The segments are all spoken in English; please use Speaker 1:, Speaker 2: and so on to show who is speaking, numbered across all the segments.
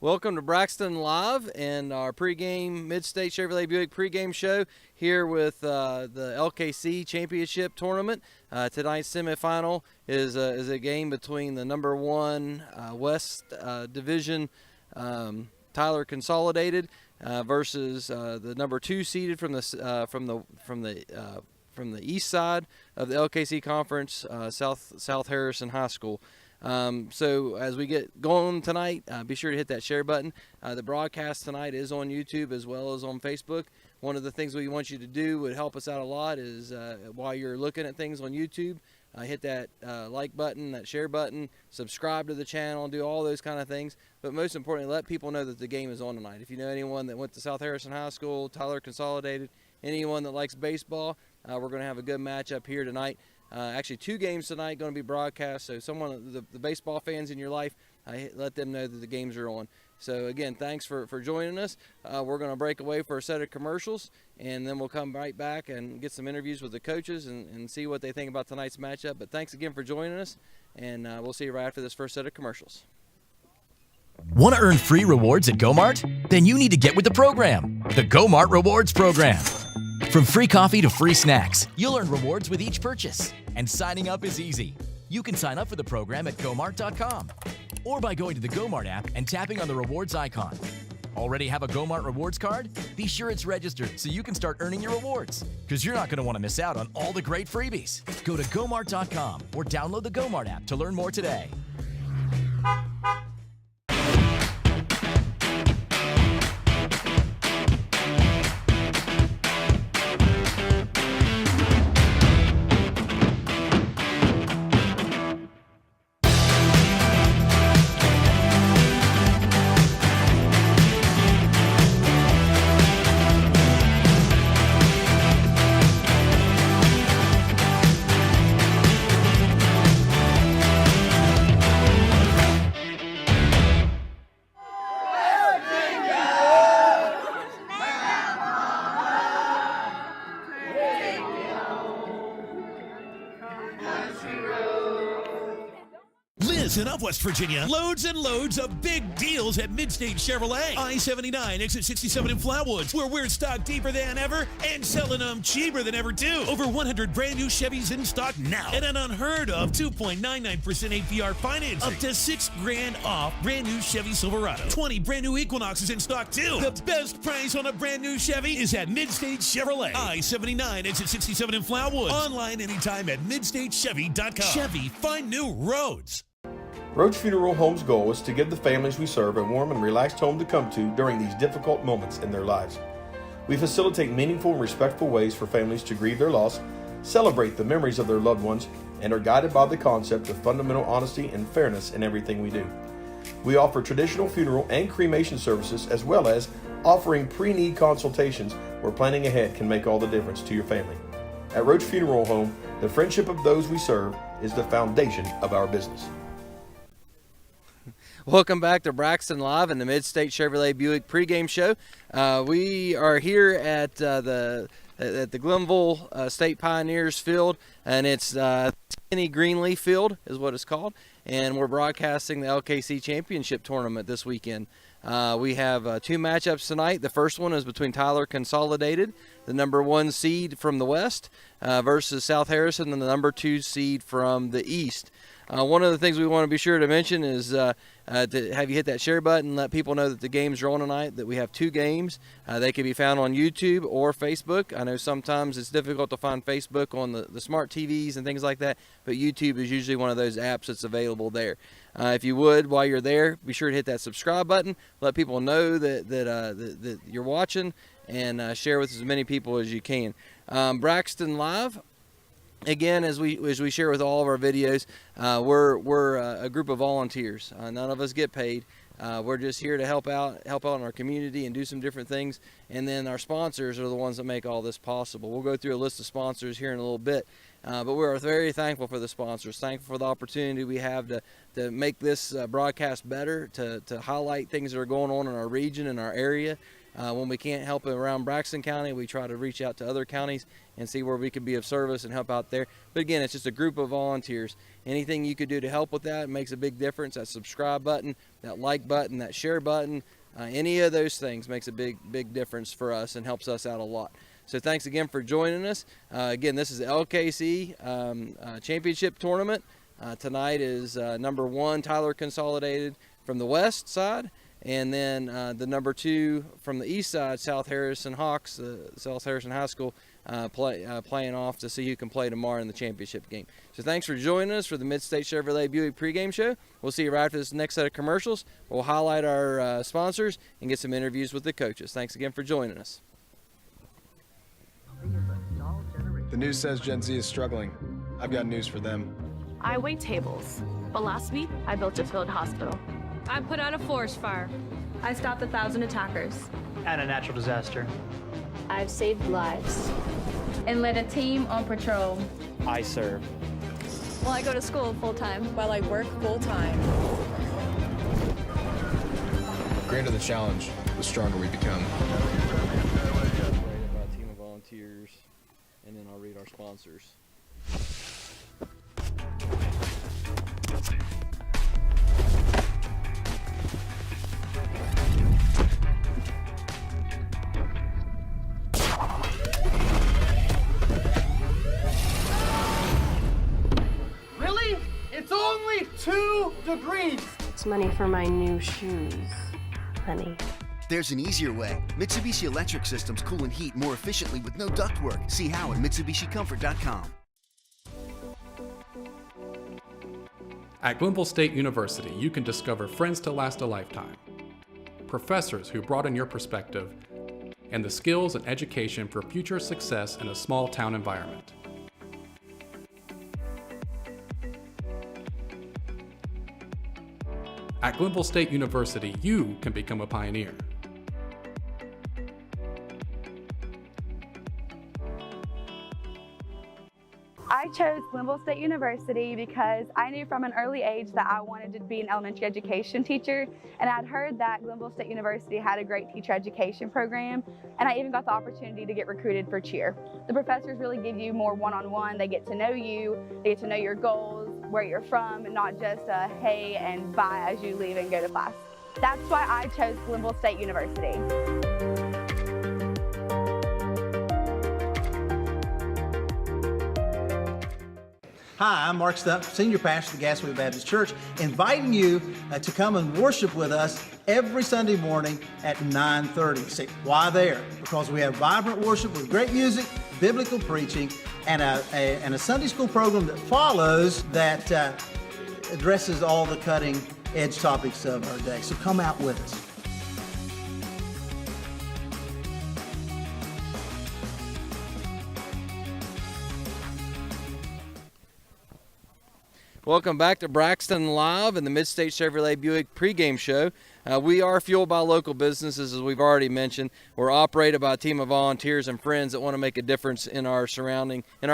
Speaker 1: Welcome to Braxton Live and our pregame Mid-State Chevrolet Buick pregame show here with the LKC Championship Tournament. Tonight's semifinal is a game between the number one West Division Tyler Consolidated versus the number two seeded from the east side of the LKC Conference, South Harrison High School. So as we get going tonight, be sure to hit that share button. The broadcast tonight is on YouTube as well as on Facebook. One of the things we want you to do would help us out a lot is while you're looking at things on YouTube, hit that like button, that share button, subscribe to the channel, do all those kind of things. But most importantly, let people know that the game is on tonight. If you know anyone that went to South Harrison High School, Tyler Consolidated, anyone that likes baseball, we're going to have a good matchup here tonight. Actually, two games tonight going to be broadcast, so the baseball fans in your life, let them know that the games are on. So again, thanks for joining us. We're going to break away for a set of commercials, and then we'll come right back and get some interviews with the coaches and see what they think about tonight's matchup. But thanks again for joining us, and we'll see you right after this first set of commercials.
Speaker 2: Want to earn free rewards at GoMart? Then you need to get with the program, the GoMart Rewards Program. From free coffee to free snacks, you'll earn rewards with each purchase. And signing up is easy. You can sign up for the program at GoMart.com or by going to the GoMart app and tapping on the rewards icon. Already have a GoMart rewards card? Be sure it's registered so you can start earning your rewards, because you're not going to want to miss out on all the great freebies. Go to GoMart.com or download the GoMart app to learn more today.
Speaker 3: Listen up, West Virginia. Loads and loads of big deals at Mid-State Chevrolet. I-79, exit 67 in Flatwoods, where we're stocked deeper than ever and selling them cheaper than ever, too. Over 100 brand new Chevys in stock now. And an unheard of 2.99% APR financing. Up to $6,000 off brand new Chevy Silverado. 20 brand new Equinoxes in stock, too. The best price on a brand new Chevy is at Mid-State Chevrolet. I-79, exit 67 in Flatwoods. Online anytime at midstatechevy.com. Chevy, find new roads.
Speaker 4: Roach Funeral Home's goal is to give the families we serve a warm and relaxed home to come to during these difficult moments in their lives. We facilitate meaningful and respectful ways for families to grieve their loss, celebrate the memories of their loved ones, and are guided by the concept of fundamental honesty and fairness in everything we do. We offer traditional funeral and cremation services, as well as offering pre-need consultations where planning ahead can make all the difference to your family. At Roach Funeral Home, the friendship of those we serve is the foundation of our business.
Speaker 1: Welcome back to Braxton Live and the Mid-State Chevrolet Buick pregame show. We are here at the Glenville State Pioneers Field, and it's Kenny Greenleaf Field is what it's called, and we're broadcasting the LKC Championship Tournament this weekend. We have two matchups tonight. The first one is between Tyler Consolidated, the number one seed from the west, versus South Harrison, and the number two seed from the east. One of the things we want to be sure to mention is to have you hit that share button, let people know that the games are on tonight, that we have two games. They can be found on YouTube or Facebook. I know sometimes it's difficult to find Facebook on the smart TVs and things like that, but YouTube is usually one of those apps that's available there. If you would, while you're there, be sure to hit that subscribe button, let people know that you're watching, and share with as many people as you can. Braxton Live. Again, as we share with all of our videos, we're a group of volunteers. None of us get paid. We're just here to help out in our community and do some different things. And then our sponsors are the ones that make all this possible. We'll go through a list of sponsors here in a little bit. But we're very thankful for the sponsors, thankful for the opportunity we have to make this broadcast better, to highlight things that are going on in our region and our area. When we can't help around Braxton County, we try to reach out to other counties and see where we could be of service and help out there. But again, it's just a group of volunteers. Anything you could do to help with that makes a big difference. That subscribe button, that like button, that share button, any of those things makes a big difference for us and helps us out a lot. So thanks again for joining us. Again, this is the LKC Championship Tournament. Tonight is number 1 Tyler Consolidated from the west side, and then the number 2 from the east side, South Harrison Hawks, South Harrison High School, playing off to see who can play tomorrow in the championship game. So thanks for joining us for the Mid-State Chevrolet Buick pregame show. We'll see you right after this next set of commercials. We'll highlight our sponsors and get some interviews with the coaches. Thanks again for joining us.
Speaker 5: The news says Gen Z is struggling. I've got news for them.
Speaker 6: I wait tables, but last week I built a field hospital.
Speaker 7: I put out a forest fire.
Speaker 8: I stopped 1,000 attackers.
Speaker 9: And a natural disaster.
Speaker 8: I've saved lives. And led a team on patrol.
Speaker 9: I serve.
Speaker 7: Well, I go to school full-time.
Speaker 10: While I work full-time.
Speaker 5: The greater the challenge, the stronger we become.
Speaker 1: By a team of volunteers, and then I'll read our sponsors.
Speaker 11: Really? It's only 2 degrees.
Speaker 6: It's money for my new shoes, honey.
Speaker 12: There's an easier way. Mitsubishi Electric Systems cool and heat more efficiently with no ductwork. See how at MitsubishiComfort.com.
Speaker 13: At Glenville State University, you can discover friends to last a lifetime, professors who broaden your perspective, and the skills and education for future success in a small town environment. At Glenville State University, you can become a pioneer.
Speaker 14: I chose Glenville State University because I knew from an early age that I wanted to be an elementary education teacher, and I'd heard that Glenville State University had a great teacher education program, and I even got the opportunity to get recruited for cheer. The professors really give you more one-on-one. They get to know you, they get to know your goals, where you're from, and not just a hey and bye as you leave and go to class. That's why I chose Glenville State University.
Speaker 15: Hi, I'm Mark Stumpf, Senior Pastor of the Gasaway Baptist Church, inviting you to come and worship with us every Sunday morning at 9:30. See, why there? Because we have vibrant worship with great music, biblical preaching, and a Sunday school program that follows that addresses all the cutting edge topics of our day. So come out with us.
Speaker 1: Welcome back to Braxton Live and the Mid-State Chevrolet Buick pregame show. We are fueled by local businesses, as we've already mentioned. We're operated by a team of volunteers and friends that want to make a difference in our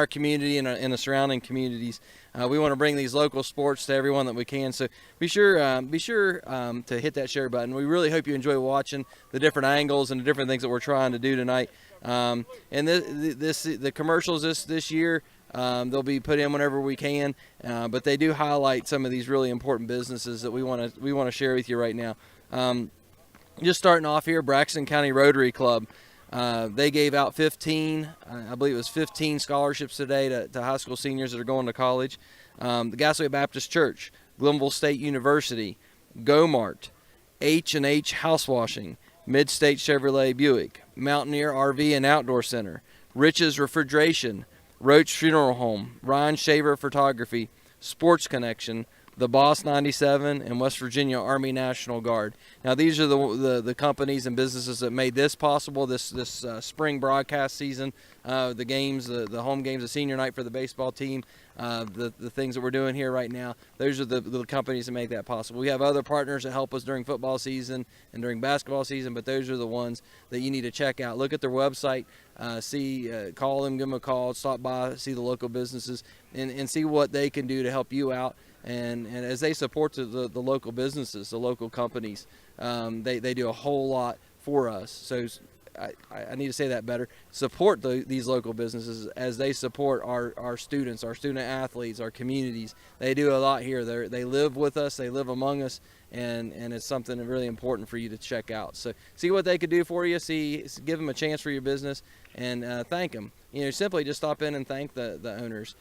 Speaker 1: community and in the surrounding communities. We want to bring these local sports to everyone that we can. So be sure to hit that share button. We really hope you enjoy watching the different angles and the different things that we're trying to do tonight. And the commercials this year. They'll be put in whenever we can, but they do highlight some of these really important businesses that we want to share with you right now. Just starting off here, Braxton County Rotary Club. They gave out 15 scholarships today to high school seniors that are going to college. The Gasaway Baptist Church, Glenville State University, Go-Mart, H&H House Washing, Mid-State Chevrolet Buick, Mountaineer RV and Outdoor Center, Rich's Refrigeration, Roach Funeral Home, Ryan Shaver Photography, Sports Connection, the Boss 97, and West Virginia Army National Guard. Now, these are the companies and businesses that made this possible, this spring broadcast season, the games, the home games, the senior night for the baseball team, the things that we're doing here right now. Those are the companies that make that possible. We have other partners that help us during football season and during basketball season, but those are the ones that you need to check out. Look at their website, call them, give them a call, stop by, see the local businesses, and see what they can do to help you out. And as they support the local businesses, the local companies, they do a whole lot for us. So I need to say that better. Support these local businesses as they support our students, our student athletes, our communities. They do a lot here. They live with us. They live among us, and it's something really important for you to check out. So see what they could do for you. Give them a chance for your business, and thank them. Simply just stop in and thank the owners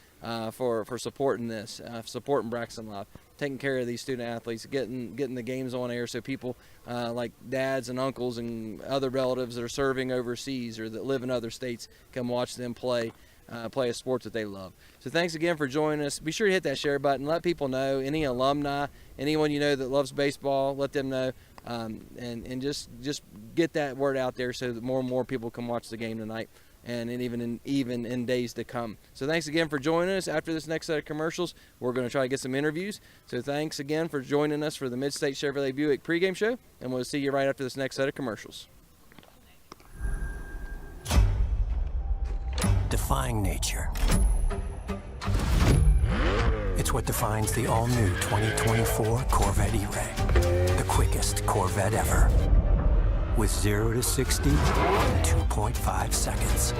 Speaker 1: for supporting this, supporting Braxton Live, taking care of these student athletes, getting the games on air so people like dads and uncles and other relatives that are serving overseas or that live in other states can watch them play a sport that they love. So thanks again for joining us. Be sure to hit that share button. Let people know, any alumni, anyone you know that loves baseball, let them know, and just get that word out there so that more and more people can watch the game tonight. And even in days to come. So thanks again for joining us. After this next set of commercials, we're going to try to get some interviews. So thanks again for joining us for the Mid-State Chevrolet Buick pregame show, and we'll see you right after this next set of commercials.
Speaker 10: Defying nature. It's what defines the all-new 2024 Corvette E-Ray, the quickest Corvette ever. With 0 to 60 in 2.5 seconds.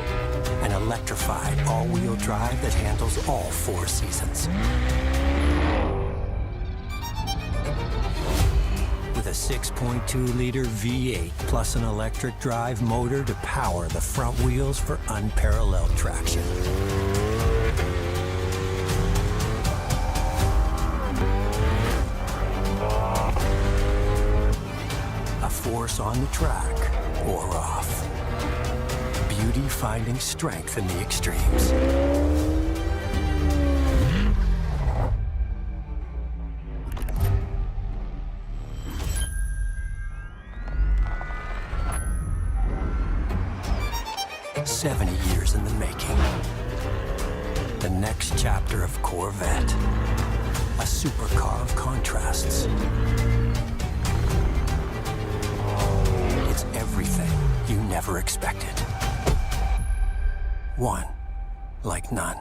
Speaker 10: An electrified all-wheel drive that handles all 4 seasons. With a 6.2-liter V8 plus an electric drive motor to power the front wheels for unparalleled traction. Force on the track or off. Beauty finding strength in the extremes. "70 years in the making. The next chapter of Corvette. A supercar of contrasts. It's everything you never expected. One like none."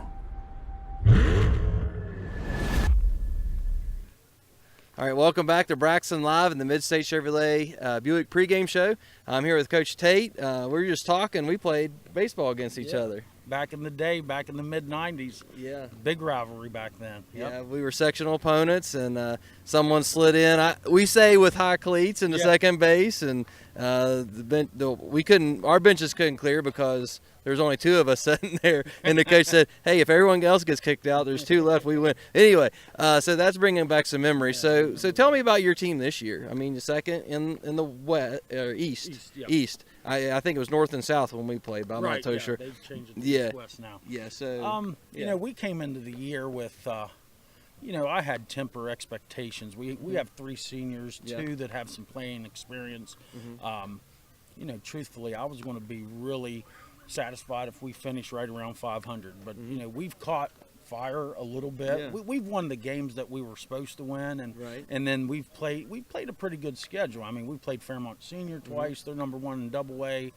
Speaker 1: All right, welcome back to Braxton Live and the Mid-State Chevrolet Buick pregame show. I'm here with Coach Tate. We were just talking. We played baseball against each other.
Speaker 16: Back in the day, back in the mid-'90s.
Speaker 1: Yeah.
Speaker 16: Big rivalry back then. Yep.
Speaker 1: Yeah, we were sectional opponents, and someone slid in. We say with high cleats into second base, and our benches couldn't clear because there's only 2 of us sitting there. And the coach said, "Hey, if everyone else gets kicked out, there's 2 left. We win." Anyway, so that's bringing back some memories. So tell me about your team this year. I mean, the second in the west, east.
Speaker 16: Yep.
Speaker 1: East. I think it was north and south when we played, but I'm not totally sure.
Speaker 16: They've changed it to west now.
Speaker 1: Yeah. So
Speaker 16: we came into the year with I had temper expectations. We have 3 seniors, 2 that have some playing experience.
Speaker 1: Mm-hmm.
Speaker 16: Truthfully, I was going to be really satisfied if we finish right around 500. But we've caught fire a little bit.
Speaker 1: Yeah.
Speaker 16: We've won the games that we were supposed to win, and then we played a pretty good schedule. I mean, we played Fairmont Senior twice. They're number 1 in Double A.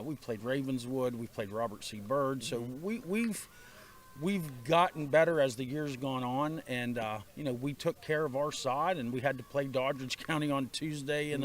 Speaker 16: We played Ravenswood. We played Robert C. Byrd. So we've gotten better as the years gone on, and we took care of our side, and we had to play Doddridge County on Tuesday in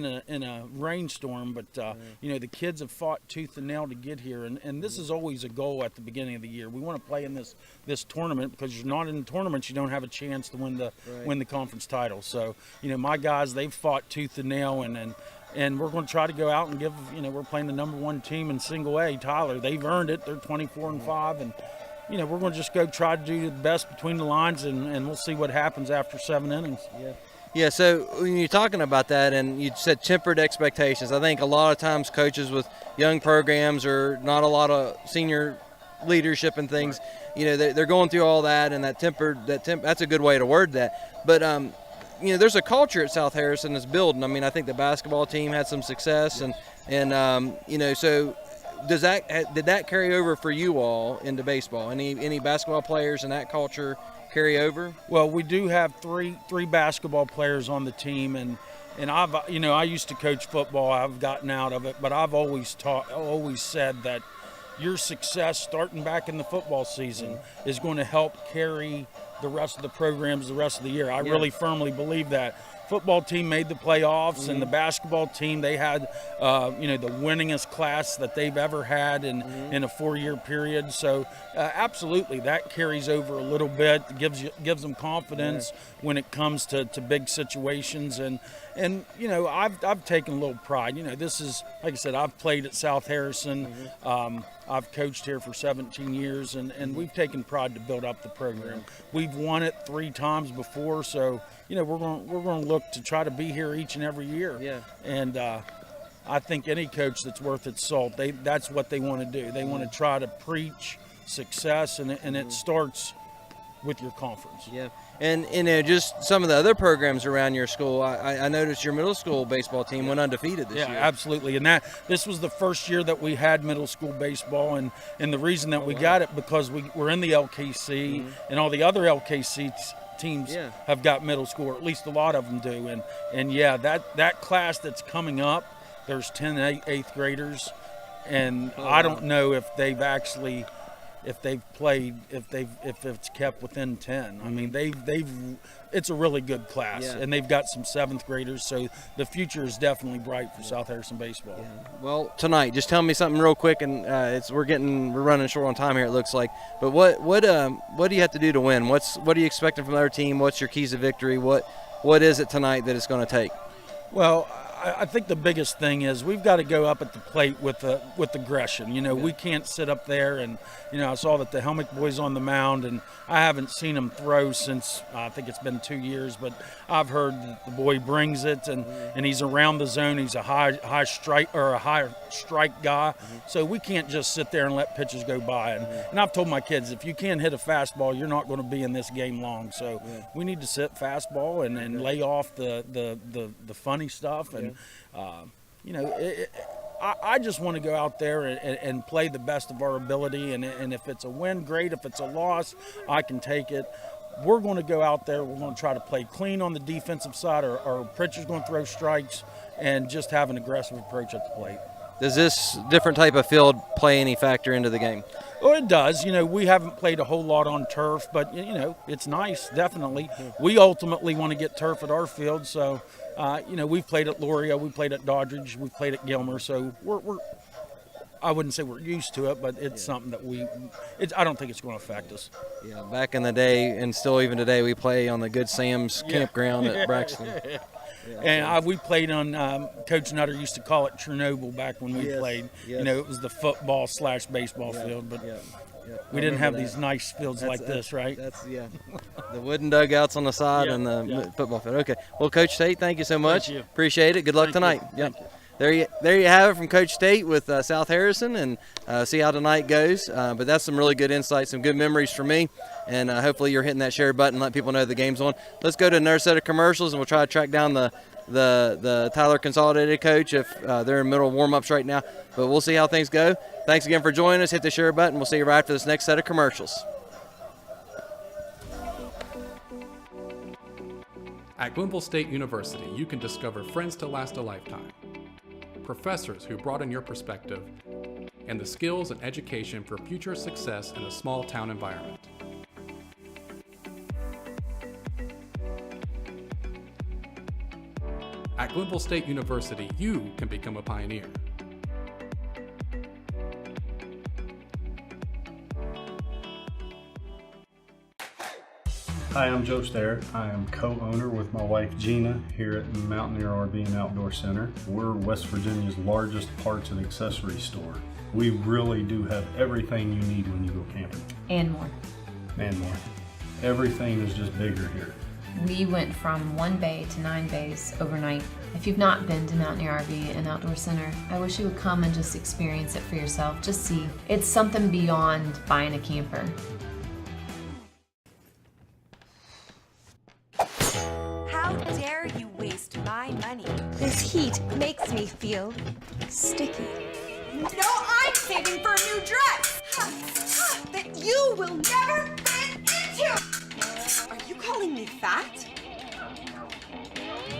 Speaker 16: a rainstorm. But the kids have fought tooth and nail to get here, and this is always a goal at the beginning of the year. We want to play in this tournament because you're not in tournaments, you don't have a chance to win the conference title. So my guys, they've fought tooth and nail, and we're going to try to go out and give. We're playing the number 1 team in Single A, Tyler. They've earned it. They're 24-5, and we're going to just go try to do the best between the lines, and we'll see what happens after 7 innings.
Speaker 1: Yeah, so when you're talking about that, and you said tempered expectations, I think a lot of times coaches with young programs or not a lot of senior leadership and things, they're going through all that, and that's a good way to word that. But, there's a culture at South Harrison that's building. I mean, I think the basketball team had some success, and so did that carry over for you all into baseball? Any basketball players in that culture carry over?
Speaker 16: Well, we do have three basketball players on the team, and I've I used to coach football. I've gotten out of it, but I've always said that your success starting back in the football season is going to help carry the rest of the programs the rest of the year. I really firmly believe that. football team made the playoffs, and the basketball team, they had, the winningest class that they've ever had in a 4-year period. So absolutely, that carries over a little bit, gives them confidence when it comes to big situations. And I've taken a little pride. This is, like I said, I've played at South Harrison. I've coached here for 17 years, and we've taken pride to build up the program. We've won it 3 times before, so we're going to look to try to be here each and every year. Yeah. And I think any coach that's worth its salt, that's what they want to do. They want to try to preach success, and it starts with your conference.
Speaker 1: Yeah. And just some of the other programs around your school, I noticed your middle school baseball team went undefeated this year.
Speaker 16: Yeah, absolutely. And this was the first year that we had middle school baseball, and the reason that we got it because we're in the LKC, and all the other LKC teams have got middle school, or at least a lot of them do. And that class that's coming up, there's 10 8th graders, and I don't know if they've actually – if it's kept within 10. I mean, it's a really good class, and they've got some 7th graders, so the future is definitely bright for South Harrison baseball.
Speaker 1: Yeah. Well, tonight, just tell me something real quick, and we're running short on time here, it looks like. But what do you have to do to win? What are you expecting from the other team? What's your keys to victory? What is it tonight that it's going to take?
Speaker 16: Well, I think the biggest thing is we've got to go up at the plate with aggression. We can't sit up there and, I saw that the Helmick boy's on the mound, and I haven't seen him throw since I think it's been 2 years, but I've heard that the boy brings it, and he's around the zone. He's a high strike or a high strike guy, so we can't just sit there and let pitches go by. And I've told my kids, if you can't hit a fastball, you're not going to be in this game long. So we need to sit fastball and lay off the funny stuff. And I just want to go out there and play the best of our ability, and if it's a win, great. If it's a loss, I can take it. We're going to go out there. We're going to try to play clean on the defensive side. Our pitcher's going to throw strikes and just have an aggressive approach at the plate.
Speaker 1: Does this different type of field play any factor into the game?
Speaker 16: Oh, it does. We haven't played a whole lot on turf, but, it's nice, definitely. We ultimately want to get turf at our field, so, we've played at Loria, we played at Doddridge, we played at Gilmer, so I wouldn't say we're used to it, but it's something that I don't think it's going to affect us.
Speaker 1: Yeah, back in the day, and still even today, we play on the Good Sam's campground at Braxton.
Speaker 16: And we played on, Coach Nutter used to call it Chernobyl back when we played.
Speaker 1: Yes.
Speaker 16: It was the football/baseball field, but we didn't have these nice fields like this, right?
Speaker 1: That's the wooden dugouts on the side and the football field. Okay. Well, Coach Tate, thank you so much.
Speaker 16: Thank you.
Speaker 1: Appreciate it. Good luck tonight.
Speaker 16: Thank you.
Speaker 1: There you have it from Coach Tate with South Harrison, and see how tonight goes. But that's some really good insights, some good memories for me, and hopefully you're hitting that share button and let people know the game's on. Let's go to another set of commercials, and we'll try to track down the Tyler Consolidated coach if they're in the middle of warm-ups right now. But we'll see how things go. Thanks again for joining us. Hit the share button. We'll see you right after this next set of commercials.
Speaker 13: At Glenville State University, you can discover friends to last a lifetime, professors who broaden your perspective, and the skills and education for future success in a small town environment. At Glenville State University, you can become a pioneer.
Speaker 17: Hi, I'm Joe Starrett. I am co-owner with my wife Gina here at Mountaineer RV and Outdoor Center. We're West Virginia's largest parts and accessories store. We really do have everything you need when you go camping.
Speaker 18: And more.
Speaker 17: And more. Everything is just bigger here.
Speaker 18: We went from 1 bay to 9 bays overnight. If you've not been to Mountaineer RV and Outdoor Center, I wish you would come and just experience it for yourself. Just see. It's something beyond buying a camper.
Speaker 19: How dare you waste my money? This heat makes me feel sticky. No, I'm saving for a new dress that you will never fit into. Are you calling me fat?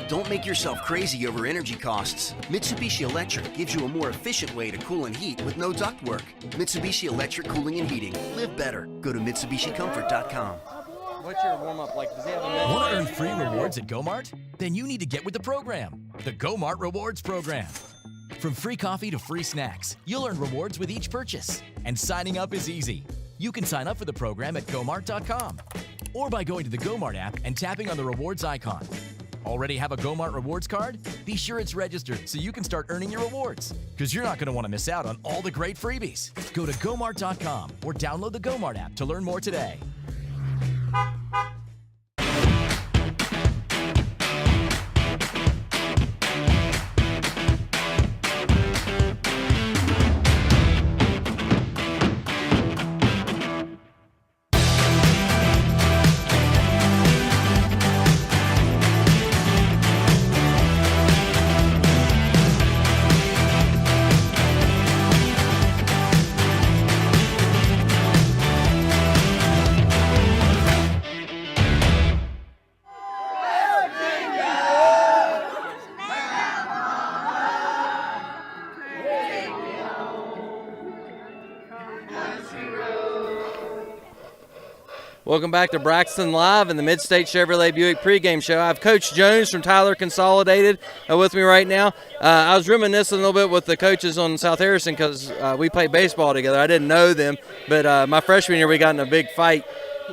Speaker 12: Don't make yourself crazy over energy costs. Mitsubishi Electric gives you a more efficient way to cool and heat with no ductwork. Mitsubishi Electric Cooling and Heating. Live better. Go to MitsubishiComfort.com.
Speaker 1: What's your warm-up like? Does he have a minute?
Speaker 2: Want to earn free rewards at GoMart? Then you need to get with the program, the GoMart Rewards Program. From free coffee to free snacks, you'll earn rewards with each purchase. And signing up is easy. You can sign up for the program at GoMart.com or by going to the GoMart app and tapping on the rewards icon. Already have a GoMart Rewards card? Be sure it's registered so you can start earning your rewards, because you're not going to want to miss out on all the great freebies. Go to GoMart.com or download the GoMart app to learn more today.
Speaker 1: Welcome back to Braxton Live and the Mid-State Chevrolet Buick pregame show. I have Coach Jones from Tyler Consolidated with me right now. I was reminiscing a little bit with the coaches on South Harrison because we played baseball together. I didn't know them, but my freshman year we got in a big fight,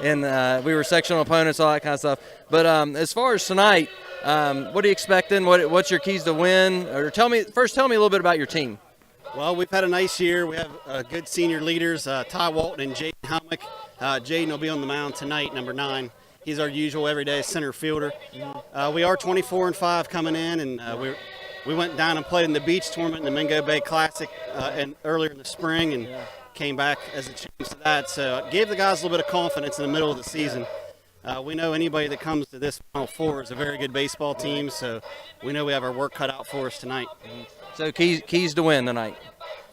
Speaker 1: and we were sectional opponents, all that kind of stuff. But as far as tonight, what are you expecting? What's your keys to win? Or tell me a little bit about your team.
Speaker 20: Well, we've had a nice year. We have good senior leaders, Ty Walton and Jaden Helmick. Jaden will be on the mound tonight, number 9. He's our usual everyday center fielder. We are 24-5 coming in, and we went down and played in the beach tournament in the Mingo Bay Classic earlier in the spring and came back as a change to that. So it gave the guys a little bit of confidence in the middle of the season. We know anybody that comes to this Final Four is a very good baseball team, so we know we have our work cut out for us tonight.
Speaker 1: So keys to win tonight?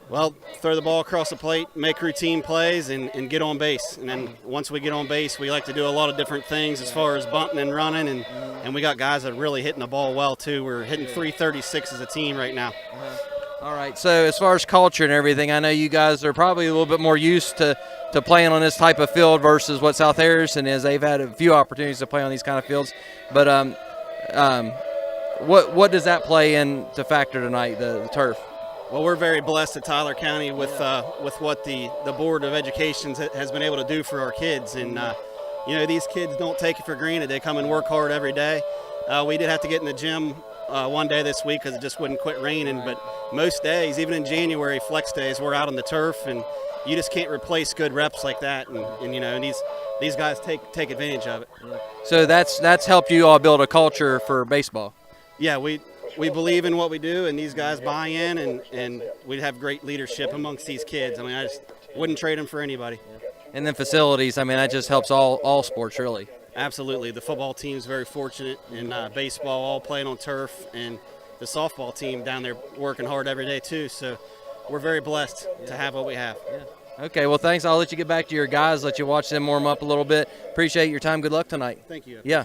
Speaker 20: Well, throw the ball across the plate, make routine plays, and get on base. And then once we get on base, we like to do a lot of different things as far as bunting and running, and we got guys that are really hitting the ball well, too. We're hitting 336 as a team right now.
Speaker 1: All right, so as far as culture and everything, I know you guys are probably a little bit more used to playing on this type of field versus what South Harrison is. They've had a few opportunities to play on these kind of fields. But what does that play in to factor tonight, the turf?
Speaker 20: Well, we're very blessed at Tyler County with what the Board of Education has been able to do for our kids. And, these kids don't take it for granted. They come and work hard every day. We did have to get in the gym one day this week because it just wouldn't quit raining. But most days, even in January, flex days, we're out on the turf, and you just can't replace good reps like that. And these guys take advantage of it.
Speaker 1: So that's helped you all build a culture for baseball.
Speaker 20: Yeah, we believe in what we do, and these guys buy in, and we have great leadership amongst these kids. I mean, I just wouldn't trade them for anybody.
Speaker 1: And then facilities, I mean, that just helps all sports, really.
Speaker 20: Absolutely. The football team is very fortunate, and baseball all playing on turf, and the softball team down there working hard every day, too. So we're very blessed to have what we have.
Speaker 1: Yeah. Okay, well, thanks. I'll let you get back to your guys, let you watch them warm up a little bit. Appreciate your time. Good luck tonight.
Speaker 20: Thank you.
Speaker 1: Yeah.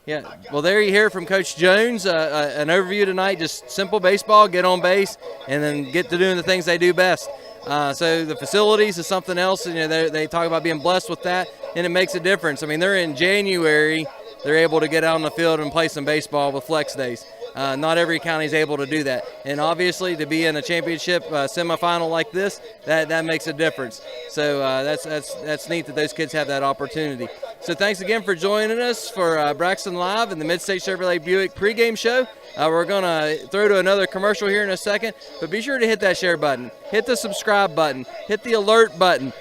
Speaker 1: Yeah, well, there you hear from Coach Jones, an overview tonight, just simple baseball, get on base, and then get to doing the things they do best. So the facilities is something else, they talk about being blessed with that, and it makes a difference. I mean, they're in January, they're able to get out on the field and play some baseball with flex days. Not every county is able to do that. And obviously to be in a championship semifinal like this, that makes a difference. So that's neat that those kids have that opportunity. So thanks again for joining us for Braxton Live and the Mid-State Chevrolet Buick pregame show. We're going to throw to another commercial here in a second, but be sure to hit that share button, hit the subscribe button, hit the alert button.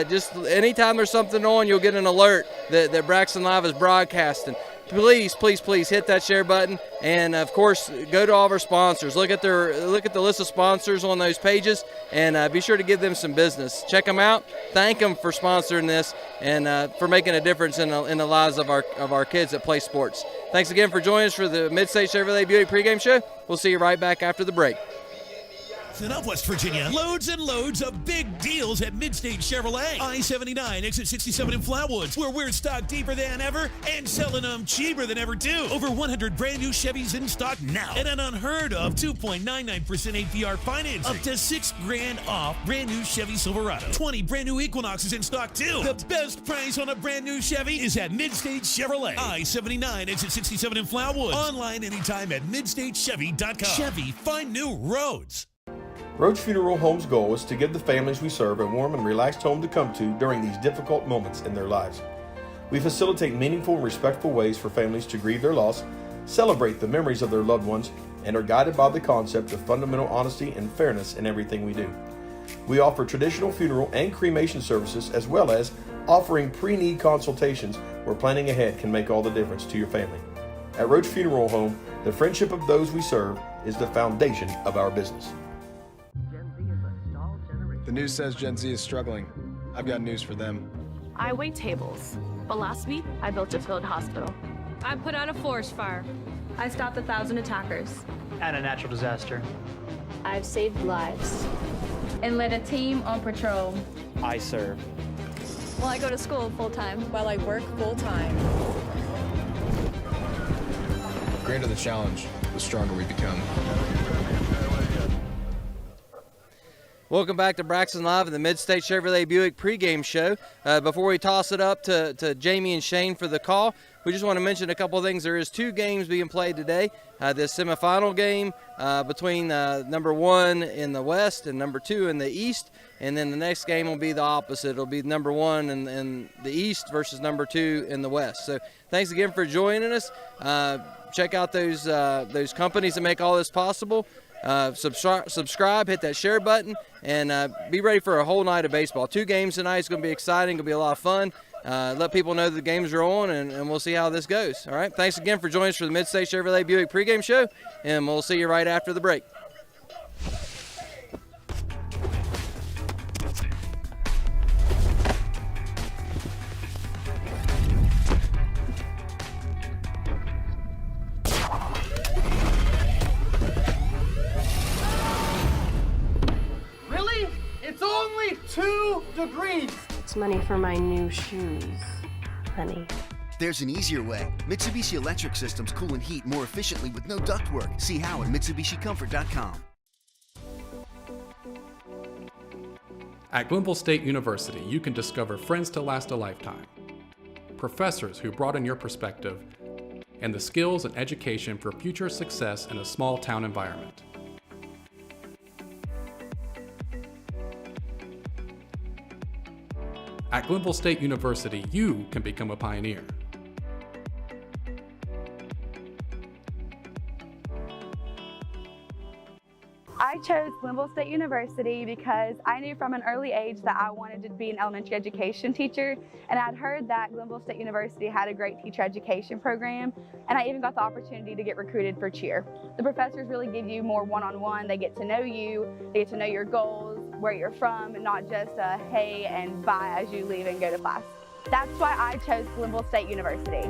Speaker 1: Just anytime there's something on, you'll get an alert that Braxton Live is broadcasting. Please hit that share button, and of course go to all of our sponsors. Look at the list of sponsors on those pages, and be sure to give them some business. Check them out. Thank them for sponsoring this and for making a difference in the lives of our kids that play sports. Thanks again for joining us for the Mid-State Chevrolet Buick pregame show. We'll see you right back after the break.
Speaker 3: Listen up, West Virginia. Loads and loads of big deals at Midstate Chevrolet. I-79, exit 67 in Flatwoods, where we're stocked deeper than ever and selling them cheaper than ever too. Over 100 brand new Chevys in stock now. And an unheard of 2.99% APR financing. Up to $6,000 off brand new Chevy Silverado. 20 brand new Equinoxes in stock too. The best price on a brand new Chevy is at Midstate Chevrolet. I-79, exit 67 in Flatwoods. Online anytime at midstatechevy.com. Chevy, find new roads.
Speaker 4: Roach Funeral Home's goal is to give the families we serve a warm and relaxed home to come to during these difficult moments in their lives. We facilitate meaningful and respectful ways for families to grieve their loss, celebrate the memories of their loved ones, and are guided by the concept of fundamental honesty and fairness in everything we do. We offer traditional funeral and cremation services, as well as offering pre-need consultations where planning ahead can make all the difference to your family. At Roach Funeral Home, the friendship of those we serve is the foundation of our business.
Speaker 5: The news says Gen Z is struggling. I've got news for them.
Speaker 6: I wait tables, but last week I built a field hospital.
Speaker 7: I put out a forest fire.
Speaker 6: I stopped 1,000 attackers.
Speaker 9: And a natural disaster.
Speaker 8: I've saved lives and led a team on patrol.
Speaker 9: I serve.
Speaker 7: Well, I go to school full-time.
Speaker 19: While I work full-time.
Speaker 5: The greater the challenge, the stronger we become.
Speaker 1: Welcome back to Braxton Live and the Mid-State Chevrolet Buick pregame show. Before we toss it up to Jamie and Shane for the call, we just want to mention a couple of things. There is 2 games being played today. This semifinal game between number 1 in the West and number 2 in the East. And then the next game will be the opposite. It'll be number 1 in the East versus number 2 in the West. So thanks again for joining us. Check out those companies that make all this possible. Subscribe, hit that share button, and be ready for a whole night of baseball. 2 games tonight. It's going to be exciting. It's going to be a lot of fun. Let people know that the games are on, and we'll see how this goes. All right. Thanks again for joining us for the Mid-State Chevrolet Buick pregame show, and we'll see you right after the break.
Speaker 11: Really? It's only 2 degrees.
Speaker 6: It's money for my new shoes, honey.
Speaker 12: There's an easier way. Mitsubishi Electric Systems cool and heat more efficiently with no ductwork. See how at MitsubishiComfort.com.
Speaker 13: At Glenville State University, you can discover friends to last a lifetime, professors who broaden your perspective, and the skills and education for future success in a small town environment. At Glenville State University, you can become a pioneer.
Speaker 14: I chose Glenville State University because I knew from an early age that I wanted to be an elementary education teacher, and I'd heard that Glenville State University had a great teacher education program, and I even got the opportunity to get recruited for cheer. The professors really give you more one-on-one. They get to know you, they get to know your goals, where you're from, and not just a hey and bye as you leave and go to class. That's why I chose Glenville State University.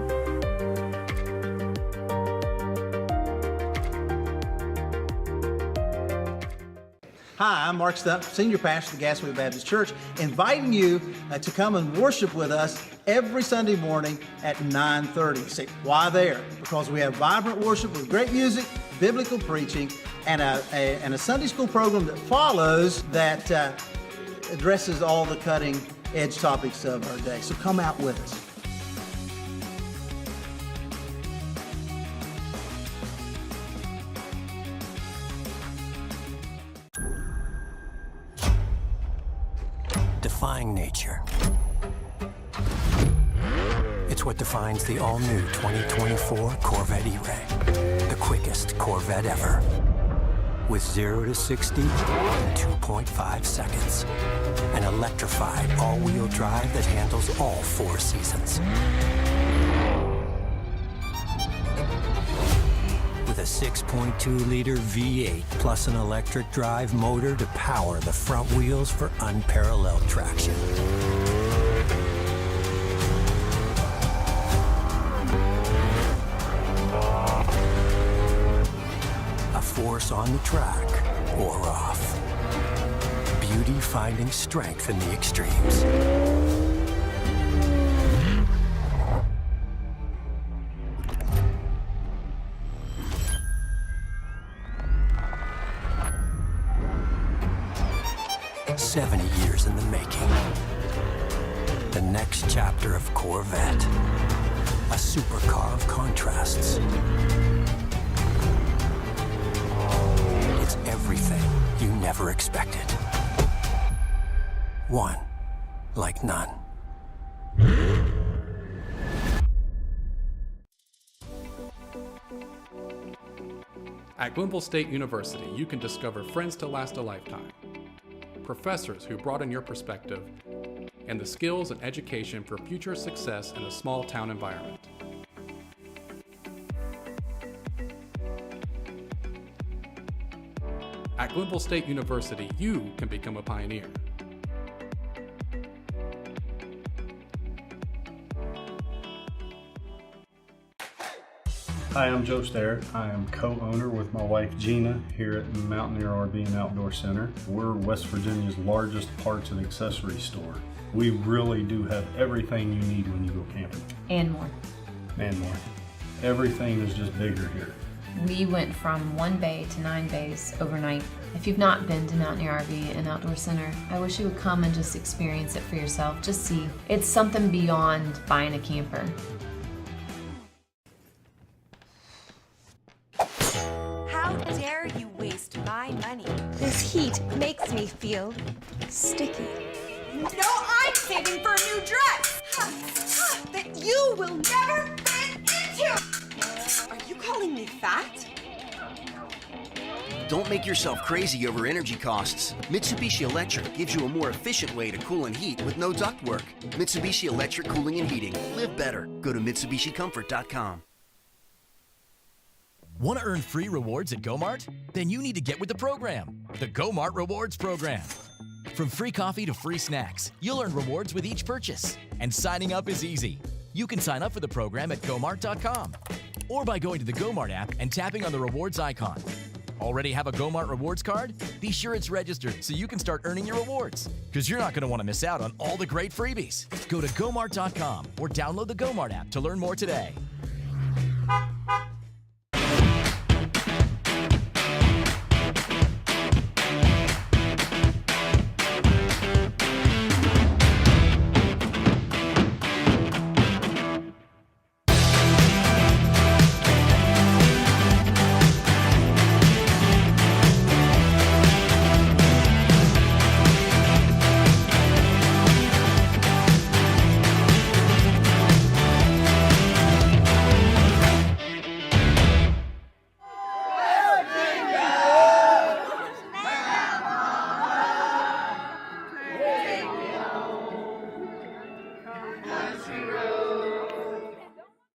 Speaker 15: Hi, I'm Mark Stump, Senior Pastor of the Gasaway Baptist Church, inviting you to come and worship with us every Sunday morning at 9:30. Say, why there? Because we have vibrant worship with great music, biblical preaching, and a Sunday school program that follows that addresses all the cutting edge topics of our day. So come out with us.
Speaker 10: Defying nature. It's what defines the all-new 2024 Corvette E-Ray. The quickest Corvette ever. With 0 to 60 in 2.5 seconds. An electrified all-wheel drive that handles all 4 seasons. With a 6.2-liter V8 plus an electric drive motor to power the front wheels for unparalleled traction. A force on the track or off. Beauty finding strength in the extremes. "70 years in the making. The next chapter of Corvette. A supercar of contrasts. It's everything you never expected. One like none."
Speaker 13: At Glenville State University, you can discover friends to last a lifetime, professors who broaden your perspective, and the skills and education for future success in a small town environment. At Glenville State University, you can become a pioneer.
Speaker 17: Hi, I'm Joe Sterrett. I am co-owner with my wife Gina here at Mountaineer RV and Outdoor Center. We're West Virginia's largest parts and accessory store. We really do have everything you need when you go camping.
Speaker 18: And more.
Speaker 17: And more. Everything is just bigger here.
Speaker 18: We went from 1 bay to 9 bays overnight. If you've not been to Mountaineer RV and Outdoor Center, I wish you would come and just experience it for yourself. Just see. It's something beyond buying a camper.
Speaker 19: How dare you waste my money? This heat makes me feel sticky. No, I'm saving for a new dress that you will never fit into. Are you calling me fat?
Speaker 12: Don't make yourself crazy over energy costs. Mitsubishi Electric gives you a more efficient way to cool and heat with no ductwork. Mitsubishi Electric Cooling and Heating. Live better. Go to MitsubishiComfort.com.
Speaker 2: Want to earn free rewards at GoMart? Then you need to get with the program, the GoMart Rewards Program. From free coffee to free snacks, you'll earn rewards with each purchase. And signing up is easy. You can sign up for the program at GoMart.com or by going to the GoMart app and tapping on the rewards icon. Already have a GoMart rewards card? Be sure it's registered so you can start earning your rewards, because you're not going to want to miss out on all the great freebies. Go to GoMart.com or download the GoMart app to learn more today.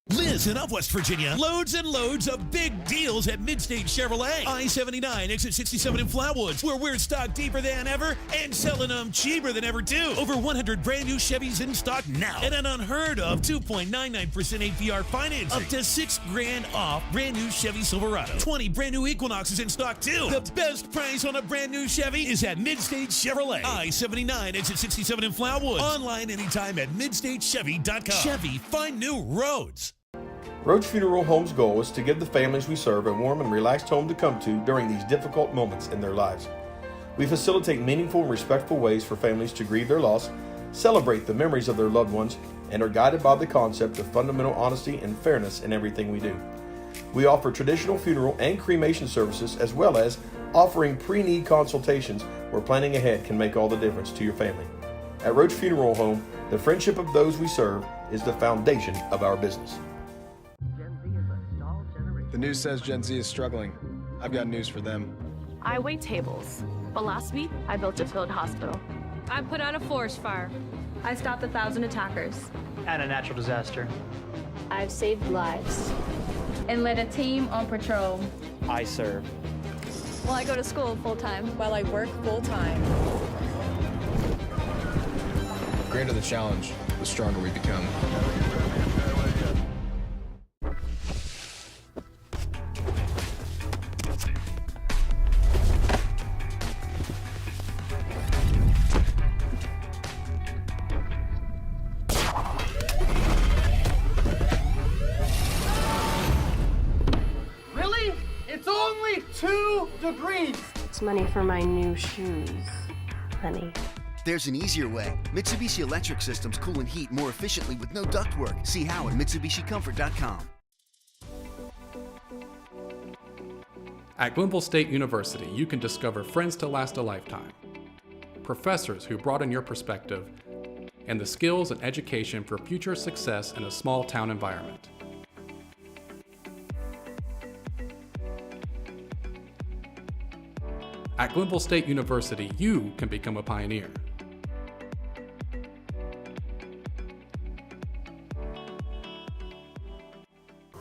Speaker 3: Listen up, West Virginia. Loads and loads of big deals at Midstate Chevrolet. I-79, exit 67 in Flatwoods, where we're stocked deeper than ever and selling them cheaper than ever, too. Over 100 brand new Chevys in stock now. And an unheard of 2.99% APR financing. Up to $6,000 off brand new Chevy Silverado. 20 brand new Equinoxes in stock, too. The best price on a brand new Chevy is at Midstate Chevrolet. I-79, exit 67 in Flatwoods. Online anytime at MidstateChevy.com. Chevy, find new roads.
Speaker 4: Roach Funeral Home's goal is to give the families we serve a warm and relaxed home to come to during these difficult moments in their lives. We facilitate meaningful and respectful ways for families to grieve their loss, celebrate the memories of their loved ones, and are guided by the concept of fundamental honesty and fairness in everything we do. We offer traditional funeral and cremation services, as well as offering pre-need consultations where planning ahead can make all the difference to your family. At Roach Funeral Home, the friendship of those we serve is the foundation of our business.
Speaker 5: The news says Gen Z is struggling. I've got news for them.
Speaker 6: I wait tables, but last week I built a field hospital.
Speaker 7: I put out a forest fire.
Speaker 6: I stopped 1,000 attackers.
Speaker 9: And a natural disaster.
Speaker 8: I've saved lives and led a team on patrol.
Speaker 9: I serve.
Speaker 7: Well, I go to school full-time.
Speaker 19: While I work full-time.
Speaker 5: The greater the challenge, the stronger we become.
Speaker 11: degrees.
Speaker 6: It's money for my new shoes, honey.
Speaker 12: There's an easier way. Mitsubishi Electric Systems cool and heat more efficiently with no ductwork. See how at MitsubishiComfort.com.
Speaker 13: At Glenville State University, you can discover friends to last a lifetime, professors who broaden your perspective, and the skills and education for future success in a small town environment. At Glenville State University, you can become a pioneer.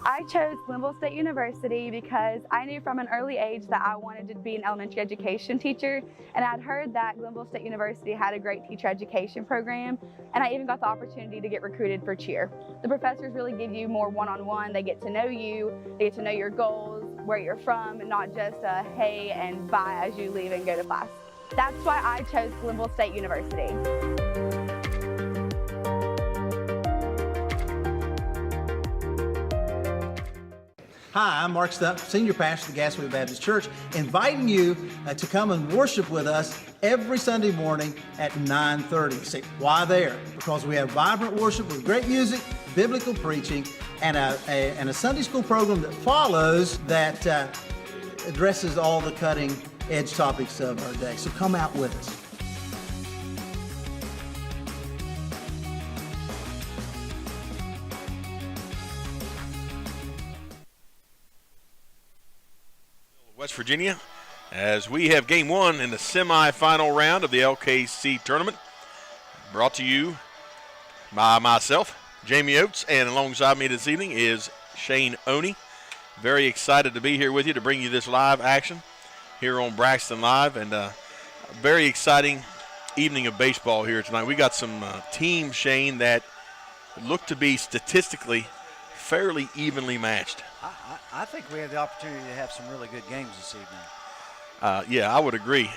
Speaker 14: I chose Glenville State University because I knew from an early age that I wanted to be an elementary education teacher, and I'd heard that Glenville State University had a great teacher education program, and I even got the opportunity to get recruited for cheer. The professors really give you more one-on-one. They get to know you, they get to know your goals, where you're from, and not just a hey and bye as you leave and go to class. That's why I chose Glenville State University.
Speaker 15: Hi, I'm Mark Stupp, Senior Pastor of the Gasway Baptist Church, inviting you to come and worship with us every Sunday morning at 9:30. Say, why there? Because we have vibrant worship with great music, biblical preaching, and a Sunday school program that follows that addresses all the cutting edge topics of our day. So come out with us.
Speaker 4: West Virginia, as we have game one in the semifinal round of the LKC tournament, brought to you by myself, Jamie Oates, and alongside me this evening is Shane Oney. Very excited to be here with you to bring you this live action here on Braxton Live, and a very exciting evening of baseball here tonight. We got some teams, Shane, that look to be statistically fairly evenly matched.
Speaker 21: I think we have the opportunity to have some really good games this evening.
Speaker 4: Yeah, I would agree.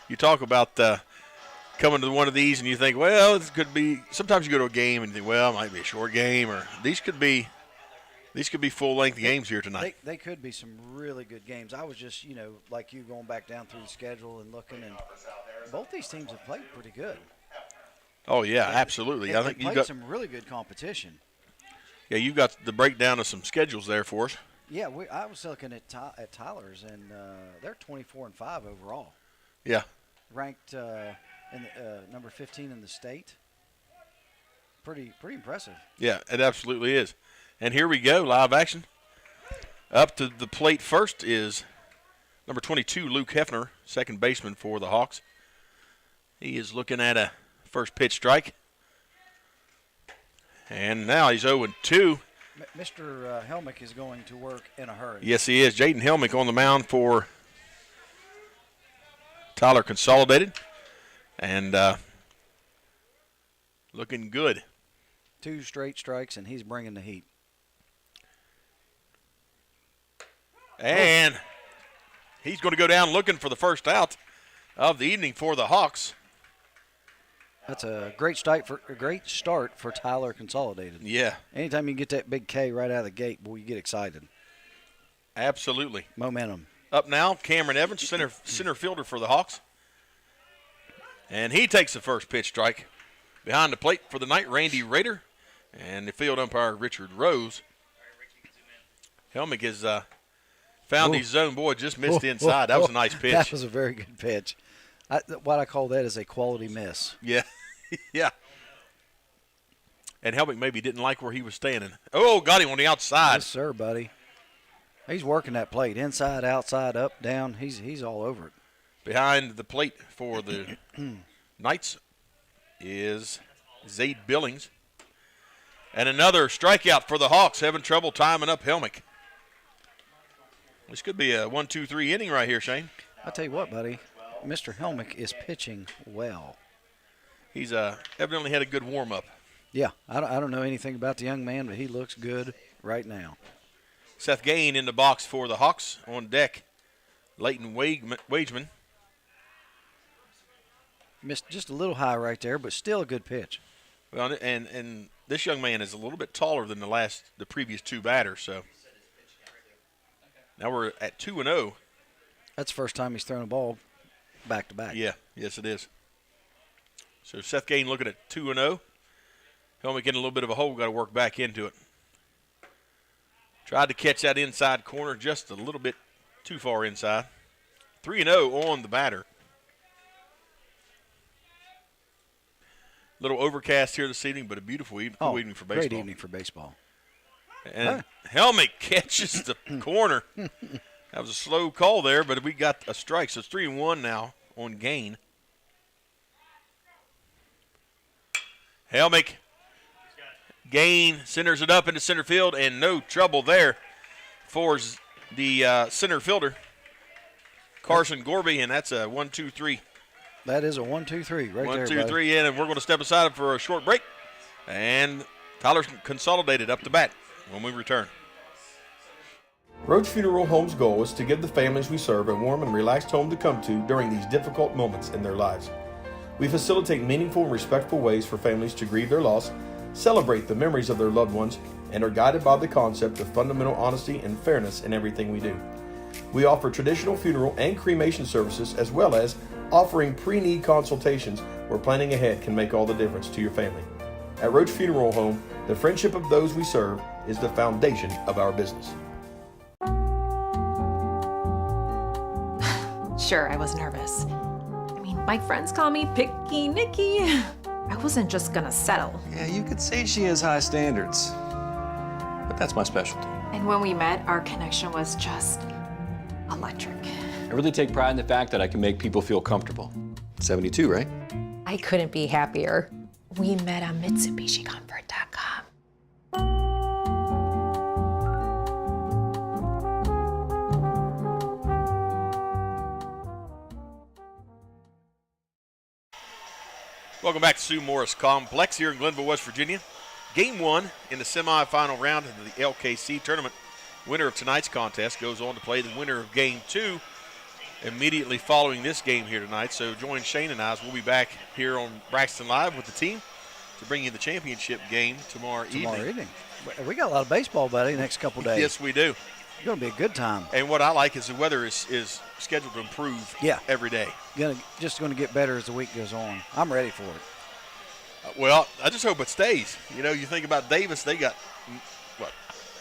Speaker 4: You talk about coming to one of these and you think, well, this could be. Sometimes you go to a game and you think, well, it might be a short game, or these could be full-length games here tonight.
Speaker 21: They could be some really good games. I was just, like you, going back down through the schedule and looking, and both these teams have played pretty good.
Speaker 4: Oh yeah, absolutely. I think you got
Speaker 21: some really good competition.
Speaker 4: Yeah, you've got the breakdown of some schedules there for us.
Speaker 21: Yeah, I was looking at Tyler's, and they're 24-5 overall.
Speaker 4: Yeah.
Speaker 21: Ranked in number 15 in the state. Pretty impressive.
Speaker 4: Yeah, it absolutely is. And here we go, live action. Up to the plate first is number 22, Luke Hefner, second baseman for the Hawks. He is looking at a first pitch strike. And now he's 0-2.
Speaker 21: Mr. Helmick is going to work in a hurry.
Speaker 4: Yes, he is. Jaden Helmick on the mound for Tyler Consolidated. And looking good.
Speaker 21: 2 straight strikes, and he's bringing the heat.
Speaker 4: And he's going to go down looking for the first out of the evening for the Hawks.
Speaker 21: That's a great start for Tyler Consolidated.
Speaker 4: Yeah.
Speaker 21: Anytime you get that big K right out of the gate, boy, you get excited.
Speaker 4: Absolutely.
Speaker 21: Momentum.
Speaker 4: Up now, Cameron Evans, center fielder for the Hawks. And he takes the first pitch strike. Behind the plate for the night, Randy Rader. And the field umpire, Richard Rose. Helmick has found his zone. Boy, just missed inside. That was a nice pitch.
Speaker 21: That was a very good pitch. What I call that is a quality miss.
Speaker 4: Yeah. Yeah. And Helmick maybe didn't like where he was standing. Oh, got him on the outside.
Speaker 21: Yes, sir, buddy. He's working that plate. Inside, outside, up, down. He's all over it.
Speaker 4: Behind the plate for the Knights is Zaid Billings. And another strikeout for the Hawks, having trouble timing up Helmick. This could be a 1-2-3 inning right here, Shane.
Speaker 21: I'll tell you what, buddy. Mr. Helmick is pitching well.
Speaker 4: He's evidently had a good warm-up.
Speaker 21: Yeah, I don't know anything about the young man, but he looks good right now.
Speaker 4: Seth Gain in the box for the Hawks. On deck, Leighton Wageman.
Speaker 21: Missed just a little high right there, but still a good pitch.
Speaker 4: Well, and this young man is a little bit taller than the previous two batters, so. Now we're at 2-0.
Speaker 21: That's the first time he's thrown a ball back-to-back.
Speaker 4: Yeah, yes it is. So Seth Gain looking at 2-0. Helmick getting a little bit of a hole, got to work back into it. Tried to catch that inside corner just a little bit too far inside. 3-0 on the batter. Little overcast here this evening, but a beautiful cool evening for baseball.
Speaker 21: Great evening for baseball.
Speaker 4: And Helmick catches the corner. That was a slow call there, but we got a strike. So it's 3-1 now on Gain. Helmick. Gain centers it up into center field, and no trouble there for the center fielder, Carson Gorby, and that's a 1-2-3.
Speaker 21: That is a 1-2-3 right there.
Speaker 4: 1-2-3 in, and we're going to step aside for a short break. And Tyler's Consolidated up to bat when we return. Roach Funeral Home's goal is to give the families we serve a warm and relaxed home to come to during these difficult moments in their lives. We facilitate meaningful and respectful ways for families to grieve their loss, celebrate the memories of their loved ones, and are guided by the concept of fundamental honesty and fairness in everything we do. We offer traditional funeral and cremation services, as well as offering pre-need consultations where planning ahead can make all the difference to your family. At Roach Funeral Home, the friendship of those we serve is the foundation of our business.
Speaker 16: Sure, I was nervous. I mean, my friends call me Picky Nicky. I wasn't just gonna settle.
Speaker 22: Yeah, you could say she has high standards, but that's my specialty.
Speaker 16: And when we met, our connection was just electric.
Speaker 22: I really take pride in the fact that I can make people feel comfortable. 72, right?
Speaker 16: I couldn't be happier. We met on MitsubishiComfort.com.
Speaker 4: Welcome back to Sue Morris Complex here in Glenville, West Virginia. Game 1 in the semifinal round of the LKC tournament. Winner of tonight's contest goes on to play the winner of Game 2 immediately following this game here tonight. So join Shane and I as we'll be back here on Braxton Live with the team to bring you the championship game tomorrow evening.
Speaker 21: We got a lot of baseball, buddy, next couple days.
Speaker 4: Yes, we do.
Speaker 21: It's going to be a good time.
Speaker 4: And what I like is the weather is scheduled to improve every day.
Speaker 21: Just going to get better as the week goes on. I'm ready for it.
Speaker 4: Well, I just hope it stays. You know, you think about Davis, they got,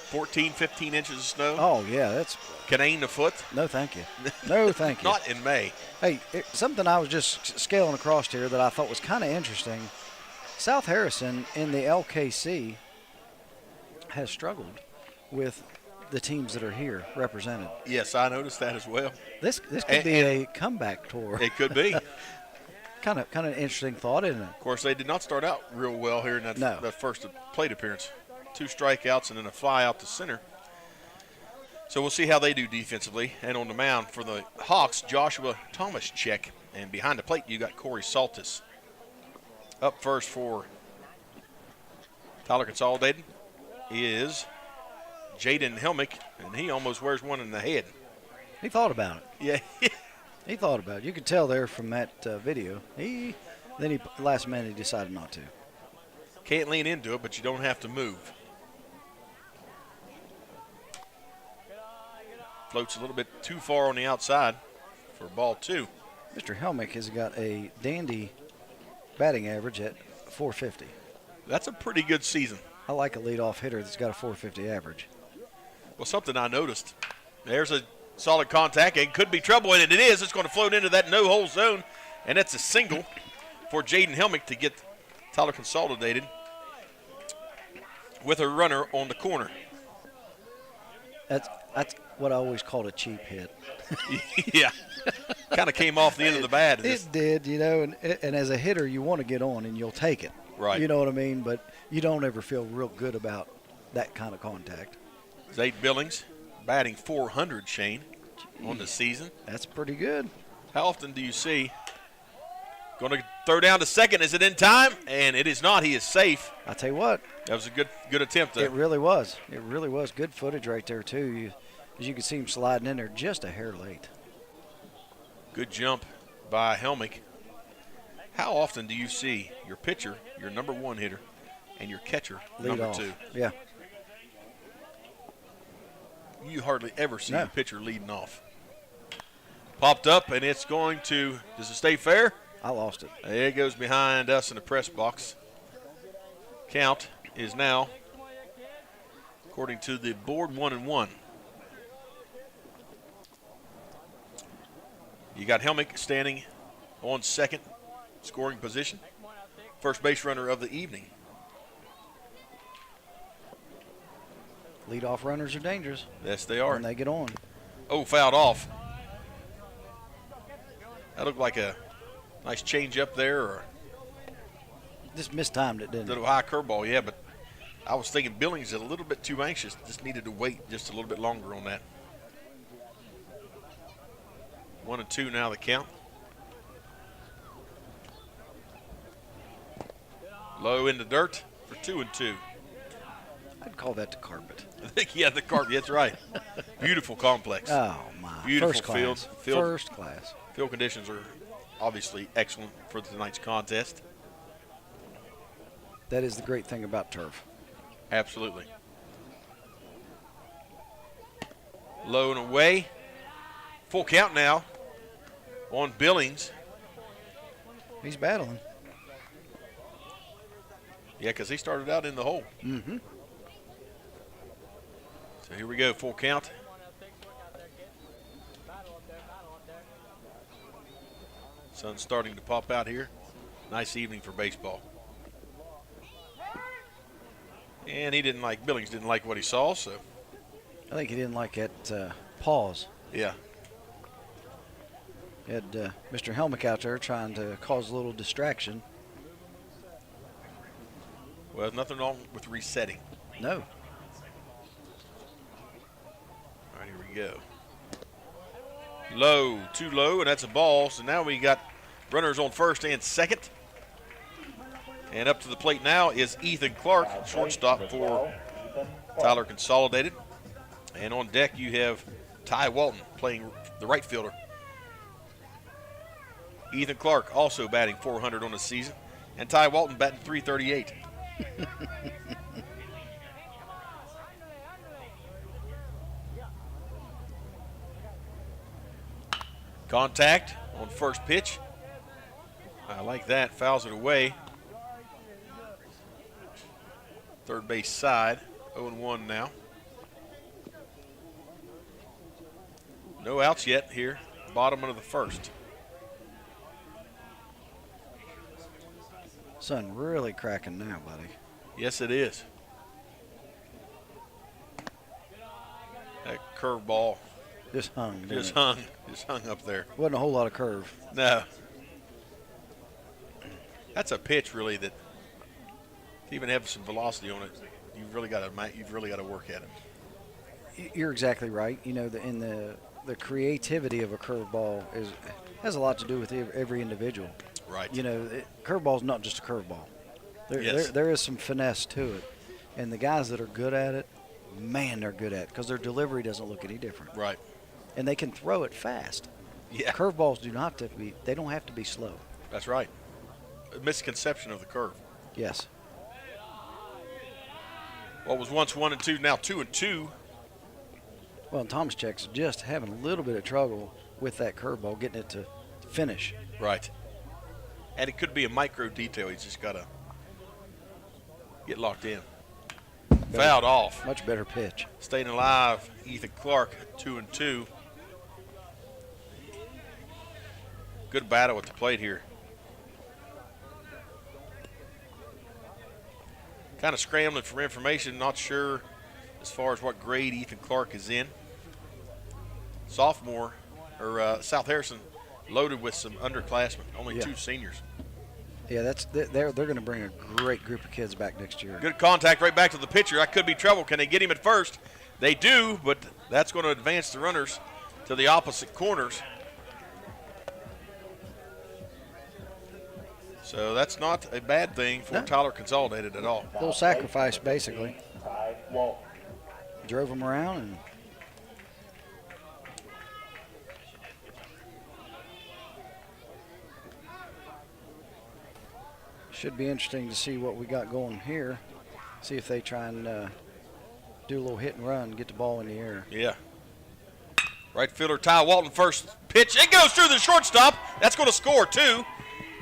Speaker 4: 14, 15 inches of snow?
Speaker 21: Oh, yeah. That's
Speaker 4: Canaan a foot?
Speaker 21: No, thank you. No, thank you.
Speaker 4: Not in May.
Speaker 21: Hey, something I was just scaling across here that I thought was kind of interesting. South Harrison in the LKC has struggled with the teams that are here represented.
Speaker 4: Yes, I noticed that as well.
Speaker 21: This could be a comeback tour.
Speaker 4: It could be.
Speaker 21: kind of an interesting thought, isn't it?
Speaker 4: Of course, they did not start out real well here in that first plate appearance. 2 strikeouts and then a fly out to center. So we'll see how they do defensively. And on the mound for the Hawks, Joshua Thomaschek. And behind the plate, you got Corey Saltis. Up first for Tyler Consolidated is Jaden Helmick, and he almost wears one in the head.
Speaker 21: He thought about it.
Speaker 4: Yeah.
Speaker 21: He thought about it. You could tell there from that video. Last minute, he decided not to.
Speaker 4: Can't lean into it, but you don't have to move. Floats a little bit too far on the outside for ball 2.
Speaker 21: Mr. Helmick has got a dandy batting average at .450.
Speaker 4: That's a pretty good season.
Speaker 21: I like a leadoff hitter that's got a .450 average.
Speaker 4: Well, something I noticed. There's a solid contact and could be trouble, and it is. It's going to float into that no-hole zone, and that's a single for Jaden Helmick to get Tyler Consolidated with a runner on the corner.
Speaker 21: That's what I always called a cheap hit.
Speaker 4: Yeah. Kind of came off the end of the bat.
Speaker 21: It did, you know, and as a hitter, you want to get on and you'll take it.
Speaker 4: Right.
Speaker 21: You know what I mean? But you don't ever feel real good about that kind of contact.
Speaker 4: Zade Billings batting .400, Shane, on the season.
Speaker 21: That's pretty good.
Speaker 4: How often do you see? Going to throw down to second. Is it in time? And it is not. He is safe.
Speaker 21: I tell you what.
Speaker 4: That was a good attempt.
Speaker 21: It really was. It really was. Good footage right there, too. As you can see him sliding in there just a hair late.
Speaker 4: Good jump by Helmick. How often do you see your pitcher, your number 1 hitter, and your catcher,
Speaker 21: lead
Speaker 4: number
Speaker 21: off.
Speaker 4: 2?
Speaker 21: Yeah.
Speaker 4: you hardly ever see
Speaker 21: No.
Speaker 4: the pitcher leading off. Popped up, and it's going to, does it stay fair?
Speaker 21: I lost it.
Speaker 4: There it goes behind us in the press box. Count is now, according to the board, 1-1. You got Helmick standing on second scoring position. First base runner of the evening.
Speaker 21: Leadoff runners are dangerous.
Speaker 4: Yes, they are.
Speaker 21: When they get on.
Speaker 4: Oh, fouled off. That looked like a nice change up there, or
Speaker 21: Just mistimed it, didn't
Speaker 4: a little high curveball, yeah, but I was thinking Billings is a little bit too anxious. Just needed to wait just a little bit longer on that. 1-2 now the count. Low in the dirt for 2-2.
Speaker 21: I'd call that the carpet.
Speaker 4: I think, yeah, the carpet. That's right. Beautiful complex.
Speaker 21: Oh, my.
Speaker 4: Beautiful
Speaker 21: First class.
Speaker 4: field.
Speaker 21: First class.
Speaker 4: Field conditions are obviously excellent for tonight's contest.
Speaker 21: That is the great thing about turf.
Speaker 4: Absolutely. Low and away. Full count now on Billings.
Speaker 21: He's battling.
Speaker 4: Yeah, because he started out in the hole.
Speaker 21: Mm-hmm.
Speaker 4: So here we go, full count. Sun's starting to pop out here. Nice evening for baseball. And Billings didn't like what he saw, so.
Speaker 21: I think he didn't like that pause.
Speaker 4: Yeah.
Speaker 21: He had Mr. Helmick out there trying to cause a little distraction.
Speaker 4: Well, nothing wrong with resetting.
Speaker 21: No.
Speaker 4: All right, here we go. Low, too low, and that's a ball. So now we got runners on first and second. And up to the plate now is Ethan Clark, shortstop for Tyler Consolidated. And on deck you have Ty Walton playing the right fielder. Ethan Clark also batting .400 on the season. And Ty Walton batting .338. Contact on first pitch. I like that. Fouls it away. Third base side. 0-1 now. No outs yet here. Bottom of the first.
Speaker 21: Sun really cracking now, buddy.
Speaker 4: Yes, it is. That curveball
Speaker 21: just hung.
Speaker 4: Just hung up there.
Speaker 21: Wasn't a whole lot of curve.
Speaker 4: No. That's a pitch really that to even have some velocity on it, you've really got to work at it.
Speaker 21: You're exactly right. You know, in the creativity of a curveball has a lot to do with every individual.
Speaker 4: Right.
Speaker 21: You know, curveball's not just a curveball.
Speaker 4: Yes.
Speaker 21: There is some finesse to it. And the guys that are good at it, man, they're good at it because their delivery doesn't look any different.
Speaker 4: Right.
Speaker 21: And they can throw it fast.
Speaker 4: Yeah.
Speaker 21: Curveballs they don't have to be slow.
Speaker 4: That's right. A misconception of the curve.
Speaker 21: Yes.
Speaker 4: What was once 1-2, now 2-2.
Speaker 21: Well, and Tomaszek's just having a little bit of trouble with that curveball, getting it to finish.
Speaker 4: Right. And it could be a micro detail. He's just got to get locked in. Fouled off.
Speaker 21: Much better pitch.
Speaker 4: Staying alive, Ethan Clark, 2-2. Good battle at the plate here. Kind of scrambling for information, not sure as far as what grade Ethan Clark is in. Sophomore, or South Harrison, loaded with some underclassmen, only 2 seniors.
Speaker 21: Yeah, they're going to bring a great group of kids back next year.
Speaker 4: Good contact right back to the pitcher. That could be trouble. Can they get him at first? They do, but that's going to advance the runners to the opposite corners. So that's not a bad thing for Tyler Consolidated at all.
Speaker 21: Little sacrifice, basically. Drove him around and should be interesting to see what we got going here. See if they try and do a little hit and run, get the ball in the air.
Speaker 4: Yeah. Right fielder Ty Walton, first pitch. It goes through the shortstop. That's going to score, too.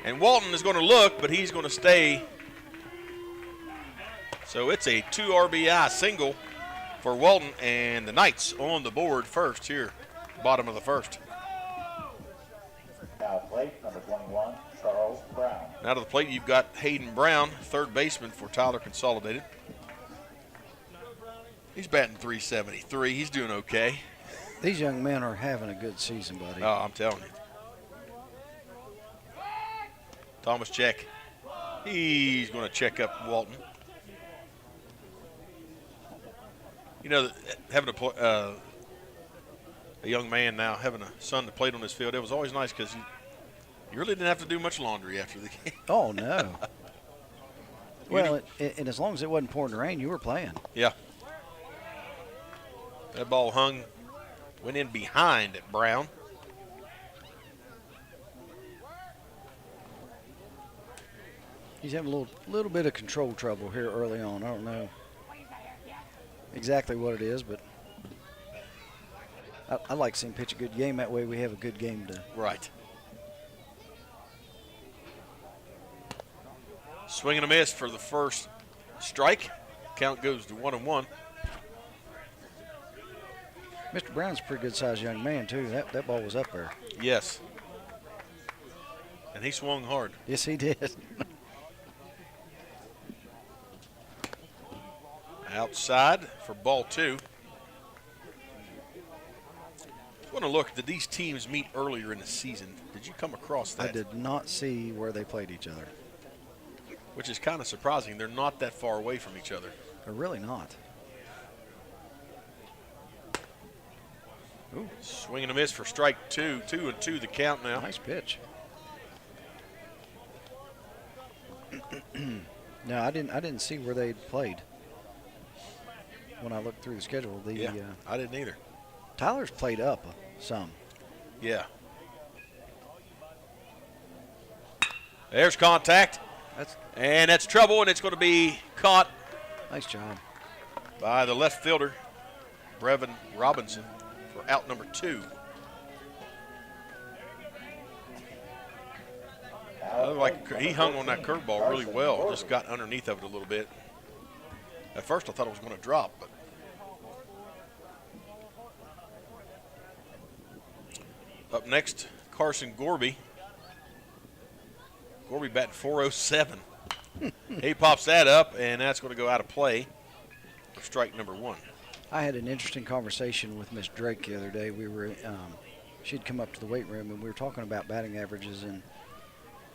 Speaker 4: And Walton is going to look, but he's going to stay. So it's a 2 RBI single for Walton, and the Knights on the board first here, bottom of the first.
Speaker 1: Now plate number 21, Charles Brown.
Speaker 4: Now to the plate, you've got Hayden Brown, third baseman for Tyler Consolidated. He's batting .373. He's doing okay.
Speaker 21: These young men are having a good season, buddy.
Speaker 4: Oh, I'm telling you. Thomas check. He's going to check up Walton. You know, having a young man now, having a son that played on this field, it was always nice because you really didn't have to do much laundry after the game.
Speaker 21: Oh, no. Well, and as long as it wasn't pouring the rain, you were playing.
Speaker 4: Yeah. That ball went in behind at Brown.
Speaker 21: He's having a little bit of control trouble here early on. I don't know exactly what it is, but I like seeing him pitch a good game. That way we have a good game to.
Speaker 4: Right. Swing and a miss for the first strike. Count goes to 1-1.
Speaker 21: Mr. Brown's a pretty good-sized young man, too. That ball was up there.
Speaker 4: Yes. And he swung hard.
Speaker 21: Yes, he did.
Speaker 4: Outside for ball 2. I want to look. Did these teams meet earlier in the season? Did you come across that?
Speaker 21: I did not see where they played each other.
Speaker 4: Which is kind of surprising. They're not that far away from each other.
Speaker 21: They're really not.
Speaker 4: Ooh. Swing and a miss for strike 2. 2-2 the count now.
Speaker 21: Nice pitch. No, I didn't see where they played when I looked through the schedule.
Speaker 4: I didn't either.
Speaker 21: Tyler's played up some.
Speaker 4: Yeah. There's contact. And that's trouble, and it's going to be caught.
Speaker 21: Nice job.
Speaker 4: By the left fielder, Brevin Robinson, for out number 2. Like he hung on that curveball really well, just got underneath of it a little bit. At first I thought it was going to drop, but up next, Carson Gorby. Gorby batting .407. He pops that up, and that's going to go out of play for strike number 1.
Speaker 21: I had an interesting conversation with Miss Drake the other day. We were, she'd come up to the weight room, and we were talking about batting averages and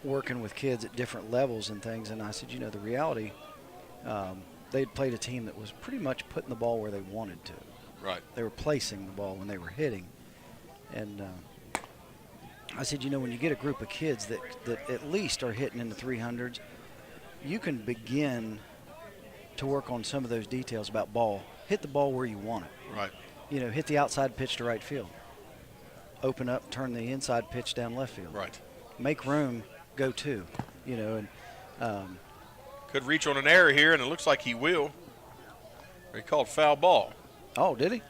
Speaker 21: working with kids at different levels and things. And I said, you know, the reality, they'd played a team that was pretty much putting the ball where they wanted to.
Speaker 4: Right.
Speaker 21: They were placing the ball when they were hitting. And I said, you know, when you get a group of kids that at least are hitting in the 300s, you can begin to work on some of those details about ball. Hit the ball where you want it.
Speaker 4: Right.
Speaker 21: You know, hit the outside pitch to right field. Open up, turn the inside pitch down left field.
Speaker 4: Right.
Speaker 21: Make room, go to. You know, and
Speaker 4: could reach on an error here, and it looks like he will. He called foul ball.
Speaker 21: Oh, did he?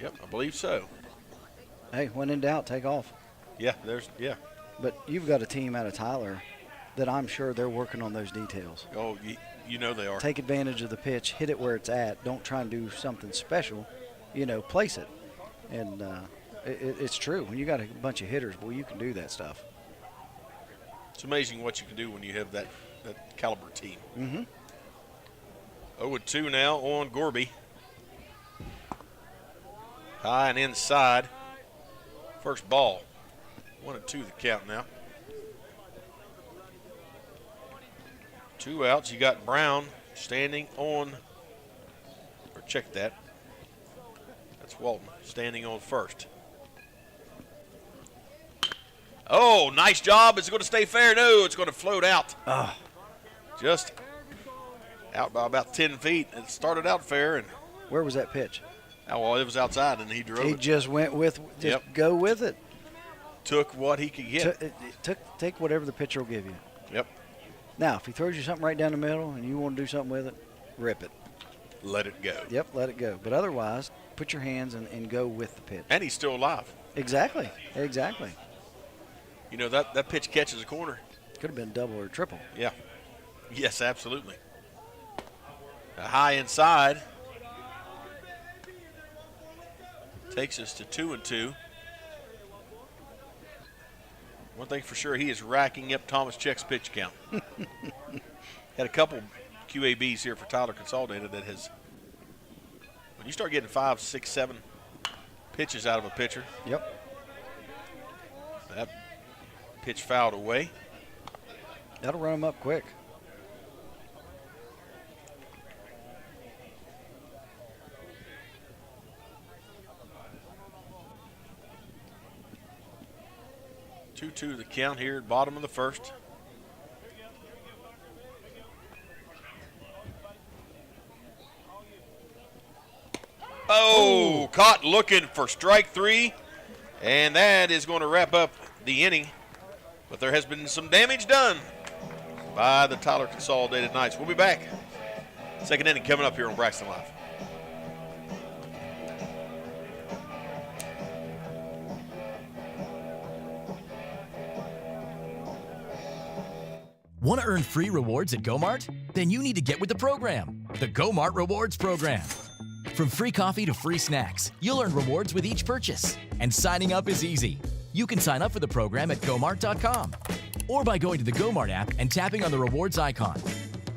Speaker 4: Yep, I believe so.
Speaker 21: Hey, when in doubt, take off.
Speaker 4: Yeah, yeah.
Speaker 21: But you've got a team out of Tyler that I'm sure they're working on those details.
Speaker 4: Oh, you know they are.
Speaker 21: Take advantage of the pitch, hit it where it's at. Don't try and do something special. You know, place it. And it's true. When you got a bunch of hitters, well, you can do that stuff.
Speaker 4: It's amazing what you can do when you have that caliber team.
Speaker 21: Mm-hmm.
Speaker 4: 0-2 now on Gorby. High and inside. First ball. 1-2 the count now. 2 outs. You got Brown standing on, or check that. That's Walton standing on first. Oh, nice job. Is it going to stay fair? No, it's going to float out. Just out by about 10 feet. It started out fair. And
Speaker 21: where was that pitch?
Speaker 4: Oh, well, it was outside, and he drove it.
Speaker 21: He just went with, go with it.
Speaker 4: Took what he could get.
Speaker 21: Take whatever the pitcher will give you.
Speaker 4: Yep.
Speaker 21: Now, if he throws you something right down the middle and you want to do something with it, rip it.
Speaker 4: let it go.
Speaker 21: Yep, let it go. But otherwise, put your hands and go with the pitch.
Speaker 4: And he's still alive.
Speaker 21: Exactly. Exactly.
Speaker 4: You know, that pitch catches a corner.
Speaker 21: Could have been double or triple.
Speaker 4: Yeah. Yes, absolutely. A high inside. Takes us to 2-2. One thing for sure, he is racking up Thomas Check's pitch count. Had a couple QABs here for Tyler Consolidated that has, when you start getting 5, 6, 7 pitches out of a pitcher.
Speaker 21: Yep.
Speaker 4: That pitch fouled away.
Speaker 21: That'll run him up quick.
Speaker 4: Two the count here at bottom of the first. Oh, caught looking for strike 3, and that is going to wrap up the inning. But there has been some damage done by the Tyler Consolidated Knights. We'll be back. Second inning coming up here on Braxton Live.
Speaker 2: Want to earn free rewards at GoMart? Then you need to get with the program, the GoMart Rewards Program. From free coffee to free snacks, you'll earn rewards with each purchase. And signing up is easy. You can sign up for the program at GoMart.com or by going to the GoMart app and tapping on the rewards icon.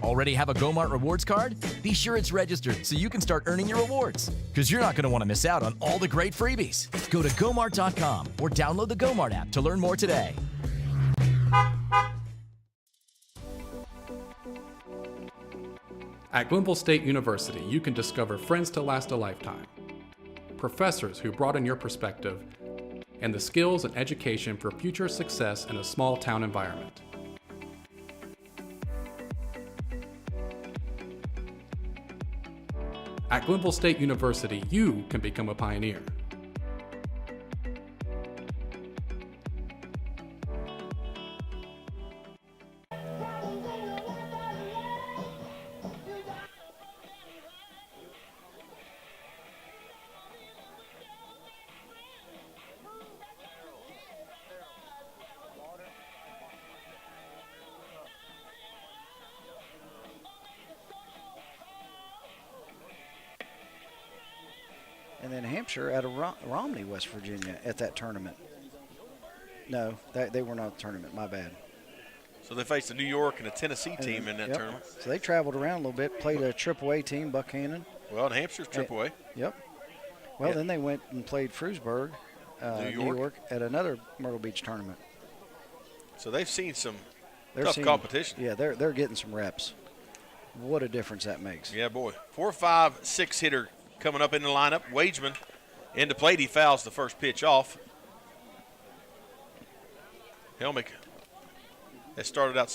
Speaker 2: Already have a GoMart rewards card? Be sure it's registered so you can start earning your rewards, because you're not going to want to miss out on all the great freebies. Go to GoMart.com or download the GoMart app to learn more today.
Speaker 13: At Glenville State University, you can discover friends to last a lifetime, professors who broaden your perspective, and the skills and education for future success in a small town environment. At Glenville State University, you can become a pioneer.
Speaker 21: And then Hampshire at Romney, West Virginia at that tournament. No, they were not the tournament. My bad.
Speaker 4: So they faced a New York and a Tennessee team in that tournament.
Speaker 21: So they traveled around a little bit, played a AAA team, Buckhannon.
Speaker 4: Well, and Hampshire's AAA.
Speaker 21: Yep. Well, then they went and played Frewsburg, New York, at another Myrtle Beach tournament.
Speaker 4: So they've seen some tough competition.
Speaker 21: Yeah, they're getting some reps. What a difference that makes.
Speaker 4: Yeah, boy. 4, 5, 6 hitter coming up in the lineup. Wageman into plate. He fouls the first pitch off. Helmick has started out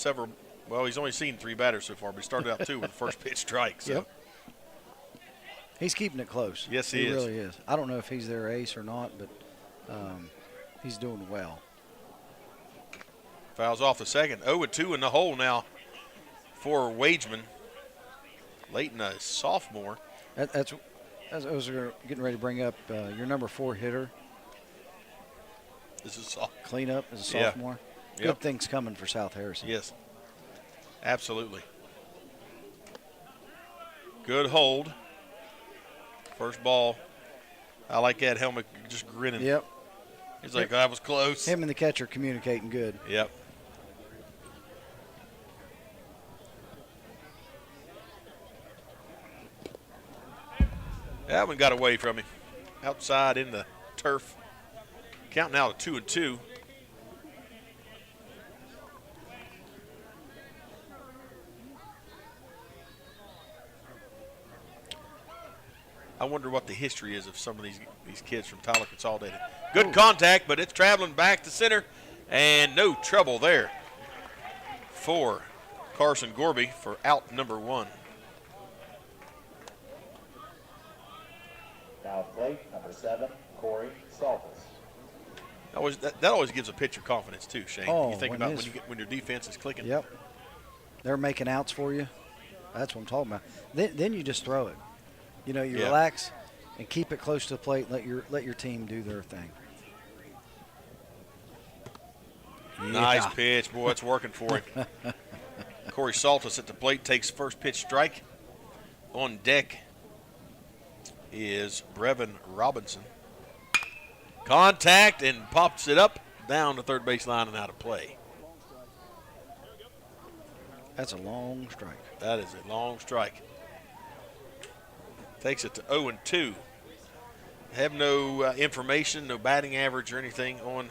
Speaker 4: well, he's only seen 3 batters so far, but he started out 2 with the first pitch strike. So.
Speaker 21: Yep. He's keeping it close.
Speaker 4: Yes, he is.
Speaker 21: Really is. I don't know if he's their ace or not, but he's doing well.
Speaker 4: Fouls off the second. 0-2 in the hole now for Wageman. Leighton, a sophomore.
Speaker 21: That's as I was getting ready to bring up, your number 4 hitter.
Speaker 4: This is soft.
Speaker 21: Cleanup as a sophomore.
Speaker 4: Yep.
Speaker 21: Good things coming for South Harrison.
Speaker 4: Yes, absolutely. Good hold. First ball. I like that. Helmick just grinning.
Speaker 21: Yep.
Speaker 4: He's like, that was close.
Speaker 21: Him and the catcher communicating good.
Speaker 4: Yep. That one got away from him. Outside in the turf. Count now to 2-2. I wonder what the history is of some of these kids from Tyler Consolidated. Good contact, but it's traveling back to center, and no trouble there for Carson Gorby for out number 1.
Speaker 1: Now plate number 7, Corey Saltis.
Speaker 4: That always gives a pitcher confidence too, Shane.
Speaker 21: Oh,
Speaker 4: you think about when your defense is clicking.
Speaker 21: Yep. They're making outs for you. That's what I'm talking about. Then you just throw it. You know, you
Speaker 4: Yeah.
Speaker 21: relax and keep it close to the plate. Let your team do their thing.
Speaker 4: Nice
Speaker 21: Yeah.
Speaker 4: pitch. Boy, it's working for him. Corey Saltis at the plate takes first pitch strike. On deck is Brevin Robinson. Contact and pops it up down the third base line and out of play.
Speaker 21: That's a long strike.
Speaker 4: That is a long strike. Takes it to 0-2. Have no information, no batting average or anything on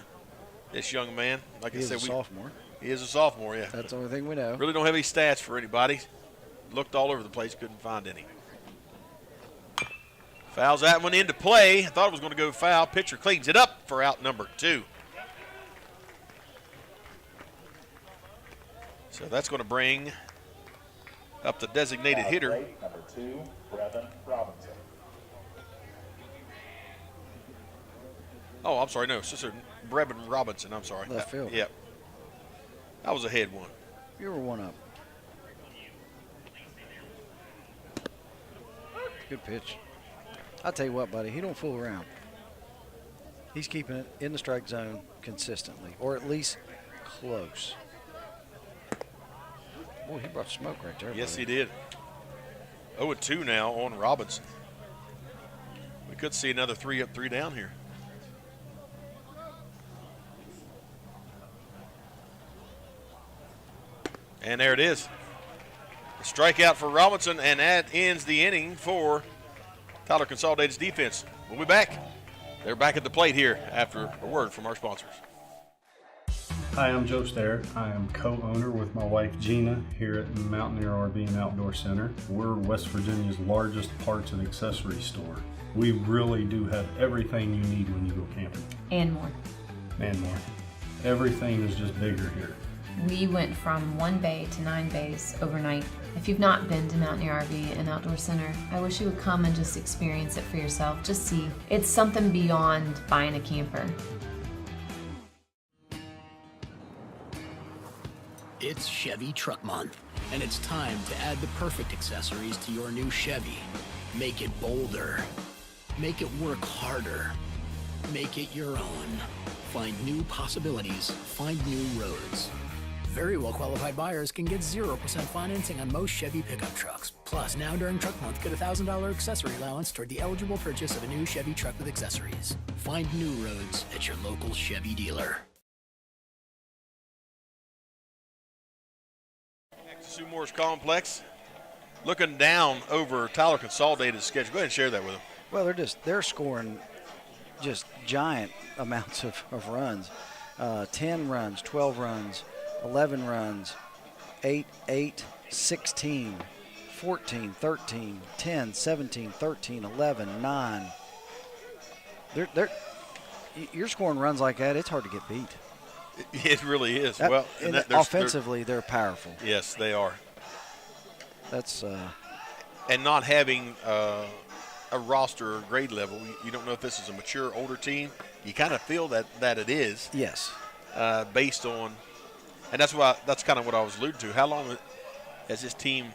Speaker 4: this young man. Like
Speaker 21: He
Speaker 4: I
Speaker 21: is
Speaker 4: said,
Speaker 21: a sophomore.
Speaker 4: He is a sophomore, yeah.
Speaker 21: That's the only thing we know.
Speaker 4: Really don't have any stats for anybody. Looked all over the place, couldn't find any. Fouls that one into play. I thought it was going to go foul. Pitcher cleans it up for out number 2. So that's going to bring up the designated hitter.
Speaker 1: Number 2, Brevin Robinson.
Speaker 4: Oh, I'm sorry. No, it's just Brevin Robinson. I'm sorry.
Speaker 21: Left field.
Speaker 4: Yep. That was a head one.
Speaker 21: You were one up. Good pitch. I'll tell you what, buddy, he don't fool around. He's keeping it in the strike zone consistently, or at least close. Boy, he brought smoke right there.
Speaker 4: Yes,
Speaker 21: buddy.
Speaker 4: he did. 0-2 now on Robinson. We could see another 3 up, 3 down here. And there it is. A strikeout for Robinson, and that ends the inning for Tyler Consolidated's defense. We'll be back. They're back at the plate here after a word from our sponsors.
Speaker 17: Hi, I'm Joe Starrett. I am co-owner with my wife Gina here at Mountaineer RV and Outdoor Center. We're West Virginia's largest parts and accessory store. We really do have everything you need when you go camping.
Speaker 18: And more.
Speaker 17: And more. Everything is just bigger here.
Speaker 18: We went from 1 bay to 9 bays overnight. If you've not been to Mountaineer RV and Outdoor Center, I wish you would come and just experience it for yourself. Just see. It's something beyond buying a camper.
Speaker 10: It's Chevy Truck Month, and it's time to add the perfect accessories to your new Chevy. Make it bolder. Make it work harder. Make it your own. Find new possibilities. Find new roads. Very well-qualified buyers can get 0% financing on most Chevy pickup trucks. Plus, now during Truck Month, get a $1,000 accessory allowance toward the eligible purchase of a new Chevy truck with accessories. Find new roads at your local Chevy dealer.
Speaker 4: Sue Moore's Complex. Looking down over Tyler Consolidated's schedule. Go ahead and share that with them.
Speaker 21: Well, they're scoring just giant amounts of runs. 10 runs, 12 runs, 11 runs, 8, 16, 14, 13, 10, 17, 13, 11, 9. You're scoring runs like that, it's hard to get beat.
Speaker 4: It really is.
Speaker 21: Offensively, they're powerful.
Speaker 4: Yes, they are.
Speaker 21: That's
Speaker 4: and not having a roster or grade level, you don't know if this is a mature, older team. You kind of feel that it is.
Speaker 21: Yes.
Speaker 4: Based on, and that's kind of what I was alluding to. How long has this team?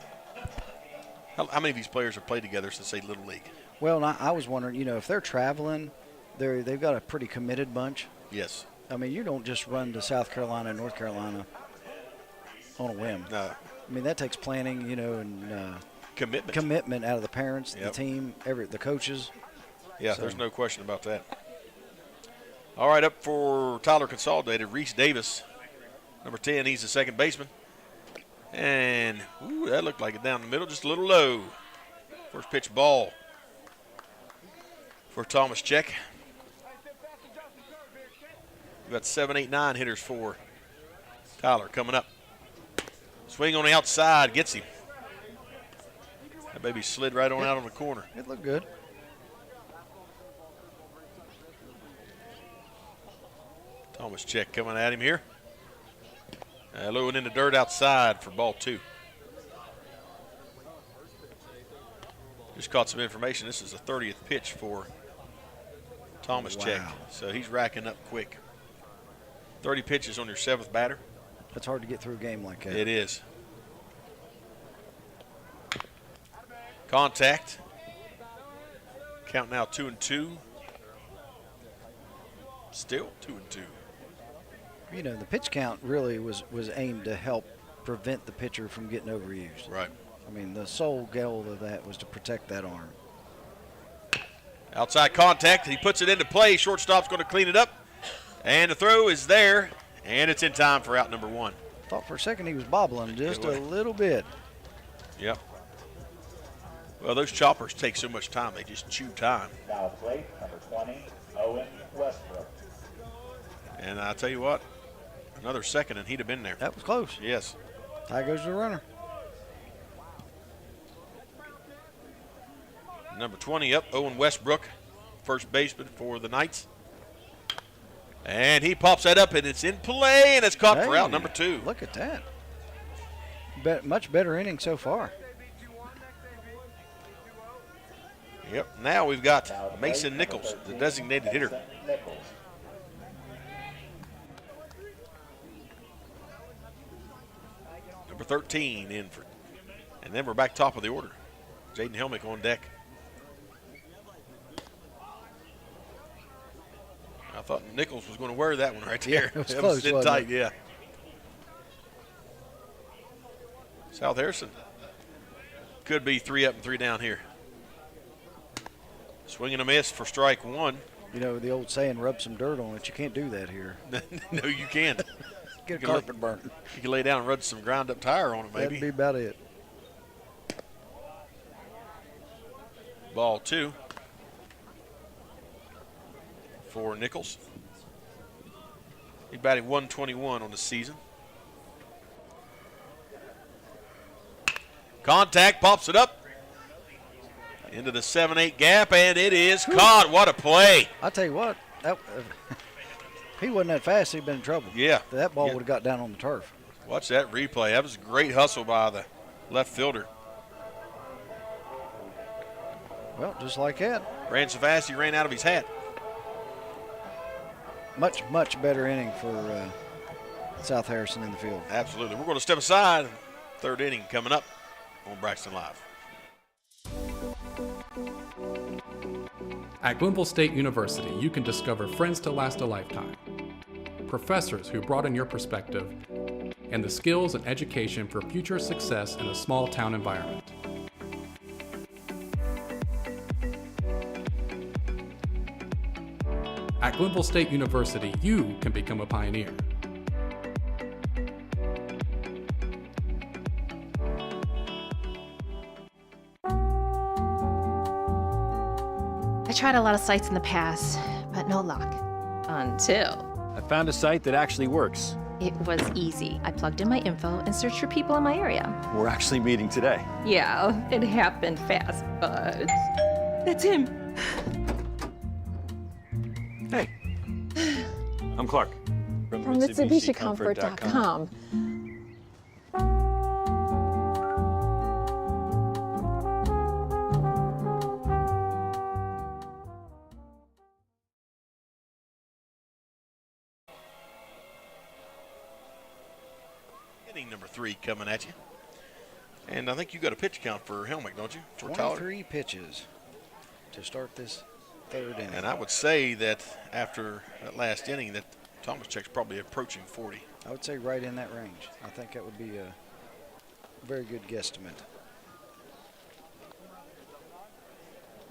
Speaker 4: How many of these players have played together since say Little League?
Speaker 21: Well, I was wondering, if they're traveling, they've got a pretty committed bunch.
Speaker 4: Yes.
Speaker 21: I mean, you don't just run to South Carolina and North Carolina on a whim.
Speaker 4: No.
Speaker 21: I mean, that takes planning, and
Speaker 4: commitment
Speaker 21: out of the parents,
Speaker 4: Yep.
Speaker 21: the team, the coaches.
Speaker 4: Yeah,
Speaker 21: So-
Speaker 4: there's no question about that. All right, up for Tyler Consolidated, Reese Davis, number 10. He's the second baseman. And, that looked like it down the middle, just a little low. First pitch ball for Thomas Check. We've got 7, 8, 9 hitters for Tyler coming up. Swing on the outside, gets him. That baby slid right on out on the corner.
Speaker 21: It looked good.
Speaker 4: Thomas Check coming at him here. Low and in the dirt outside for ball 2. Just caught some information. This is the 30th pitch for Thomas Check. So he's racking up quick. 30 pitches on your 7th batter.
Speaker 21: It's hard to get through a game like that.
Speaker 4: It is. Contact. Count now 2-2. Still 2-2.
Speaker 21: You know, the pitch count really was aimed to help prevent the pitcher from getting overused.
Speaker 4: Right.
Speaker 21: I mean, the sole goal of that was to protect that arm.
Speaker 4: Outside contact. He puts it into play. Shortstop's going to clean it up. And the throw is there. And it's in time for out number 1.
Speaker 21: Thought for a second he was bobbling just a little bit.
Speaker 4: Yep. Well, those choppers take so much time. They just chew time.
Speaker 1: Now plate number 20, Owen Westbrook.
Speaker 4: And I tell you what, another second and he'd have been there.
Speaker 21: That was close.
Speaker 4: Yes.
Speaker 21: High goes the runner.
Speaker 4: Number 20 up, Owen Westbrook, first baseman for the Knights. And he pops that up, and it's in play, and it's caught for out number 2.
Speaker 21: Look at that. Much better inning so far.
Speaker 4: Yep, now we've got Mason Nichols, the designated hitter. Number 13 in for, and then we're back top of the order. Jaden Helmick on deck. I thought Nichols was going to wear that one right there.
Speaker 21: Yeah, it was close,
Speaker 4: sitting tight, yeah. South Harrison could be 3 up and 3 down here. Swing and a miss for strike 1.
Speaker 21: You know, the old saying, rub some dirt on it. You can't do that here.
Speaker 4: No, you can't.
Speaker 21: Get a carpet burn.
Speaker 4: You can lay down and rub some ground up tire on it, maybe.
Speaker 21: That'd be about it.
Speaker 4: Ball 2 for Nichols. He's batting 121 on the season. Contact, pops it up into the 7-8 gap, and it is caught. What a play.
Speaker 21: I tell you what, that, if he wasn't that fast, he'd been in trouble.
Speaker 4: Yeah.
Speaker 21: That ball would have got down on the turf.
Speaker 4: Watch that replay. That was a great hustle by the left fielder.
Speaker 21: Well, just like that.
Speaker 4: Ran so fast he ran out of his hat.
Speaker 21: Much better inning for South Harrison in the field.
Speaker 4: Absolutely. We're going to step aside. Third inning coming up on Braxton Live.
Speaker 13: At Glenville State University, you can discover friends to last a lifetime, professors who broaden your perspective, and the skills and education for future success in a small town environment. At Glenville State University, you can become a pioneer.
Speaker 3: I tried a lot of sites in the past, but no luck. Until
Speaker 22: I found a site that actually works.
Speaker 3: it was easy. I plugged in my info and searched for people in my area.
Speaker 22: We're actually meeting today.
Speaker 3: Yeah, it happened fast, but that's him.
Speaker 22: Hey, I'm Clark.
Speaker 3: From MitsubishiComfort.com.
Speaker 4: Inning number 3 coming at you. And I think you got a pitch count for Helmick, don't you? For
Speaker 21: 23 pitches to start this third inning.
Speaker 4: And I would say that after that last inning that Thomas Check's probably approaching 40.
Speaker 21: I would say right in that range. I think that would be a very good guesstimate.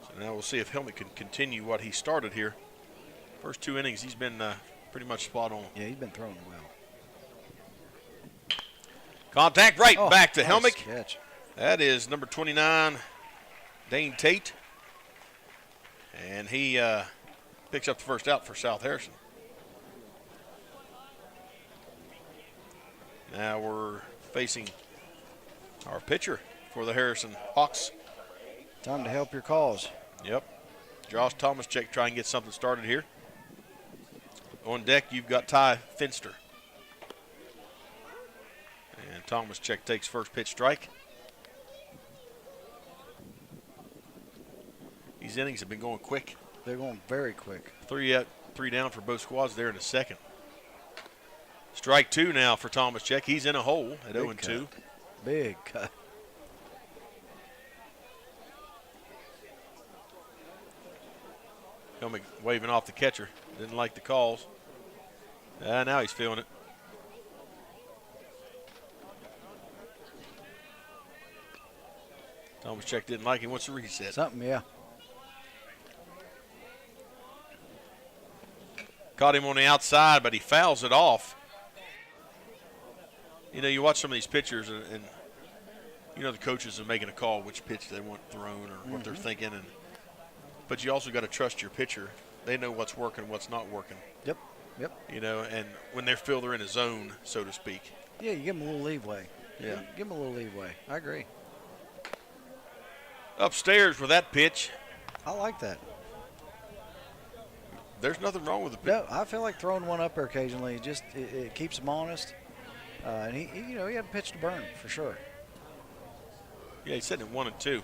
Speaker 4: So now we'll see if Helmick can continue what he started here. First 2 innings, he's been pretty much spot on.
Speaker 21: Yeah, he's been throwing well.
Speaker 4: Contact right back to
Speaker 21: nice
Speaker 4: Helmick.
Speaker 21: Catch.
Speaker 4: That is number 29, Dane Tate. And he picks up the first out for South Harrison. Now we're facing our pitcher for the Harrison Hawks.
Speaker 21: Time to help your cause.
Speaker 4: Yep. Josh Thomaschek trying to get something started here. On deck, you've got Ty Finster. And Thomaschek takes first pitch strike. These innings have been going quick.
Speaker 21: They're going very quick.
Speaker 4: 3 up, 3 down for both squads there in a second. Strike 2 now for Thomaschek. He's in a hole at 0-2.
Speaker 21: Big cut.
Speaker 4: Coming, waving off the catcher. Didn't like the calls. Now he's feeling it. Tomaszek didn't like him. What's the reset?
Speaker 21: Something, yeah.
Speaker 4: Caught him on the outside, but he fouls it off. You know, you watch some of these pitchers, and you know the coaches are making a call which pitch they want thrown or what they're thinking, but you also got to trust your pitcher. They know what's working, what's not working.
Speaker 21: Yep.
Speaker 4: You know, and when they feel they're in a zone, so to speak.
Speaker 21: Yeah, you give them a little leeway.
Speaker 4: Yeah.
Speaker 21: Give them a little leeway. I agree.
Speaker 4: Upstairs with that pitch.
Speaker 21: I like that.
Speaker 4: There's nothing wrong with the pitch.
Speaker 21: No, I feel like throwing one up there occasionally. Just it keeps him honest. And he had a pitch to burn for sure.
Speaker 4: Yeah, he's sitting at 1 and 2.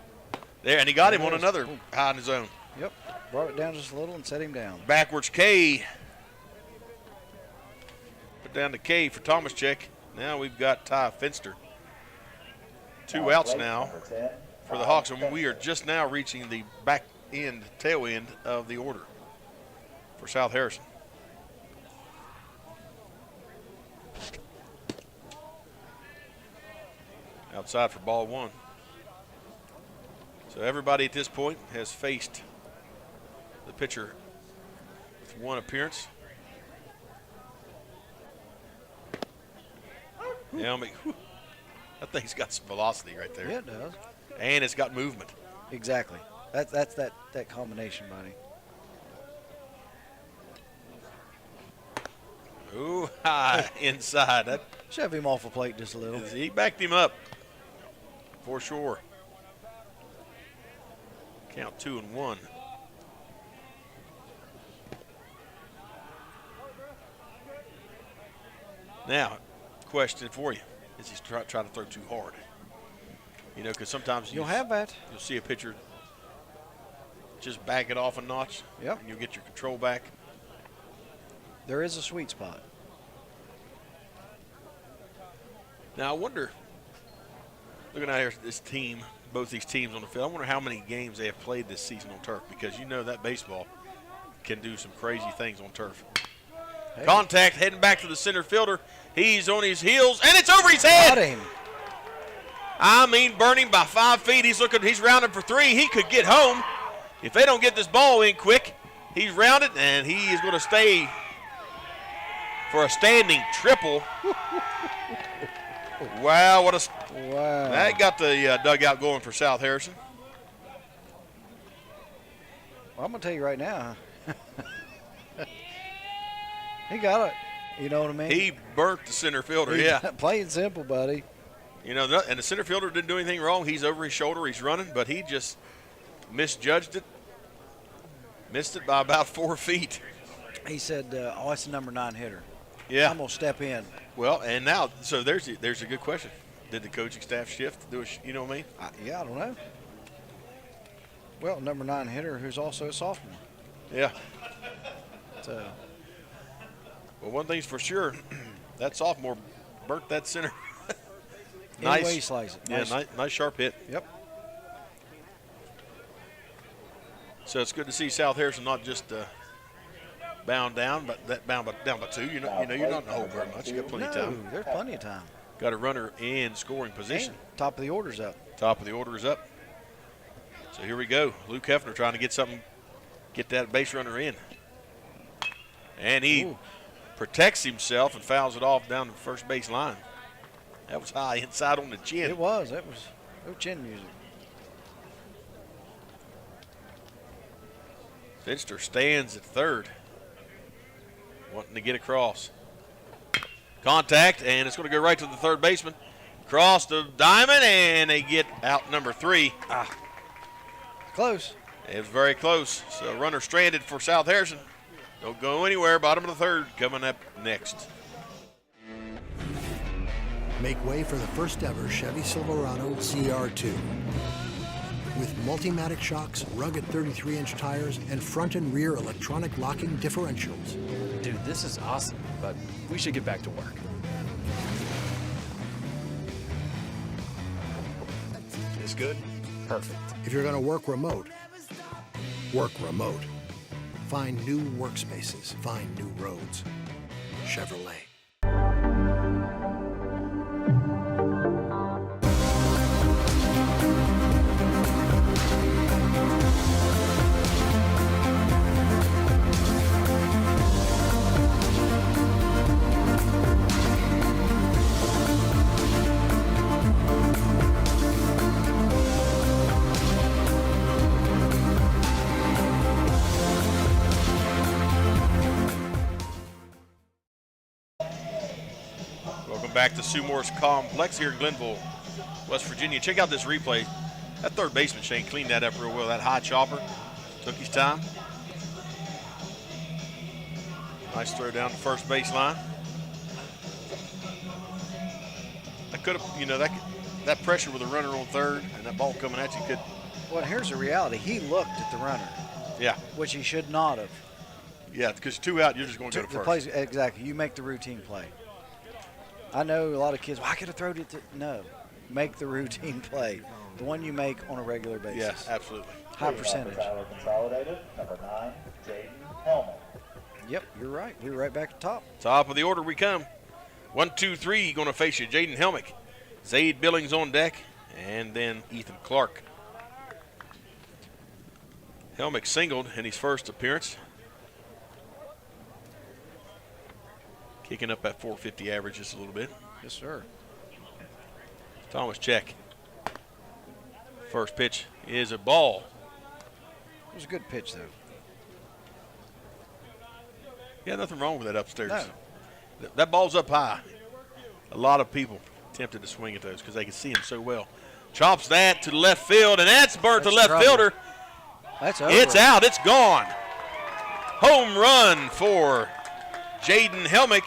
Speaker 4: There, and he got him on another high in his own.
Speaker 21: Yep. Brought it down just a little and set him down.
Speaker 4: Backwards K. Put down the K for Tomaszek. Now we've got Ty Finster. 2 outs now for the Hawks, and we are just now reaching the back end, tail end of the order for South Harrison. Outside for ball 1. So everybody at this point has faced the pitcher with 1 appearance. Yeah, that thing's got some velocity right there.
Speaker 21: Yeah, it does.
Speaker 4: And it's got movement.
Speaker 21: Exactly. That's that combination, buddy.
Speaker 4: Ooh, high inside. That
Speaker 21: shove him off a plate just a little.
Speaker 4: He backed him up for sure. Count 2 and 1. Now, question for you: is he trying to throw too hard? You know, because sometimes
Speaker 21: you'll have that.
Speaker 4: You'll see a pitcher just back it off a notch.
Speaker 21: Yep.
Speaker 4: And you'll get your control back.
Speaker 21: There is a sweet spot.
Speaker 4: Now I wonder, looking out here at this team, both these teams on the field, I wonder how many games they have played this season on turf, because you know that baseball can do some crazy things on turf. Hey. Contact heading back to the center fielder. He's on his heels, and it's over his head.
Speaker 21: Got him.
Speaker 4: I mean, burning by 5 feet. He's rounding for 3. He could get home. If they don't get this ball in quick, he's rounded, and he is going to stay for a standing triple. Wow, wow. That got the dugout going for South Harrison.
Speaker 21: Well, I'm going to tell you right now, he got it. You know what I mean?
Speaker 4: He burnt the center fielder, yeah.
Speaker 21: Plain and simple, buddy.
Speaker 4: You know, and the center fielder didn't do anything wrong. He's over his shoulder. He's running, but he just misjudged it. Missed it by about 4 feet.
Speaker 21: He said, oh, it's the number 9 hitter.
Speaker 4: Yeah.
Speaker 21: I'm going to step in.
Speaker 4: Well, and now, so there's a good question. Did the coaching staff shift? You know what I mean?
Speaker 21: Yeah, I don't know. Well, number 9 hitter who's also a sophomore.
Speaker 4: Yeah.
Speaker 21: So.
Speaker 4: Well, one thing's for sure, that sophomore burnt that center.
Speaker 21: Nice. Any way you slice it.
Speaker 4: Yeah, nice sharp hit.
Speaker 21: Yep.
Speaker 4: So it's good to see South Harrison not just bound down, but down by 2. You're not in the hole very much. You got plenty of time.
Speaker 21: There's plenty of time.
Speaker 4: Got a runner in scoring position.
Speaker 21: And top of the order's up.
Speaker 4: Top of the order is up. So here we go. Luke Hefner trying to get that base runner in. And he protects himself and fouls it off down the first base line. That was high inside on the chin.
Speaker 21: It was. That was no chin music.
Speaker 4: Finster stands at third, wanting to get across. Contact, and it's going to go right to the third baseman. Cross the diamond, and they get out number 3.
Speaker 21: Close.
Speaker 4: It was very close. So runner stranded for South Harrison. Don't go anywhere. Bottom of the third coming up next.
Speaker 8: Make way for the first ever Chevy Silverado CR2. With Multimatic shocks, rugged 33-inch tires, and front and rear electronic locking differentials.
Speaker 20: Dude, this is awesome, but we should get back to work.
Speaker 8: It's good?
Speaker 20: Perfect.
Speaker 8: If you're going to work remote, work remote. Find new workspaces. Find new roads. Chevrolet.
Speaker 4: Back to Sue Morris Complex here in Glenville, West Virginia. Check out this replay. That third baseman, Shane, cleaned that up real well. That high chopper took his time. Nice throw down the first baseline. That could have, you know, that pressure with a runner on third and that ball coming at you could.
Speaker 21: Well, here's the reality. He looked at the runner.
Speaker 4: Yeah.
Speaker 21: Which he should not have.
Speaker 4: Yeah, because 2 out, you're just going to go to first.
Speaker 21: Exactly. You make the routine play. I know a lot of kids, well, I could have thrown it to. No. Make the routine play. The one you make on a regular basis.
Speaker 4: Yes, absolutely.
Speaker 21: High percentage.
Speaker 1: Consolidated, number 9, Jaden Helmick.
Speaker 21: Yep, you're right. We're right back at the top.
Speaker 4: Top of the order we come. 1, 2, 3 going to face you. Jaden Helmick, Zaid Billings on deck, and then Ethan Clark. Helmick singled in his first appearance. Kicking up that 450 average just a little bit.
Speaker 21: Yes, sir.
Speaker 4: Thomas check. First pitch is a ball.
Speaker 21: It was a good pitch, though.
Speaker 4: Yeah, nothing wrong with that upstairs.
Speaker 21: No.
Speaker 4: That ball's up high. A lot of people tempted to swing at those because they can see him so well. Chops that to the left field, and that's burnt to left fielder.
Speaker 21: That's over.
Speaker 4: It's out. It's gone. Home run for Jaden Helmick.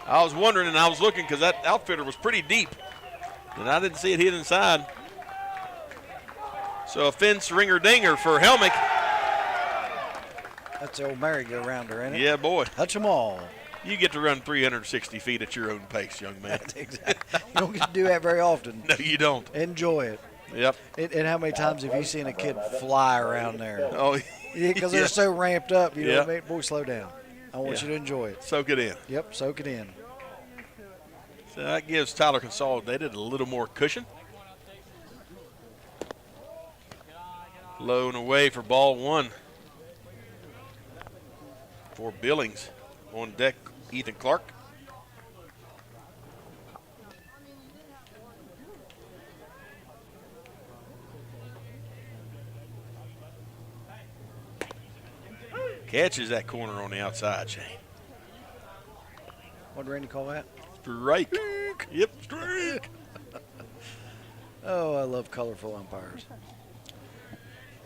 Speaker 4: I was wondering, and I was looking because that outfielder was pretty deep, and I didn't see it hit inside. So a fence ringer dinger for Helmick.
Speaker 21: That's the old merry-go-rounder, ain't it?
Speaker 4: Yeah, boy.
Speaker 21: Touch them all.
Speaker 4: You get to run 360 feet at your own pace, young man.
Speaker 21: That's exactly. You don't get to do that very often.
Speaker 4: No, you don't.
Speaker 21: Enjoy it.
Speaker 4: Yep.
Speaker 21: And how many times have you seen a kid fly around there?
Speaker 4: Oh,
Speaker 21: because they're so ramped up. You know what I mean? Boy, slow down. I want you to enjoy it.
Speaker 4: Soak it in.
Speaker 21: Yep, soak it in.
Speaker 4: So that gives Tyler Consolidated a little more cushion. Low and away for ball one. For Billings. On deck, Ethan Clark. Catches that corner on the outside, Shane.
Speaker 21: What did Randy call that?
Speaker 4: Strike. Yep, strike.
Speaker 21: Oh, I love colorful umpires.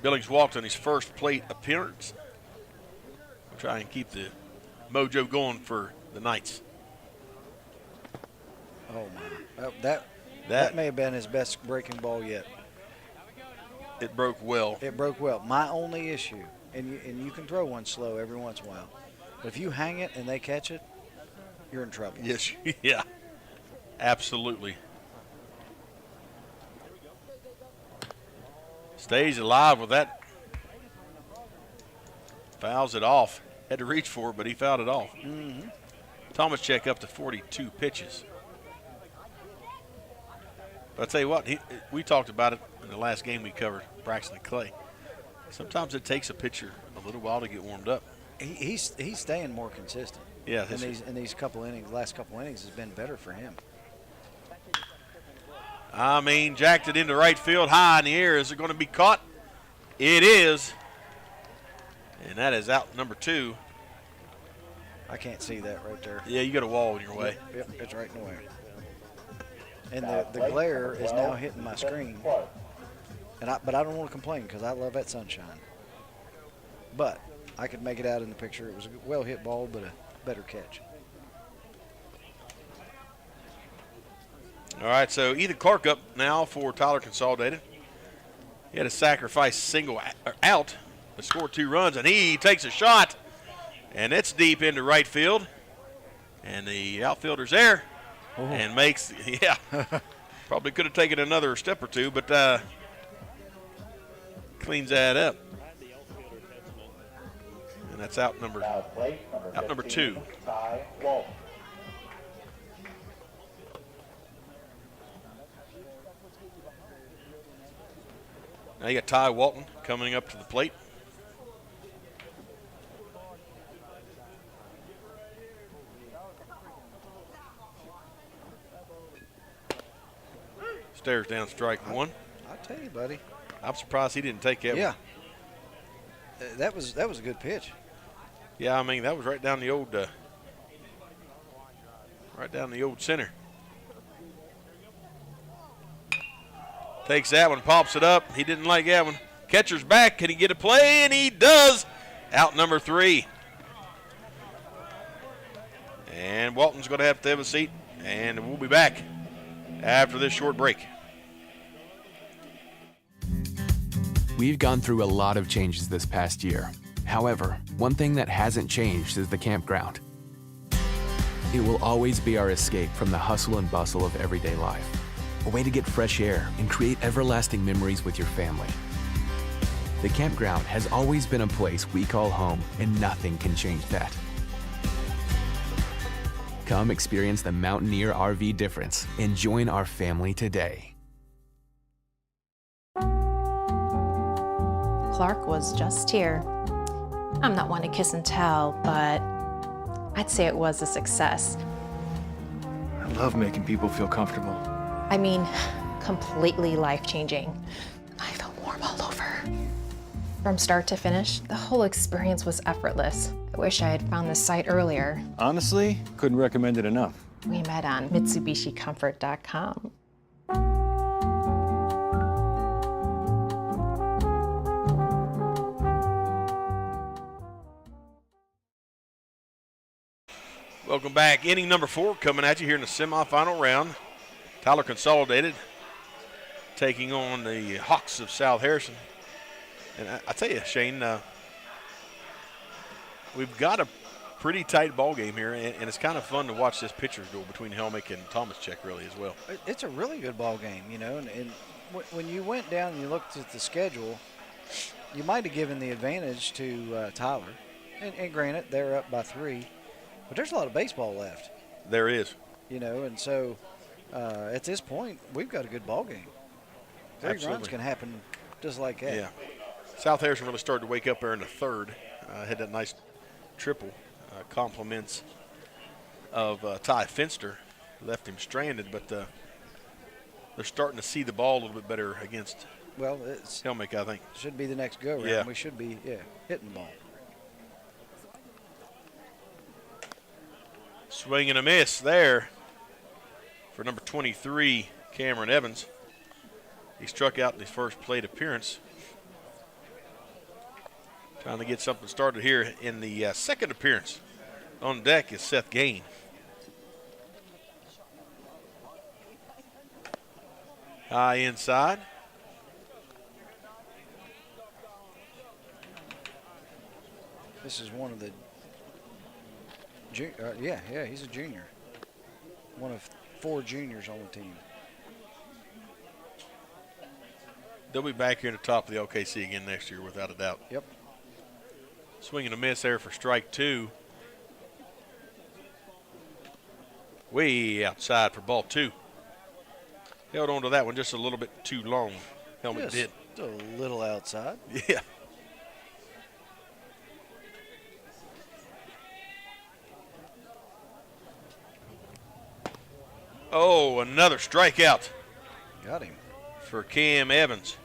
Speaker 4: Billings walked on his first plate appearance. We'll try and keep the mojo going for the Knights.
Speaker 21: Oh, man. That may have been his best breaking ball yet.
Speaker 4: It broke well.
Speaker 21: It broke well. My only issue, and you can throw one slow every once in a while, but if you hang it and they catch it, you're in trouble.
Speaker 4: Yes, yeah, absolutely. Stays alive with that. Fouls it off. Had to reach for it, but he fouled it off.
Speaker 21: Mm-hmm.
Speaker 4: Thomas check up to 42 pitches. But I tell you what, we talked about it in the last game we covered, Braxton Clay. Sometimes it takes a pitcher a little while to get warmed up.
Speaker 21: He's staying more consistent.
Speaker 4: Yeah,
Speaker 21: in these couple innings, last couple innings has been better for him.
Speaker 4: I mean, jacked it into right field, high in the air. Is it going to be caught? It is. And that is out number 2.
Speaker 21: I can't see that right there.
Speaker 4: Yeah, you got a wall in your way.
Speaker 21: Yep, it's right in the way. And the glare is now hitting my screen. But I don't want to complain because I love that sunshine. But I could make it out in the picture. It was a well-hit ball, but a better catch.
Speaker 4: All right, so Ethan Clark up now for Tyler Consolidated. He had a sacrifice single out, but scored 2 runs, and he takes a shot, and it's deep into right field. And the outfielder's there and makes, yeah, probably could have taken another step or two, but cleans that up. And that's out number 2.
Speaker 1: Ty Walton.
Speaker 4: Now you got Ty Walton coming up to the plate. Stares down strike one.
Speaker 21: I tell you, buddy.
Speaker 4: I'm surprised he didn't take that
Speaker 21: Yeah.
Speaker 4: one.
Speaker 21: That was a good pitch.
Speaker 4: Yeah, I mean that was right down the old center. Takes that one, pops it up. He didn't like that one. Catcher's back. Can he get a play? And he does. Out number 3. And Walton's going to have a seat. And we'll be back after this short break.
Speaker 7: We've gone through a lot of changes this past year. However, one thing that hasn't changed is the campground. It will always be our escape from the hustle and bustle of everyday life. A way to get fresh air and create everlasting memories with your family. The campground has always been a place we call home, and nothing can change that. Come experience the Mountaineer RV difference and join our family today.
Speaker 16: Clark was just here. I'm not one to kiss and tell, but I'd say it was a success.
Speaker 20: I love making people feel comfortable.
Speaker 16: I mean, completely life-changing. I felt warm all over. From start to finish, the whole experience was effortless. I wish I had found this site earlier.
Speaker 22: Honestly, couldn't recommend it enough.
Speaker 16: We met on MitsubishiComfort.com.
Speaker 4: Welcome back. Inning number 4 coming at you here in the semifinal round. Tyler Consolidated taking on the Hawks of South Harrison. And I tell you, Shane, we've got a pretty tight ball game here, and it's kind of fun to watch this pitchers duel between Helmick and Thomaschek really as well.
Speaker 21: It's a really good ball game, you know, and when you went down and you looked at the schedule, you might have given the advantage to Tyler. And granted, they're up by 3, but there's a lot of baseball left.
Speaker 4: There is.
Speaker 21: You know, and so at this point, we've got a good ball game. 3 runs can happen just like that.
Speaker 4: Yeah. South Harrison really started to wake up there in the 3rd. Had that nice triple. Compliments of Ty Finster. Left him stranded, but they're starting to see the ball a little bit better against Helmick, I think.
Speaker 21: Should be the next go-round.
Speaker 4: Yeah.
Speaker 21: We should be, hitting the ball.
Speaker 4: Swing and a miss there for number 23, Cameron Evans. He struck out in his first plate appearance. Trying to get something started here in the second appearance. On deck is Seth Gain. High inside.
Speaker 21: This is one of the he's a junior. One of 4 juniors on the team.
Speaker 4: They'll be back here at the top of the LKC again next year, without a doubt.
Speaker 21: Yep.
Speaker 4: Swing and a miss there for strike 2. Way outside for ball 2. Held on to that one just a little bit too long. Helmick did.
Speaker 21: A little outside.
Speaker 4: Yeah. Oh, another strikeout.
Speaker 21: Got him.
Speaker 4: For Cam Evans.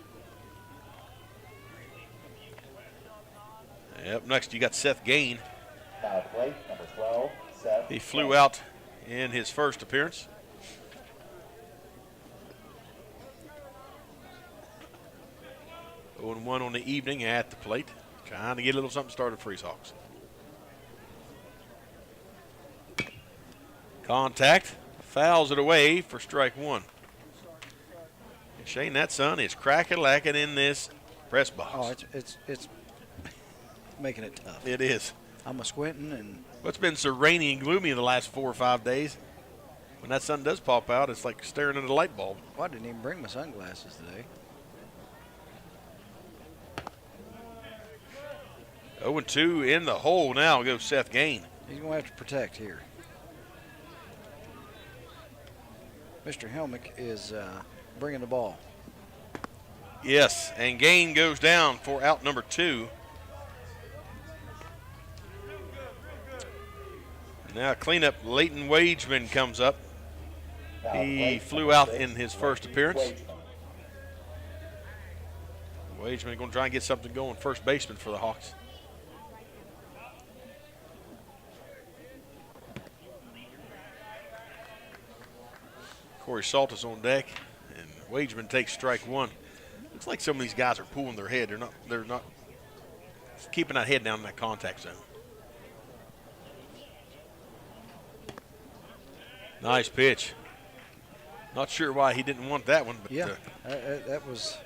Speaker 4: Up next, you got Seth Gain.
Speaker 1: Foul plate, number 12, Seth.
Speaker 4: He flew out in his first appearance. Oh, and 1 on the evening at the plate. Trying to get a little something started for his Hawks. Contact. Fouls it away for strike 1. And Shane, that sun is crack-a-lacking in this press box.
Speaker 21: Oh, it's making it tough.
Speaker 4: It is.
Speaker 21: I'm a squinting and.
Speaker 4: Well, it's been so rainy and gloomy the last 4 or 5 days. When that sun does pop out, it's like staring at a light bulb.
Speaker 21: Well, I didn't even bring my sunglasses today.
Speaker 4: 0-2 in the hole now goes Seth Gain.
Speaker 21: He's going to have to protect here. Mr. Helmick is bringing the ball.
Speaker 4: Yes, and Gain goes down for out number 2. Now cleanup, Leighton Wageman comes up. He flew out in his first appearance. Wageman going to try and get something going, first baseman for the Hawks. Corey Salt is on deck, and Wageman takes strike 1. Looks like some of these guys are pulling their head. They're not keeping that head down in that contact zone. Nice pitch. Not sure why he didn't want that one, but
Speaker 21: yeah, that was.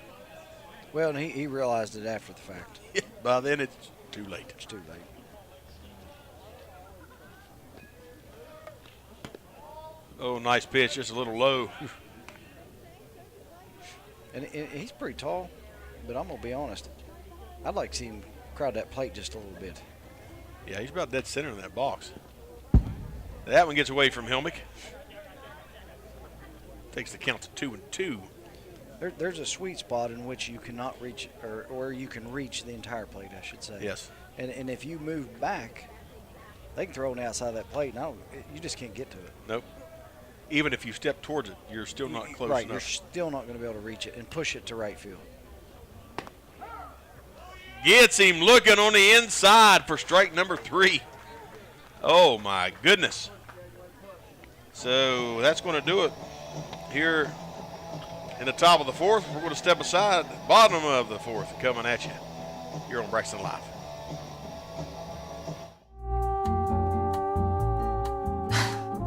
Speaker 21: Well, and he realized it after the fact.
Speaker 4: By then it's too late.
Speaker 21: It's too late.
Speaker 4: Oh, nice pitch, just a little low.
Speaker 21: And he's pretty tall, but I'm going to be honest. I'd like to see him crowd that plate just a little bit.
Speaker 4: Yeah, he's about dead center in that box. That one gets away from Helmick. Takes the count to 2-2.
Speaker 21: There's a sweet spot in which you cannot reach, or you can reach the entire plate, I should say.
Speaker 4: Yes.
Speaker 21: And if you move back, they can throw it outside that plate. Now you just can't get to it.
Speaker 4: Nope. Even if you step towards it, you're still not close
Speaker 21: right,
Speaker 4: enough.
Speaker 21: You're still not going to be able to reach it and push it to right field.
Speaker 4: Gets him looking on the inside for strike number 3. Oh, my goodness. So that's going to do it here in the top of the 4th. We're going to step aside, bottom of the 4th, coming at you here on Braxton Live.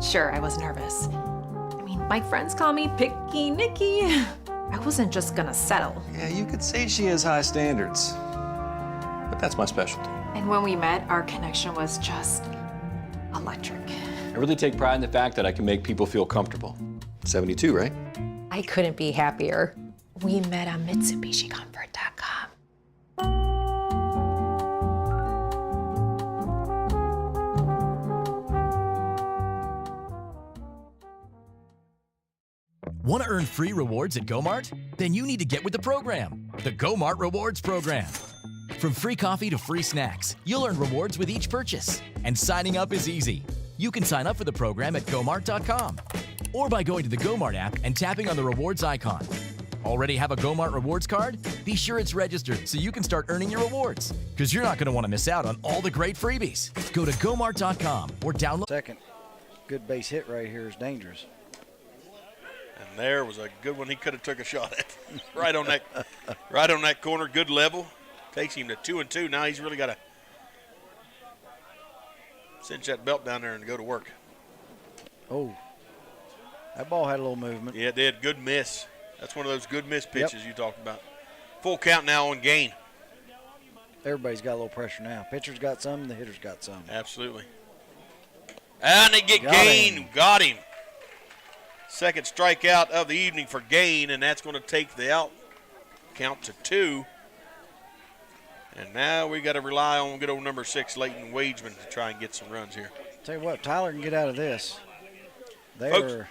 Speaker 16: Sure, I was nervous. I mean, my friends call me Picky Nicky. I wasn't just gonna settle.
Speaker 22: Yeah, you could say she has high standards, but that's my specialty.
Speaker 16: And when we met, our connection was just electric.
Speaker 22: I really take pride in the fact that I can make people feel comfortable. 72, right?
Speaker 16: I couldn't be happier. We met on MitsubishiComfort.com.
Speaker 2: Want to earn free rewards at GoMart? Then you need to get with the program, the GoMart Rewards Program. From free coffee to free snacks, you'll earn rewards with each purchase. And signing up is easy. You can sign up for the program at GoMart.com or by going to the GoMart app and tapping on the rewards icon. Already have a GoMart rewards card? Be sure it's registered so you can start earning your rewards, because you're not going to want to miss out on all the great freebies. Go to GoMart.com or download.
Speaker 21: Second good base hit right here is dangerous.
Speaker 4: And there was a good one he could have took a shot at. right on that corner, good level. Takes him to 2-2. Now he's really got to cinch that belt down there and go to work.
Speaker 21: Oh, that ball had a little movement.
Speaker 4: Yeah, it did. Good miss. That's one of those good miss pitches you talked about. Full count now on Gain.
Speaker 21: Everybody's got a little pressure now. Pitcher's got some, the hitter's got some.
Speaker 4: Absolutely. And they get Gain. Got him. Second strikeout of the evening for Gain, and that's going to take the out count to 2. And now we got to rely on good old number 6, Leighton Wageman, to try and get some runs here.
Speaker 21: Tell you what, Tyler can get out of this.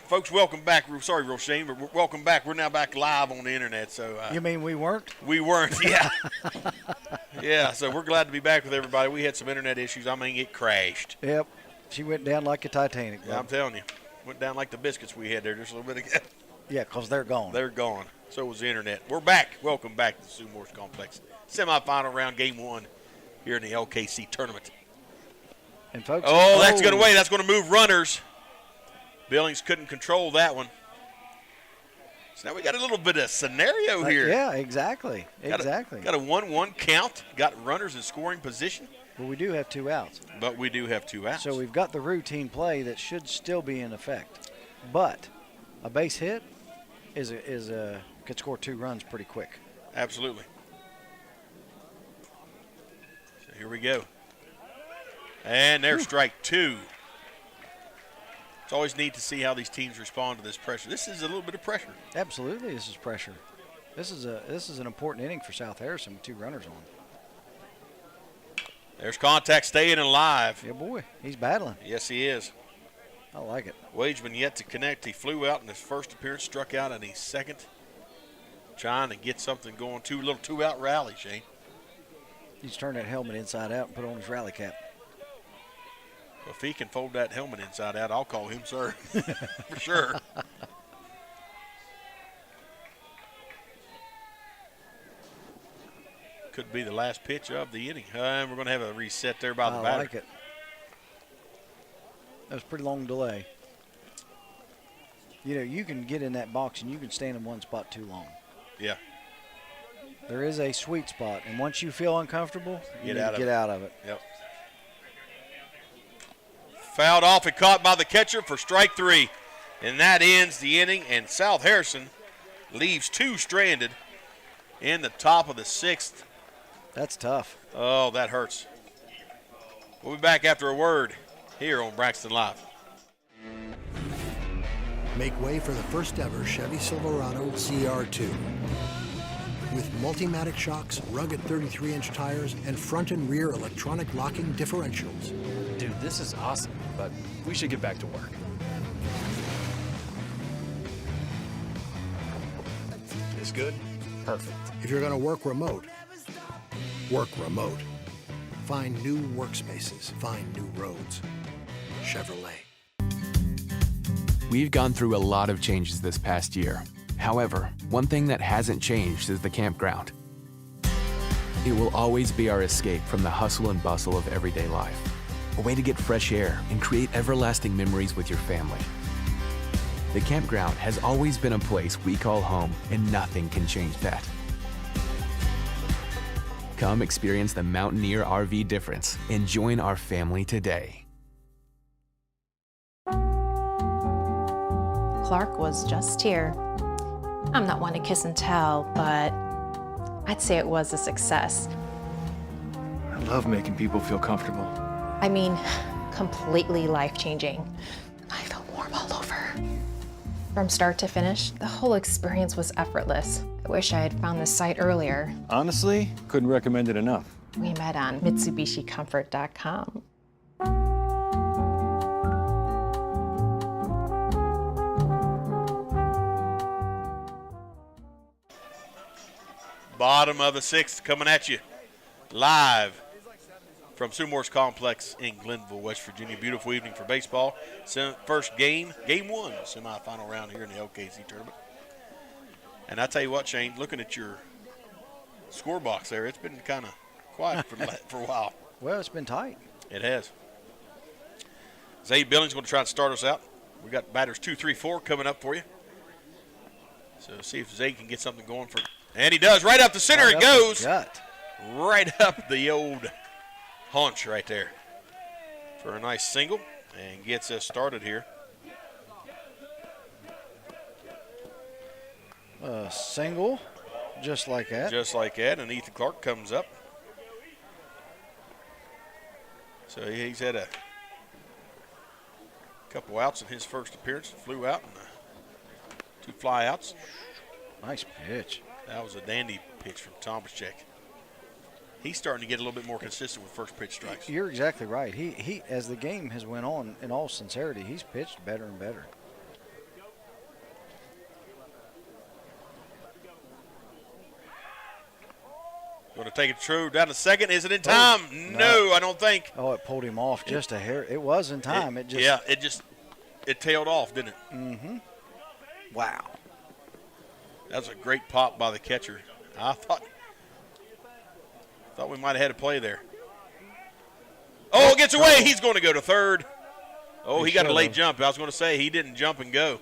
Speaker 4: Folks, welcome back. Sorry, real shame, but welcome back. We're now back live on the internet. So
Speaker 21: you mean we weren't?
Speaker 4: We weren't, yeah. Yeah, so we're glad to be back with everybody. We had some internet issues. I mean, it crashed.
Speaker 21: Yep. She went down like a Titanic.
Speaker 4: Yeah, I'm telling you. Went down like the biscuits we had there just a little bit ago.
Speaker 21: Yeah, because they're gone.
Speaker 4: They're gone. So was the internet. We're back. Welcome back to the Sue Morse Complex. Semifinal round, game 1 here in the LKC tournament.
Speaker 21: And folks,
Speaker 4: that's going away. That's going to move runners. Billings couldn't control that one. So now we got a little bit of scenario here.
Speaker 21: Yeah, exactly.
Speaker 4: Got a 1-1 count. Got runners in scoring position.
Speaker 21: Well, we do have 2 outs.
Speaker 4: But we do have 2 outs.
Speaker 21: So we've got the routine play that should still be in effect. But a base hit could score 2 runs pretty quick.
Speaker 4: Absolutely. So here we go. And there's strike 2. It's always neat to see how these teams respond to this pressure. This is a little bit of pressure.
Speaker 21: Absolutely, this is pressure. This is an important inning for South Harrison with 2 runners on.
Speaker 4: There's contact staying alive.
Speaker 21: Yeah, boy, he's battling.
Speaker 4: Yes, he is.
Speaker 21: I like it.
Speaker 4: Wageman yet to connect. He flew out in his first appearance, struck out in his second. Trying to get something going. Little two-out rally, Shane.
Speaker 21: He's turned that helmet inside out and put on his rally cap.
Speaker 4: Well, if he can fold that helmet inside out, I'll call him sir. For sure. Could be the last pitch of the inning. We're going to have a reset there by the batter.
Speaker 21: I like it. That was a pretty long delay. You know, you can get in that box and you can stand in one spot too long.
Speaker 4: Yeah.
Speaker 21: There is a sweet spot, and once you feel uncomfortable, you need to get out of it.
Speaker 4: Yep. Fouled off and caught by the catcher for strike 3. And that ends the inning, and South Harrison leaves 2 stranded in the top of the 6th.
Speaker 21: That's tough.
Speaker 4: Oh, that hurts. We'll be back after a word here on Braxton Live.
Speaker 8: Make way for the first ever Chevy Silverado CR2. With Multimatic shocks, rugged 33-inch tires, and front and rear electronic locking differentials.
Speaker 20: Dude, this is awesome, but we should get back to work.
Speaker 21: This good?
Speaker 20: Perfect.
Speaker 8: If you're going to work remote, work remote. Find new workspaces, find new roads. Chevrolet.
Speaker 7: We've gone through a lot of changes this past year. However, one thing that hasn't changed is the campground. It will always be our escape from the hustle and bustle of everyday life. A way to get fresh air and create everlasting memories with your family. The campground has always been a place we call home, and nothing can change that. Come experience the Mountaineer RV difference and join our family today.
Speaker 16: Clark was just here. I'm not one to kiss and tell, but I'd say it was a success.
Speaker 20: I love making people feel comfortable.
Speaker 16: I mean, completely life-changing. I felt warm all over. From start to finish, the whole experience was effortless. I wish I had found this site earlier.
Speaker 22: Honestly, couldn't recommend it enough.
Speaker 16: We met on MitsubishiComfort.com.
Speaker 4: Bottom of the 6th coming at you live from Sue-Morse Complex in Glenville, West Virginia. Beautiful evening for baseball. First game 1, semifinal round here in the LKC tournament. And I tell you what, Shane, looking at your score box there, it's been kind of quiet for a while.
Speaker 21: Well, it's been tight.
Speaker 4: It has. Zay Billings going to try to start us out. We got batters 2, 3, 4 coming up for you. So see if Zay can get something going for. And he does. Right up the center it goes. Right up the old haunch right there for a nice single, and gets us started here.
Speaker 21: Single, just like that.
Speaker 4: Just like that, and Ethan Clark comes up. So he's had a couple outs in his first appearance. Flew out and 2 fly outs.
Speaker 21: Nice pitch.
Speaker 4: That was a dandy pitch from Tomaschek. He's starting to get a little bit more consistent with first pitch strikes.
Speaker 21: You're exactly right. He as the game has went on, in all sincerity, he's pitched better and better.
Speaker 4: Going to take it true down to second. Is it in time? No, I don't think.
Speaker 21: Oh, it pulled him off just a hair. It was in time. It
Speaker 4: tailed off, didn't it?
Speaker 21: Mm-hmm. Wow.
Speaker 4: That was a great pop by the catcher. I thought we might have had a play there. Oh, it gets away. He's going to go to third. Oh, he got a late jump. I was going to say he didn't jump and go.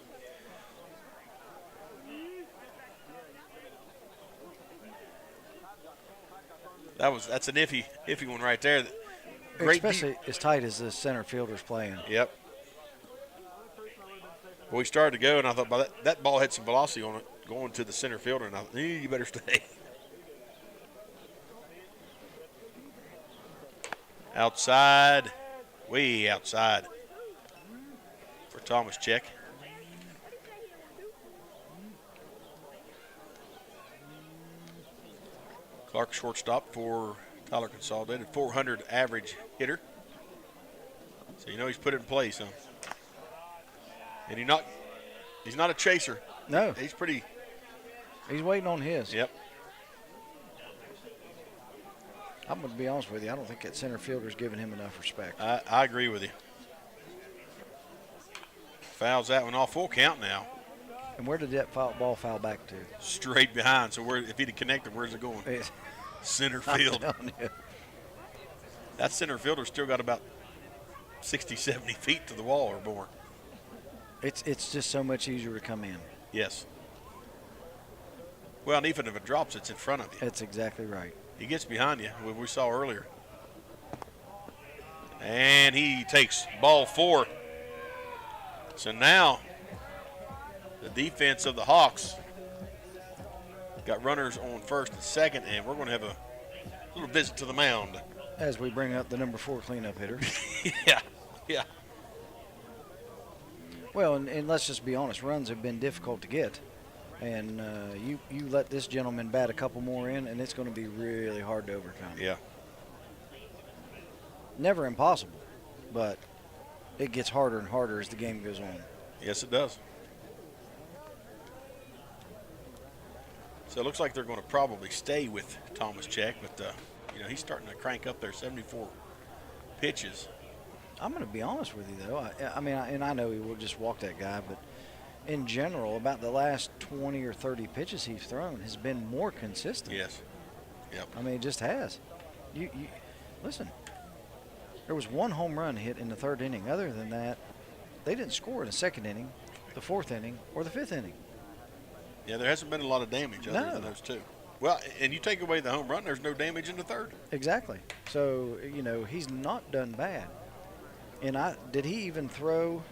Speaker 4: That's an iffy one right there.
Speaker 21: Great, especially as tight as the center fielder's playing.
Speaker 4: Yep. Well, we started to go, and I thought by that ball had some velocity on it going to the center fielder, and I thought, you better stay. Outside, way outside for Tomaschek. Clark shortstop for Tyler Consolidated, 400 average hitter. So you know he's put it in place, huh? And he's not a chaser.
Speaker 21: No.
Speaker 4: He's
Speaker 21: waiting on his.
Speaker 4: Yep.
Speaker 21: I'm going to be honest with you. I don't think that center fielder's giving him enough respect.
Speaker 4: I agree with you. Fouls that one off, full count now.
Speaker 21: And where did that ball foul back to?
Speaker 4: Straight behind. So if he'd have connected, where's it going? Center field. That center fielder still got about 60, 70 feet to the wall or more.
Speaker 21: It's just so much easier to come in.
Speaker 4: Yes. Well, and even if it drops, it's in front of you.
Speaker 21: That's exactly right.
Speaker 4: He gets behind you, what we saw earlier. And he takes ball 4. So now the defense of the Hawks got runners on first and second, and we're going to have a little visit to the mound.
Speaker 21: As we bring up the number 4 cleanup hitter.
Speaker 4: Yeah.
Speaker 21: Well, and let's just be honest, runs have been difficult to get. And you let this gentleman bat a couple more in, and it's going to be really hard to overcome.
Speaker 4: Yeah.
Speaker 21: Never impossible, but it gets harder and harder as the game goes on.
Speaker 4: Yes, it does. So it looks like they're going to probably stay with Thomas Check, but he's starting to crank up their 74 pitches.
Speaker 21: I'm going to be honest with you, though. I know he will just walk that guy, but in general, about the last 20 or 30 pitches he's thrown has been more consistent.
Speaker 4: Yes. Yep.
Speaker 21: I mean, it just has. You listen, there was 1 home run hit in the 3rd inning. Other than that, they didn't score in the 2nd inning, the 4th inning, or the 5th inning.
Speaker 4: Yeah, there hasn't been a lot of damage other than those 2. Well, and you take away the home run, there's no damage in the 3rd.
Speaker 21: Exactly. So, he's not done bad. And did he even throw?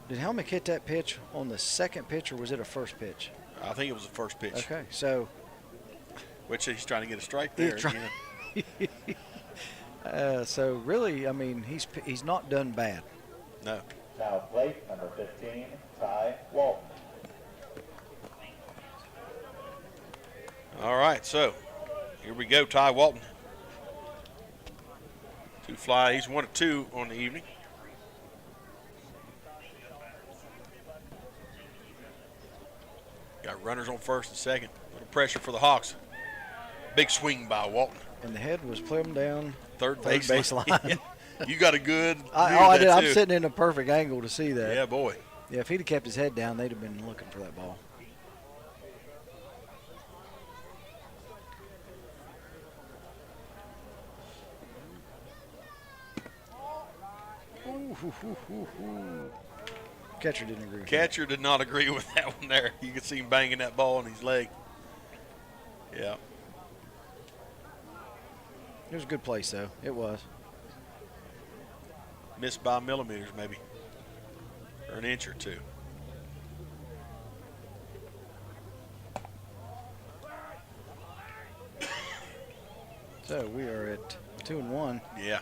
Speaker 21: Did Helmick hit that pitch on the 2nd pitch, or was it a first pitch?
Speaker 4: I think it was the first pitch.
Speaker 21: Okay, so.
Speaker 4: Which he's trying to get a strike there.
Speaker 21: So really, I mean, he's not done bad.
Speaker 4: No.
Speaker 1: Now plate number 15, Ty Walton.
Speaker 4: All right, so here we go, Ty Walton. 2 fly. He's 1 of 2 on the evening. Got runners on first and second. A little pressure for the Hawks. Big swing by Walton.
Speaker 21: And the head was plumb down
Speaker 4: third
Speaker 21: baseline.
Speaker 4: Yeah. You got a good
Speaker 21: I did. I'm sitting in a perfect angle to see that.
Speaker 4: Yeah, boy.
Speaker 21: Yeah, if he'd have kept his head down, they'd have been looking for that ball. Catcher didn't agree with
Speaker 4: Catcher did not agree with that one there. You could see him banging that ball on his leg. Yeah.
Speaker 21: It was a good place, though. It was.
Speaker 4: Missed by millimeters, maybe. Or an inch or 2.
Speaker 21: So we are at 2-1.
Speaker 4: Yeah.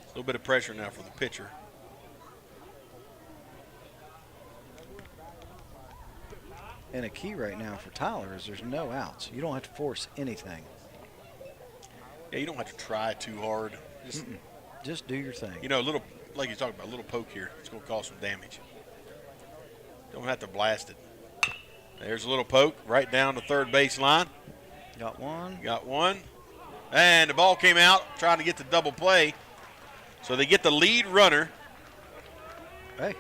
Speaker 4: A little bit of pressure now for the pitcher.
Speaker 21: And a key right now for Tyler is there's no outs. You don't have to force anything.
Speaker 4: Yeah, you don't have to try too hard.
Speaker 21: Just do your thing.
Speaker 4: A little, like you're talking about, a little poke here. It's going to cause some damage. Don't have to blast it. There's a little poke right down the third base line.
Speaker 21: Got one.
Speaker 4: Got one. And the ball came out trying to get the double play. So they get the lead runner.
Speaker 21: Hey,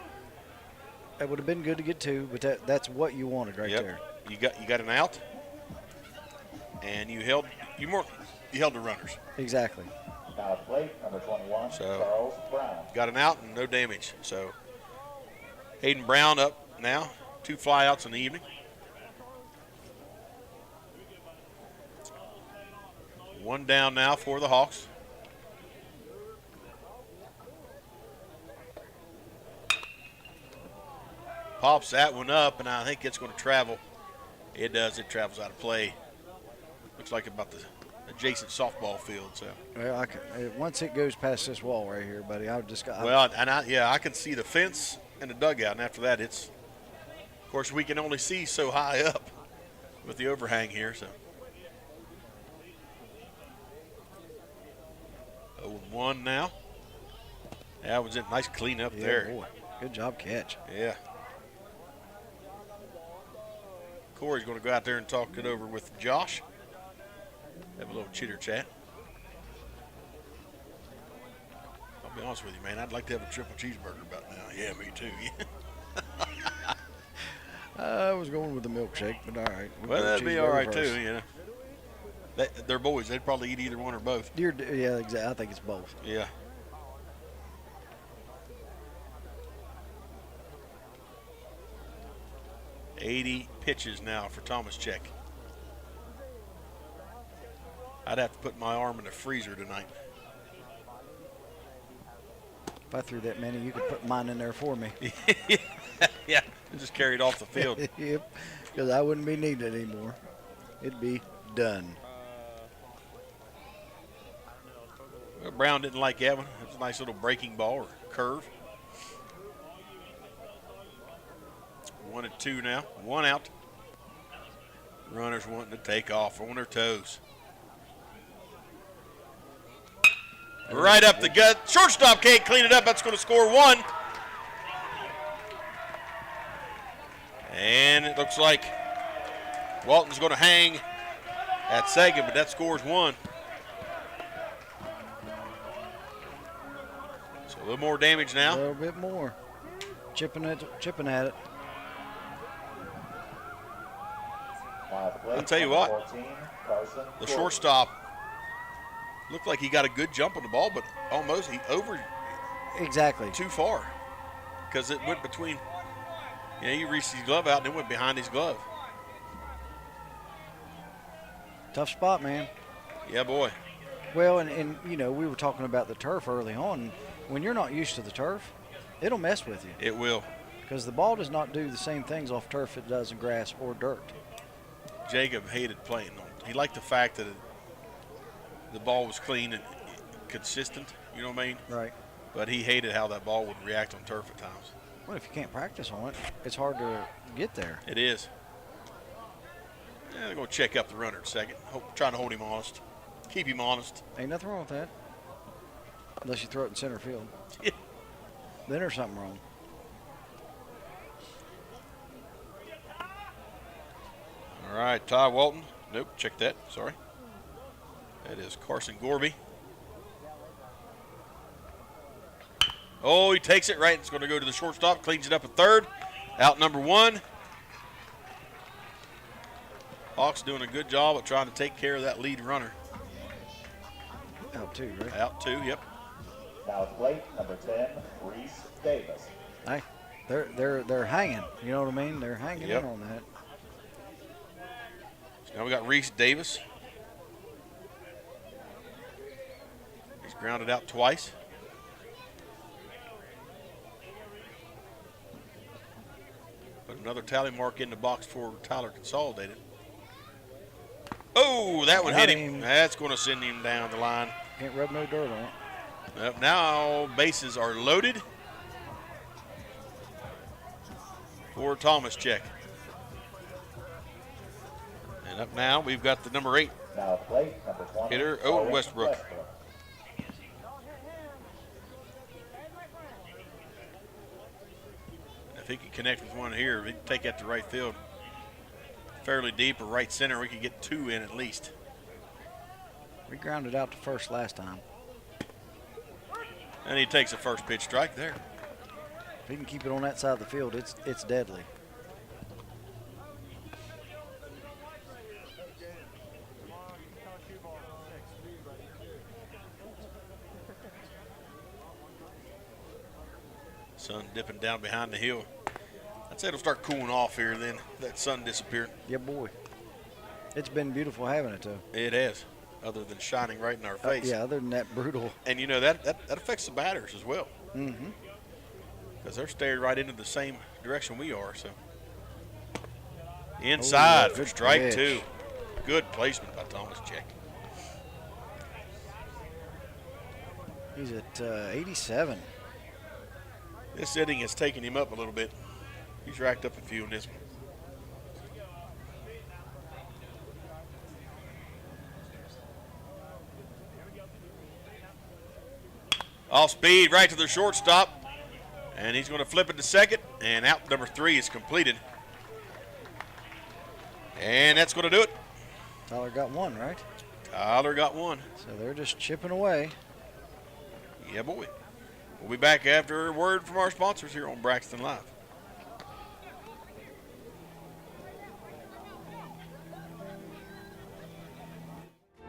Speaker 21: that would have been good to get 2, but that's what you wanted right there.
Speaker 4: You got an out, and you held the runners.
Speaker 21: Exactly.
Speaker 1: Now plate number 21,
Speaker 4: So
Speaker 1: Charles Brown.
Speaker 4: got an out and no damage. So Hayden Brown up now, 2 flyouts in the evening. 1 down now for the Hawks. Pops that one up, and I think it's going to travel. It does. It travels out of play. Looks like about the adjacent softball field. So.
Speaker 21: Well, once it goes past this wall right here, buddy, I
Speaker 4: can see the fence and the dugout, and after that, of course, we can only see so high up with the overhang here. So. 0-1 now. That was a nice clean up there.
Speaker 21: Boy. Good job catch.
Speaker 4: Yeah. Corey's going to go out there and talk it over with Josh. Have a little chitter chat. I'll be honest with you, man. I'd like to have a triple cheeseburger about now. Yeah, me too.
Speaker 21: I was going with the milkshake, but all right.
Speaker 4: Well, that'd be all right too, you know. They're boys. They'd probably eat either one or both.
Speaker 21: Yeah, exactly. I think it's both.
Speaker 4: Yeah. $80 pitches now for Thomas Check. I'd have to put my arm in the freezer tonight.
Speaker 21: If I threw that many, you could put mine in there for me.
Speaker 4: Yeah, just carry it off the field.
Speaker 21: Yep, because I wouldn't be needed anymore. It'd be done.
Speaker 4: Well, Brown didn't like that one. It was a nice little breaking ball or curve. 1-2 now. 1 out. Runners wanting to take off on their toes. Right up the gut. Shortstop can't clean it up. That's going to score 1. And it looks like Walton's going to hang at second, but that scores 1. So a little more damage now.
Speaker 21: A little bit more. Chipping at it.
Speaker 4: I'll tell you what, the shortstop looked like he got a good jump on the ball, but almost he over
Speaker 21: exactly
Speaker 4: too far because it went between. You know, he reached his glove out and it went behind his glove.
Speaker 21: Tough spot, man.
Speaker 4: Yeah, boy.
Speaker 21: Well, and you know, we were talking about the turf early on. When you're not used to the turf, it'll mess with you.
Speaker 4: It will.
Speaker 21: Because the ball does not do the same things off turf it does in grass or dirt.
Speaker 4: Jacob hated playing on it. He liked the fact that the ball was clean and consistent, you know what I mean?
Speaker 21: Right.
Speaker 4: But he hated how that ball would react on turf at times.
Speaker 21: Well, if you can't practice on it, it's hard to get there.
Speaker 4: It is. Yeah, they're going to check up the runner in a second. Trying to hold him honest. Keep him honest.
Speaker 21: Ain't nothing wrong with that. Unless you throw it in center field.
Speaker 4: Yeah.
Speaker 21: Then there's something wrong.
Speaker 4: All right, Ty Walton. Nope, check that. Sorry. That is Carson Gorby. Oh, he takes it right. It's going to go to the shortstop. Cleans it up at third. Out number 1. Hawks doing a good job of trying to take care of that lead runner.
Speaker 21: Out 2, right?
Speaker 4: Out 2, yep.
Speaker 1: Now at plate, number 10, Reese Davis.
Speaker 21: Hey, they're hanging. You know what I mean? They're hanging in on that.
Speaker 4: So now we got Reese Davis. He's grounded out twice. Put another tally mark in the box for Tyler Consolidated. Oh, that one hit him. That's going to send him down the line.
Speaker 21: Can't rub no dirt on it.
Speaker 4: Yep, now bases are loaded for Thomas Check. And up now, we've got the number 8
Speaker 1: now plate, number 20,
Speaker 4: hitter, Owen Westbrook. If he could connect with one here, he'd take that to right field. Fairly deep or right center, we could get 2 in at least.
Speaker 21: We grounded out to first last time.
Speaker 4: And he takes a first pitch strike there.
Speaker 21: If he can keep it on that side of the field, it's deadly.
Speaker 4: Sun dipping down behind the hill. I'd say it'll start cooling off here then. That sun disappeared.
Speaker 21: Yeah, boy. It's been beautiful having it, though.
Speaker 4: It has, other than shining right in our face.
Speaker 21: Yeah, other than that brutal.
Speaker 4: And, you know, that affects the batters as well.
Speaker 21: Mm-hmm.
Speaker 4: Because they're staring right into the same direction we are. So inside for strike 2. Good placement by Thomas Check.
Speaker 21: He's at 87.
Speaker 4: This inning has taken him up a little bit. He's racked up a few in this one.
Speaker 9: Off speed right to the shortstop. And he's going to flip it to second. And out number 3 is completed. And that's going to do it.
Speaker 21: Tyler got one, right?
Speaker 9: Tyler got one.
Speaker 21: So they're just chipping away.
Speaker 9: Yeah, boy. We'll be back after a word from our sponsors here on Braxton Live.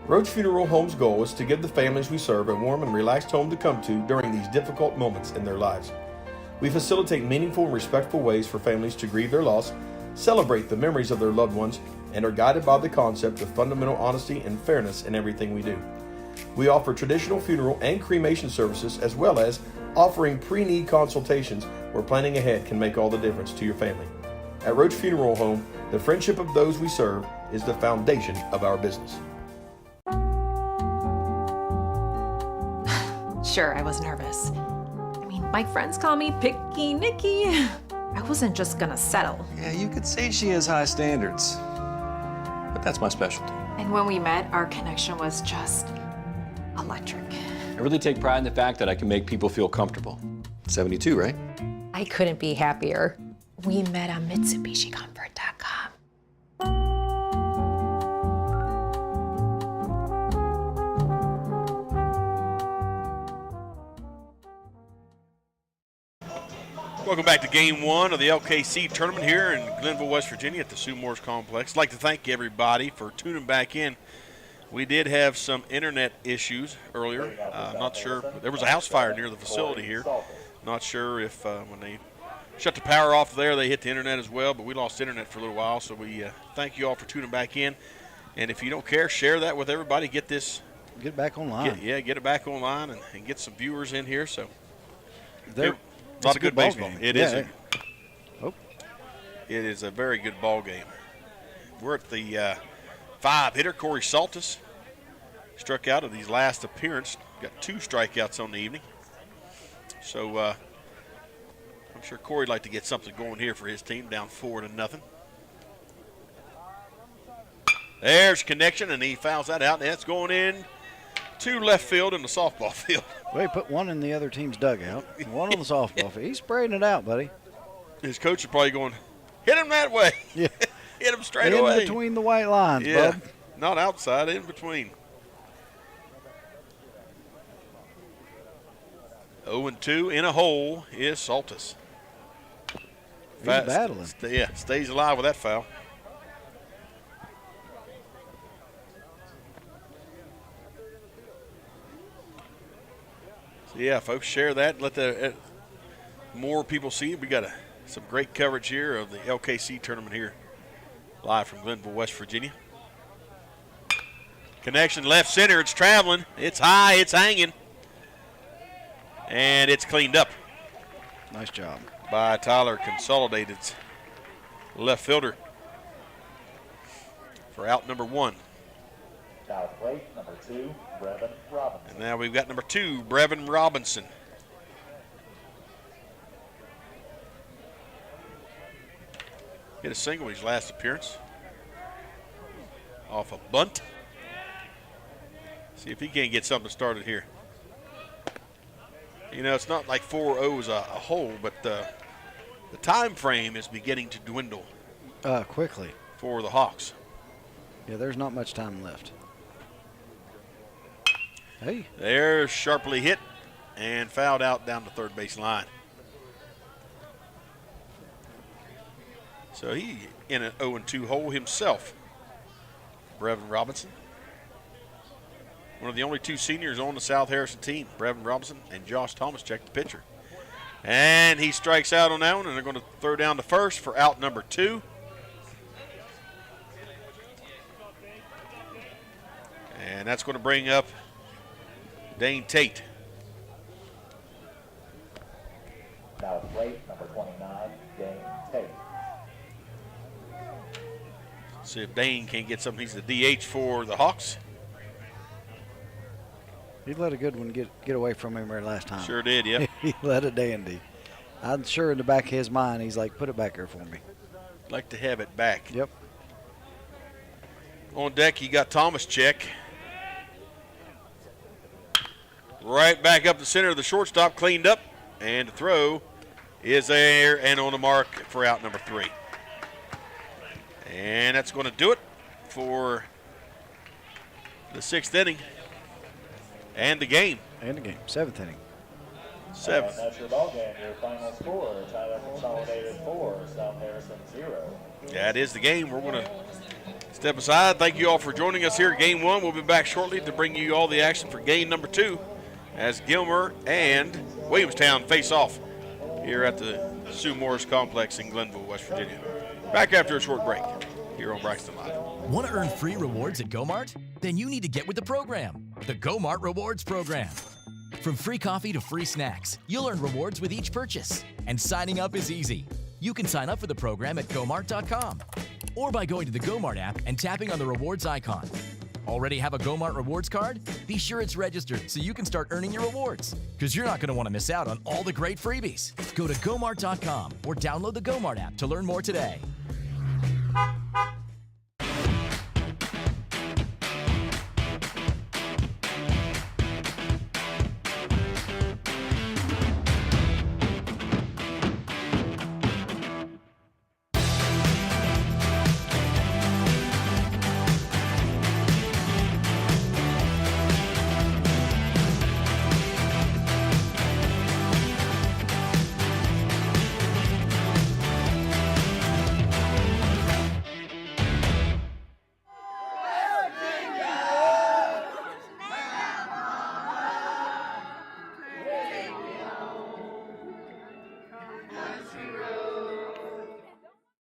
Speaker 4: Roach Funeral Home's goal is to give the families we serve a warm and relaxed home to come to during these difficult moments in their lives. We facilitate meaningful and respectful ways for families to grieve their loss, celebrate the memories of their loved ones, and are guided by the concept of fundamental honesty and fairness in everything we do. We offer traditional funeral and cremation services, as well as offering pre-need consultations where planning ahead can make all the difference to your family. At Roach Funeral Home, the friendship of those we serve is the foundation of our business.
Speaker 16: Sure, I was nervous. I mean, my friends call me Picky Nicky. I wasn't just gonna settle.
Speaker 22: Yeah, you could say she has high standards, but that's my specialty.
Speaker 16: And when we met, our connection was just electric.
Speaker 22: I really take pride in the fact that I can make people feel comfortable. 72, right?
Speaker 16: I couldn't be happier. We met on MitsubishiComfort.com.
Speaker 9: Welcome back to Game 1 of the LKC tournament here in Glenville, West Virginia at the Sue Morris Complex. I'd like to thank everybody for tuning back in. We did have some internet issues earlier. Not sure. There was a house fire near the facility here. Not sure if when they shut the power off there, they hit the internet as well, but we lost internet for a little while, so we thank you all for tuning back in. And if you don't care, share that with everybody. Get this.
Speaker 21: Get it back online.
Speaker 9: Get it back online and get some viewers in here. So
Speaker 21: There.
Speaker 9: A lot of good baseball.
Speaker 21: Game.
Speaker 9: It
Speaker 21: yeah,
Speaker 9: is.
Speaker 21: Oh.
Speaker 9: It is a very good ball game. We're at the 5-hitter. Corey Saltis struck out of his last appearance. Got 2 strikeouts on the evening. So I'm sure Corey'd like to get something going here for his team, down 4-0. There's connection, and he fouls that out. And that's going in to left field in the softball field.
Speaker 21: Well, he put one in the other team's dugout, one on the softball field. He's spraying it out, buddy.
Speaker 9: His coach is probably going, hit him that way.
Speaker 21: Yeah.
Speaker 9: Hit him straight
Speaker 21: in
Speaker 9: away.
Speaker 21: In between the white lines,
Speaker 9: yeah.
Speaker 21: bub.
Speaker 9: Not outside, in between. 0-2 in a hole is Saltis.
Speaker 21: He's battling.
Speaker 9: Stays alive with that foul. So yeah, folks, share that. Let the more people see it. We got some great coverage here of the LKC tournament here, live from Glenville, West Virginia. Connection left center. It's traveling. It's high. It's hanging. And it's cleaned up.
Speaker 21: Nice job.
Speaker 9: By Tyler Consolidated's left fielder for out number 1.
Speaker 1: Now plate number 2, Brevin Robinson.
Speaker 9: And now we've got number 2, Brevin Robinson. Hit a single in his last appearance. Off a bunt. See if he can't get something started here. You know, it's not like 4-0 is a hole, but the time frame is beginning to dwindle.
Speaker 21: Quickly.
Speaker 9: For the Hawks.
Speaker 21: Yeah, there's not much time left. Hey.
Speaker 9: There's sharply hit and fouled out down the third base line. So he in an 0-2 hole himself. Brevin Robinson. One of the only 2 seniors on the South Harrison team. Brevin Robinson and Josh Thomas check the pitcher. And he strikes out on that one, and they're going to throw down to first for out number 2. And that's going to bring up Dane Tate.
Speaker 1: Now at plate number 29, Dane Tate.
Speaker 9: See if Dane can get something. He's the DH for the Hawks.
Speaker 21: He let a good one get away from him there last time.
Speaker 9: Sure did, yeah.
Speaker 21: He let a dandy. I'm sure in the back of his mind, he's like, put it back here for me.
Speaker 9: Like to have it back.
Speaker 21: Yep.
Speaker 9: On deck, you got Thomas check. Right back up the center. The shortstop cleaned up, and the throw is there and on the mark for out number 3. And that's going to do it for the 6th inning and the game.
Speaker 21: And the game, 7th inning.
Speaker 9: 7th.
Speaker 1: And that's your ball game. Your final score, Tyler Consolidated 4, South Harrison 0.
Speaker 9: That is the game. We're going to step aside. Thank you all for joining us here at Game 1. We'll be back shortly to bring you all the action for Game number 2 as Gilmer and Williamstown face off here at the Sue Morris Complex in Glenville, West Virginia. Back after a short break here on Braxton Live.
Speaker 2: Want to earn free rewards at GoMart? Then you need to get with the program, the GoMart Rewards program. From free coffee to free snacks, you'll earn rewards with each purchase. And signing up is easy. You can sign up for the program at GoMart.com or by going to the GoMart app and tapping on the rewards icon. Already have a GoMart rewards card? Be sure it's registered so you can start earning your rewards, because you're not going to want to miss out on all the great freebies. Go to GoMart.com or download the GoMart app to learn more today.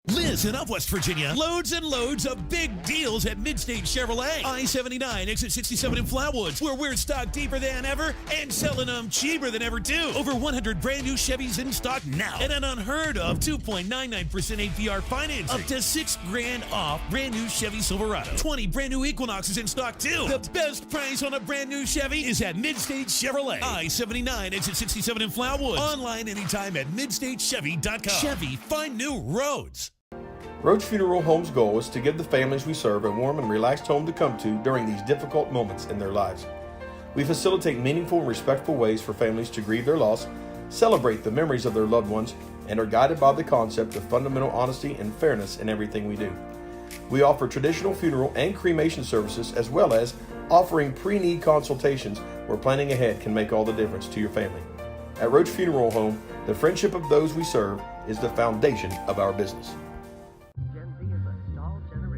Speaker 5: Listen up, West Virginia. Loads and loads of big deals at Midstate Chevrolet. I-79, exit 67 in Flatwoods, where we're stocked deeper than ever and selling them cheaper than ever, too. Over 100 brand new Chevys in stock now. And an unheard of 2.99% APR financing. Up to $6,000 off brand new Chevy Silverado. 20 brand new Equinoxes in stock, too. The best price on a brand new Chevy is at Midstate Chevrolet. I-79, exit 67 in Flatwoods. Online anytime at midstatechevy.com. Chevy, find new roads.
Speaker 4: Roach Funeral Home's goal is to give the families we serve a warm and relaxed home to come to during these difficult moments in their lives. We facilitate meaningful and respectful ways for families to grieve their loss, celebrate the memories of their loved ones, and are guided by the concept of fundamental honesty and fairness in everything we do. We offer traditional funeral and cremation services, as well as offering pre-need consultations where planning ahead can make all the difference to your family. At Roach Funeral Home, the friendship of those we serve is the foundation of our business.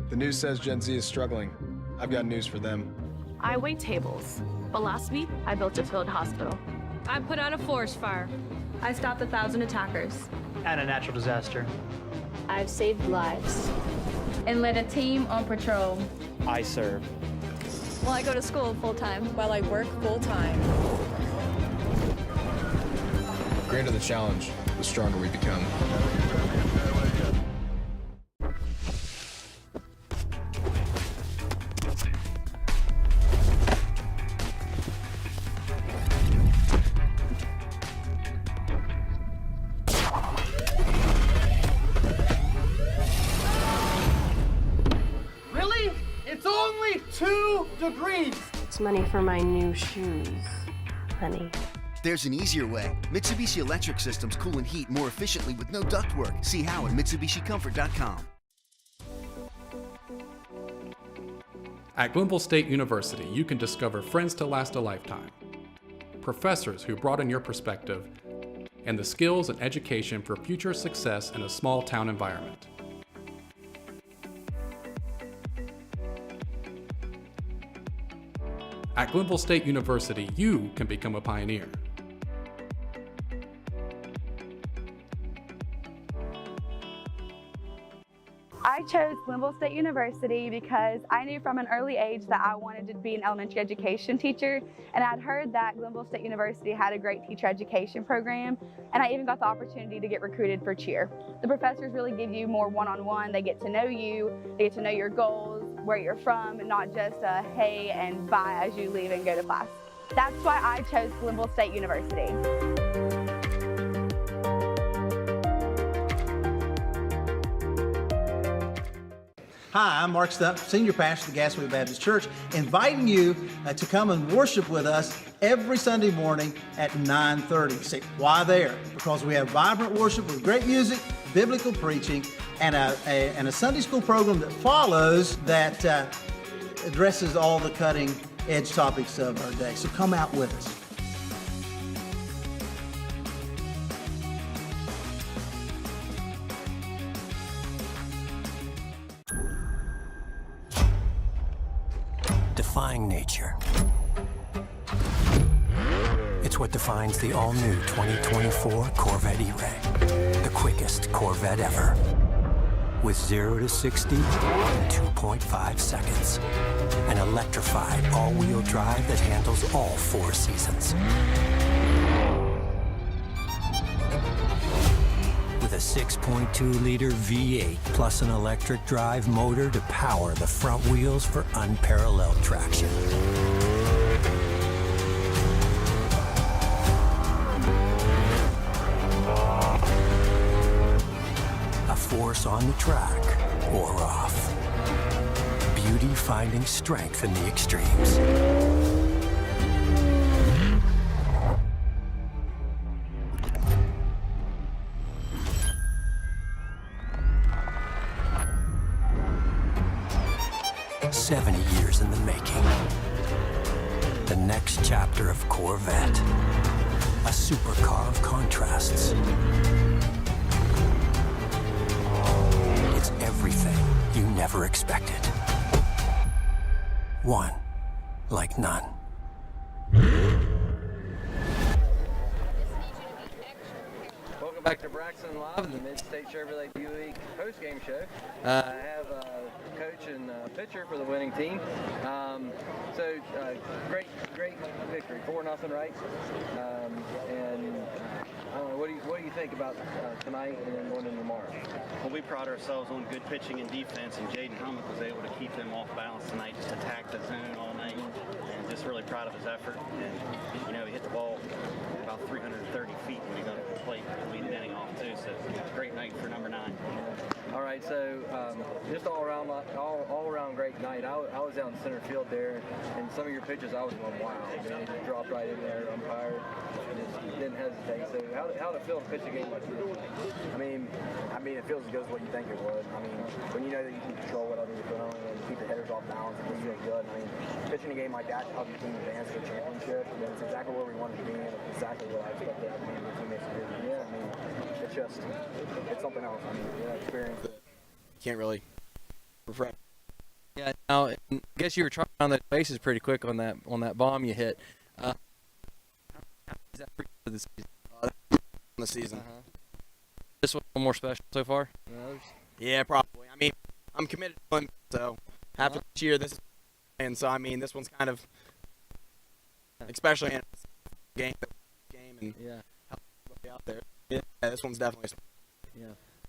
Speaker 19: The news says Gen Z is struggling. I've got news for them.
Speaker 6: I wait tables, but last week I built a field hospital.
Speaker 23: I put out a forest fire.
Speaker 6: I stopped 1,000 attackers.
Speaker 24: And a natural disaster.
Speaker 23: I've saved lives.
Speaker 25: And led a team on patrol.
Speaker 24: I serve.
Speaker 23: Well, I go to school full-time.
Speaker 25: While I work full-time.
Speaker 19: The greater the challenge, the stronger we become.
Speaker 11: Really? It's only 2 degrees.
Speaker 23: It's money for my new shoes, honey.
Speaker 12: There's an easier way. Mitsubishi Electric Systems cool and heat more efficiently with no ductwork. See how at MitsubishiComfort.com.
Speaker 13: At Glenville State University, you can discover friends to last a lifetime, professors who broaden your perspective, and the skills and education for future success in a small town environment. At Glenville State University, you can become a pioneer.
Speaker 14: I chose Glenville State University because I knew from an early age that I wanted to be an elementary education teacher, and I'd heard that Glenville State University had a great teacher education program, and I even got the opportunity to get recruited for cheer. The professors really give you more one-on-one. They get to know you, they get to know your goals, where you're from, and not just a hey and bye as you leave and go to class. That's why I chose Glenville State University.
Speaker 3: Hi, I'm Mark Stump, Senior Pastor of the Gasaway Baptist Church, inviting you to come and worship with us every Sunday morning at 9:30. Say, why there? Because we have vibrant worship with great music, biblical preaching, and a Sunday school program that follows that addresses all the cutting edge topics of our day. So come out with us.
Speaker 10: Defying nature. It's what defines the all-new 2024 Corvette E-Ray. The quickest Corvette ever. With 0 to 60 in 2.5 seconds. An electrified all-wheel drive that handles all 4 seasons. With a 6.2-liter V8 plus an electric drive motor to power the front wheels for unparalleled traction. A force on the track or off. Beauty finding strength in the extremes. "70 years in the making. The next chapter of Corvette. A supercar of contrasts. It's everything you never expected. One like none."
Speaker 15: Welcome back to Braxton Live, the Mid-State Chevrolet Buick post-game show. I have coach and pitcher for the winning team. Great victory, 4-0, right? I don't know, what do you think about tonight and then going into tomorrow?
Speaker 17: Well, we pride ourselves on good pitching and defense, and Jaden Hummock was able to keep them off balance tonight, just attack the zone all night, and just really proud of his effort. And, he hit the ball about 330 feet when he got to the plate, leading the inning off too, so great night for number 9.
Speaker 15: All right, so just all around great night. I was out in center field there, and some of your pitches I was going, wow. I mean, it just dropped right in there, umpire, just didn't hesitate. So how did it feel to pitch a game like this?
Speaker 18: I mean, it feels as good as what you think it would. I mean, when you know that you can control whatever you're doing and keep the hitters off balance, it just feels good. I mean, pitching a game like that to help your team advance to the championship, and it's exactly where we wanted to be, and it's exactly what I expected out of me and my teammates to do. Yeah, I mean, it's something else. I mean, experience that
Speaker 15: can't really refresh. Yeah, now I guess you were trying on the bases pretty quick on that bomb you hit. How is that for the season?
Speaker 26: The season.
Speaker 15: This one more special so far?
Speaker 26: Yeah, probably. I mean, I'm committed to him, so after this year, this is, and so I mean, this one's kind of, especially in a game and help everybody out there. Yeah, this one's definitely.
Speaker 15: Yeah,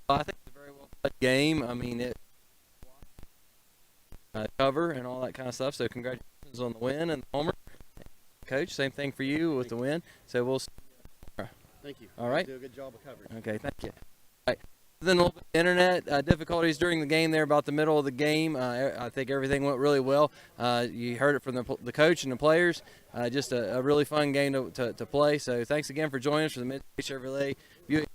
Speaker 15: well, I think it's a very well played game. I mean, it cover and all that kind of stuff. So congratulations on the win and the homer, Coach. Same thing for you with the win. So we'll see you tomorrow.
Speaker 18: Thank you.
Speaker 15: All right.
Speaker 18: Do a good job of coverage.
Speaker 15: Okay, thank you. All right. Then a little bit of internet difficulties during the game there, about the middle of the game. I think everything went really well. You heard it from the coach and the players. Just a really fun game to play. So thanks again for joining us for the Mid-State Chevrolet Buick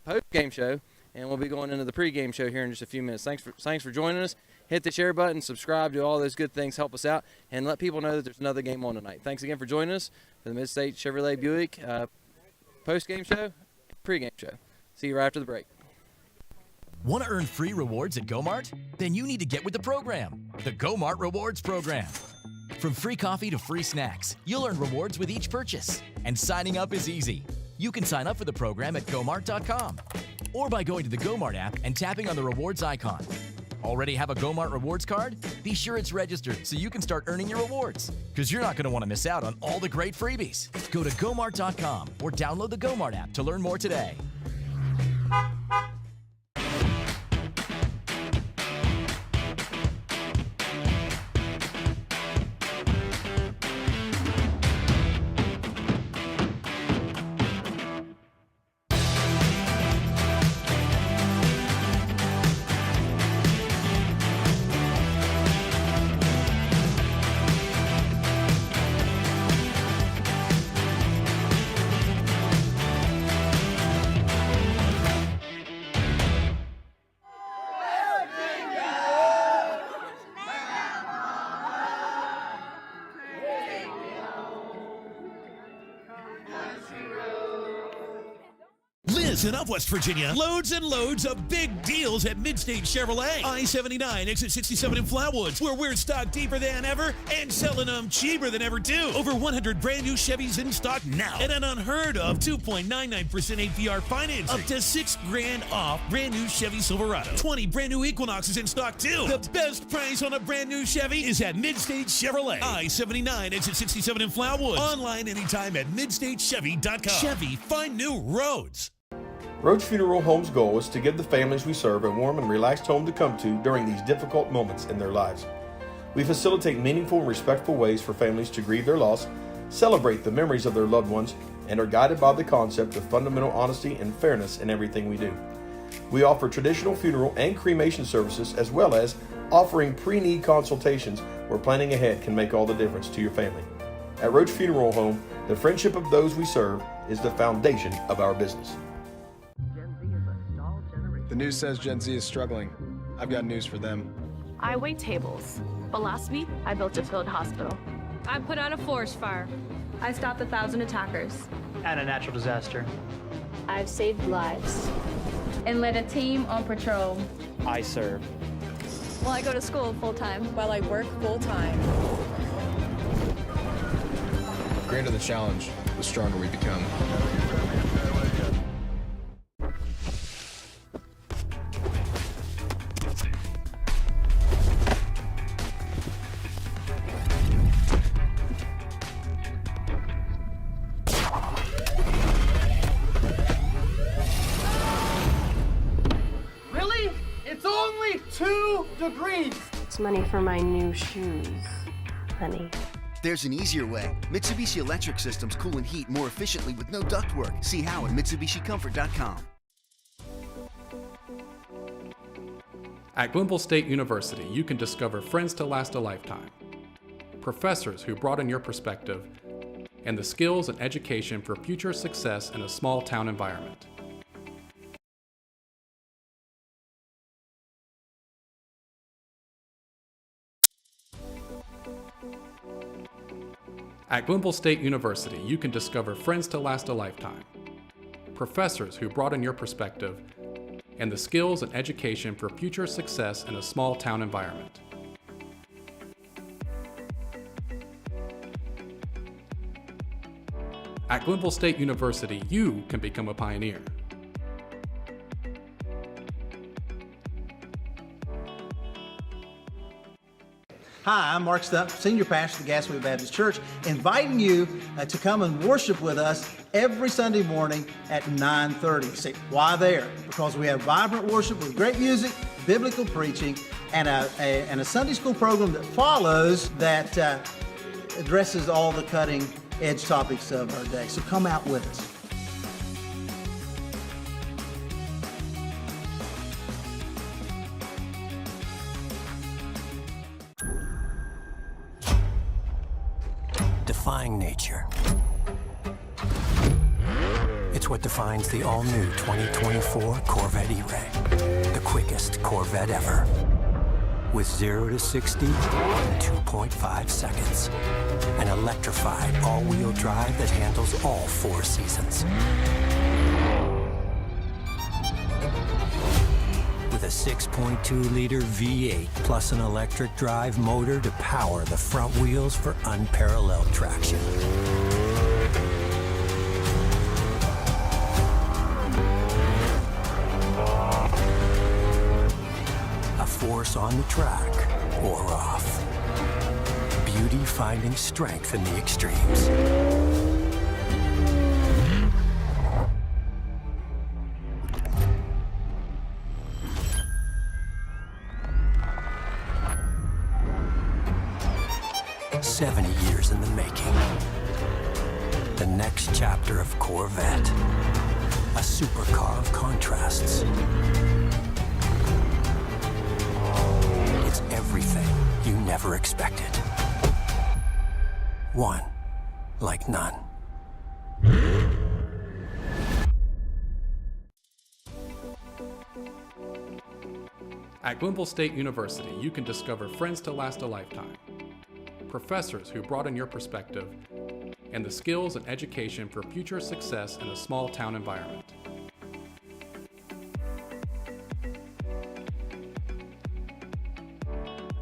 Speaker 15: post-game show. And we'll be going into the pre-game show here in just a few minutes. Thanks for joining us. Hit the share button, subscribe, do all those good things, help us out, and let people know that there's another game on tonight. Thanks again for joining us for the Mid-State Chevrolet Buick post-game show, pre-game show. See you right after the break.
Speaker 2: Want to earn free rewards at GoMart? Then you need to get with the program, the GoMart Rewards Program. From free coffee to free snacks, you'll earn rewards with each purchase. And signing up is easy. You can sign up for the program at GoMart.com or by going to the GoMart app and tapping on the rewards icon. Already have a GoMart rewards card? Be sure it's registered so you can start earning your rewards, because you're not going to want to miss out on all the great freebies. Go to GoMart.com or download the GoMart app to learn more today.
Speaker 5: Listen up, West Virginia. Loads and loads of big deals at Midstate Chevrolet. I-79, exit 67 in Flatwoods, where we're stocked deeper than ever and selling them cheaper than ever too. Over 100 brand new Chevys in stock now. And an unheard of 2.99% APR financing. Up to $6,000 off brand new Chevy Silverado. 20 brand new Equinoxes in stock too. The best price on a brand new Chevy is at Midstate Chevrolet. I-79, exit 67 in Flatwoods. Online anytime at midstatechevy.com. Chevy, find new roads.
Speaker 4: Roach Funeral Home's goal is to give the families we serve a warm and relaxed home to come to during these difficult moments in their lives. We facilitate meaningful and respectful ways for families to grieve their loss, celebrate the memories of their loved ones, and are guided by the concept of fundamental honesty and fairness in everything we do. We offer traditional funeral and cremation services, as well as offering pre-need consultations where planning ahead can make all the difference to your family. At Roach Funeral Home, the friendship of those we serve is the foundation of our business.
Speaker 19: The news says Gen Z is struggling. I've got news for them.
Speaker 6: I wait tables, but last week I built a field hospital.
Speaker 25: I put out a forest fire.
Speaker 6: I stopped 1,000 attackers.
Speaker 24: And a natural disaster.
Speaker 25: I've saved lives. And led a team on patrol.
Speaker 24: I serve.
Speaker 6: Well, I go to school full-time.
Speaker 25: While I work full-time.
Speaker 19: The greater the challenge, the stronger we become.
Speaker 11: Really? It's only 2 degrees.
Speaker 23: It's money for my new shoes, honey.
Speaker 12: There's an easier way. Mitsubishi Electric Systems cool and heat more efficiently with no ductwork. See how at MitsubishiComfort.com.
Speaker 13: At Glenville State University, you can discover friends to last a lifetime, professors who broaden your perspective, and the skills and education for future success in a small town environment. At Glenville State University, you can discover friends to last a lifetime, professors who broaden your perspective, and the skills and education for future success in a small town environment. At Glenville State University, you can become a pioneer.
Speaker 3: Hi, I'm Mark Stump, Senior Pastor of the Gasaway Baptist Church, inviting you to come and worship with us every Sunday morning at 9:30. See, why there? Because we have vibrant worship with great music, biblical preaching, and a Sunday school program that follows that addresses all the cutting edge topics of our day. So come out with us.
Speaker 10: Defying nature. It's what defines the all-new 2024 Corvette E-Ray. The quickest Corvette ever. With 0 to 60 in 2.5 seconds. An electrified all-wheel drive that handles all 4 seasons. With a 6.2-liter V8 plus an electric drive motor to power the front wheels for unparalleled traction. A force on the track or off. Beauty finding strength in the extremes. "70 years in the making. The next chapter of Corvette. A supercar of contrasts. It's everything you never expected. One like none."
Speaker 13: At Glenville State University, you can discover friends to last a lifetime, professors who broaden your perspective, and the skills and education for future success in a small town environment.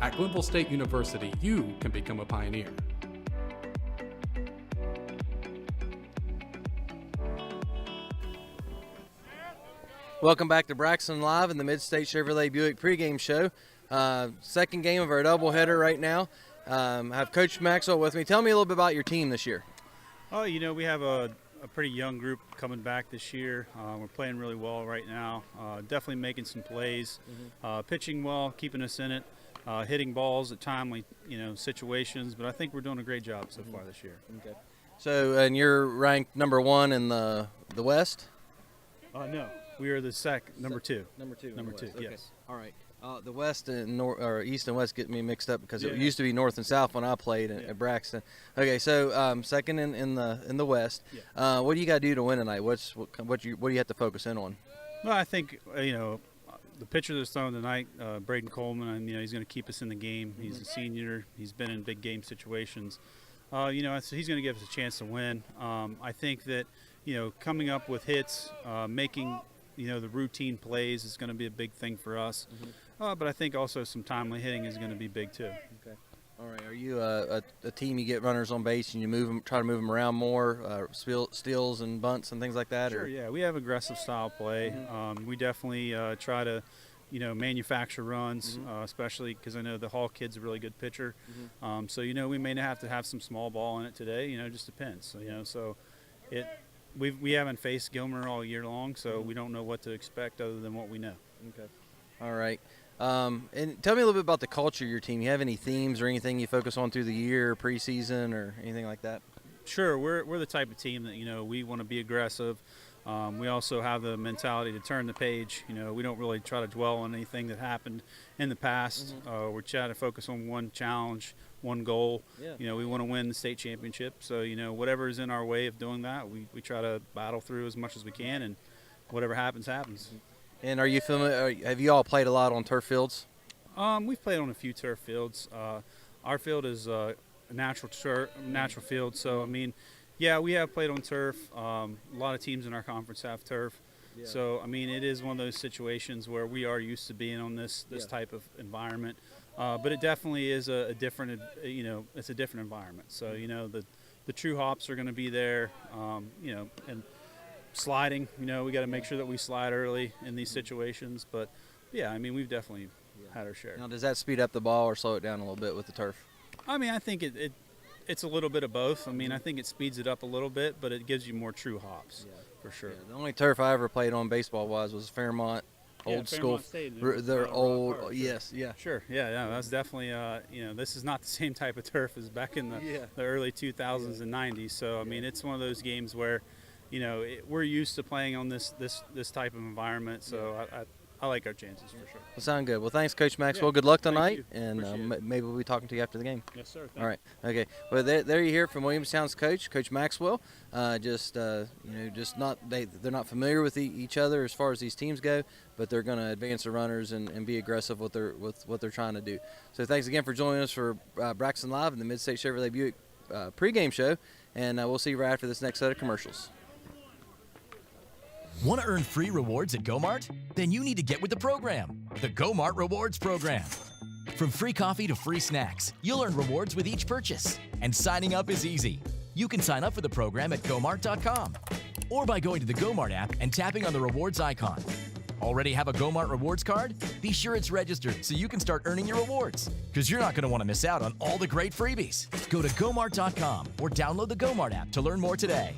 Speaker 13: At Glenville State University, you can become a pioneer.
Speaker 15: Welcome back to Braxton Live in the Mid-State Chevrolet Buick pregame show. Second game of our doubleheader right now. I have Coach Maxwell with me. Tell me a little bit about your team this year.
Speaker 7: Oh, you know, we have a pretty young group coming back this year. We're playing really well right now. Definitely making some plays, pitching well, keeping us in it, hitting balls at timely, situations. But I think we're doing a great job so far this year.
Speaker 15: Okay. So, and you're ranked number 1 in the West?
Speaker 7: No. We are the number 2.
Speaker 15: Number 2.
Speaker 7: Number 2.
Speaker 15: Okay.
Speaker 7: Yes.
Speaker 15: All right. The West and or East and West get me mixed up because it used to be North and South when I played at Braxton. Okay, so second in the West. Yeah. What do you got to do to win tonight? What do you have to focus in on?
Speaker 7: Well, I think the pitcher that's throwing tonight, Braden Coleman. He's going to keep us in the game. He's a senior. He's been in big game situations. So he's going to give us a chance to win. I think that coming up with hits, making the routine plays is going to be a big thing for us. But I think also some timely hitting is going to be big too.
Speaker 15: Okay. All right. Are you a team you get runners on base and you try to move them around more, steals and bunts and things like that?
Speaker 7: Sure. Yeah, we have aggressive style play. We definitely try to, manufacture runs, especially because I know the Hall kid's a really good pitcher. So we may have to have some small ball in it today. It just depends. So we haven't faced Gilmer all year long, so we don't know what to expect other than what we know.
Speaker 15: Okay. All right. And tell me a little bit about the culture of your team. You have any themes or anything you focus on through the year, preseason, or anything like that?
Speaker 7: Sure. We're the type of team that, we want to be aggressive. We also have the mentality to turn the page. We don't really try to dwell on anything that happened in the past. We're trying to focus on one challenge, one goal. Yeah. We want to win the state championship. So, whatever is in our way of doing that, we try to battle through as much as we can, and whatever happens, happens.
Speaker 15: And are you familiar? Have you all played a lot on turf fields?
Speaker 7: We've played on a few turf fields. Our field is a natural field. So we have played on turf. A lot of teams in our conference have turf. Yeah. So it is one of those situations where we are used to being on this type of environment. But it definitely is a different. It's a different environment. So the true hops are going to be there. And sliding, we got to make sure that we slide early in these situations. But yeah, we've definitely had our share.
Speaker 15: Now, does that speed up the ball or slow it down a little bit with the turf?
Speaker 7: I think it's a little bit of both. I think it speeds it up a little bit, but it gives you more true hops, for sure.
Speaker 15: Yeah, the only turf I ever played on baseball-wise was Fairmont, old school. They're old.
Speaker 7: Park,
Speaker 15: yes, yeah.
Speaker 7: Sure, yeah. That's definitely, this is not the same type of turf as back in the early 2000s and 90s. So, it's one of those games where, we're used to playing on this type of environment. So I like our chances for sure.
Speaker 15: Well, sound good. Well, thanks, Coach Maxwell. Good luck tonight,
Speaker 7: and
Speaker 15: maybe we'll be talking to you after the game.
Speaker 7: Yes, sir.
Speaker 15: All right. Okay. Well, there you hear from Williamstown's coach, Coach Maxwell. They're not familiar with each other as far as these teams go, but they're going to advance the runners and be aggressive with what they're trying to do. So thanks again for joining us for Braxton Live in the Mid-State Chevrolet Buick pregame show, and we'll see you right after this next set of commercials.
Speaker 2: Want to earn free rewards at GoMart? Then you need to get with the program, the GoMart Rewards Program. From free coffee to free snacks, you'll earn rewards with each purchase. And signing up is easy. You can sign up for the program at GoMart.com or by going to the GoMart app and tapping on the rewards icon. Already have a GoMart rewards card? Be sure it's registered so you can start earning your rewards, because you're not going to want to miss out on all the great freebies. Go to GoMart.com or download the GoMart app to learn more today.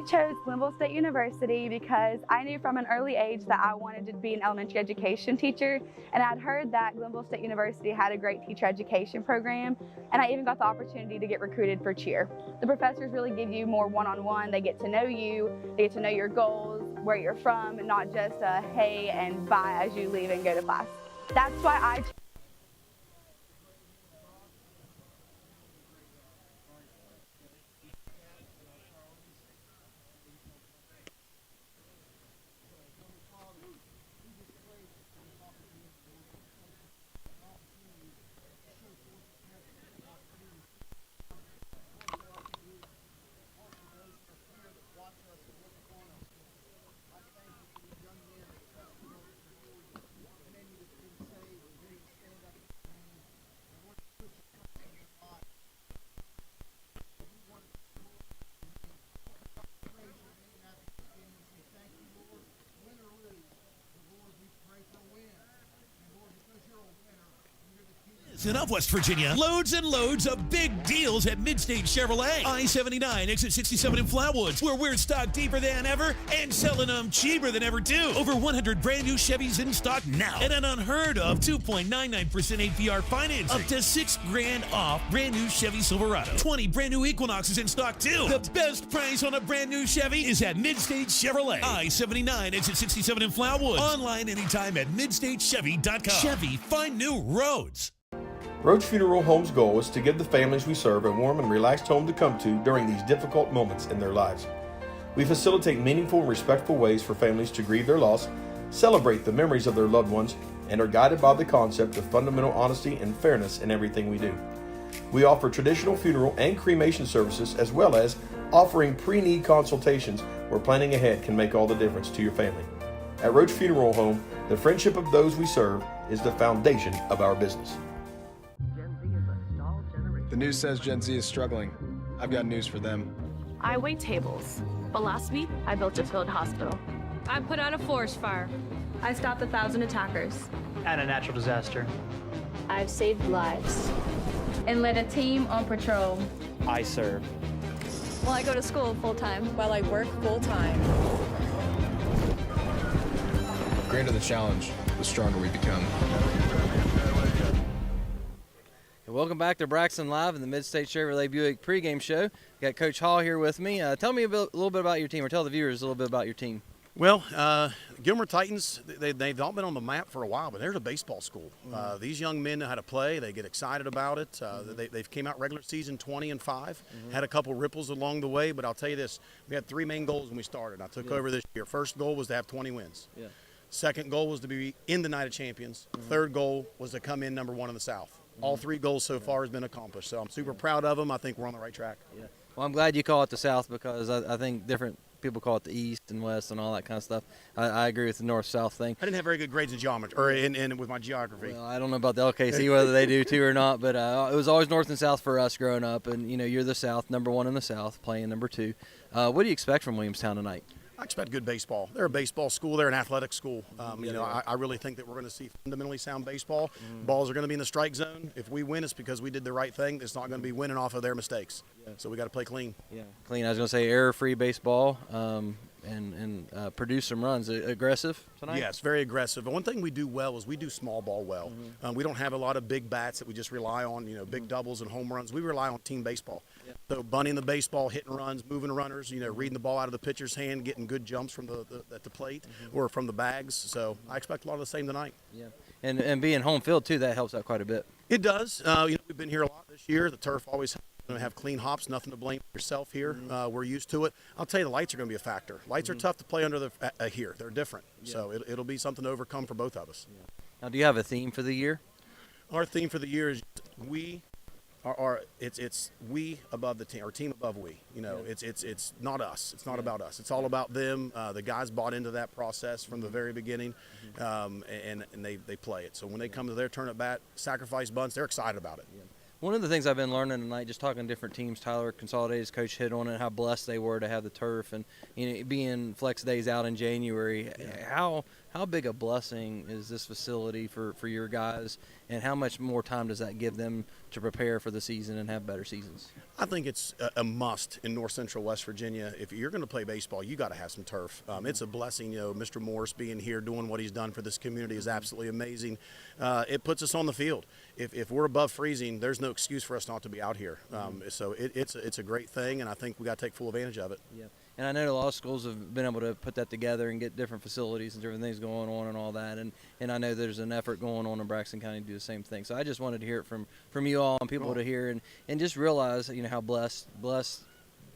Speaker 14: I chose Glenville State University because I knew from an early age that I wanted to be an elementary education teacher, and I'd heard that Glenville State University had a great teacher education program, and I even got the opportunity to get recruited for cheer. The professors really give you more one-on-one. They get to know you, they get to know your goals, where you're from, and not just a hey and bye as you leave and go to class. That's why I
Speaker 5: Of West Virginia. Loads and loads of big deals at Midstate Chevrolet. I-79, exit 67 in Flatwoods, where we're stocked deeper than ever and selling them cheaper than ever too. Over 100 brand new Chevys in stock now. And an unheard of 2.99% APR financing. Up to $6,000 off brand new Chevy Silverado. 20 brand new Equinoxes in stock too. The best price on a brand new Chevy is at Midstate Chevrolet. I-79, exit 67 in Flatwoods. Online anytime at midstatechevy.com. Chevy, find new roads.
Speaker 4: Roach Funeral Home's goal is to give the families we serve a warm and relaxed home to come to during these difficult moments in their lives. We facilitate meaningful and respectful ways for families to grieve their loss, celebrate the memories of their loved ones, and are guided by the concept of fundamental honesty and fairness in everything we do. We offer traditional funeral and cremation services, as well as offering pre-need consultations where planning ahead can make all the difference to your family. At Roach Funeral Home, the friendship of those we serve is the foundation of our business.
Speaker 19: The news says Gen Z is struggling. I've got news for them.
Speaker 6: I wait tables, but last week I built a field hospital.
Speaker 25: I put out a forest fire.
Speaker 6: I stopped 1,000 attackers.
Speaker 24: And a natural disaster.
Speaker 25: I've saved lives. And led a team on patrol.
Speaker 24: I serve.
Speaker 25: Well, I go to school full-time.
Speaker 1: While I work full-time.
Speaker 19: The greater the challenge, the stronger we become.
Speaker 15: Welcome back to Braxton Live in the Midstate Chevrolet Buick pregame show. Got Coach Hall here with me. Tell me a little bit about your team, or tell the viewers a little bit about your team.
Speaker 8: Well, Gilmer Titans, they've all been on the map for a while, but they're a baseball school. These young men know how to play. They get excited about it. They've came out regular season 20-5, had a couple ripples along the way, but I'll tell you this, we had three main goals when we started. I took over this year. First goal was to have 20 wins.
Speaker 15: Yeah.
Speaker 8: Second goal was to be in the Night of Champions. Third goal was to come in number one in the South. All three goals so far has been accomplished, so I'm super proud of them. I think we're on the right track.
Speaker 15: Yeah. Well, I'm glad you call it the South, because I think different people call it the East and West and all that kind of stuff. I agree with the North-South thing.
Speaker 8: I didn't have very good grades in geometry, or in with my geography.
Speaker 15: Well, I don't know about the LKC, whether they do too or not, but it was always North and South for us growing up. And, you know, you're the South, number one in the South, playing number two. What do you expect from Williamstown tonight?
Speaker 8: I expect good baseball. They're a baseball school. They're an athletic school. I really think that we're going to see fundamentally sound baseball. Balls are going to be in the strike zone. If we win, it's because we did the right thing. It's not going to be winning off of their mistakes. So we got to play clean.
Speaker 15: Yeah, clean. I was going to say error-free baseball. And produce some runs. Aggressive tonight?
Speaker 8: Yes, very aggressive. And one thing we do well is we do small ball well. We don't have a lot of big bats that we just rely on, big doubles and home runs. We rely on team baseball. Yeah. So bunting the baseball, hitting runs, moving runners, reading the ball out of the pitcher's hand, getting good jumps from at the plate or from the bags. So I expect a lot of the same tonight.
Speaker 15: Yeah, and being home field too, that helps out quite a bit.
Speaker 8: It does. We've been here a lot this year. The turf always have clean hops, nothing to blame yourself here. We're used to it. I'll tell you, the lights are going to be a factor. Lights are tough to play under here. They're different. Yeah. So it'll be something to overcome for both of us.
Speaker 15: Yeah. Now, do you have a theme for the year?
Speaker 8: Our theme for the year is we it's we above the team, or team above we. It's not us. It's not about us. It's all about them. The guys bought into that process from the very beginning, and they play it. So when they come to their turn at bat, sacrifice bunts, they're excited about it.
Speaker 15: Yeah. One of the things I've been learning tonight, just talking to different teams, Tyler Consolidated's coach hit on it, how blessed they were to have the turf and being flex days out in January. Yeah. how big a blessing is this facility for your guys, and how much more time does that give them to prepare for the season and have better seasons?
Speaker 8: I think it's a must in North Central West Virginia. If you're going to play baseball, you got to have some turf. It's a blessing. Mr. Morris being here, doing what he's done for this community is absolutely amazing. It puts us on the field. If we're above freezing, there's no excuse for us not to be out here. So it's a great thing, and I think we got to take full advantage of it.
Speaker 15: Yeah. And I know a lot of schools have been able to put that together and get different facilities and different things going on and all that. And I know there's an effort going on in Braxton County to do the same thing. So I just wanted to hear it from you all and people to hear and just realize, how blessed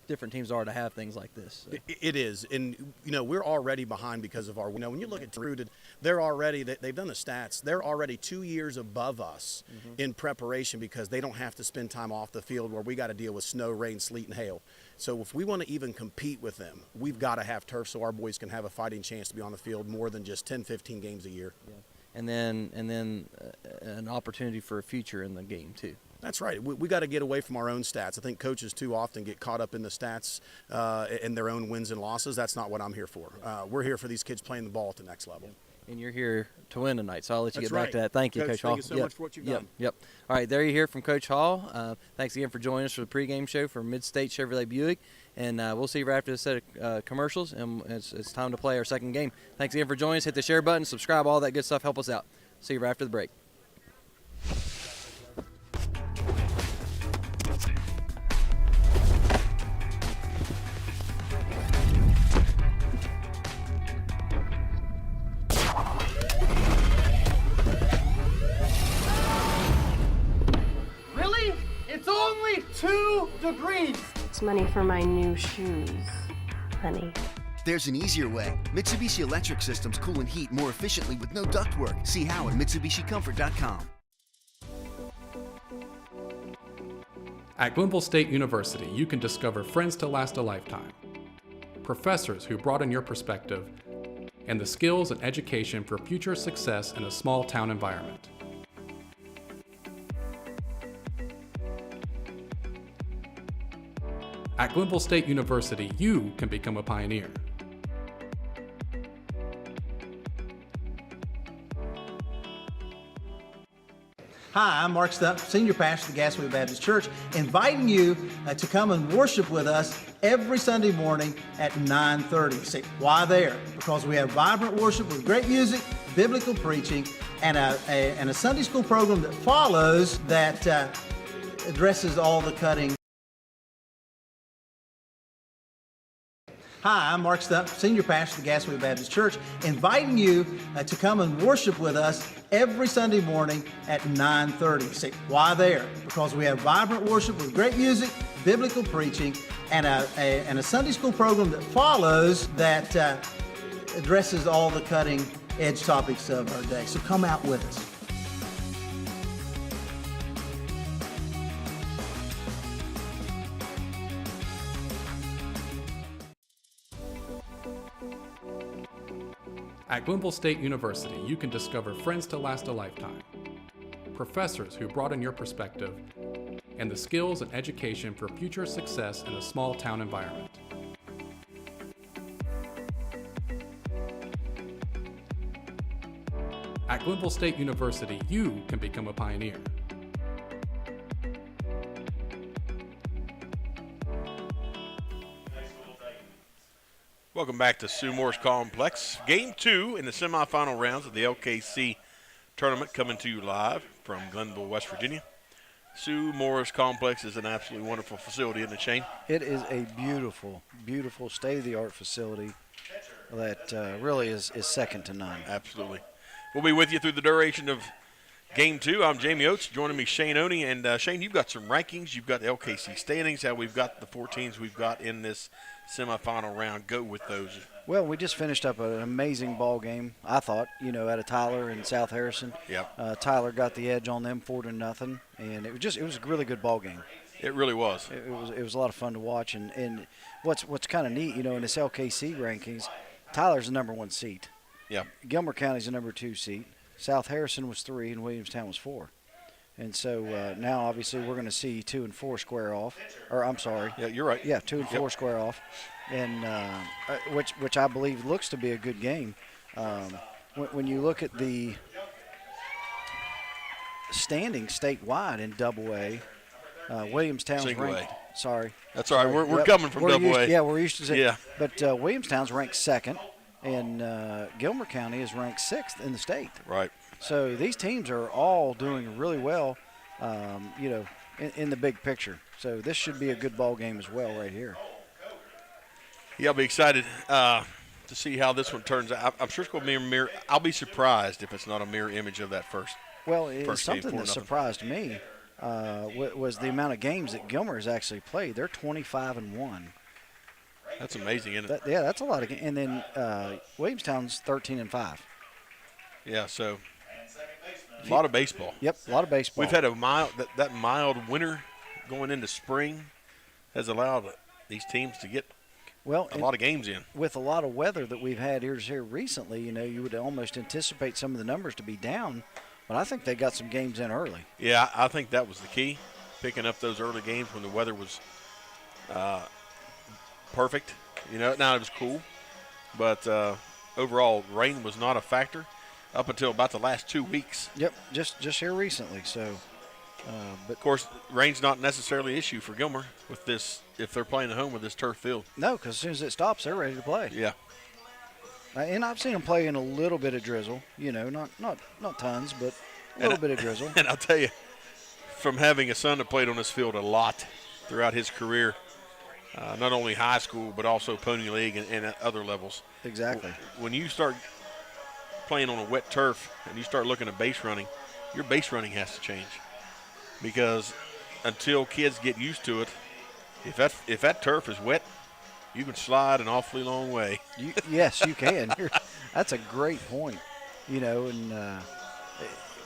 Speaker 15: different teams are to have things like this. So.
Speaker 8: It is. And, we're already behind because of our, when you look at Rooted, they've done the stats. They're already 2 years above us in preparation because they don't have to spend time off the field where we got to deal with snow, rain, sleet, and hail. So if we want to even compete with them, we've got to have turf so our boys can have a fighting chance to be on the field more than just 10, 15 games a year.
Speaker 15: Yeah. And then an opportunity for a future in the game too.
Speaker 8: That's right. We got to get away from our own stats. I think coaches too often get caught up in the stats and their own wins and losses. That's not what I'm here for. We're here for these kids playing the ball at the next level.
Speaker 15: And you're here to win tonight, so I'll let you
Speaker 8: That's
Speaker 15: get back to that. Thank you, Coach Hall.
Speaker 8: Thank you so much for what you've done.
Speaker 15: Yep. All right, there you hear from Coach Hall. Thanks again for joining us for the pregame show for Mid-State Chevrolet Buick. And we'll see you right after this set of commercials, and it's time to play our second game. Thanks again for joining us. Hit the share button, subscribe, all that good stuff. Help us out. See you right after the break.
Speaker 11: Really? It's only 2 degrees.
Speaker 23: It's money for my new shoes, honey.
Speaker 12: There's an easier way. Mitsubishi Electric Systems cool and heat more efficiently with no ductwork. See how at MitsubishiComfort.com.
Speaker 13: At Glenville State University, you can discover friends to last a lifetime, professors who broaden your perspective, and the skills and education for future success in a small town environment. At Glenville State University, you can become a pioneer.
Speaker 3: Hi, I'm Mark Stump, Senior Pastor of the Gasaway Baptist Church, inviting you to come and worship with us every Sunday morning at 9:30. See, why there? Because we have vibrant worship with great music, biblical preaching, and a Sunday school program that follows that addresses all the cutting. Hi, I'm Mark Stump, Senior Pastor of the Gasaway Baptist Church, inviting you to come and worship with us every Sunday morning at 9:30. See, why there? Because we have vibrant worship with great music, biblical preaching, and a Sunday school program that follows that addresses all the cutting edge topics of our day. So come out with us.
Speaker 13: At Glenville State University, you can discover friends to last a lifetime, professors who broaden your perspective, and the skills and education for future success in a small town environment. At Glenville State University, you can become a pioneer.
Speaker 4: Welcome back to Sue Morris Complex. Game 2 in the semifinal rounds of the LKC tournament coming to you live from Glenville, West Virginia. Sue Morris Complex is an absolutely wonderful facility, isn't it, Shane?
Speaker 1: It is a beautiful, beautiful state-of-the-art facility that really is second to none.
Speaker 4: Absolutely. We'll be with you through the duration of Game 2. I'm Jamie Oates. Joining me, Shane Oney. And, Shane, you've got some rankings. You've got the LKC standings, how we've got the 4 teams we've got in this semifinal round. Go with those.
Speaker 1: Well, we just finished up an amazing ball game, I thought, out of Tyler and South Harrison.
Speaker 4: Yep.
Speaker 1: Tyler got the edge on them 4-0, and it was a really good ball game.
Speaker 4: It really was.
Speaker 1: It was a lot of fun to watch, and what's kind of neat, in this LKC rankings, Tyler's the number 1 seat.
Speaker 4: Yeah.
Speaker 1: Gilmer County's the number 2 seat. South Harrison was 3 and Williamstown was 4. And so now, obviously, we're going to see 2 and 4 square off. Or I'm sorry.
Speaker 4: Yeah, you're right.
Speaker 1: Yeah, 2 and 4 square off, and which I believe looks to be a good game. when you look at the standing statewide in Double A, Williamstown's
Speaker 4: Single
Speaker 1: ranked.
Speaker 4: A.
Speaker 1: Sorry.
Speaker 4: That's all right.
Speaker 1: Sorry.
Speaker 4: We're coming from Double
Speaker 1: used,
Speaker 4: A.
Speaker 1: Yeah, we're used to it.
Speaker 4: Yeah.
Speaker 1: But Williamstown's ranked second, and Gilmer County is ranked sixth in the state.
Speaker 4: Right.
Speaker 1: So these teams are all doing really well, in the big picture. So this should be a good ball game as well right here.
Speaker 4: Yeah, I'll be excited to see how this one turns out. I'm sure it's going to be a mirror. I'll be surprised if it's not a mirror image of that first.
Speaker 1: Well, it's
Speaker 4: first game,
Speaker 1: something that
Speaker 4: 4-0.
Speaker 1: surprised me was the amount of games that Gilmer has actually played. They're 25-1.
Speaker 4: That's amazing, isn't it?
Speaker 1: That's a lot of games. And then Williamstown's 13-5.
Speaker 4: Yeah, so a lot of baseball.
Speaker 1: Yep, a lot of baseball.
Speaker 4: We've had a mild winter going into spring has allowed these teams to get a lot of games in.
Speaker 1: With a lot of weather that we've had here recently, you would almost anticipate some of the numbers to be down, but I think they got some games in early.
Speaker 4: Yeah, I think that was the key, picking up those early games when the weather was perfect. Now it was cool, but overall rain was not a factor up until about the last 2 weeks.
Speaker 1: Yep, just here recently. So, but
Speaker 4: of course, rain's not necessarily an issue for Gilmer with this if they're playing at home with this turf field.
Speaker 1: No, because as soon as it stops, they're ready to play.
Speaker 4: Yeah.
Speaker 1: And I've seen them play in a little bit of drizzle. Not tons, but a little bit of drizzle.
Speaker 4: And I'll tell you, from having a son that played on this field a lot throughout his career, not only high school but also Pony League and at other levels.
Speaker 1: Exactly.
Speaker 4: When you start playing on a wet turf and you start looking at base running, your base running has to change, because until kids get used to it, if that turf is wet, you can slide an awfully long way.
Speaker 1: Yes, you can. That's a great point.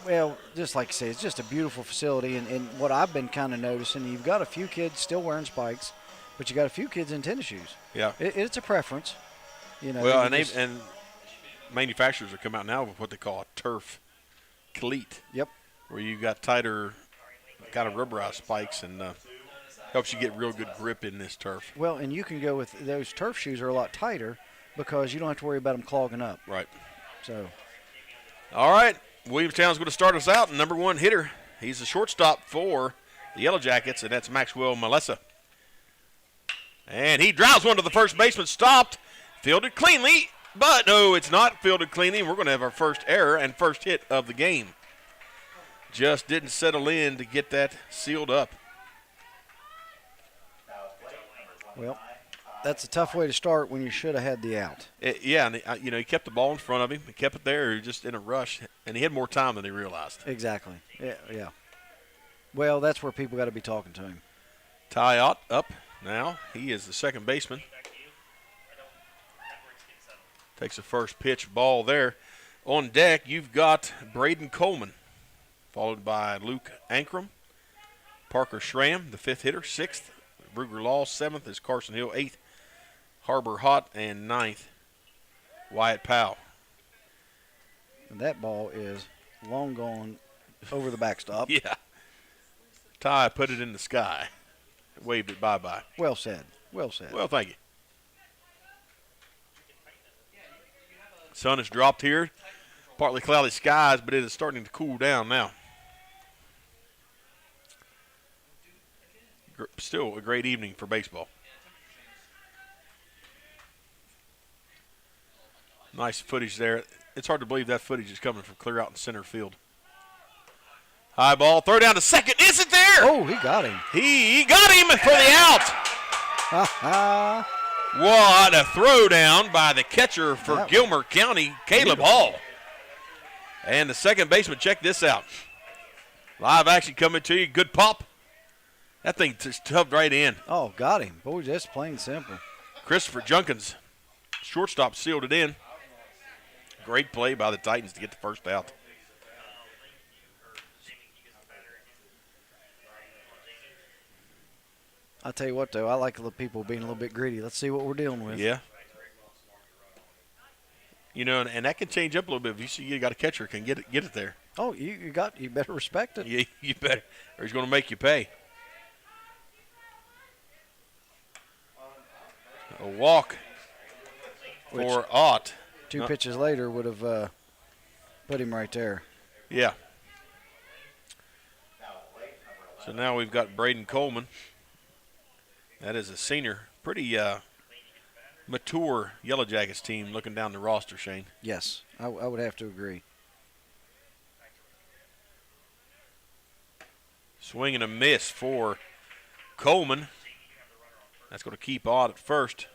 Speaker 1: Well, just like you say, it's just a beautiful facility. And what I've been kind of noticing, you've got a few kids still wearing spikes, but you got a few kids in tennis shoes.
Speaker 4: Yeah.
Speaker 1: It's a preference.
Speaker 4: Well, and manufacturers have come out now with what they call a turf cleat.
Speaker 1: Yep.
Speaker 4: Where you got tighter, kind of rubberized spikes, and helps you get real good grip in this turf.
Speaker 1: Well, and you can go with those turf shoes are a lot tighter because you don't have to worry about them clogging up.
Speaker 4: Right.
Speaker 1: So.
Speaker 4: All right. Williamstown's going to start us out. Number one hitter. He's the shortstop for the Yellow Jackets, and that's Maxwell Malessa. And he drives one to the first baseman. Stopped. Fielded cleanly. But no, it's not fielded cleanly. We're going to have our first error and first hit of the game. Just didn't settle in to get that sealed up.
Speaker 1: Well, that's a tough way to start when you should have had the out.
Speaker 4: And he kept the ball in front of him. He kept it there. He was just in a rush, and he had more time than he realized.
Speaker 1: Exactly. Yeah. Well, that's where people got to be talking to him.
Speaker 4: Ty Ott up now. He is the second baseman. Takes the first pitch ball there. On deck, you've got Braden Coleman, followed by Luke Ankrum. Parker Schramm, the fifth hitter, sixth. Ruger Law, seventh is Carson Hill, eighth. Harbor Hott, and ninth, Wyatt Powell.
Speaker 1: And that ball is long gone over the backstop.
Speaker 4: Yeah. Ty put it in the sky. Waved it bye-bye.
Speaker 1: Well said. Well said.
Speaker 4: Well, thank you. Sun has dropped here. Partly cloudy skies, but it is starting to cool down now. Still a great evening for baseball. Nice footage there. It's hard to believe that footage is coming from clear out in center field. High ball, throw down to second. Is it there?
Speaker 1: Oh, he got him.
Speaker 4: He got him for the out. What a throw down by the catcher for Gilmer County, Caleb Hall. And the second baseman, check this out. Live action coming to you. Good pop. That thing just tubbed right in.
Speaker 1: Oh, got him. Boy, just plain simple.
Speaker 4: Christopher Junkins, shortstop, sealed it in. Great play by the Titans to get the first out.
Speaker 1: I'll tell you what, though, I like the people being a little bit greedy. Let's see what we're dealing with.
Speaker 4: Yeah. And that can change up a little bit if you see you got a catcher can get it there.
Speaker 1: Oh, you better respect it.
Speaker 4: Yeah, you better, or he's going to make you pay. A walk for Ott.
Speaker 1: Two pitches later would have Put him right there.
Speaker 4: Yeah. So now we've got Braden Coleman. That is a senior. Pretty mature Yellow Jackets team looking down the roster, Shane.
Speaker 1: Yes, I would have to agree.
Speaker 4: Swing and a miss for Coleman. That's going to keep Ott at first.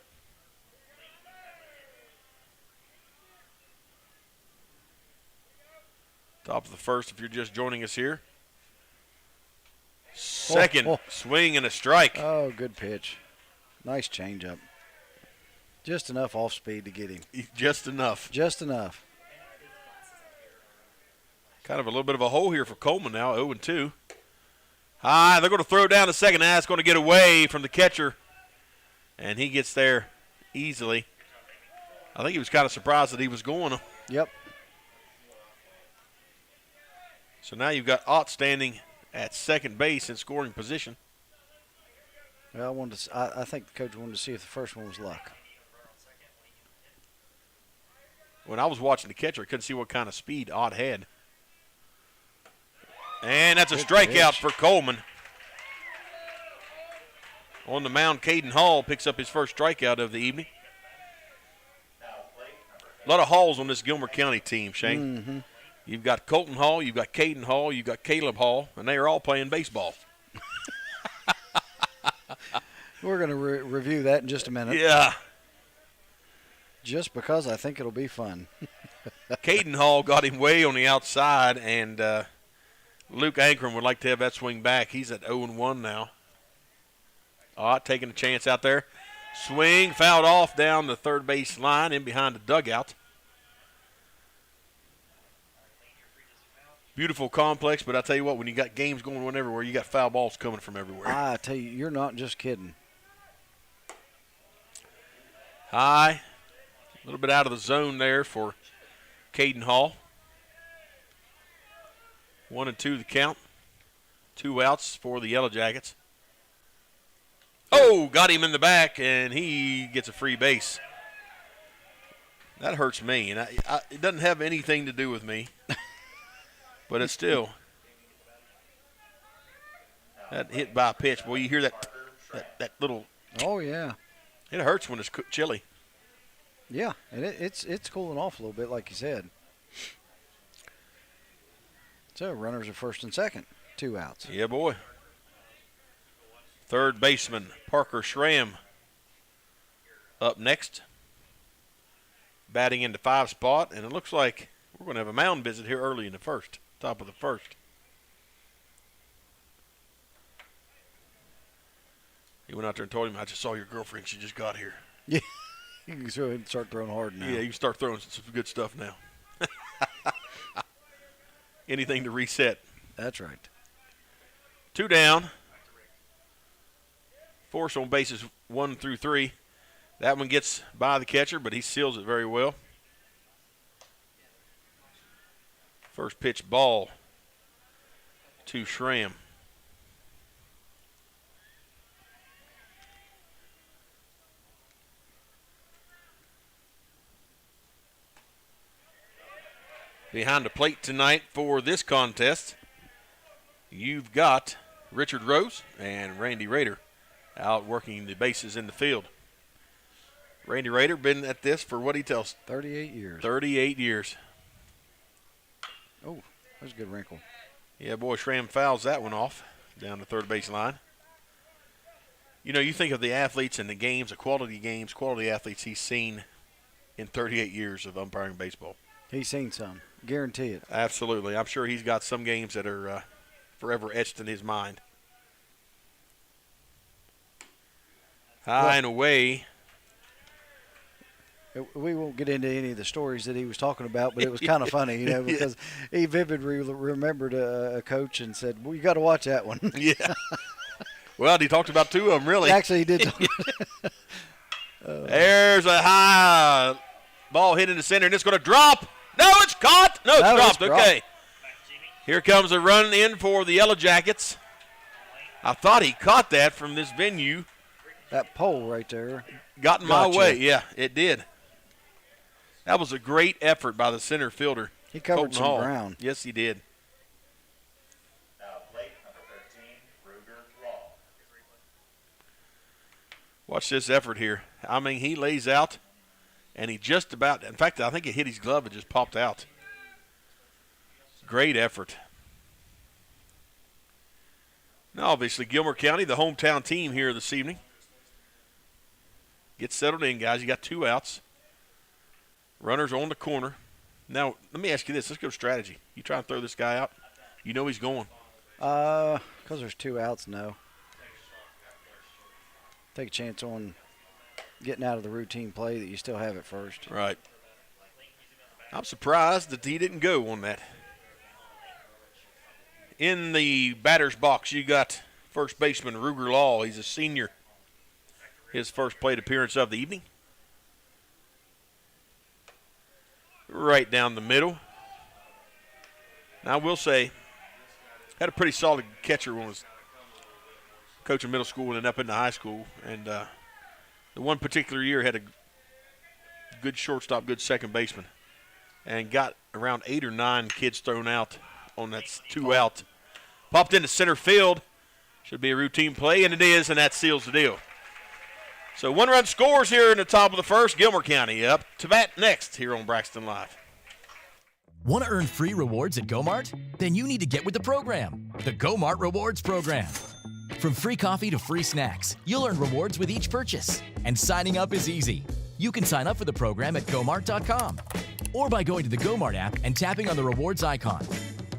Speaker 4: Top of the first if you're just joining us here. Second swing and a strike.
Speaker 1: Oh, good pitch. Nice changeup. Just enough off speed to get him.
Speaker 4: Just enough.
Speaker 1: Just enough.
Speaker 4: Kind of a little bit of a hole here for Coleman now, 0-2. High, they're going to throw down the second. That's going to get away from the catcher. And he gets there easily. I think he was kind of surprised that he was going.
Speaker 1: Yep.
Speaker 4: So now you've got Ott standing at second base in scoring position.
Speaker 1: Well, I think the coach wanted to see if the first one was luck.
Speaker 4: When I was watching the catcher, I couldn't see what kind of speed Ott had. And that's a strikeout for Coleman. On the mound, Caden Hall picks up his first strikeout of the evening. A lot of Halls on this Gilmer County team, Shane.
Speaker 1: Mm-hmm.
Speaker 4: You've got Colton Hall, you've got Caden Hall, you've got Caleb Hall, and they are all playing baseball.
Speaker 1: We're going to review that in just a minute.
Speaker 4: Yeah.
Speaker 1: Just because I think it'll be fun.
Speaker 4: Caden Hall got him way on the outside, and Luke Ankrum would like to have that swing back. He's at 0-1 now. Ott taking a chance out there. Swing, fouled off down the third base line in behind the dugout. Beautiful complex, but I tell you what, when you got games going on everywhere, you got foul balls coming from everywhere.
Speaker 1: I tell you, you're not just kidding.
Speaker 4: High, a little bit out of the zone there for Caden Hall. 1-2 the count. 2 outs for the Yellow Jackets. Oh, got him in the back, and he gets a free base. That hurts me, and it doesn't have anything to do with me. But it's still that hit by a pitch. Boy, you hear that little.
Speaker 1: Oh yeah.
Speaker 4: It hurts when it's chilly.
Speaker 1: Yeah, and it's cooling off a little bit, like you said. So runners are first and second, 2 outs.
Speaker 4: Yeah, boy. Third baseman Parker Schramm up next, batting into 5 spot, and it looks like we're going to have a mound visit here early in the first. Top of the first. He went out there and told him, I just saw your girlfriend. She just got here.
Speaker 1: Yeah. You can go ahead and start throwing hard now.
Speaker 4: Yeah, you can start throwing some good stuff now. Anything to reset.
Speaker 1: That's right.
Speaker 4: 2 down. Force on bases 1 through 3. That one gets by the catcher, but he seals it very well. First pitch ball to Schramm. Behind the plate tonight for this contest, you've got Richard Rose and Randy Rader out working the bases in the field. Randy Rader been at this for what he tells
Speaker 1: 38 years.
Speaker 4: 38 years.
Speaker 1: Oh, that's a good wrinkle.
Speaker 4: Yeah, boy, Schramm fouls that one off down the third base line. You know, you think of the athletes and the games, the quality athletes he's seen in 38 years of umpiring baseball.
Speaker 1: He's seen some. Guarantee it.
Speaker 4: Absolutely. I'm sure he's got some games that are forever etched in his mind. High and away.
Speaker 1: We won't get into any of the stories that he was talking about, but it was kind of funny, you know, because he vividly remembered a coach and said, well, you got to watch that one.
Speaker 4: Yeah. Well, he talked about 2 of them, really.
Speaker 1: Actually, he did.
Speaker 4: There's a high ball hit in the center, and it's going to drop. No, it's caught. No, it's dropped. Okay. Here comes a run in for the Yellow Jackets. I thought he caught that from this venue.
Speaker 1: That pole right there.
Speaker 4: Got in my way. Yeah, it did. That was a great effort by the center fielder.
Speaker 1: He covered
Speaker 4: Colton
Speaker 1: some
Speaker 4: Hall.
Speaker 1: ground.
Speaker 4: Yes, he did. Watch this effort here. I mean, he lays out, and he just about, in fact, I think it hit his glove and just popped out. Great effort. Now, obviously, Gilmer County, the hometown team here this evening. Get settled in, guys. You got 2 outs. Runners on the corner. Now, let me ask you this. Let's go strategy. You try and throw this guy out? You know he's going.
Speaker 1: Because there's 2 outs, no. Take a chance on getting out of the routine play that you still have at first.
Speaker 4: Right. I'm surprised that he didn't go on that. In the batter's box, you got first baseman Ruger Law. He's a senior. His first plate appearance of the evening. Right down the middle. Now, I will say, had a pretty solid catcher when I was coaching middle school and up into high school. And the one particular year had a good shortstop, good second baseman. And got around 8 or 9 kids thrown out on that 2 out. Popped into center field. Should be a routine play, and it is, and that seals the deal. So 1 run scores here in the top of the first. Gilmer County up to bat next here on Braxton Live.
Speaker 2: Want to earn free rewards at GoMart? Then you need to get with the program, the GoMart Rewards Program. From free coffee to free snacks, you'll earn rewards with each purchase. And signing up is easy. You can sign up for the program at GoMart.com or by going to the GoMart app and tapping on the rewards icon.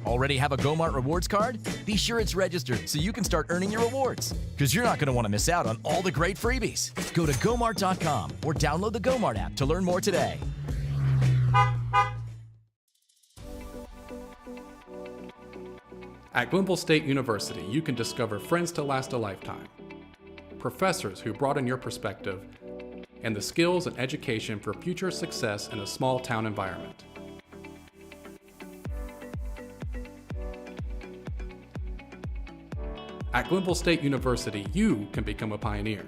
Speaker 2: Already have a GoMart rewards card? Be sure it's registered so you can start earning your rewards, because you're not going to want to miss out on all the great freebies. Go to GoMart.com or download the GoMart app to learn more today.
Speaker 13: At Glenville State University, you can discover friends to last a lifetime, professors who broaden your perspective, and the skills and education for future success in a small town environment. At Glenville State University, you can become a pioneer.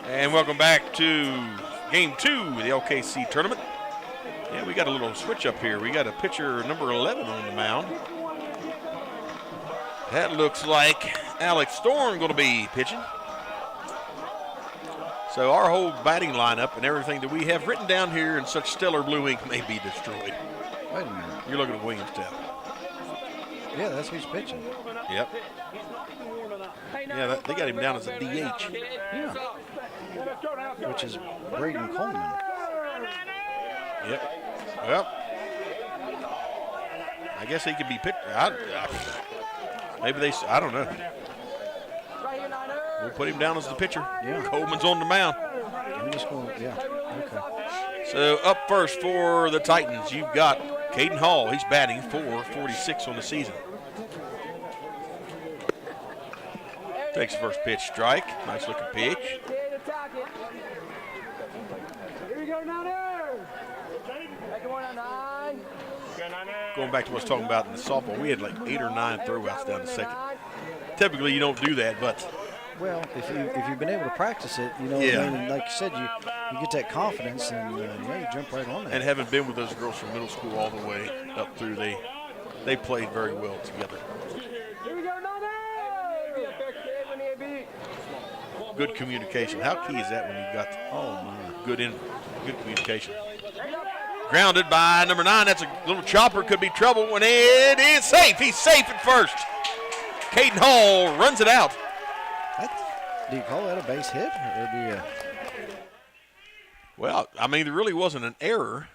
Speaker 4: And welcome back to Game 2 of the LKC tournament. Yeah, we got a little switch up here. We got a pitcher number 11 on the mound. That looks like Alex Storm going to be pitching. So our whole batting lineup and everything that we have written down here in such stellar blue ink may be destroyed.
Speaker 1: Wait a minute.
Speaker 4: You're looking at Williamstown.
Speaker 1: Yeah, that's who's pitching.
Speaker 4: Yep. Yeah, they got him down as a DH.
Speaker 1: Yeah. Which is Braden Coleman.
Speaker 4: Yep. Well, I guess he could be picked. Maybe they, I don't know. We'll put him down as the pitcher.
Speaker 1: Yeah.
Speaker 4: Coleman's on the mound.
Speaker 1: I'm just going, yeah, okay.
Speaker 4: So up first for the Titans, you've got Caden Hall. He's batting .446 on the season. Takes the first pitch, strike. Nice looking pitch. Going back to what I was talking about in the softball, we had like 8 or 9 throwouts down the second. Typically, you don't do that, but
Speaker 1: well, if you've been able to practice it, you know,
Speaker 4: yeah.
Speaker 1: I mean, like you said, you get that confidence, and yeah, you jump right on that.
Speaker 4: And having been with those girls from middle school all the way up through, they played very well together. Good communication. How key is that when you've got good communication? Grounded by number 9. That's a little chopper. Could be trouble, and it is safe. He's safe at first. Caden Hall runs it out.
Speaker 1: Do you call that a base hit, or do you?
Speaker 4: Well, I mean, there really wasn't an error.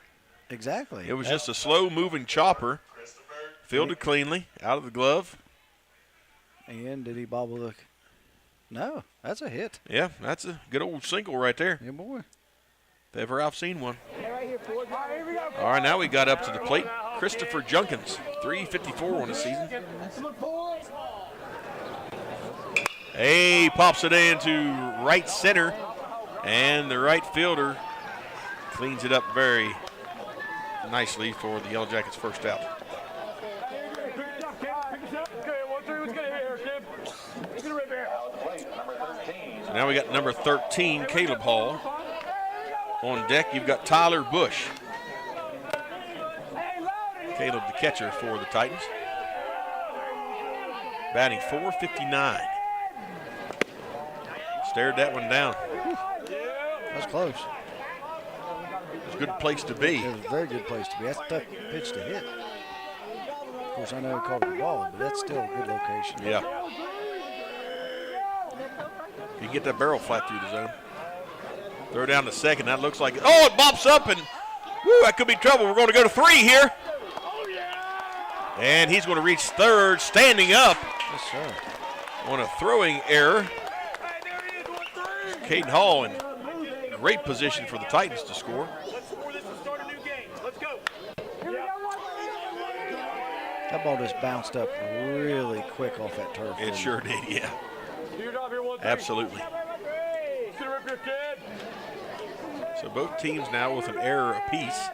Speaker 1: Exactly.
Speaker 4: It was just a slow-moving chopper, fielded cleanly, out of the glove.
Speaker 1: And did he bobble the? No, that's a hit.
Speaker 4: Yeah, that's a good old single right there.
Speaker 1: Yeah, boy.
Speaker 4: If ever I've seen one. All right, now we got up to the plate. Christopher Junkins, .354 on the season. He pops it into right center, and the right fielder cleans it up very nicely for the Yellow Jackets' first out. Now we got number 13, Caleb Hall. On deck, you've got Tyler Bush. Caleb, the catcher for the Titans. Batting .459. Stared that one down.
Speaker 1: That's close.
Speaker 4: It's a good place to be.
Speaker 1: It was a very good place to be. That's a tough pitch to hit. Of course, I know he called it a ball, but that's still a good location.
Speaker 4: Yeah. You get that barrel flat through the zone. Throw down to second. That looks like it. Oh, it bops up, and woo, that could be trouble. We're going to go to 3 here. And he's going to reach third, standing up.
Speaker 1: Yes, sir.
Speaker 4: On a throwing error. Caden Hall in great position for the Titans to score.
Speaker 1: That ball just bounced up really quick off that turf.
Speaker 4: It sure did, yeah. Absolutely. So both teams now with an error apiece.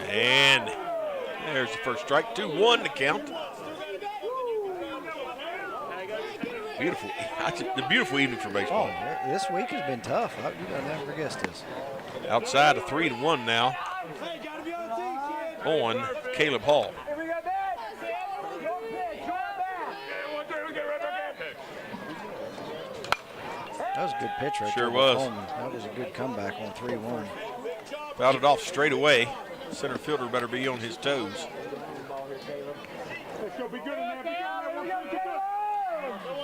Speaker 4: And there's the first strike. 2-1 to count. Beautiful. The beautiful evening for baseball.
Speaker 1: Oh, this week has been tough. You'd never guessed this.
Speaker 4: Outside of 3-1 now on Caleb Hall.
Speaker 1: That was a good pitch right there.
Speaker 4: Sure was.
Speaker 1: Coleman. That was a good comeback on 3-1.
Speaker 4: Fouled it off straight away. Center fielder better be on his toes.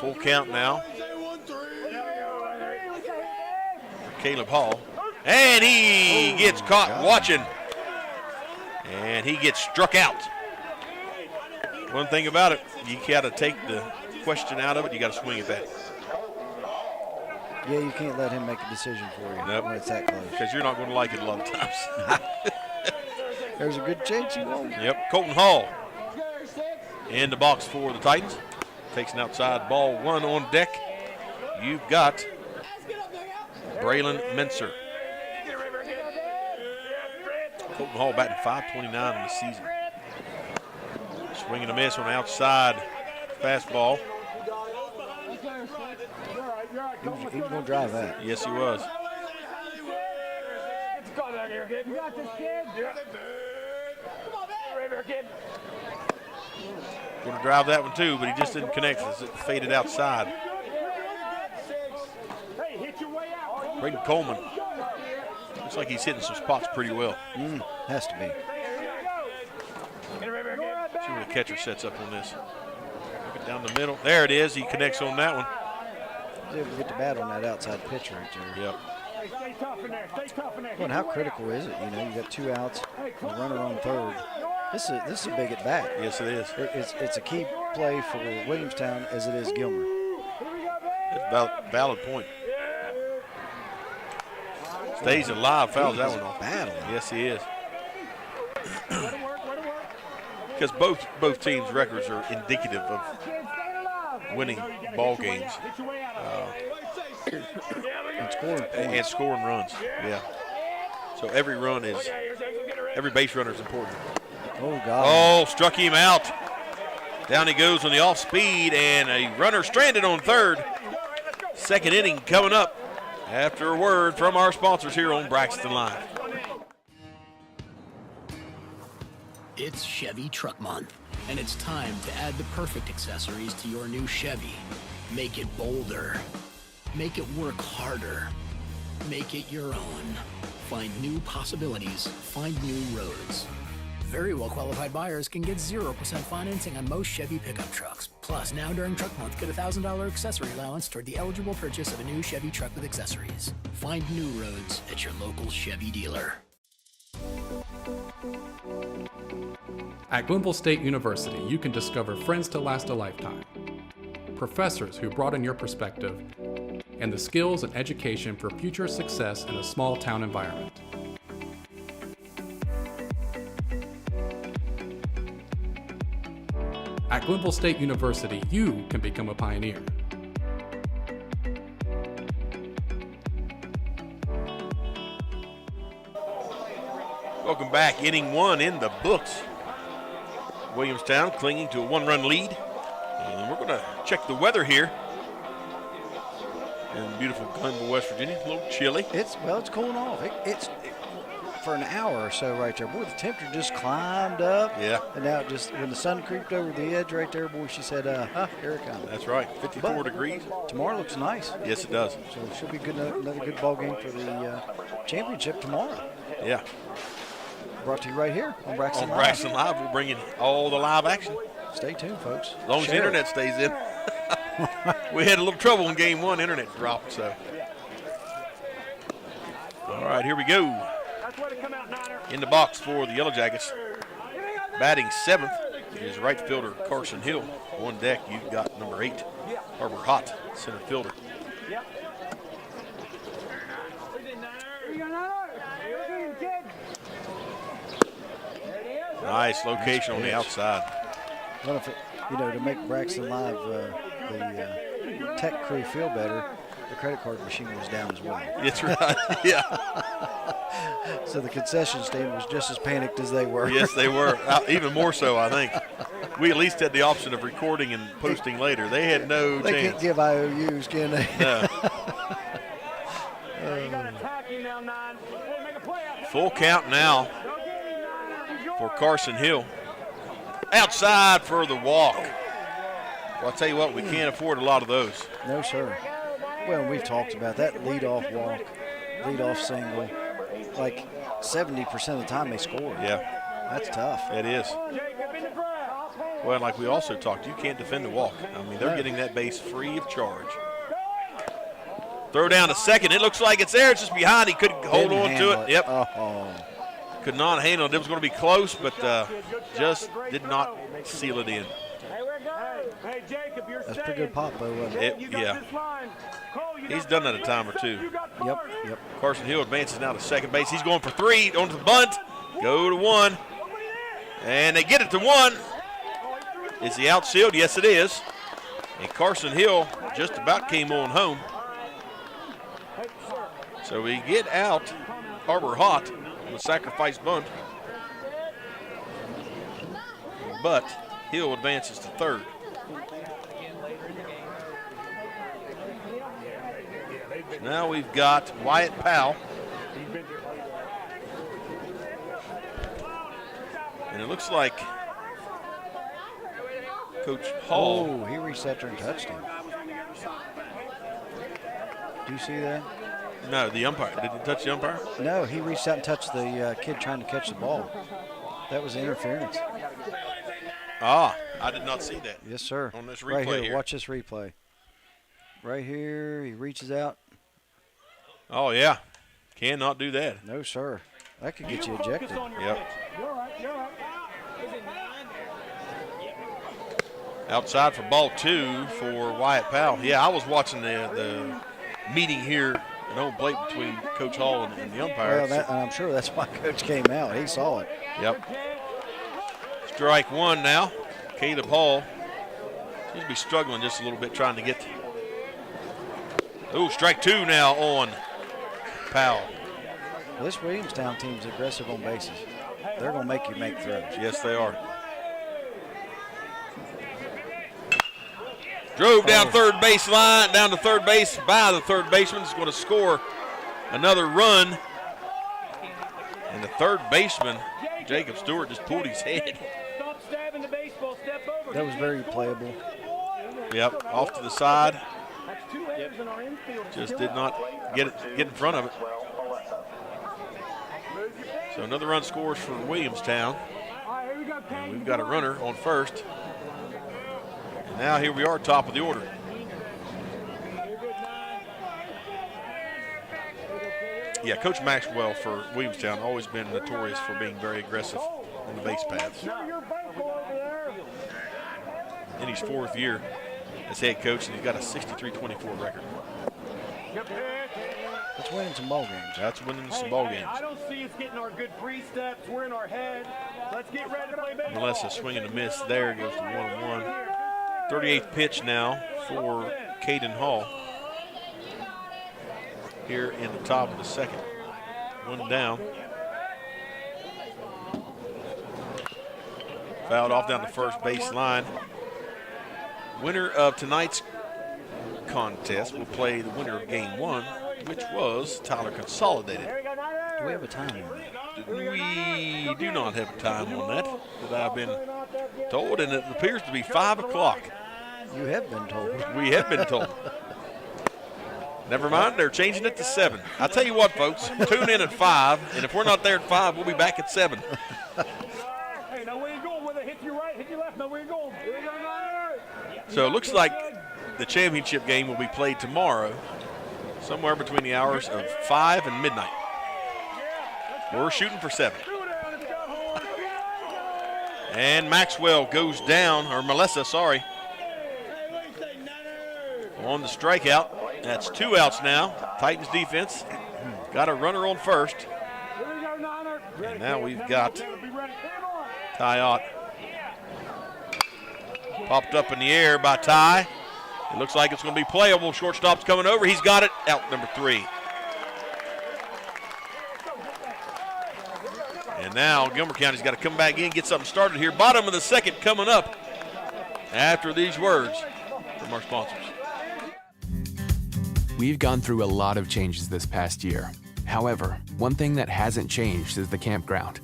Speaker 4: Full count now for Caleb Hall. And he gets caught watching. And he gets struck out. One thing about it, you got to take the question out of it. You got to swing at that.
Speaker 1: Yeah, you can't let him make a decision for you when it's that close.
Speaker 4: Because you're not going to like it a lot of times.
Speaker 1: There's a good chance you won't.
Speaker 4: Yep, Colton Hall in the box for the Titans. Takes an outside ball, 1 on deck. You've got Braylon Menser. Colton Hall batting .529 in the season. Swing and a miss on the outside fastball.
Speaker 1: He was going to drive that.
Speaker 4: Yes, he was. Going to drive that one too, but he just didn't connect as it faded outside. Braden Coleman. Looks like he's hitting some spots pretty well.
Speaker 1: Has to be.
Speaker 4: See where the catcher sets up on this. Look it down the middle. There it is. He connects on that one.
Speaker 1: He's able to get the bat on that outside pitch right there.
Speaker 4: Yep.
Speaker 1: Well, and how critical is it? You know, you got 2 outs, a runner on third. This is a big at bat.
Speaker 4: Yes, it is.
Speaker 1: It's a key play for Williamstown as it is Gilmer.
Speaker 4: That's a valid point. Stays alive, fouls that one off.
Speaker 1: Battle.
Speaker 4: Yes, he is. Because both teams' records are indicative of winning ball games and scoring runs. Yeah. So every base runner is important.
Speaker 1: Oh God!
Speaker 4: Oh, struck him out. Down he goes on the off speed, and a runner stranded on third. Second inning coming up after a word from our sponsors here on Braxton Live.
Speaker 9: It's Chevy Truck Month, and it's time to add the perfect accessories to your new Chevy. Make it bolder. Make it work harder. Make it your own. Find new possibilities. Find new roads. Very well-qualified buyers can get 0% financing on most Chevy pickup trucks. Plus, now during Truck Month, get a $1,000 accessory allowance toward the eligible purchase of a new Chevy truck with accessories. Find new roads at your local Chevy dealer.
Speaker 13: At Glenville State University, you can discover friends to last a lifetime, professors who broaden your perspective, and the skills and education for future success in a small town environment. At Glenville State University, you can become a pioneer.
Speaker 4: Welcome back. Inning 1 in the books. Williamstown clinging to a 1-run lead. And we're We're going to check the weather here in beautiful Glenville, West Virginia. A little chilly.
Speaker 1: It's cooling off. It's for an hour or so right there. Boy, the temperature just climbed up.
Speaker 4: Yeah.
Speaker 1: And now when the sun creeped over the edge right there, boy, she said, here it comes.
Speaker 4: That's right, 54 degrees.
Speaker 1: Tomorrow looks nice.
Speaker 4: Yes, it does.
Speaker 1: So it should be another good ball game for the championship tomorrow.
Speaker 4: Yeah.
Speaker 1: Brought to you right here on Braxton Live.
Speaker 4: Braxton Live, we'll bring in all the live action.
Speaker 1: Stay tuned, folks.
Speaker 4: As long as the internet stays in. We had a little trouble in game one. Internet dropped, so. All right, here we go. In the box for the Yellow Jackets. Batting seventh is right fielder Carson Hill. On deck, you've got number 8, Harbor Hot, center fielder. Nice location on the outside.
Speaker 1: Well, if it, to make Braxton Live the tech crew feel better, the credit card machine was down as well.
Speaker 4: That's right, yeah.
Speaker 1: So the concession stand was just as panicked as they were.
Speaker 4: Yes, they were. Even more so, I think. We at least had the option of recording and posting later. They had no chance.
Speaker 1: They can't give IOUs, can they?
Speaker 4: No. Full count now for Carson Hill. Outside for the walk. Well, I'll tell you what, we can't afford a lot of those.
Speaker 1: No, sir. Well, we've talked about that leadoff walk, leadoff single. Like 70% of the time they score.
Speaker 4: Yeah.
Speaker 1: That's tough.
Speaker 4: It is. Well, like we also talked, you can't defend the walk. I mean, they're getting that base free of charge. Throw down to second. It looks like it's there. It's just behind. He couldn't hold on to it. Yep. Could not handle it. It was going to be close, but just did not seal it in.
Speaker 1: That's a pretty good pop, though, wasn't it?
Speaker 4: Yeah. He's done that a time or two.
Speaker 1: Yep.
Speaker 4: Carson Hill advances now to second base. He's going for 3 onto the bunt. Go to 1. And they get it to 1. Is he outsealed? Yes, it is. And Carson Hill just about came on home. So we get out Harbor Hot on the sacrifice bunt. But Hill advances to third. Now we've got Wyatt Powell. And it looks like Coach Hall.
Speaker 1: Oh, he reached out there and touched him. Do you see that?
Speaker 4: No, the umpire. Did he touch the umpire?
Speaker 1: No, he reached out and touched the kid trying to catch the ball. That was interference.
Speaker 4: Ah, I did not see that.
Speaker 1: Yes, sir.
Speaker 4: On this replay
Speaker 1: right here,
Speaker 4: here.
Speaker 1: Watch this replay. Right here, he reaches out.
Speaker 4: Oh, yeah. Cannot do that.
Speaker 1: No, sir. That could get you ejected.
Speaker 4: Yep. Outside for ball 2 for Wyatt Powell. Yeah, I was watching the meeting here at home plate between Coach Hall and the umpire.
Speaker 1: Well, I'm sure that's why Coach came out. He saw it.
Speaker 4: Yep. Strike 1 now. Caleb Hall seems to be struggling just a little bit trying to get. Oh, strike 2 now on Powell.
Speaker 1: Well, this Williamstown team's aggressive on bases. They're going to make you make throws.
Speaker 4: Yes, they are. Drove down third base line, down to third base by the third baseman. Is going to score another run. And the third baseman, Jacob Stewart, just pulled his head.
Speaker 1: That was very playable.
Speaker 4: Yep, off to the side. Just did not get in front of it. So another run scores for Williamstown. And we've got a runner on first. And now here we are, top of the order. Yeah, Coach Maxwell for Williamstown always been notorious for being very aggressive on the base paths. In his 4th year as head coach, and he's got a 63-24 record.
Speaker 1: That's winning some ball games.
Speaker 4: That's winning some ball games.
Speaker 11: I don't see us getting our good free steps. We're in our head. Let's get ready to play baseball.
Speaker 4: Unless a swing and a miss there, goes to 1-1. 38th pitch now for Caden Hall. Here in the top of the second. 1 down. Fouled off down the first base line. Winner of tonight's contest will play the winner of game 1, which was Tyler Consolidated.
Speaker 1: Do we have a time on that?
Speaker 4: We do not have a time on that I've been told, and it appears to be 5 o'clock.
Speaker 1: You have been told.
Speaker 4: We have been told. Never mind, they're changing it to 7. I'll tell you what, folks, tune in at 5, and if we're not there at 5, we'll be back at 7.
Speaker 11: Hey, now where you going? Whether hit your right, hit your left, now where you going?
Speaker 4: So it looks like the championship game will be played tomorrow, somewhere between the hours of 5 and midnight. We're shooting for 7. And Maxwell goes down, or Melissa, sorry, on the strikeout. That's 2 outs now. Titans defense got a runner on first. And now we've got Ty Ott. Popped up in the air by Ty. It looks like it's going to be playable. Shortstop's coming over. He's got it. Out number 3. And now Gilmer County's got to come back in, get something started here. Bottom of the second coming up after these words from our sponsors.
Speaker 16: We've gone through a lot of changes this past year. However, one thing that hasn't changed is the campground.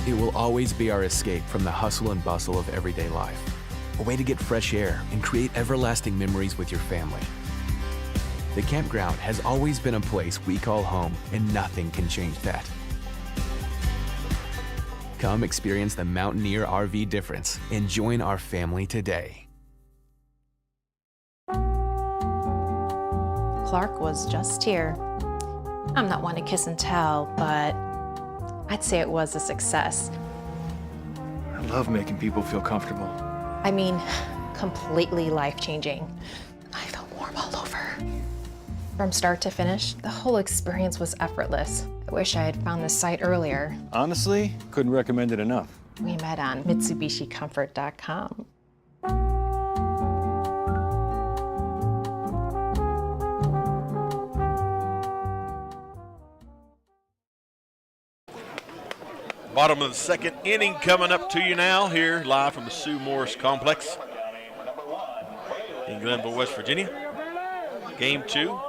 Speaker 16: It will always be our escape from the hustle and bustle of everyday life. A way to get fresh air and create everlasting memories with your family. The campground has always been a place we call home, and nothing can change that. Come experience the Mountaineer RV difference and join our family today.
Speaker 17: Clark was just here. I'm not one to kiss and tell, but I'd say it was a success.
Speaker 19: I love making people feel comfortable.
Speaker 17: I mean, completely life-changing. I felt warm all over. From start to finish, the whole experience was effortless. I wish I had found this site earlier.
Speaker 19: Honestly, couldn't recommend it enough.
Speaker 17: We met on MitsubishiComfort.com.
Speaker 4: Bottom of the second inning coming up to you now here live from the Sue Morris Complex in Glenville, West Virginia. Game 2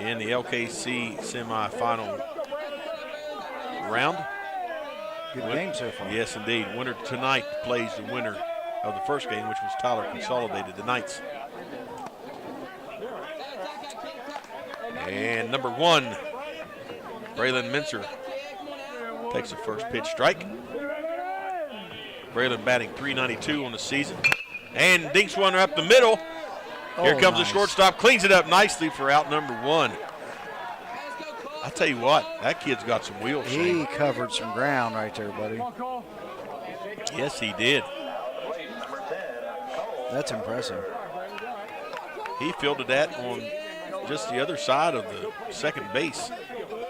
Speaker 4: in the LKC semifinal round.
Speaker 1: Good game so far.
Speaker 4: Yes, indeed. Winner tonight plays the winner of the first game, which was Tyler Consolidated, the Knights. And number 1, Braylon Mincer takes the first pitch strike. Braylon batting .392 on the season. And dinks one up the middle. Here comes the shortstop, cleans it up nicely for out number 1. I tell you what, that kid's got some wheels.
Speaker 1: He covered some ground right there, buddy.
Speaker 4: Yes, he did.
Speaker 1: That's impressive.
Speaker 4: He fielded that on just the other side of the second base.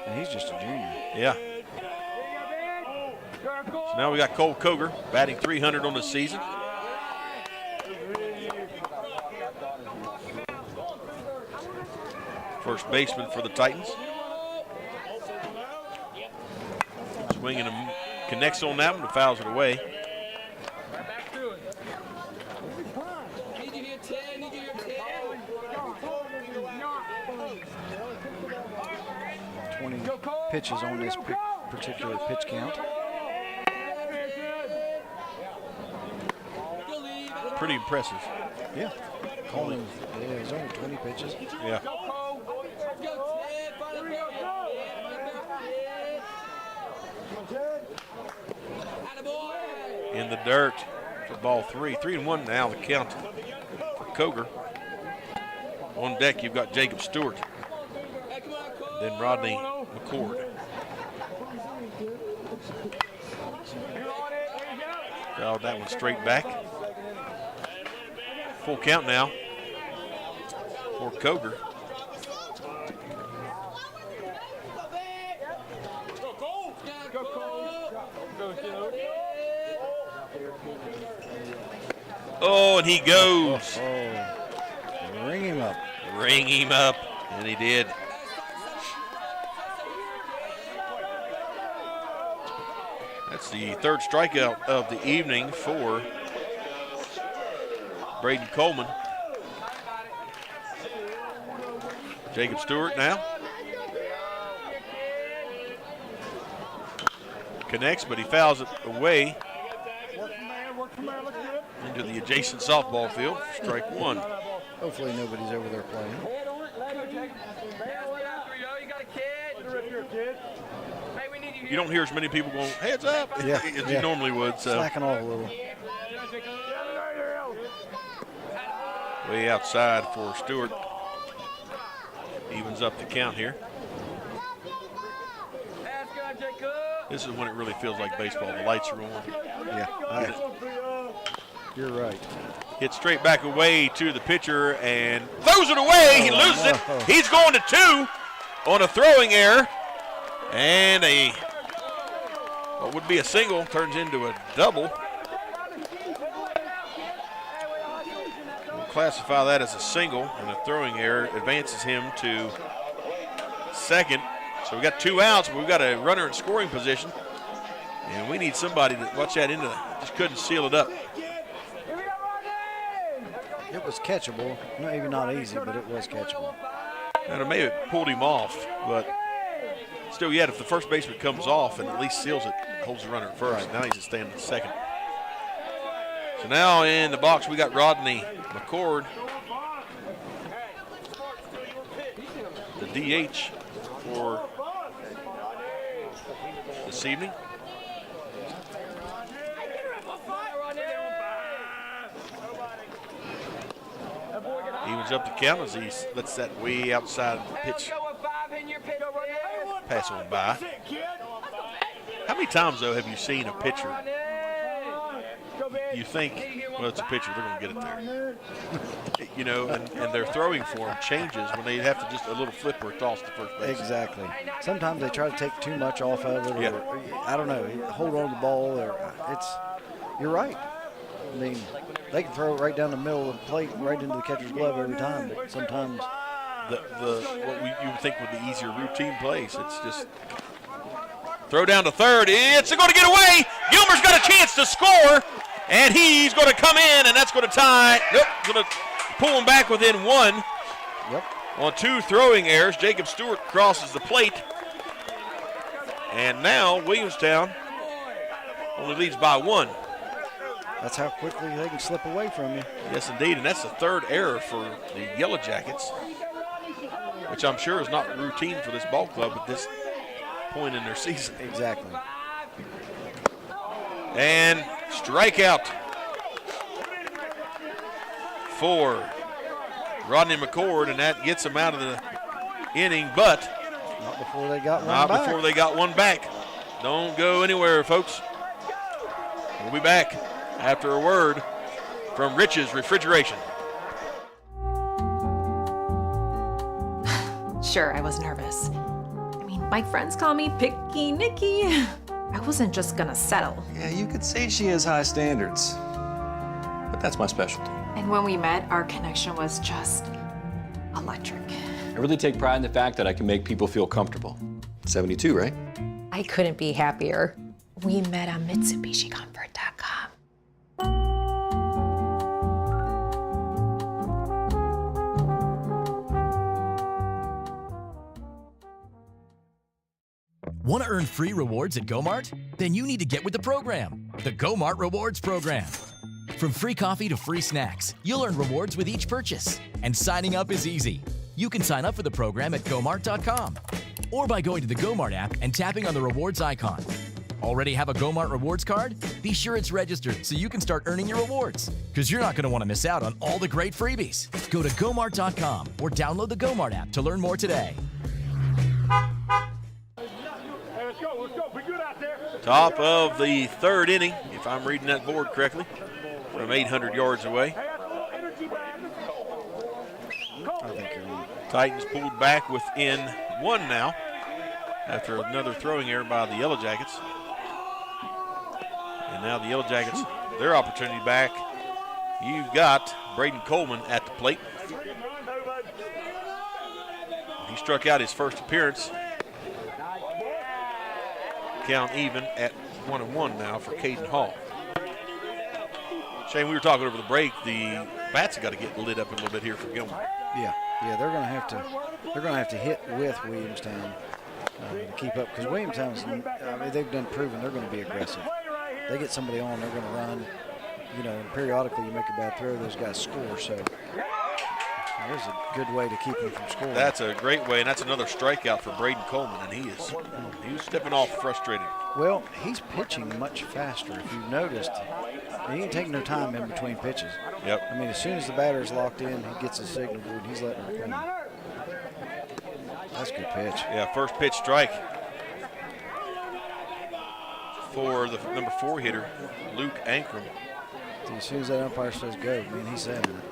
Speaker 1: And he's just a junior.
Speaker 4: Yeah. So now we got Cole Koger batting .300 on the season. First baseman for the Titans. Swinging and connects on that one, but fouls it away.
Speaker 1: Pitches on this particular pitch count.
Speaker 4: Pretty impressive.
Speaker 1: Yeah. Calling, there's only 20 pitches.
Speaker 4: Yeah. In the dirt for ball 3. 3-1 now the count for Koger. On deck you've got Jacob Stewart. Then Rodney McCord. Fouled that one straight back. Full count now for Koger. Oh, and he goes.
Speaker 1: Ring him up.
Speaker 4: Ring him up, and he did. That's the third strikeout of the evening for Braden Coleman. Jacob Stewart now. Connects, but he fouls it away into the adjacent softball field. Strike one.
Speaker 1: Hopefully nobody's over there playing.
Speaker 4: You don't hear as many people going, heads up,
Speaker 1: Yeah,
Speaker 4: as you normally would. So
Speaker 1: slacking off a little.
Speaker 4: Way outside for Stewart. Evens up the count here. This is when it really feels like baseball. The lights are on.
Speaker 1: Yeah, you're right.
Speaker 4: Hits straight back away to the pitcher and throws it away. He loses it. He's going to 2 on a throwing error. And what would be a single turns into a double. We'll classify that as a single, and a throwing error advances him to second. So we got 2 outs, but we've got a runner in scoring position. And we need somebody to watch that into, just couldn't seal it up.
Speaker 1: It was catchable. Maybe not easy, but it was catchable.
Speaker 4: And it may have pulled him off, but still yet, if the first baseman comes off and at least seals it, holds the runner at first. Now he's just standing at second. So now in the box, we got Rodney McCord, the DH for this evening. Evens up the count as he lets that way outside pitch pass on by. How many times, though, have you seen a pitcher, you think, well, it's a pitcher, they're going to get it there. You know, and their throwing form changes when they have to just a little flip or toss to first base.
Speaker 1: Exactly. Sometimes they try to take too much off of it, or I don't know, hold on to the ball. Or you're right. I mean, they can throw it right down the middle of the plate, right into the catcher's glove every time, but sometimes
Speaker 4: what you would think would be easier routine plays, it's just throw down to third. It's going to get away. Gilmer's got a chance to score, and he's going to come in, and that's going to tie. Nope, going to pull him back within 1.
Speaker 1: Yep.
Speaker 4: On 2 throwing errors, Jacob Stewart crosses the plate, and now Williamstown only leads by 1.
Speaker 1: That's how quickly they can slip away from you.
Speaker 4: Yes, indeed, and that's the 3rd error for the Yellow Jackets, which I'm sure is not routine for this ball club at this point in their season.
Speaker 1: Exactly.
Speaker 4: And strikeout for Rodney McCord, and that gets him out of the inning, but
Speaker 1: not before they got one
Speaker 4: not
Speaker 1: back.
Speaker 4: Before they got one back. Don't go anywhere, folks. We'll be back after a word from Rich's Refrigeration.
Speaker 17: Sure, I was nervous. I mean, my friends call me Picky Nicky. I wasn't just gonna settle.
Speaker 10: Yeah, you could say she has high standards, but that's my specialty.
Speaker 17: And when we met, our connection was just electric.
Speaker 10: I really take pride in the fact that I can make people feel comfortable. 72, right?
Speaker 17: I couldn't be happier. We met on MitsubishiComfort.com.
Speaker 2: Want to earn free rewards at GoMart? Then you need to get with the program, the GoMart Rewards Program. From free coffee to free snacks, you'll earn rewards with each purchase. And signing up is easy. You can sign up for the program at GoMart.com or by going to the GoMart app and tapping on the rewards icon. Already have a GoMart Rewards card? Be sure it's registered so you can start earning your rewards, because you're not going to want to miss out on all the great freebies. Go to GoMart.com or download the GoMart app to learn more today.
Speaker 4: Top of the 3rd inning, if I'm reading that board correctly, from 800 yards away. Titans pulled back within 1 now after another throwing error by the Yellow Jackets. And now the Yellow Jackets, their opportunity back. You've got Braden Coleman at the plate. He struck out his first appearance. Count even at 1-1 now for Caden Hall. Shane, we were talking over the break, the bats have got to get lit up a little bit here for Gilmer.
Speaker 1: Yeah, they're going to have to hit with Williamstown to keep up, because Williamstown's, they've done proven they're going to be aggressive. They get somebody on, they're going to run. And periodically you make a bad throw, those guys score. So there's a good way to keep them from scoring.
Speaker 4: That's a great way, and that's another strikeout for Braden Coleman, and he was stepping off frustrated.
Speaker 1: Well, he's pitching much faster. If you've noticed, he ain't taking no time in between pitches.
Speaker 4: Yep.
Speaker 1: I mean, as soon as the batter's locked in, he gets a signal board. He's letting it come. That's a good pitch.
Speaker 4: Yeah, first pitch strike for the number 4 hitter, Luke Ankrum.
Speaker 1: As soon as that umpire says go, man, he's setting it.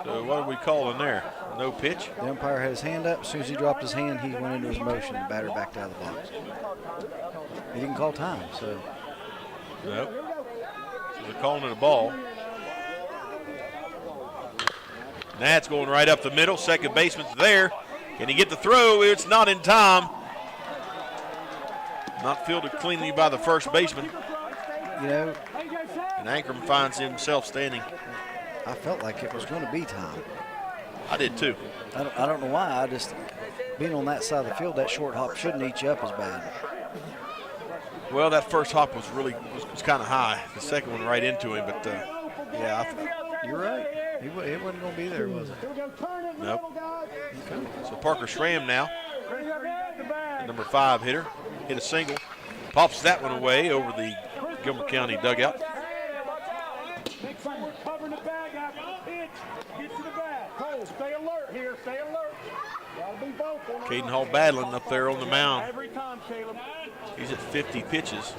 Speaker 4: So what are we calling there? No pitch?
Speaker 1: The umpire had his hand up. As soon as he dropped his hand, he went into his motion. The batter backed out of the box. He didn't call time, so.
Speaker 4: Nope. So they're calling it a ball. And that's going right up the middle. Second baseman's there. Can he get the throw? It's not in time. Not fielded cleanly by the first baseman.
Speaker 1: And
Speaker 4: Ankrum finds himself standing.
Speaker 1: I felt like it was going to be time.
Speaker 4: I did too.
Speaker 1: I don't know why. Being on that side of the field, that short hop shouldn't eat you up as bad.
Speaker 4: Well, that first hop was really kind of high. The second one right into him, but yeah.
Speaker 1: You're right. It wasn't going to be there, was it?
Speaker 4: Nope. Okay. So Parker Schramm now, the number 5 hitter, hit a single. Pops that one away over the Gilmer County dugout.
Speaker 11: Stay alert here. Stay alert. Gotta be vocal.
Speaker 4: Caden Hall battling up there on the mound.
Speaker 11: Every time, Caleb.
Speaker 4: He's at 50 pitches.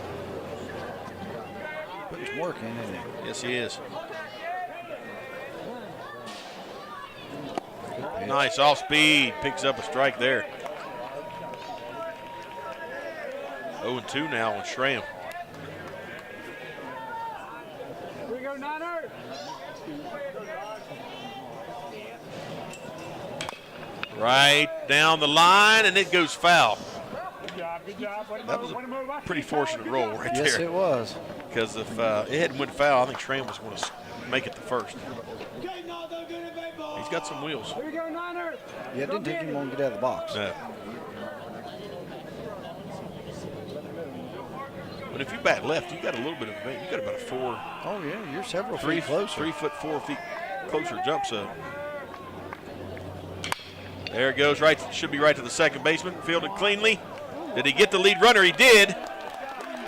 Speaker 1: Putting some work in, isn't he?
Speaker 4: Yes, he is. Nice off speed. Picks up a strike there. 0-2 now on Schramm.
Speaker 11: Here we go, Niner.
Speaker 4: Right down the line, and it goes foul.
Speaker 11: Good job, good job.
Speaker 4: That was a pretty fortunate roll right there.
Speaker 1: Yes, it was.
Speaker 4: Because if it hadn't went foul, I think Schramm was going to make it the first. He's got some wheels.
Speaker 11: Here we go, Niner.
Speaker 1: Yeah, it didn't take him long to get out of the box.
Speaker 4: No. But if you bat left, you got a little bit of you got about a 4.
Speaker 1: Oh yeah, you're several feet closer.
Speaker 4: 3 foot 4 feet closer jump. So there it goes. Right, should be right to the second baseman. Fielded cleanly. Did he get the lead runner? He did.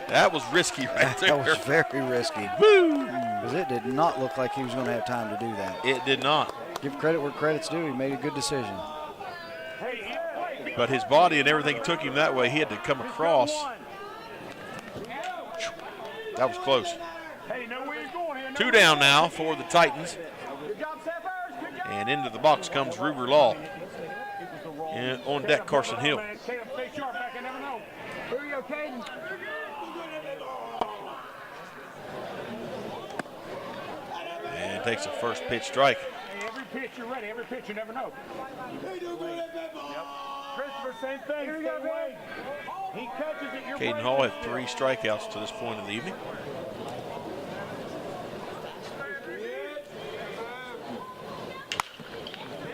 Speaker 4: That was risky right there.
Speaker 1: That was very risky.
Speaker 4: Woo!
Speaker 1: Because it did not look like he was going to have time to do that.
Speaker 4: It did not.
Speaker 1: Give credit where credit's due. He made a good decision.
Speaker 4: But his body and everything took him that way. He had to come across. That was close. 2 down now for the Titans. And into the box comes Ruger Law. And on deck, Carson Hill. And takes a first pitch strike.
Speaker 11: Every pitch you're ready. Every pitch you never know. Christopher, same thing. Stay away. He catches it. You're
Speaker 4: Caden Hall had 3 strikeouts to this point in the evening.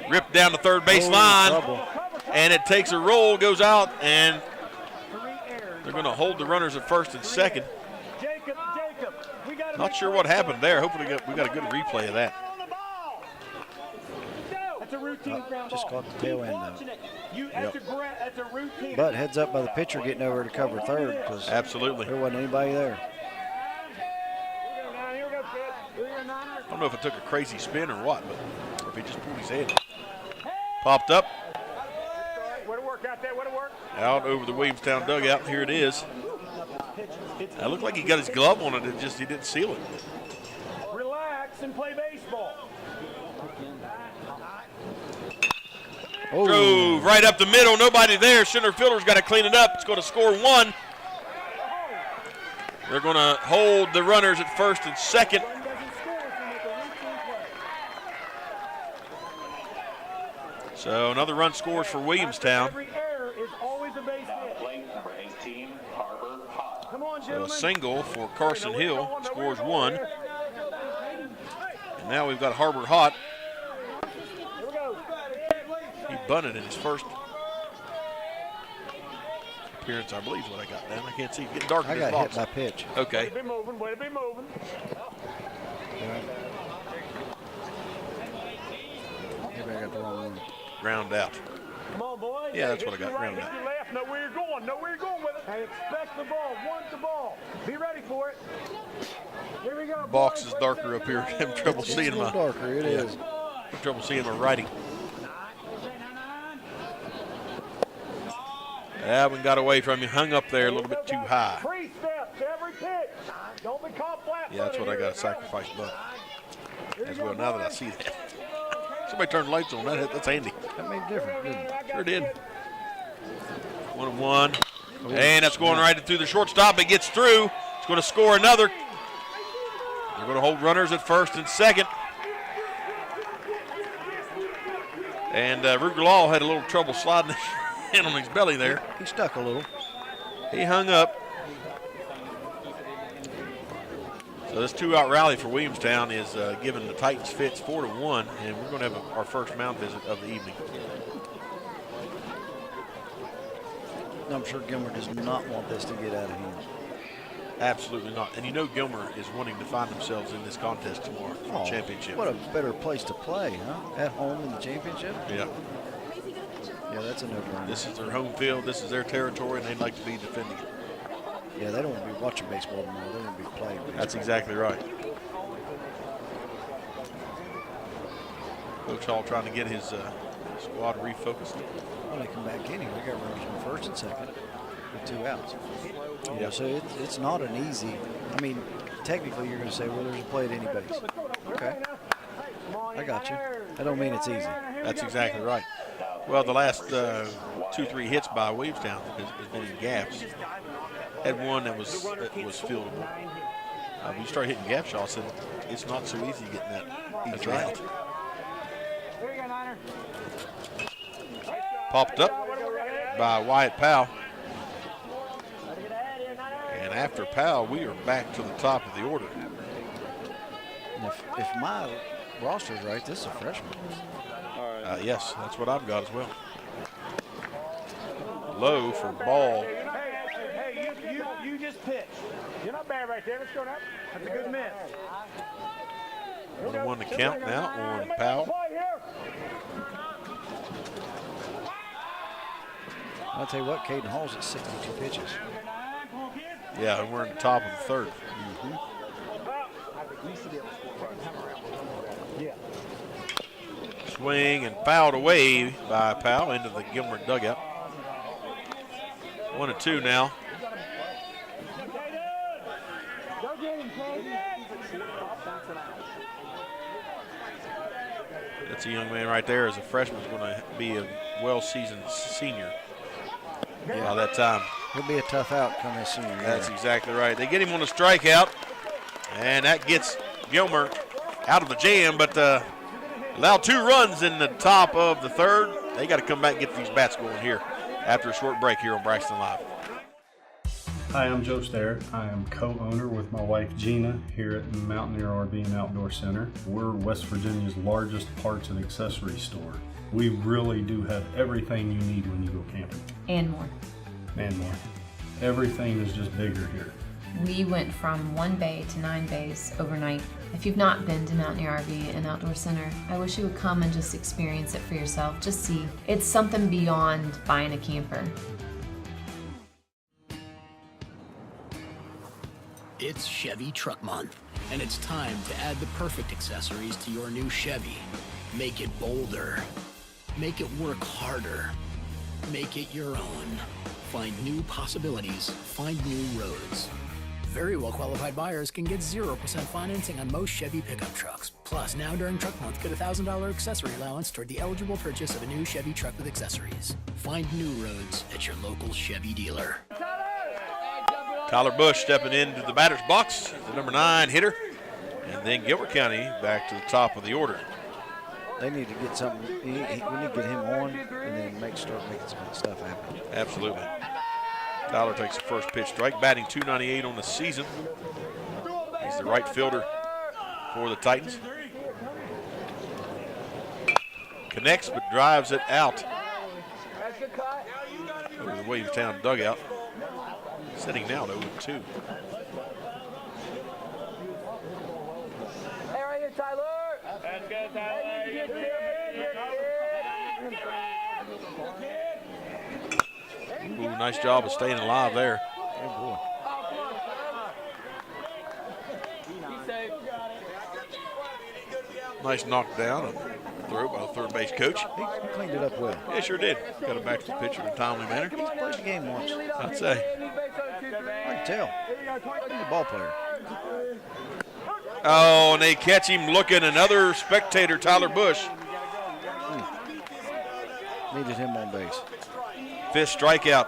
Speaker 4: Ripped down the third base line, and it takes a roll, goes out, and they're going to hold the runners at first and second. Not sure what happened there. Hopefully we got a good replay of that.
Speaker 11: That's a routine ground
Speaker 1: just
Speaker 11: ball.
Speaker 1: caught the tail end though.
Speaker 11: That's a routine.
Speaker 1: But heads up by the pitcher getting over to cover third because
Speaker 4: absolutely
Speaker 1: there wasn't anybody there.
Speaker 4: I don't know if it took a crazy spin or what, but if he just pulled his head. Popped up.
Speaker 11: Way to work out there. Way to work.
Speaker 4: Out over the Williamstown dugout. Here it is. It looked like he got his glove on it. It just he didn't seal it.
Speaker 11: Relax and play baseball.
Speaker 1: Oh.
Speaker 4: Drove right up the middle. Nobody there. Center fielder's got to clean it up. It's going to score 1. They're going to hold the runners at first and second. So another run scores for Williamstown.
Speaker 11: Every error is always a base hit.
Speaker 7: Playing number 18, Harper
Speaker 4: So a single for Carson Hill, scores 1. And now we've got Harbor Hot. He bunted in his first appearance, I believe is what I got down. I can't see. It's getting dark in
Speaker 1: I
Speaker 4: this
Speaker 1: got
Speaker 4: box.
Speaker 1: hit by pitch.
Speaker 4: Okay.
Speaker 11: Way to be moving, way to be moving.
Speaker 1: Maybe I got the wrong one.
Speaker 4: Ground out.
Speaker 11: Come on, boys.
Speaker 4: Yeah, that's what I got.
Speaker 11: Hit your right,
Speaker 4: Ground
Speaker 11: hit
Speaker 4: out.
Speaker 11: your left. Know where you're going. Know where you're going with it. Hey, expect the ball. Want the ball. Be ready for it. Here we go.
Speaker 4: Box is darker up here. Having trouble
Speaker 1: It's
Speaker 4: seeing
Speaker 1: a little darker. It is.
Speaker 4: Trouble seeing my writing. That one got away from you. Hung up there a little bit too high.
Speaker 11: 3 steps every pitch. Don't be caught flat.
Speaker 4: Yeah, that's what I got to sacrifice, but as well now that I see that. Somebody turned the lights on. That's handy.
Speaker 1: That made a difference, didn't it?
Speaker 4: Sure did. 1-1. And that's going right through the shortstop. It gets through. It's going to score another. They're going to hold runners at first and second. And Ruger Law had a little trouble sliding in on his belly there.
Speaker 1: He stuck a little.
Speaker 4: He hung up. So this 2-out rally for Williamstown is giving the Titans fits 4-1, and we're going to have our first mound visit of the evening.
Speaker 1: I'm sure Gilmer does not want this to get out of hand.
Speaker 4: Absolutely not. And you know Gilmer is wanting to find themselves in this contest tomorrow for the championship.
Speaker 1: What a better place to play, huh? At home in the championship?
Speaker 4: Yeah.
Speaker 1: Yeah, that's a no-brainer.
Speaker 4: This is their home field. This is their territory, and they'd like to be defending it.
Speaker 1: Yeah, they don't want to be watching baseball tomorrow. They want to be playing baseball.
Speaker 4: That's exactly right. Coach Hall trying to get his squad refocused.
Speaker 1: When they come back in here, they got runners on first and second with 2 outs.
Speaker 4: Yeah.
Speaker 1: So it's not an easy. I mean, technically you're going to say, well, there's a play at any base. Okay. I got you. I don't mean it's easy.
Speaker 4: That's exactly right. Well, the last 2-3 hits by Williamstown has been in gaps. Had one that was fieldable. When you start hitting gap shots, and it's not so easy getting that easy out. Popped up by Wyatt Powell. And after Powell, we are back to the top of the order.
Speaker 1: And if my roster's right, this is a freshman.
Speaker 4: Yes, that's what I've got as well. Low for ball.
Speaker 11: Hey, you just pitch. You're not bad right there. Let's go now. That's a good miss.
Speaker 4: 1-1 to count now on Powell.
Speaker 1: I'll tell you what, Caden Hall's at 62 pitches.
Speaker 4: Yeah, and we're in the top of the third. Swing and fouled away by Powell into the Gilmer dugout. 1-2 now. That's a young man right there. As a freshman, is going to be a well-seasoned senior by that time.
Speaker 1: He'll be a tough out come this senior year.
Speaker 4: That's exactly right. They get him on a strikeout, and that gets Gilmer out of the jam, but allow 2 runs in the top of the third. They got to come back and get these bats going here after a short break here on Braxton Live.
Speaker 7: Hi, I'm Joe Sterrett. I am co-owner with my wife Gina here at Mountaineer RV and Outdoor Center. We're West Virginia's largest parts and accessory store. We really do have everything you need when you go camping.
Speaker 18: And more.
Speaker 7: And more. Everything is just bigger here.
Speaker 18: We went from 1 bay to 9 bays overnight. If you've not been to Mountaineer RV and Outdoor Center, I wish you would come and just experience it for yourself. Just see. It's something beyond buying a camper.
Speaker 9: It's Chevy Truck Month, and it's time to add the perfect accessories to your new Chevy. Make it bolder. Make it work harder. Make it your own. Find new possibilities. Find new roads. Very well qualified buyers can get 0% financing on most Chevy pickup trucks. Plus, now during Truck Month, get a $1,000 accessory allowance toward the eligible purchase of a new Chevy truck with accessories. Find new roads at your local Chevy dealer.
Speaker 4: Tyler Bush stepping into the batter's box, the number 9 hitter. And then Gilbert County back to the top of the order.
Speaker 1: They need to get something. We need to get him on and then start making some stuff happen.
Speaker 4: Absolutely. Tyler takes the first pitch strike, batting .298 on the season. He's the right fielder for the Titans. Connects but drives it out over the Williamstown dugout. Sitting now at 0-2.
Speaker 11: Hey, right here, Tyler. That's good, Tyler.
Speaker 4: Ooh, nice job of staying alive there.
Speaker 1: Oh, boy.
Speaker 4: Nice knockdown and throw by the third base coach.
Speaker 1: He cleaned it up well.
Speaker 4: Yeah, sure did. Got it back to the pitcher in a timely manner.
Speaker 1: He's played the game once.
Speaker 4: I'd say.
Speaker 1: I can tell. He's a ball player.
Speaker 4: Oh, and they catch him looking. Another spectator, Tyler Bush.
Speaker 1: Needed him on base.
Speaker 4: Fifth strikeout.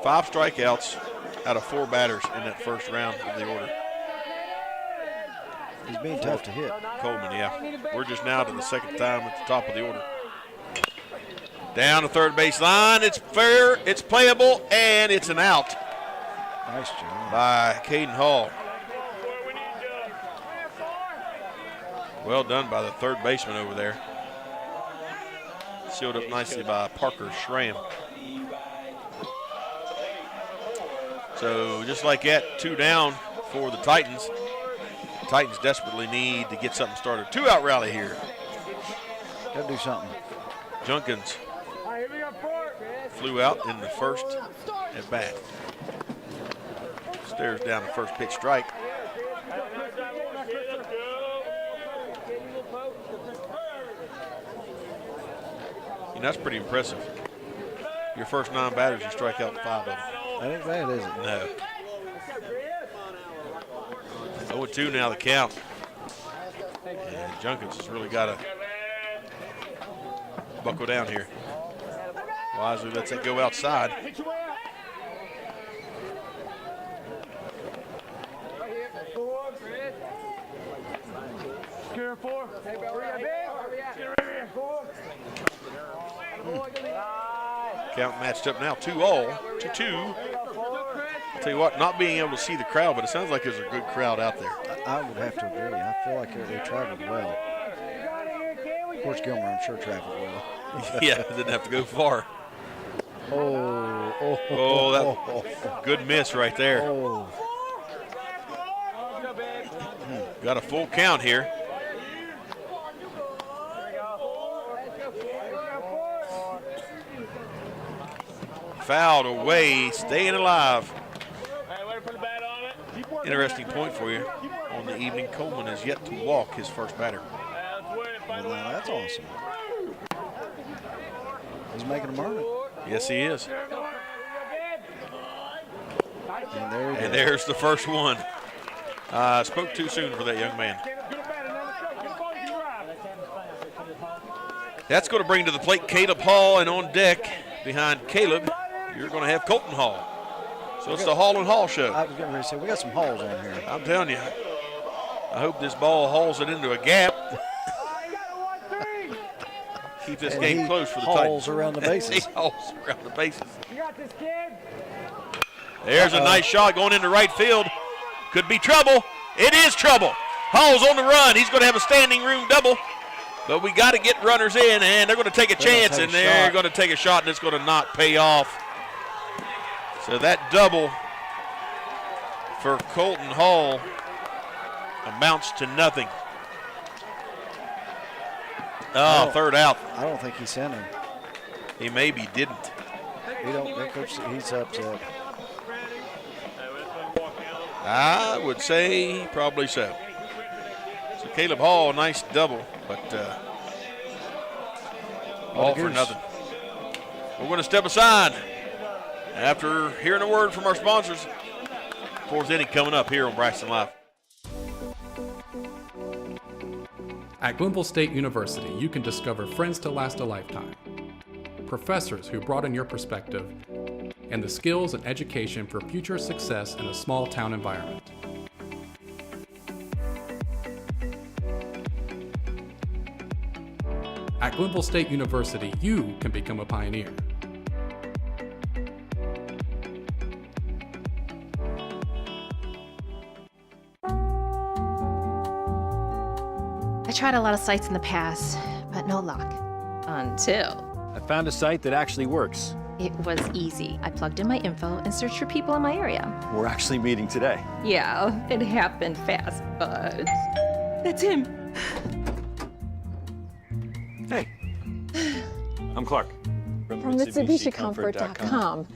Speaker 4: Five strikeouts out of 4 batters in that first round of the order.
Speaker 1: He's being tough to hit.
Speaker 4: Coleman, yeah. We're just now to the second time at the top of the order. Down the third base line. It's fair, it's playable, and it's an out.
Speaker 1: Nice job.
Speaker 4: By Caden Hall. Well done by the third baseman over there. Sealed up nicely by Parker Schramm. So just like that, 2 down for the Titans. The Titans desperately need to get something started. 2-out rally here.
Speaker 1: Got to do something.
Speaker 4: Junkins flew out in the first at bat. Stares down the first pitch strike. You know, that's pretty impressive. Your first 9 batters, you strike out 5 of them.
Speaker 1: That ain't bad, is it?
Speaker 4: No. 0-2 now the count. And Junkins has really got to buckle down here. Wisely lets it go outside. Count matched up now, 2-all, 2-2. I'll tell you what, not being able to see the crowd, but it sounds like there's a good crowd out there.
Speaker 1: I would have to agree. I feel like they traveled well. Of course, Gilmer, I'm sure, traveled well.
Speaker 4: Yeah, didn't have to go far. That good miss right there. Got a full count here. Fouled away, staying alive. Interesting point for you on the evening. Coleman has yet to walk his first batter.
Speaker 1: Well, now that's awesome. He's making them earn it.
Speaker 4: Yes, he is.
Speaker 1: And
Speaker 4: there's the first one. Spoke too soon for that young man. That's going to bring to the plate Caleb Hall, and on deck behind Caleb, you're going to have Colton Hall. So it's the Hall and Hall show.
Speaker 1: I was getting ready to say, we got some Halls on here.
Speaker 4: I'm telling you, I hope this ball hauls it into a gap. Keep this game close for the Titans.
Speaker 1: Hauls around the bases.
Speaker 4: He hauls around the bases. There's a nice shot going into right field. Could be trouble. It is trouble. Hall's on the run. He's going to have a standing room double. But we got to get runners in, and they're going to take a chance, and they're going to take a shot, and it's going to not pay off. So that double for Colton Hall amounts to nothing. Oh, third out.
Speaker 1: I don't think he sent him.
Speaker 4: He maybe didn't.
Speaker 1: He's upset.
Speaker 4: I would say probably so. So Caleb Hall, nice double, but all for nothing. We're going to step aside after hearing a word from our sponsors. Fourth inning coming up here on Braxton Live.
Speaker 13: At Glenville State University, you can discover friends to last a lifetime, professors who broaden your perspective, and the skills and education for future success in a small town environment. At Glenville State University, you can become a pioneer.
Speaker 5: I tried a lot of sites in the past, but no luck. Until
Speaker 10: I found a site that actually works.
Speaker 5: it was easy. I plugged in my info and searched for people in my area.
Speaker 10: We're actually meeting today.
Speaker 5: Yeah, it happened fast, but that's him.
Speaker 10: Hey, I'm Clark.
Speaker 5: From MitsubishiComfort.com.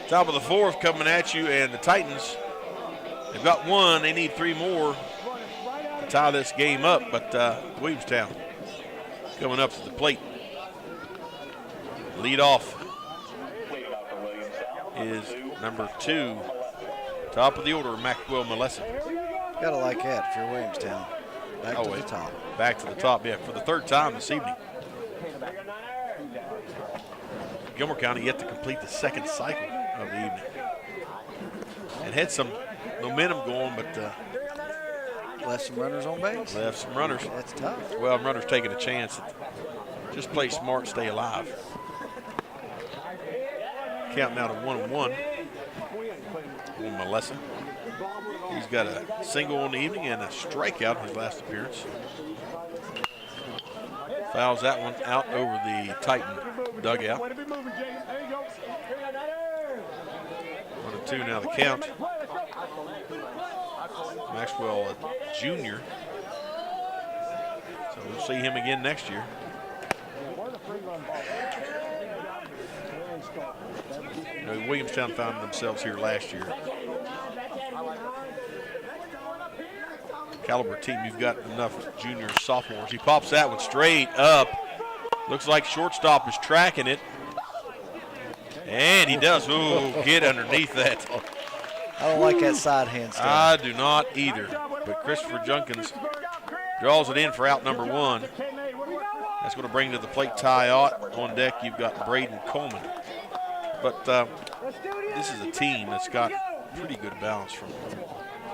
Speaker 4: Top of the fourth coming at you, and the Titans, they've got one. They need 3 more to tie this game up, but Williamstown coming up to the plate. Lead off is number 2, top of the order, Maxwell Molesson.
Speaker 1: Gotta like that if you're Williamstown. Back to the top.
Speaker 4: Back to the top, yeah, for the 3rd time this evening. Gilmer County yet to complete the 2nd cycle of the evening. It had some momentum going, but
Speaker 1: left some runners on base.
Speaker 4: Left some runners.
Speaker 1: That's tough.
Speaker 4: Well, runners taking a chance. Just play smart, stay alive. Count now to 1-1. Molesson. He's got a single on the evening and a strikeout in his last appearance. Fouls that one out over the Titan dugout. 1-2 now the count. Maxwell, a junior. So we'll see him again next year. You know, Williamstown found themselves here last year. Caliber team, you've got enough juniors, sophomores. He pops that one straight up. Looks like shortstop is tracking it. And he does. Ooh, get underneath that.
Speaker 1: I don't like that side handstand.
Speaker 4: I do not either. But Christopher Junkins draws it in for out number 1. That's going to bring to the plate Ty Ott. On deck, you've got Braden Coleman. But this is a team that's got pretty good balance from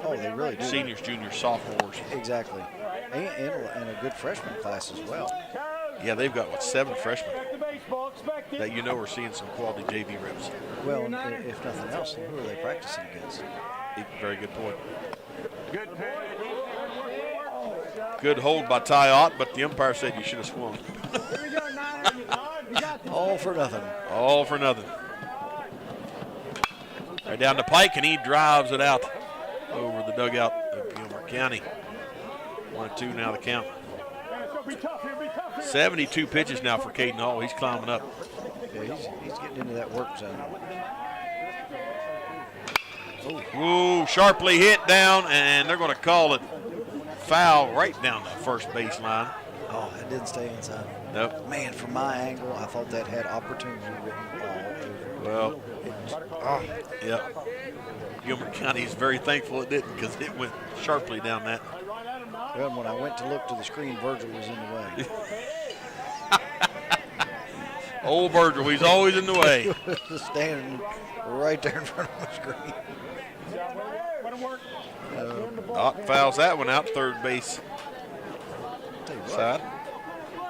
Speaker 1: they really do.
Speaker 4: Seniors, juniors, sophomores.
Speaker 1: Exactly. And a good freshman class as well.
Speaker 4: Yeah, they've got, 7 freshmen that you know are seeing some quality JV reps.
Speaker 1: Well, if nothing else, who are they practicing against?
Speaker 4: Very good point. Good hold by Ty Ott, but the umpire said you should have swung.
Speaker 1: All for nothing.
Speaker 4: All for nothing. Right down the pike, and he drives it out over the dugout of Gilmer County. 1-2 now the count. 72 pitches now for Caden Hall. He's climbing up.
Speaker 1: Yeah, he's getting into that work zone.
Speaker 4: Ooh, sharply hit down, and they're going to call it foul right down the first baseline.
Speaker 1: Oh, it didn't stay inside.
Speaker 4: Nope.
Speaker 1: Man, from my angle, I thought that had opportunity written all over.
Speaker 4: Well, yeah. Gilmer County is very thankful it didn't, because it went sharply down that.
Speaker 1: Well, when I went to look to the screen, Virgil was in the way.
Speaker 4: Old Virgil, he's always in the way.
Speaker 1: Standing right there in front of the screen.
Speaker 4: Ott fouls that one out, third base side.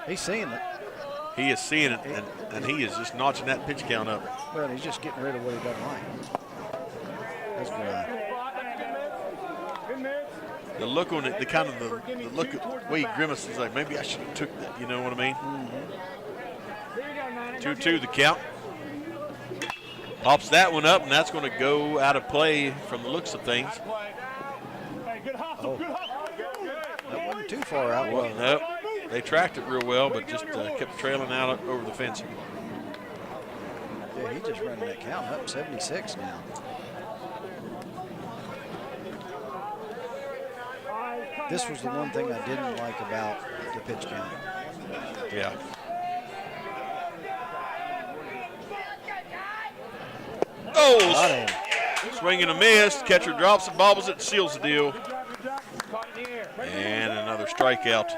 Speaker 1: He's seeing it.
Speaker 4: He is seeing it, and he is just notching that pitch count up.
Speaker 1: Well, he's just getting rid of what he doesn't like. That's good.
Speaker 4: The look on it, the look at the way he grimaces, like maybe I should have took that. You know what I mean? 2-2 the count. Pops that one up, and that's going to go out of play from the looks of things.
Speaker 1: Oh, that wasn't too far out.
Speaker 4: Well, nope. They tracked it real well, but just kept trailing out over the fence.
Speaker 1: Yeah, he's just running that count up 76 now. This was the one thing I didn't like about the pitch count.
Speaker 4: Yeah. Oh, swing and a miss. Catcher drops it, bobbles it, seals the deal. And another strikeout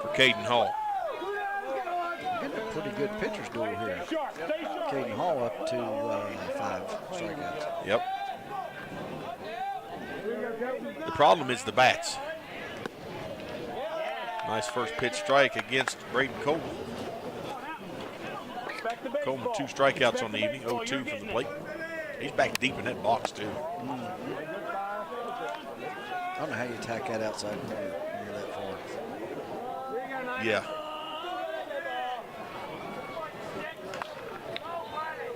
Speaker 4: for Caden Hall.
Speaker 1: pretty good pitcher's duel here. Caden Hall up to 5 strikeouts.
Speaker 4: Yep. The problem is the bats. Nice first pitch strike against Braden Coleman. Coleman 2 strikeouts on the evening, 0-2 from the plate. He's back deep in that box too.
Speaker 1: I don't know how you attack that outside corner when you're that far.
Speaker 4: Yeah.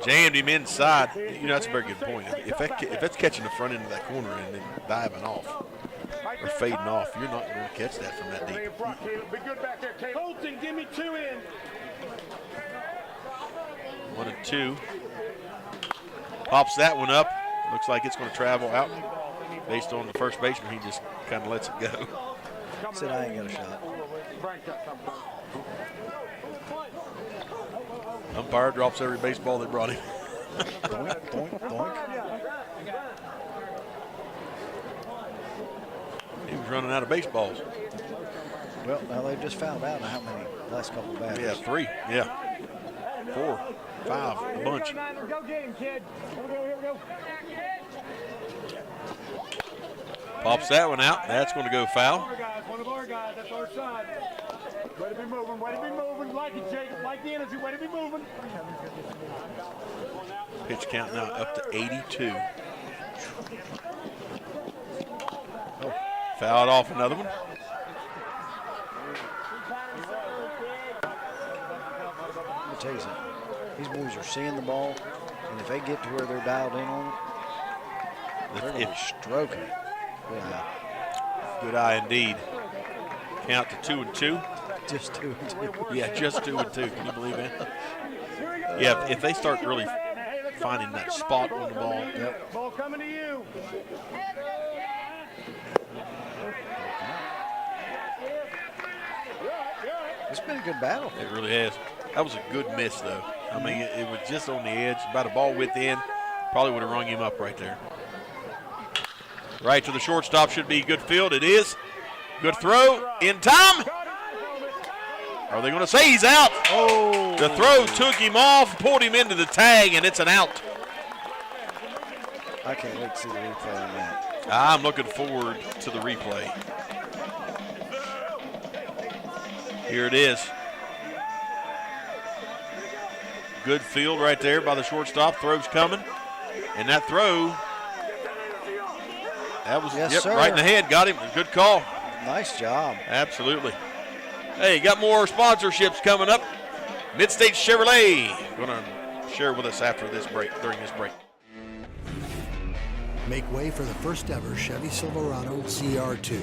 Speaker 4: Jammed him inside. You know, that's a very good point. If that's catching the front end of that corner and then diving off or fading off, you're not going to catch that from that deep.
Speaker 11: Be good back there, Caleb. Colton, give me 2 in.
Speaker 4: 1-2. Pops that one up. Looks like it's going to travel out. Based on the first baseman, he just kind of lets it go.
Speaker 1: Said I ain't got a shot.
Speaker 4: Umpire drops every baseball they brought him.
Speaker 1: Doink, doink, doink.
Speaker 4: He was running out of baseballs.
Speaker 1: Well, now they just found out how many last couple batters.
Speaker 4: Yeah, 3. Yeah. 4, 5, a bunch.
Speaker 11: Go game, kid. Here we go.
Speaker 4: Pops that one out. That's going to go foul.
Speaker 11: One of our guys. That's our side. Way to be moving. Way to be moving. Like it, Jacob. Like the energy. Way to be moving.
Speaker 4: Pitch count now up to 82. Oh, fouled off another one.
Speaker 1: Let me tell you something. These boys are seeing the ball, and if they get to where they're dialed in on it, they're going to be stroking it. Yeah.
Speaker 4: Good eye indeed. Count to 2-2.
Speaker 1: Just 2-2.
Speaker 4: Yeah, just 2-2. Can you believe that? Yeah, if they start really finding that spot on the ball.
Speaker 1: Yep.
Speaker 11: Ball coming to you.
Speaker 1: It's been a good battle.
Speaker 4: It really has. That was a good miss, though. I mean, it was just on the edge, about a ball width in. Probably would have rung him up right there. Right to the shortstop, should be good field. It is. Good throw in time. Are they going to say he's out?
Speaker 1: Oh.
Speaker 4: The throw took him off, pulled him into the tag, and it's an out.
Speaker 1: I can't wait to see the replay on that.
Speaker 4: I'm looking forward to the replay. Here it is. Good field right there by the shortstop. Throw's coming. And that throw, that was right in the head. Got him. Good call.
Speaker 1: Nice job.
Speaker 4: Absolutely. Hey, got more sponsorships coming up. Mid-State Chevrolet going to share with us after this break, during this break.
Speaker 6: Make way for the first ever Chevy Silverado CR2.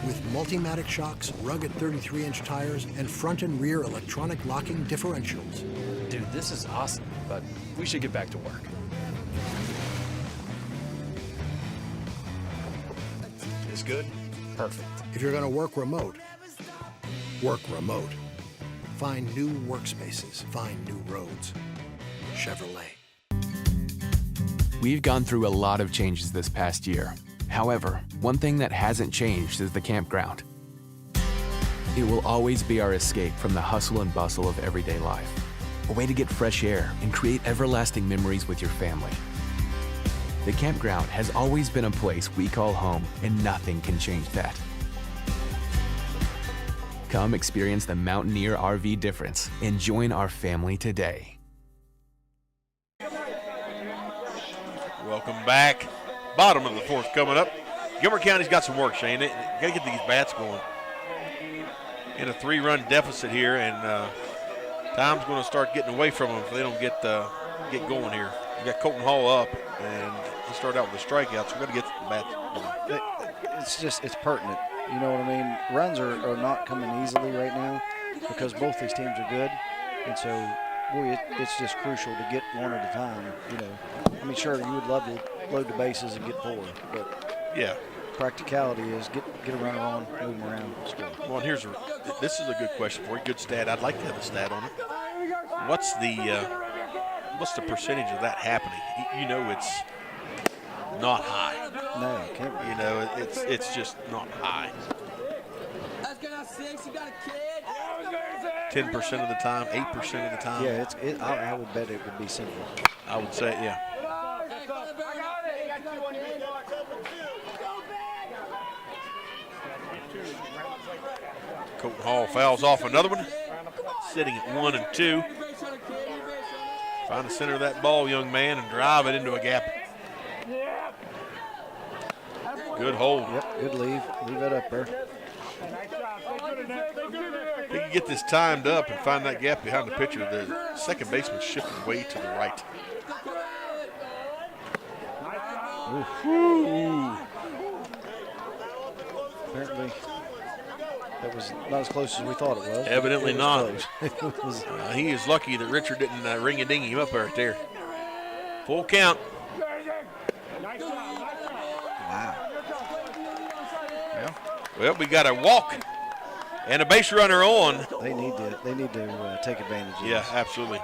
Speaker 6: With Multimatic shocks, rugged 33-inch tires, and front and rear electronic locking differentials.
Speaker 14: Dude, this is awesome, but we should get back to work.
Speaker 6: This good? Perfect. If you're going to work remote, work remote. Find new workspaces. Find new roads. Chevrolet.
Speaker 16: We've gone through a lot of changes this past year. However, one thing that hasn't changed is the campground. It will always be our escape from the hustle and bustle of everyday life. A way to get fresh air and create everlasting memories with your family. The campground has always been a place we call home, and nothing can change that. Come experience the Mountaineer RV difference and join our family today.
Speaker 4: Welcome back. Bottom of the fourth coming up. Gilbert County's got some work, Shane. They got to get these bats going. In a 3-run deficit here, and time's going to start getting away from them if they don't get going here. We got Colton Hall up, and he started out with a strikeout, so we got to get the bats going.
Speaker 1: It's pertinent. You know what I mean? Runs are not coming easily right now because both these teams are good, and so boy, it's just crucial to get one at a time. You know, I mean, sure, you would love to load the bases and get 4, but
Speaker 4: yeah,
Speaker 1: practicality is get a runner on, move them around, score.
Speaker 4: Well, and this is a good question for you. Good stat. I'd like to have a stat on it. What's the percentage of that happening? You know, it's not high.
Speaker 1: No, it can't be.
Speaker 4: You know, it's just not high. 10% of the time, 8% of the time.
Speaker 1: Yeah, I would bet it would be simple.
Speaker 4: I would say, yeah. Colton Hall fouls off another one, sitting at 1 and 2. Find the center of that ball, young man, and drive it into a gap. Good hold.
Speaker 1: Yep, good leave. Leave it up there.
Speaker 4: If he can get this timed up and find that gap behind the pitcher, the second baseman shifting way to the right.
Speaker 1: Ooh. Apparently, that was not as close as we thought it was.
Speaker 4: Evidently
Speaker 1: it
Speaker 4: not.
Speaker 1: Close.
Speaker 4: He is lucky that Richard didn't ring-a-ding him up right there. Full count.
Speaker 1: Wow.
Speaker 4: Well, we got a walk and a base runner on.
Speaker 1: They need to take advantage of this.
Speaker 4: Yeah, absolutely.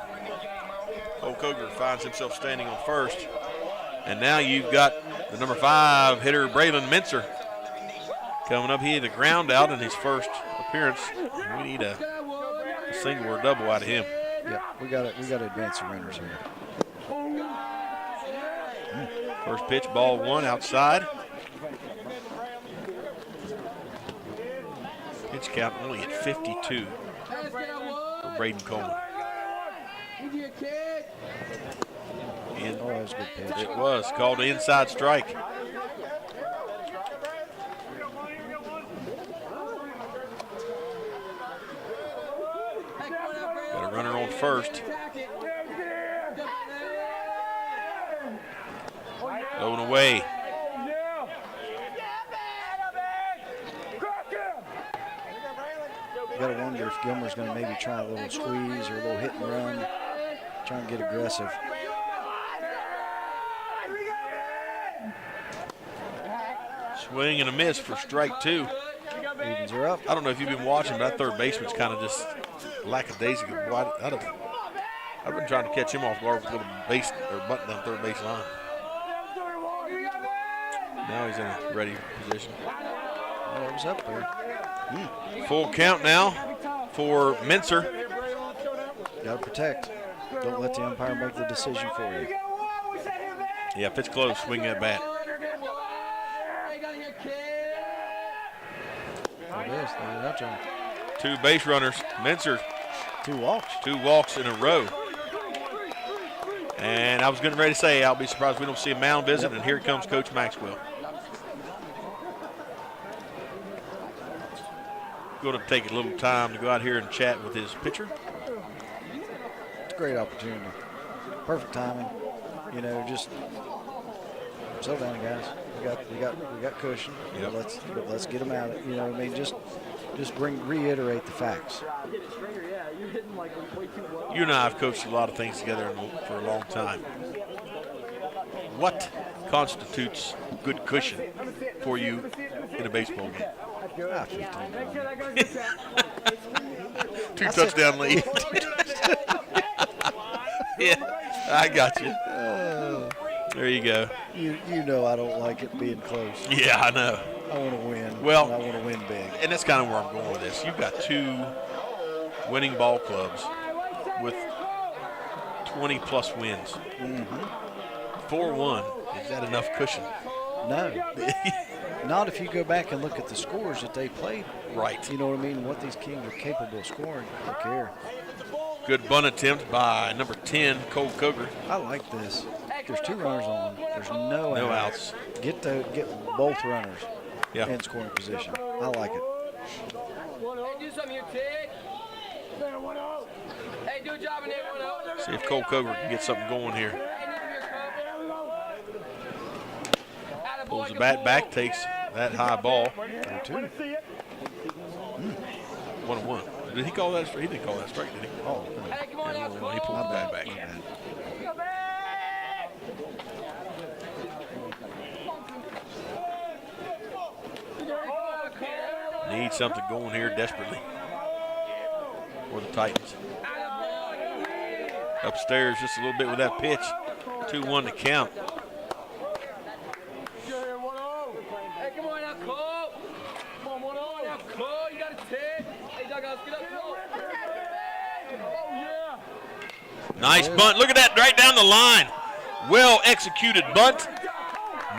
Speaker 4: Cole Coger finds himself standing on first. And now you've got the number 5 hitter, Braylon Mincer, coming up. He had a ground out in his first appearance. We need a single or a double out of him.
Speaker 1: Yeah, we got to advance the runners here.
Speaker 4: First pitch, ball 1 outside. Pitch count only at 52 for Braden Coleman. And
Speaker 1: that was a good pitch.
Speaker 4: It was called an inside strike. Got a runner on first. Low and away.
Speaker 1: You got to wonder if Gilmer's going to maybe try a little squeeze or a little hit and run, try and get aggressive.
Speaker 4: Swing and a miss for strike 2.
Speaker 1: Evens are up.
Speaker 4: I don't know if you've been watching, but that third baseman's kind of just lackadaisical. I've been trying to catch him off guard with a little base or button down third base line. Now he's in a ready position.
Speaker 1: Oh, it was up there.
Speaker 4: Full count now for Mincer.
Speaker 1: Got to protect. Don't let the umpire make the decision for you.
Speaker 4: Yeah, if it's close, swing that bat.
Speaker 1: There it is. There it is, John.
Speaker 4: 2 base runners. Mincer.
Speaker 1: 2 walks.
Speaker 4: 2 walks in a row. And I was getting ready to say, I'll be surprised if we don't see a mound visit, and here comes Coach Maxwell. Going to take a little time to go out here and chat with his pitcher.
Speaker 1: It's a great opportunity. Perfect timing. You know, just slow down, guys. We got cushion.
Speaker 4: Yep.
Speaker 1: Let's get them out. You know what I mean? Just reiterate the facts.
Speaker 4: You and I have coached a lot of things together for a long time. What constitutes good cushion for you in a baseball game? 2 touchdown lead. Yeah, I got you. There you go.
Speaker 1: You know I don't like it being close.
Speaker 4: Yeah, I know.
Speaker 1: I want to win.
Speaker 4: Well,
Speaker 1: and I want to win big.
Speaker 4: And that's kind of where I'm going with this. You've got 2 winning ball clubs with 20-plus wins. 4-1. Is that enough cushion?
Speaker 1: No. Not if you go back and look at the scores that they played.
Speaker 4: Right.
Speaker 1: You know what I mean? What these Kings are capable of scoring. I don't care.
Speaker 4: Good bunt attempt by number 10, Cole Coger.
Speaker 1: I like this. There's 2 runners on. There's no
Speaker 4: outs.
Speaker 1: Get both runners
Speaker 4: in
Speaker 1: scoring position. I like it.
Speaker 15: Hey, do something here, Tig. Hey, do a job in there.
Speaker 4: See if Cole Coger can get something going here. Pulls the bat back, takes that high ball.
Speaker 1: 2-2.
Speaker 4: 1-1. Did he call that a strike? He didn't call that a strike, did he?
Speaker 1: Oh,
Speaker 4: no. He pulled the bat back. Need something going here desperately for the Titans. Upstairs just a little bit with that pitch. 2-1 to count.
Speaker 15: Hey, come on now, Cole. Come on now, Cole. You got a 10. Hey, Douglas, get up, Cole.
Speaker 4: Nice bunt. Look at that, right down the line. Well executed bunt.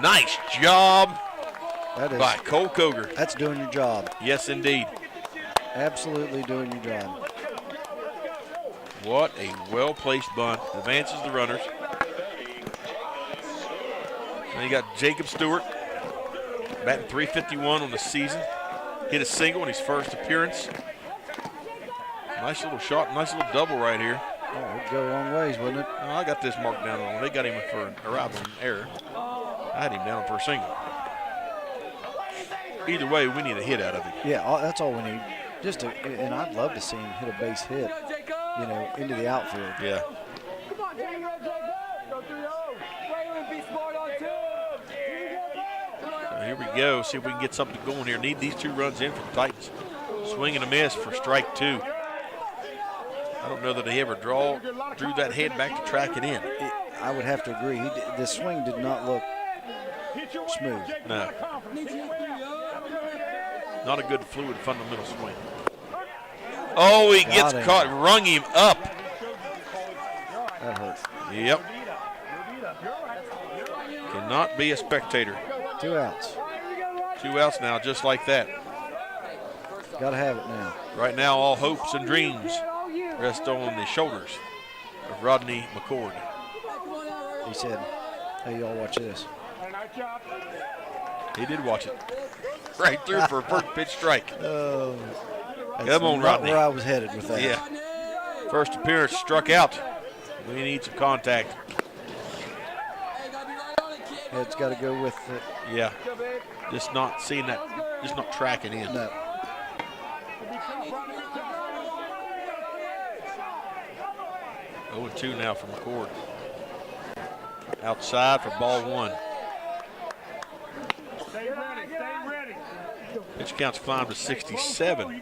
Speaker 4: Nice job by Cole Koger.
Speaker 1: That's doing your job.
Speaker 4: Yes, indeed.
Speaker 1: Absolutely doing your job.
Speaker 4: What a well-placed bunt. Advances the runners. Then you got Jacob Stewart, batting .351 on the season. Hit a single in his first appearance. Nice little shot, nice little double right here.
Speaker 1: Oh, it'd go a long ways, wouldn't it?
Speaker 4: Oh, I got this marked down wrong. They got him for an arrival error. I had him down for a single. Either way, we need a hit out of it.
Speaker 1: Yeah, that's all we need. And I'd love to see him hit a base hit, you know, into the outfield.
Speaker 4: Yeah.
Speaker 11: Come on, Jacob, go 3-0. Be smart on 2.
Speaker 4: Here we go. See if we can get something going here. Need these 2 runs in for the Titans. Swing and a miss for strike 2. I don't know that he ever drew that head back to track it in.
Speaker 1: I would have to agree. The swing did not look smooth.
Speaker 4: No. Not a good fluid fundamental swing. Oh, he gets caught, rung him up.
Speaker 1: That hurt.
Speaker 4: Yep. Cannot be a spectator.
Speaker 1: 2 outs.
Speaker 4: 2 outs now, just like that.
Speaker 1: Got to have it now.
Speaker 4: Right now, all hopes and dreams rest on the shoulders of Rodney McCord.
Speaker 1: He said, hey, y'all watch this.
Speaker 4: He did watch it. Right through for a first pitch strike.
Speaker 1: Oh,
Speaker 4: come on, Rodney.
Speaker 1: Where I was headed with that.
Speaker 4: Yeah. First appearance, struck out. We need some contact.
Speaker 1: Head's got to go with it.
Speaker 4: Yeah. Just not seeing that, just not tracking in.
Speaker 1: No.
Speaker 4: Oh, 2 now from McCord. Outside for ball 1.
Speaker 11: Stay ready.
Speaker 4: Pitch counts climbed to 67.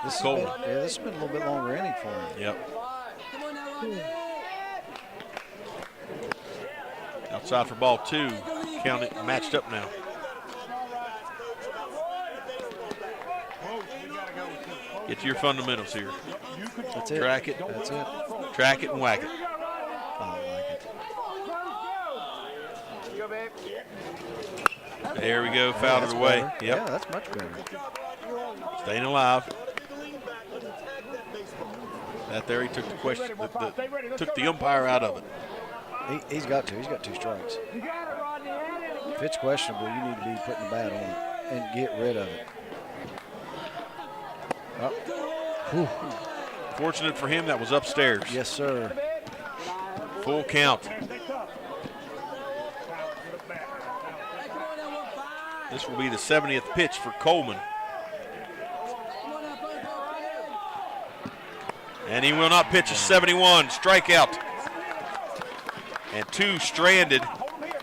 Speaker 1: This has been a little bit longer inning for him.
Speaker 4: Yep. Outside for ball 2. Count it matched up now. Get to your fundamentals here.
Speaker 1: That's it.
Speaker 4: Track it.
Speaker 1: That's it.
Speaker 4: Track it and whack it.
Speaker 1: I like it.
Speaker 4: There we go. Fouled it away.
Speaker 1: Better.
Speaker 4: Yep.
Speaker 1: Yeah, that's much better.
Speaker 4: Staying alive. That there, he took the question, took the umpire out of it.
Speaker 1: He's got to. He's got 2 strikes. If it's questionable, you need to be putting the bat on it and get rid of it. Oh.
Speaker 4: Fortunate for him, that was upstairs.
Speaker 1: Yes, sir.
Speaker 4: Full count. This will be the 70th pitch for Coleman. And he will not pitch a 71. Strikeout. And 2 stranded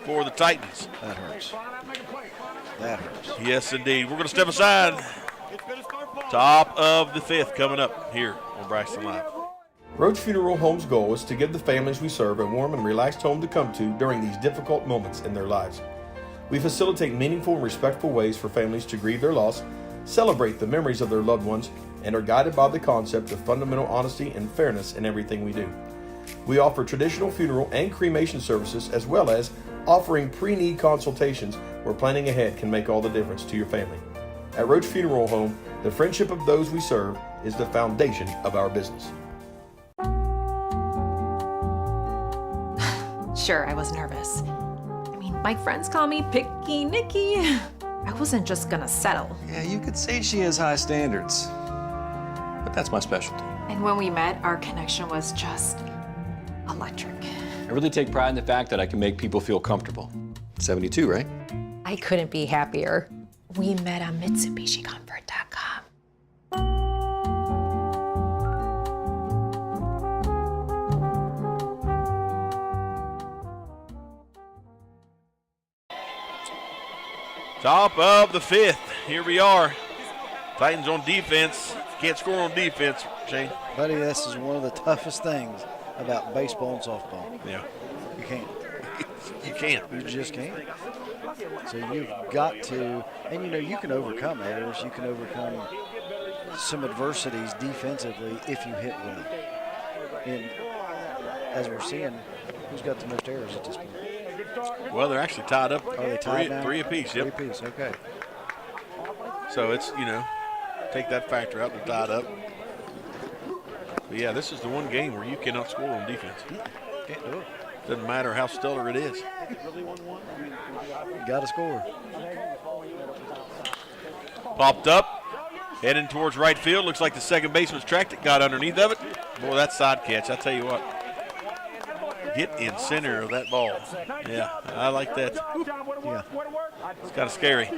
Speaker 4: for the Titans.
Speaker 1: That hurts. That hurts.
Speaker 4: Yes, indeed. We're going to step aside. Top of the 5th coming up here on Braxton Live. Roach Funeral Home's goal is to give the families we serve a warm and relaxed home to come to during these difficult moments in their lives. We facilitate meaningful and respectful ways for families to grieve their loss, celebrate the memories of their loved ones, and are guided by the concept of fundamental honesty and fairness in everything we do. We offer traditional funeral and cremation services, as well as offering pre-need consultations where planning ahead can make all the difference to your family. At Roach Funeral Home, the friendship of those we serve is the foundation of our business.
Speaker 17: Sure, I was nervous. I mean, my friends call me Picky Nicky. I wasn't just gonna settle.
Speaker 14: Yeah, you could say she has high standards, but that's my specialty.
Speaker 17: And when we met, our connection was just electric.
Speaker 10: I really take pride in the fact that I can make people feel comfortable. 72, right?
Speaker 17: I couldn't be happier. We met on MitsubishiComfort.com.
Speaker 4: Top of the 5th. Here we are. Titans on defense. Can't score on defense, Shane.
Speaker 1: Buddy, this is one of the toughest things about baseball and softball.
Speaker 4: Yeah.
Speaker 1: You can't.
Speaker 4: You can't.
Speaker 1: You just can't. So you've got to, and you know, you can overcome errors. You can overcome some adversities defensively if you hit well. And as we're seeing, who's got the most errors at this point?
Speaker 4: Well, they're actually tied up.
Speaker 1: Are they tied now?
Speaker 4: Three apiece, yep.
Speaker 1: 3 apiece, okay.
Speaker 4: So it's, take that factor out, they're tied up. But yeah, this is the one game where you cannot score on defense.
Speaker 1: Can't do it.
Speaker 4: Doesn't matter how stellar it is.
Speaker 1: Got to score.
Speaker 4: Popped up, heading towards right field. Looks like the second baseman's tracked it, got underneath of it. Boy, that side catch, I tell you what. Get in center of that ball. Yeah, I like that.
Speaker 1: Yeah.
Speaker 4: It's kind of scary.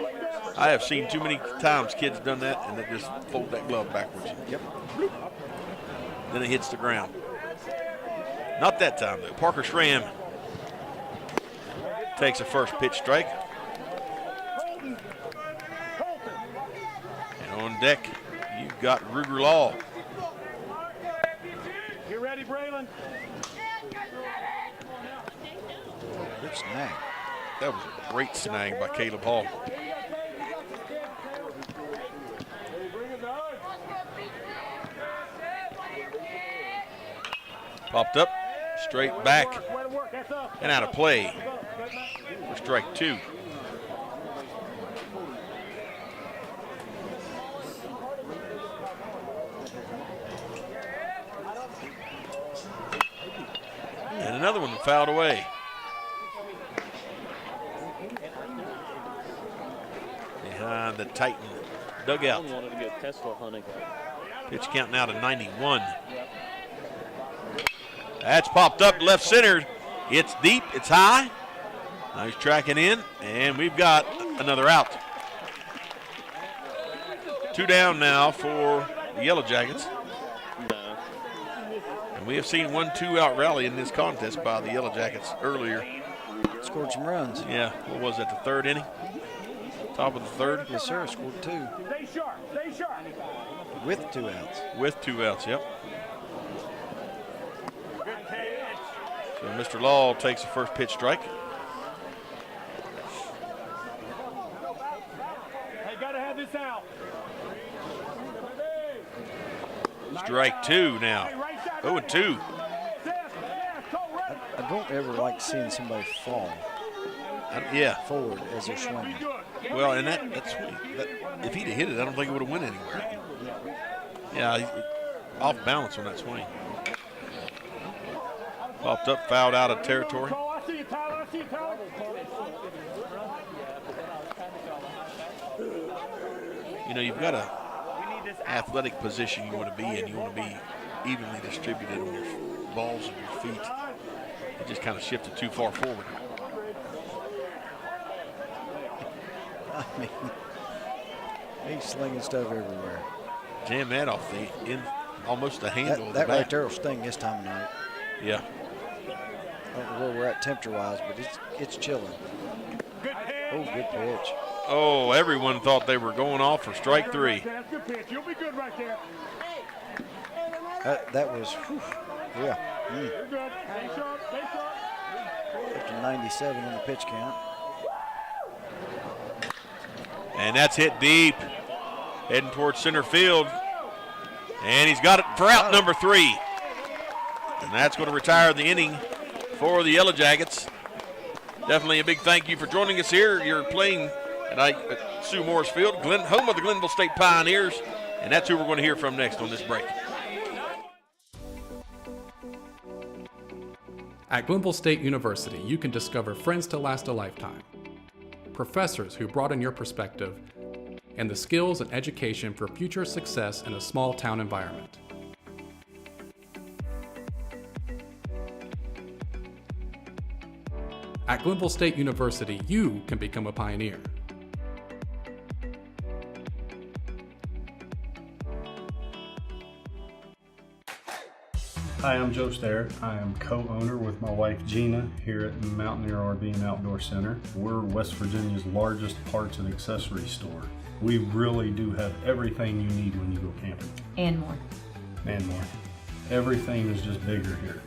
Speaker 4: I have seen too many times kids done that and they just fold that glove backwards.
Speaker 1: Yep.
Speaker 4: Then it hits the ground. Not that time, though. Parker Schramm takes a first pitch strike. And on deck, you've got Ruger Law.
Speaker 11: You ready, Braylon?
Speaker 1: Good snag.
Speaker 4: That was a great snag by Caleb Hall. Popped up, straight back, and out of play for strike 2. And another one fouled away. Behind the Titan dugout.
Speaker 20: Wanted to go Tesla hunting.
Speaker 4: Pitch count now to 91. That's popped up left center. It's deep, it's high. Now he's tracking in, and we've got another out. 2 down now for the Yellow Jackets.
Speaker 20: No.
Speaker 4: And we have seen 1 2-out rally in this contest by the Yellow Jackets earlier.
Speaker 1: Scored some runs.
Speaker 4: Yeah, what was that, the 3rd inning? Top of the 3rd?
Speaker 1: Yes, sir. Scored 2.
Speaker 11: Stay sharp, stay sharp.
Speaker 1: With 2 outs.
Speaker 4: With 2 outs, yep. So Mr. Law takes the first pitch strike.
Speaker 11: Hey, gotta have this out.
Speaker 4: Strike 2 now. 0-2.
Speaker 1: I don't ever like seeing somebody fall
Speaker 4: Yeah.
Speaker 1: forward as they're swinging.
Speaker 4: Well, and that swing, if he'd have hit it, I don't think it would have went anywhere. Yeah, off balance on that swing. Popped up, fouled out of territory.
Speaker 11: I see you, Tyler. I see you, Tyler.
Speaker 4: You've got a athletic position you want to be in. You want to be evenly distributed on your balls and your feet. It just kind of shifted too far forward.
Speaker 1: I mean, he's slinging stuff everywhere.
Speaker 4: Jam that off the end, almost the handle of the
Speaker 1: that
Speaker 4: bat.
Speaker 1: right there will sting this time of night.
Speaker 4: Yeah.
Speaker 1: I don't know where we're at temperature-wise, but it's chilling. Oh, good pitch.
Speaker 4: Oh, everyone thought they were going off for strike 3.
Speaker 11: That's good pitch. You'll be good right there.
Speaker 1: That was, whew, yeah.
Speaker 11: You're good. Stay sharp, stay sharp.
Speaker 1: Up to 97 on the pitch count.
Speaker 4: And that's hit deep, heading towards center field. And he's got it for out number 3. And that's going to retire the inning for the Yellow Jackets. Definitely a big thank you for joining us here. You're playing at Sue Morris Field, home of the Glenville State Pioneers. And that's who we're going to hear from next on this break.
Speaker 13: At Glenville State University, you can discover friends to last a lifetime, professors who broaden your perspective, and the skills and education for future success in a small town environment. At Glenville State University, you can become a pioneer.
Speaker 7: Hi, I'm Joe Sterrett. I am co-owner with my wife Gina here at Mountaineer RV and Outdoor Center. We're West Virginia's largest parts and accessory store. We really do have everything you need when you go camping.
Speaker 18: And more.
Speaker 7: And more. Everything is just bigger here.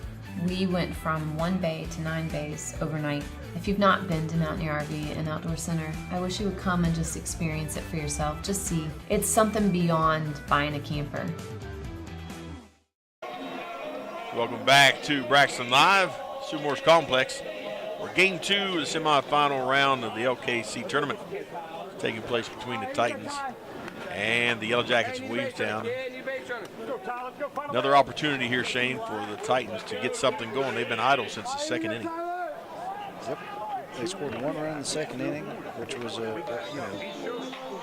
Speaker 18: We went from 1 bay to 9 bays overnight. If you've not been to Mountaineer RV and Outdoor Center, I wish you would come and just experience it for yourself. Just see. It's something beyond buying a camper.
Speaker 4: Welcome back to Braxton Live, Sewmore's Complex, where Game 2 of the semifinal round of the LKC tournament is taking place between the Titans and the Yellow Jackets of Williamstown. Another opportunity here, Shane, for the Titans to get something going. They've been idle since the second inning.
Speaker 1: Yep. They scored 1 run in the second inning, which was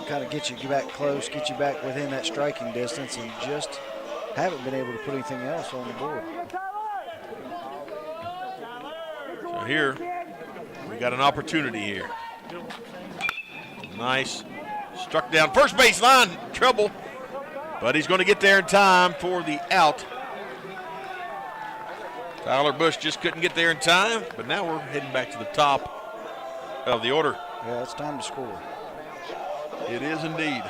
Speaker 1: kind of get you back close, get you back within that striking distance, and just haven't been able to put anything else on the board.
Speaker 4: So here, we got an opportunity here. Nice. Struck down first base line, trouble, but he's going to get there in time for the out. Tyler Bush just couldn't get there in time, but now we're heading back to the top of the order.
Speaker 1: Yeah, it's time to score.
Speaker 4: It is indeed.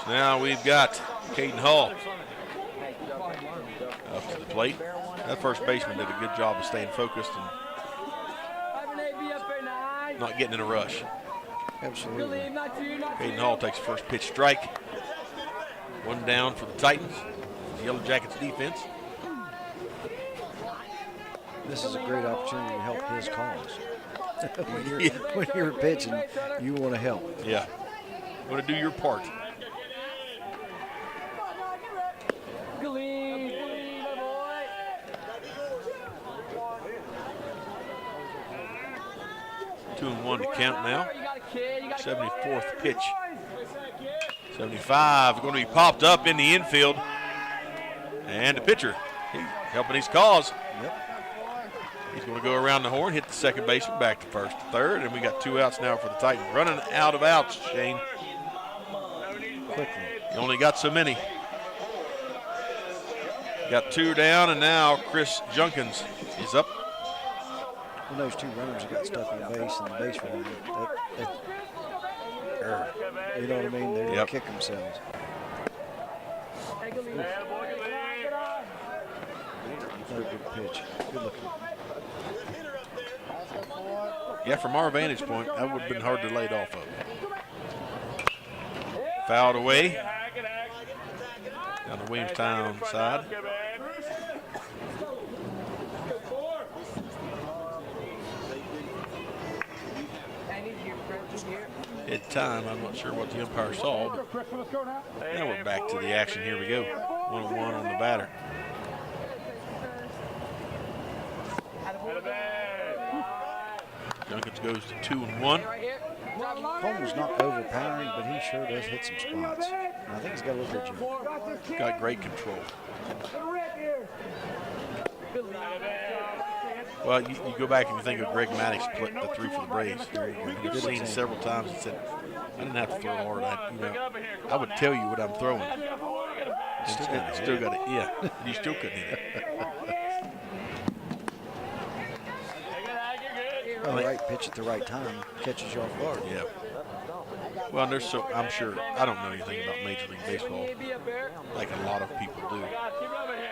Speaker 4: So now we've got Caden Hall up to the plate. That first baseman did a good job of staying focused and not getting in a rush.
Speaker 1: Absolutely.
Speaker 4: Caden Hall takes first pitch strike. 1 down for the Titans. The Yellow Jackets defense.
Speaker 1: This is a great opportunity to help his cause. when you're pitching, you want to help.
Speaker 4: Yeah. You want to do your part. Two and 1 to count now. 74th pitch. 75 going to be popped up in the infield. And the pitcher, he's helping his cause.
Speaker 1: Yep.
Speaker 4: He's going to go around the horn, hit the second baseman, back to first, third, and we got 2 outs now for the Titans. Running out of outs, Shane.
Speaker 1: Quickly.
Speaker 4: He only got so many. Got 2 down, and now Chris Junkins is up.
Speaker 1: When those 2 runners that got stuck on the base and the base runner, you know what I mean? They're going to kick themselves. Another good pitch. Good looking.
Speaker 4: Yeah, from our vantage point, that would have been hard to lay it off of. Fouled away. Down the Williamstown side. At time, I'm not sure what the umpire saw, but now we're back to the action. Here we go. 1-1 on the batter. Junkins goes to 2-1.
Speaker 1: Coleman's not overpowering, but he sure does hit some spots. And I think he's got a little bit of jump.
Speaker 4: Got great control. Well, you go back and you think of Greg Maddox that threw for the Braves. You've seen it several times and said, I didn't have to throw hard. I would tell you what I'm throwing. Still got it. Yeah, you still couldn't hit it.
Speaker 1: Well, the right pitch at the right time catches you off guard.
Speaker 4: Yeah. Well, I'm sure, I don't know anything about Major League Baseball like a lot of people do,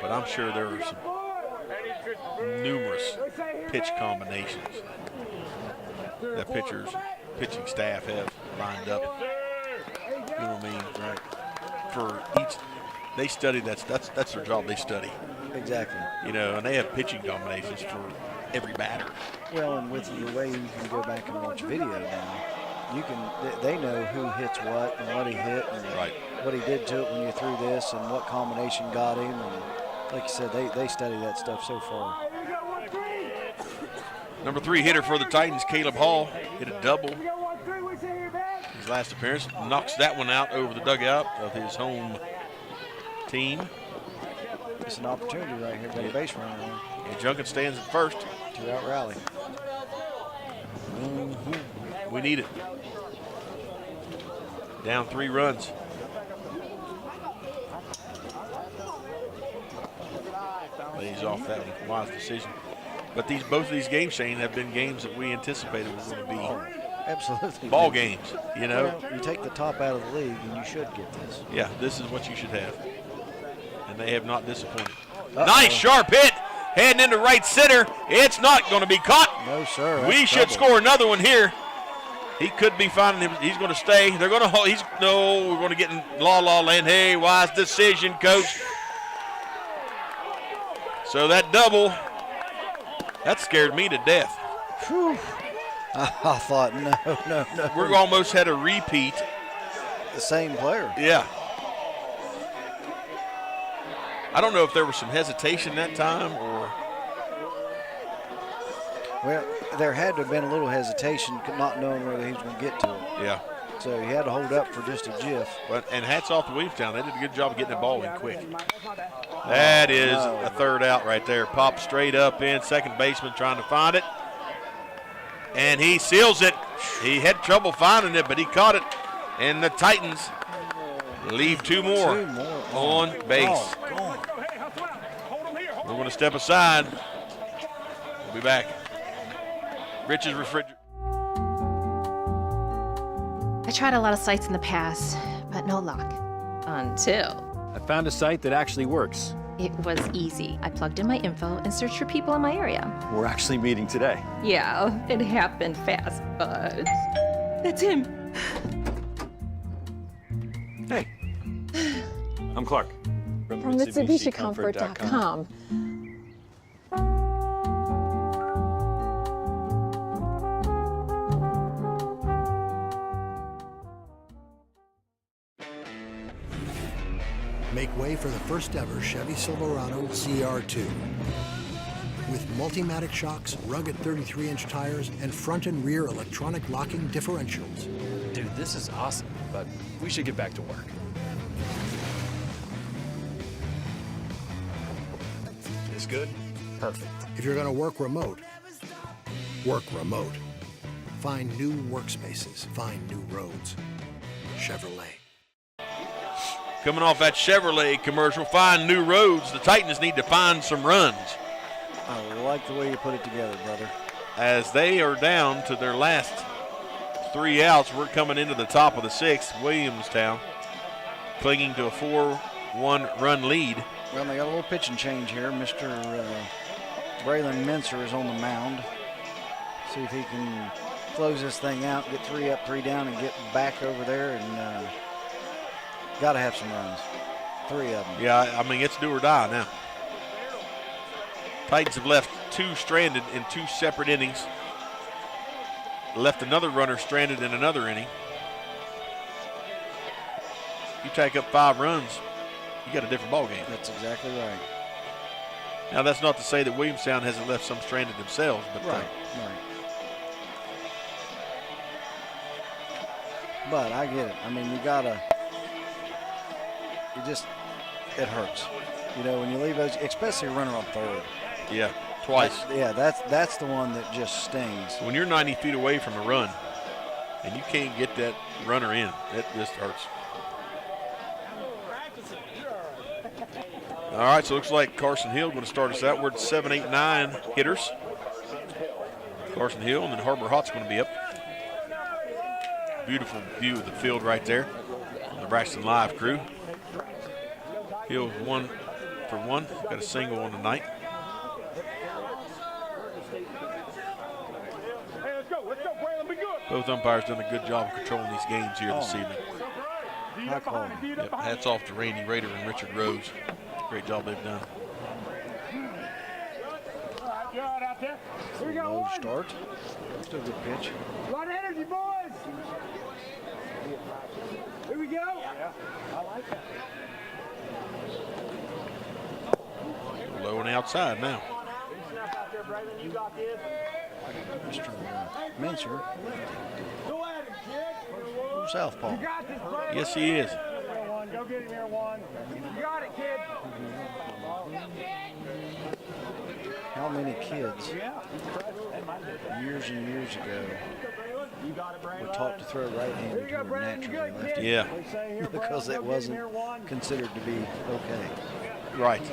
Speaker 4: but I'm sure there are some numerous pitch combinations that pitching staff have lined up. You know what I mean? Right. For each, they study, that's their job, they study.
Speaker 1: Exactly.
Speaker 4: You know, and they have pitching combinations for every batter.
Speaker 1: Well, and with the way you can go back and watch video now, they know who hits what and what he hit and what he did to it when you threw this and what combination got him. And like you said, they study that stuff so far.
Speaker 4: Number 3 hitter for the Titans, Caleb Hall, hit a double. His last appearance, knocks that one out over the dugout of his home team.
Speaker 1: It's an opportunity right here. Got a base runner on.
Speaker 4: And Junkins stands at first.
Speaker 1: 2-out rally.
Speaker 4: We need it. Down 3 runs. Lays off that one. Wise decision. But both of these games, Shane, have been games that we anticipated were going to be
Speaker 1: absolutely
Speaker 4: ball games. You know,
Speaker 1: you take the top out of the league, and you should get this.
Speaker 4: Yeah, this is what you should have, and they have not disappointed. Nice sharp hit, heading into right center. It's not going to be caught.
Speaker 1: No, sir.
Speaker 4: We should score another one here. He could be finding him. He's going to stay. They're going to hold. We're going to get in la land. Hey, wise decision, coach. So that double, that scared me to death.
Speaker 1: Whew. I thought, no.
Speaker 4: We almost had a repeat.
Speaker 1: The same player.
Speaker 4: Yeah. I don't know if there was some hesitation that time or.
Speaker 1: Well, there had to have been a little hesitation, not knowing whether he was going to get to it.
Speaker 4: Yeah.
Speaker 1: So he had to hold up for just a jiff.
Speaker 4: And hats off to Williamstown. They did a good job of getting the ball in quick. That is a third out right there. Popped straight up in. Second baseman trying to find it. And he seals it. He had trouble finding it, but he caught it. And the Titans leave two more on base. We're going to step aside. We'll be back. Rich's Refrigerator.
Speaker 5: I tried a lot of sites in the past, but no luck.
Speaker 8: Until
Speaker 14: I found a site that actually works.
Speaker 8: it was easy. I plugged in my info and searched for people in my area.
Speaker 14: We're actually meeting today.
Speaker 8: Yeah, it happened fast, but that's him.
Speaker 14: Hey, I'm Clark
Speaker 17: From MitsubishiComfort.com.
Speaker 6: Make way for the first ever Chevy Silverado CR2. With Multimatic shocks, rugged 33-inch tires, and front and rear electronic locking differentials.
Speaker 14: Dude, this is awesome, but we should get back to work. This good?
Speaker 6: Perfect. If you're going to work remote, work remote. Find new workspaces, find new roads. Chevrolet.
Speaker 4: Coming off that Chevrolet commercial, find new roads. The Titans need to find some runs.
Speaker 1: I like the way you put it together, brother.
Speaker 4: As they are down to their last 3 outs, we're coming into the top of the sixth. Williamstown clinging to a 4-1 run lead.
Speaker 1: Well, they got a little pitching change here. Mr. Braylon Mincer is on the mound. See if he can close this thing out, get 3 up, 3 down, and get back over there. And got to have some runs. 3 of them.
Speaker 4: Yeah, I mean, it's do or die now. Titans have left 2 stranded in 2 separate innings. Left another runner stranded in another inning. You take up 5 runs, you got a different ball game.
Speaker 1: That's exactly right.
Speaker 4: Now, that's not to say that Williamstown hasn't left some stranded themselves, but
Speaker 1: right. But I get it. I mean, you gotta. It hurts. You know, when you leave those, especially a runner on third.
Speaker 4: Yeah, twice.
Speaker 1: That's the one that just stings.
Speaker 4: When you're 90 feet away from a run and you can't get that runner in, it just hurts. All right, so it looks like Carson Hill going to start us out. We're at 7, 8, 9 hitters. Carson Hill, and then Harbor Hot's going to be up. Beautiful view of the field right there. The Braxton Live crew. Hill 1 for 1. Got a single on the night. Both umpires done a good job of controlling these games here this evening.
Speaker 1: High quality.
Speaker 4: Yep, hats off to Randy Rader and Richard Rose. Great job they've done.
Speaker 1: Low start. Still a good pitch.
Speaker 11: A lot of energy, boys. Here we go. Yeah, I like that.
Speaker 4: Low and outside now.
Speaker 1: Mr. Mincer. Southpaw.
Speaker 4: Yes, he is.
Speaker 11: Go get him here, one. You got it, kid.
Speaker 1: How many kids years and years ago were taught to throw right-handed who were naturally lefty?
Speaker 4: Yeah.
Speaker 1: Because it wasn't considered to be okay.
Speaker 4: Right.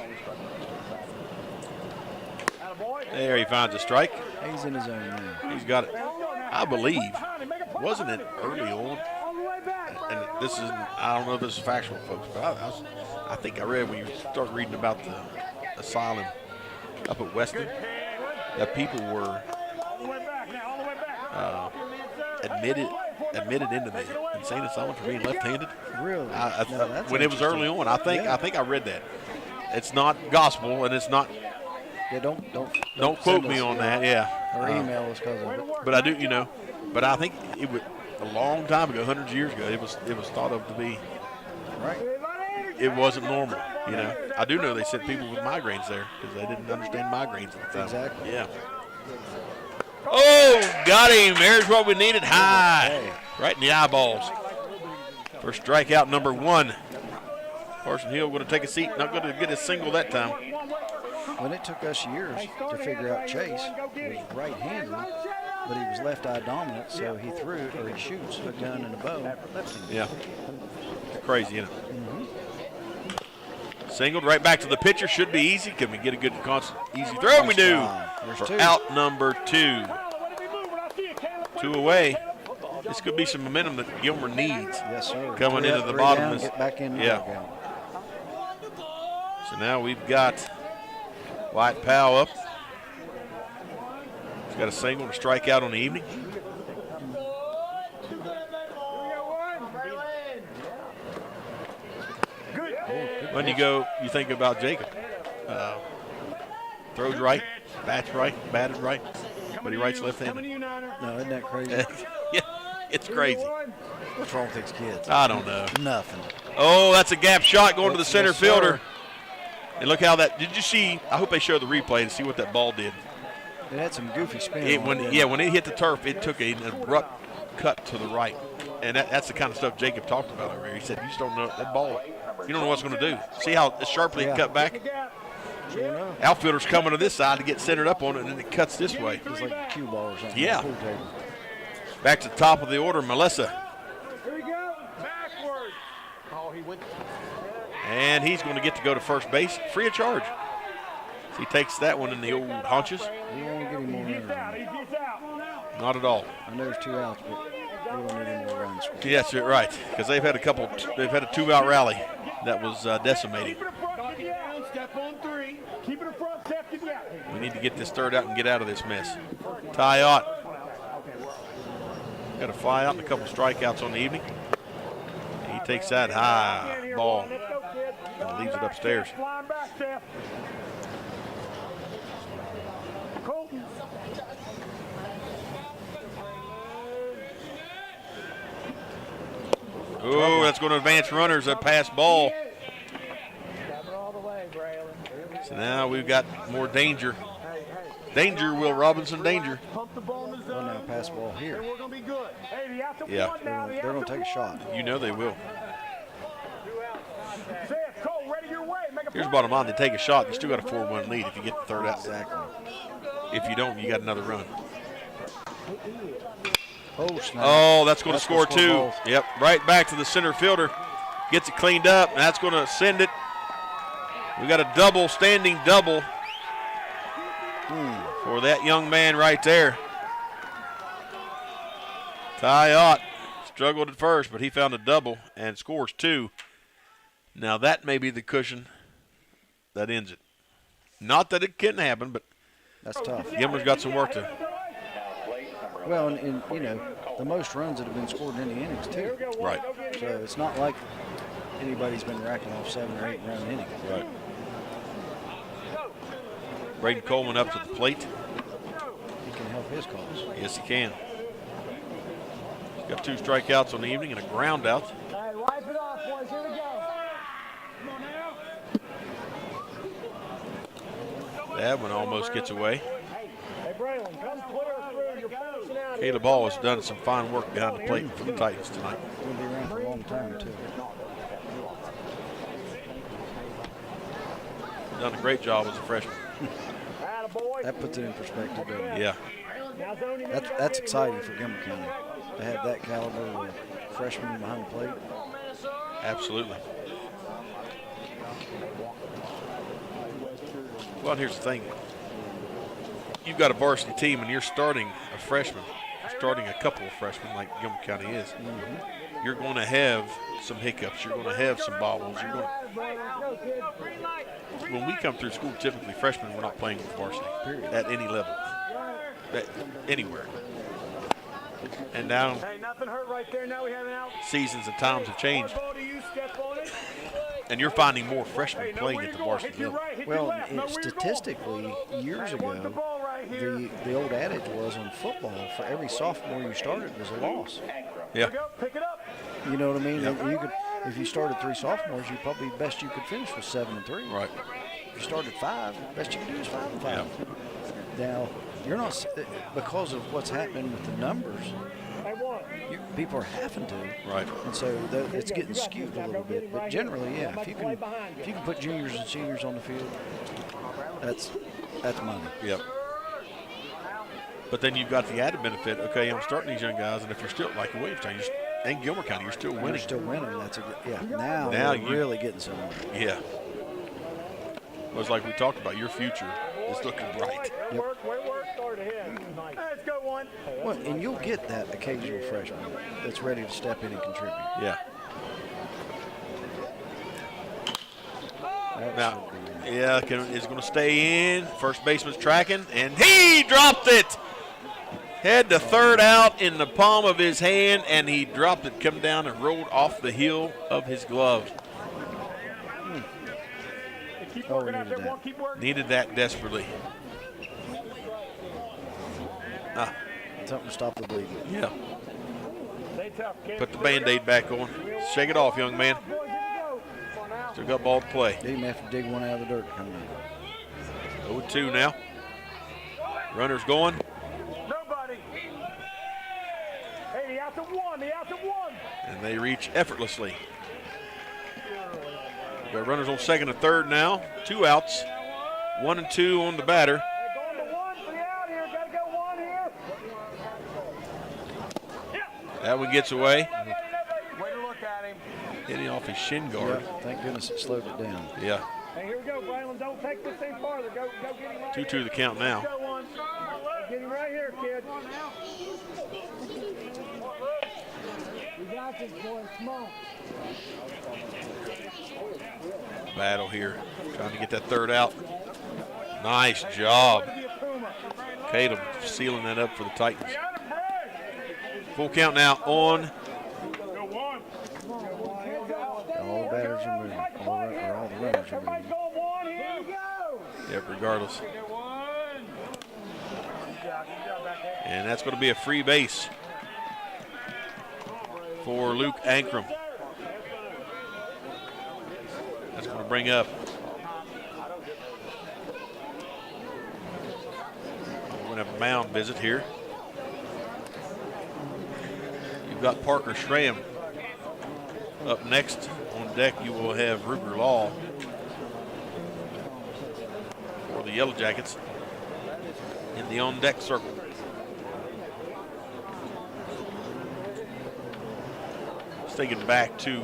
Speaker 4: There he finds a strike.
Speaker 1: He's in his own now.
Speaker 4: He's got it. I believe, wasn't it early on? And this is, I don't know if this is factual, folks, but I think I read when you start reading about the asylum up at Weston that people were admitted into the insane asylum for being left-handed.
Speaker 1: Really?
Speaker 4: No, when it was early on, I think I read that. It's not gospel, and it's not.
Speaker 1: Yeah, don't
Speaker 4: quote me on that. Yeah.
Speaker 1: Or email us because of it.
Speaker 4: But I do, But I think it was a long time ago, hundreds of years ago. It was thought of to be.
Speaker 1: Right.
Speaker 4: It wasn't normal. I do know they sent people with migraines there because they didn't understand migraines at the time.
Speaker 1: Exactly.
Speaker 4: Yeah. Oh, got him. There's what we needed. High. Right in the eyeballs. First strikeout, number 1. Carson Hill going to take a seat. Not going to get a single that time.
Speaker 1: When it took us years to figure out Chase was right-handed, but he was left-eye dominant, so he threw it, or he shoots a gun and a bow.
Speaker 4: Yeah. Crazy, isn't it? Singled right back to the pitcher. Should be easy. Can we get a good, easy throw? We do. For out number 2. 2 away. This could be some momentum that Gilmer needs.
Speaker 1: Yes, sir.
Speaker 4: Coming into the bottom.
Speaker 1: Get back in the dugout.
Speaker 4: So now we've got Wyatt Powell up. He's got a single and a strikeout on the evening. When you think about Jacob. Throws right, bats right, batted right, but he writes left-handed.
Speaker 1: No, isn't that crazy?
Speaker 4: Yeah, it's crazy.
Speaker 1: What's wrong with these kids?
Speaker 4: I don't know.
Speaker 1: Nothing.
Speaker 4: Oh, that's a gap shot going to the center fielder. And look how that, did you see, I hope they show the replay to see what that ball did.
Speaker 1: It had some goofy spin.
Speaker 4: When it hit the turf, it took an abrupt cut to the right. And that's the kind of stuff Jacob talked about over here. He said, you just don't know that ball. You don't know what's going to do. See how sharply it cut back?
Speaker 1: Sure.
Speaker 4: Outfielder's coming to this side to get centered up on it, and then it cuts this way.
Speaker 1: It's like a cue ball or something.
Speaker 4: Yeah. Back to the top of the order, Melissa.
Speaker 11: Here we go. Backward. Oh, he went.
Speaker 4: And he's going to get to go to first base free of charge. So he takes that one in the old haunches.
Speaker 1: You won't get any more runs.
Speaker 4: Not at all.
Speaker 1: I know there's 2 outs, but we don't need any more runs.
Speaker 4: Yes, you're right. Because they've had a 2-out rally that was decimating.
Speaker 11: Step on 3. Keep it in front, step to get.
Speaker 4: We need to get this third out and get out of this mess. Ty Ott got a fly out and a couple strikeouts on the evening. He takes that high ball and leaves it upstairs. Oh, that's going to advance runners. A pass ball. So now we've got more danger. Danger, Will Robinson, danger.
Speaker 1: Well, now pass ball here.
Speaker 4: Yeah.
Speaker 1: They're going to take a shot.
Speaker 4: You know they will. Here's the bottom line. They take a shot. You still got a 4-1 lead if you get the third out.
Speaker 1: Exactly.
Speaker 4: If you don't, you got another run.
Speaker 1: Oh, snap.
Speaker 4: Oh, that's going to score 2. Yep, right back to the center fielder. Gets it cleaned up, and that's going to send it. We got a double, standing double for that young man right there. Ty Ott struggled at first, but he found a double and scores 2. Now that may be the cushion that ends it. Not that it couldn't happen, but
Speaker 1: that's tough.
Speaker 4: Gilmer's got some work to.
Speaker 1: Well, and the most runs that have been scored in any innings too.
Speaker 4: Right.
Speaker 1: So it's not like anybody's been racking off 7 or 8 run innings.
Speaker 4: Right. Braden Coleman up to the plate.
Speaker 1: He can help his cause.
Speaker 4: Yes, he can. He's got 2 strikeouts on the evening and a ground out.
Speaker 11: Wipe it off, boys. Here we go.
Speaker 4: That one almost gets away.
Speaker 11: Hey, Braylon, come clear through. You're pushing out.
Speaker 4: Caleb Ball has done some fine work behind the plate for the Titans tonight.
Speaker 1: He'll be around for a long time, too.
Speaker 4: Done a great job as a freshman.
Speaker 1: That puts it in perspective, doesn't it?
Speaker 4: Yeah.
Speaker 1: That's exciting for Gilmer County to have that caliber of freshman behind the plate.
Speaker 4: Absolutely. Well, here's the thing. You've got a varsity team and you're starting a freshman, starting a couple of freshmen like Gilmer County is. You're going to have some hiccups. You're going to have some bobbles. When we come through school, typically freshmen, we're not playing with varsity at any level, anywhere. And now
Speaker 11: Hey, nothing hurt right there. Now we have an out.
Speaker 4: seasons and times have changed.
Speaker 11: Ball to you, step on it.
Speaker 4: And you're finding more freshmen
Speaker 11: Hey, know
Speaker 4: playing
Speaker 11: where
Speaker 4: at the
Speaker 11: you're going.
Speaker 4: varsity
Speaker 11: Hit your
Speaker 4: level.
Speaker 11: right, hit your
Speaker 1: Well,
Speaker 11: left. Know where you're going.
Speaker 1: statistically, years
Speaker 11: Hey, want the
Speaker 1: ago,
Speaker 11: ball right here.
Speaker 1: the old adage was on football, for every sophomore you started was a loss.
Speaker 4: Yeah.
Speaker 11: Go, pick it up.
Speaker 1: You know what I mean?
Speaker 4: Yep.
Speaker 1: You could, if you started 3 sophomores, you probably best you could finish was 7-3.
Speaker 4: Right.
Speaker 1: If you started 5, best you could do is 5-5. Now, you're not, because of what's happening with the numbers, people are having to.
Speaker 4: Right.
Speaker 1: And so it's getting skewed a little bit. But generally, yeah, if you can put juniors and seniors on the field, that's money.
Speaker 4: Yep. But then you've got the added benefit. Okay, I'm starting these young guys, and if you're still like Williamstown, and Gilmer County, you're still winning.
Speaker 1: You're still winning. That's a good, yeah.
Speaker 4: Now
Speaker 1: you're really getting somewhere.
Speaker 4: Yeah. It was like we talked about. Your future is looking bright.
Speaker 1: Yep.
Speaker 11: Work, start ahead. Let's go one.
Speaker 1: Well, and you'll get that occasional freshman that's ready to step in and contribute.
Speaker 4: Yeah. Now, yeah, is going to stay in. First baseman's tracking, and he dropped it. Had the third out in the palm of his hand, and he dropped it, come down and rolled off the heel of his glove.
Speaker 1: Oh, we needed that.
Speaker 4: Needed that desperately.
Speaker 1: Something to stop the bleeding.
Speaker 4: Yeah. Put the Band-Aid back on. Shake it off, young man. Still got ball to play.
Speaker 1: Didn't have to dig one out of the dirt coming in.
Speaker 4: 0-2 now. Runners going.
Speaker 11: Nobody. Hey, the out to one.
Speaker 4: And they reach effortlessly. Got runners on second and third now. 2 outs. 1 and 2 on the batter. That one gets away.
Speaker 11: Way to look at him.
Speaker 4: Hitting off his shin guard.
Speaker 1: Yeah, thank goodness it slowed it down.
Speaker 4: Yeah.
Speaker 11: Hey, here we go, Braylon. Don't take this thing farther. Go get him right
Speaker 4: 2-2 the count now.
Speaker 11: Go one. Get him right here, kid. We got this, boy. Come on.
Speaker 4: Battle here. Trying to get that third out. Nice job. Caleb sealing that up for the Titans. Full count now on.
Speaker 1: All the batters are moving. All the runners are moving.
Speaker 4: Yep, regardless. And that's going to be a free base for Luke Ankrum. That's going to bring up. We're going to have a mound visit here. You've got Parker Schramm up next. On deck, you will have Ruger Law for the Yellow Jackets in the on-deck circle. Let's take it back to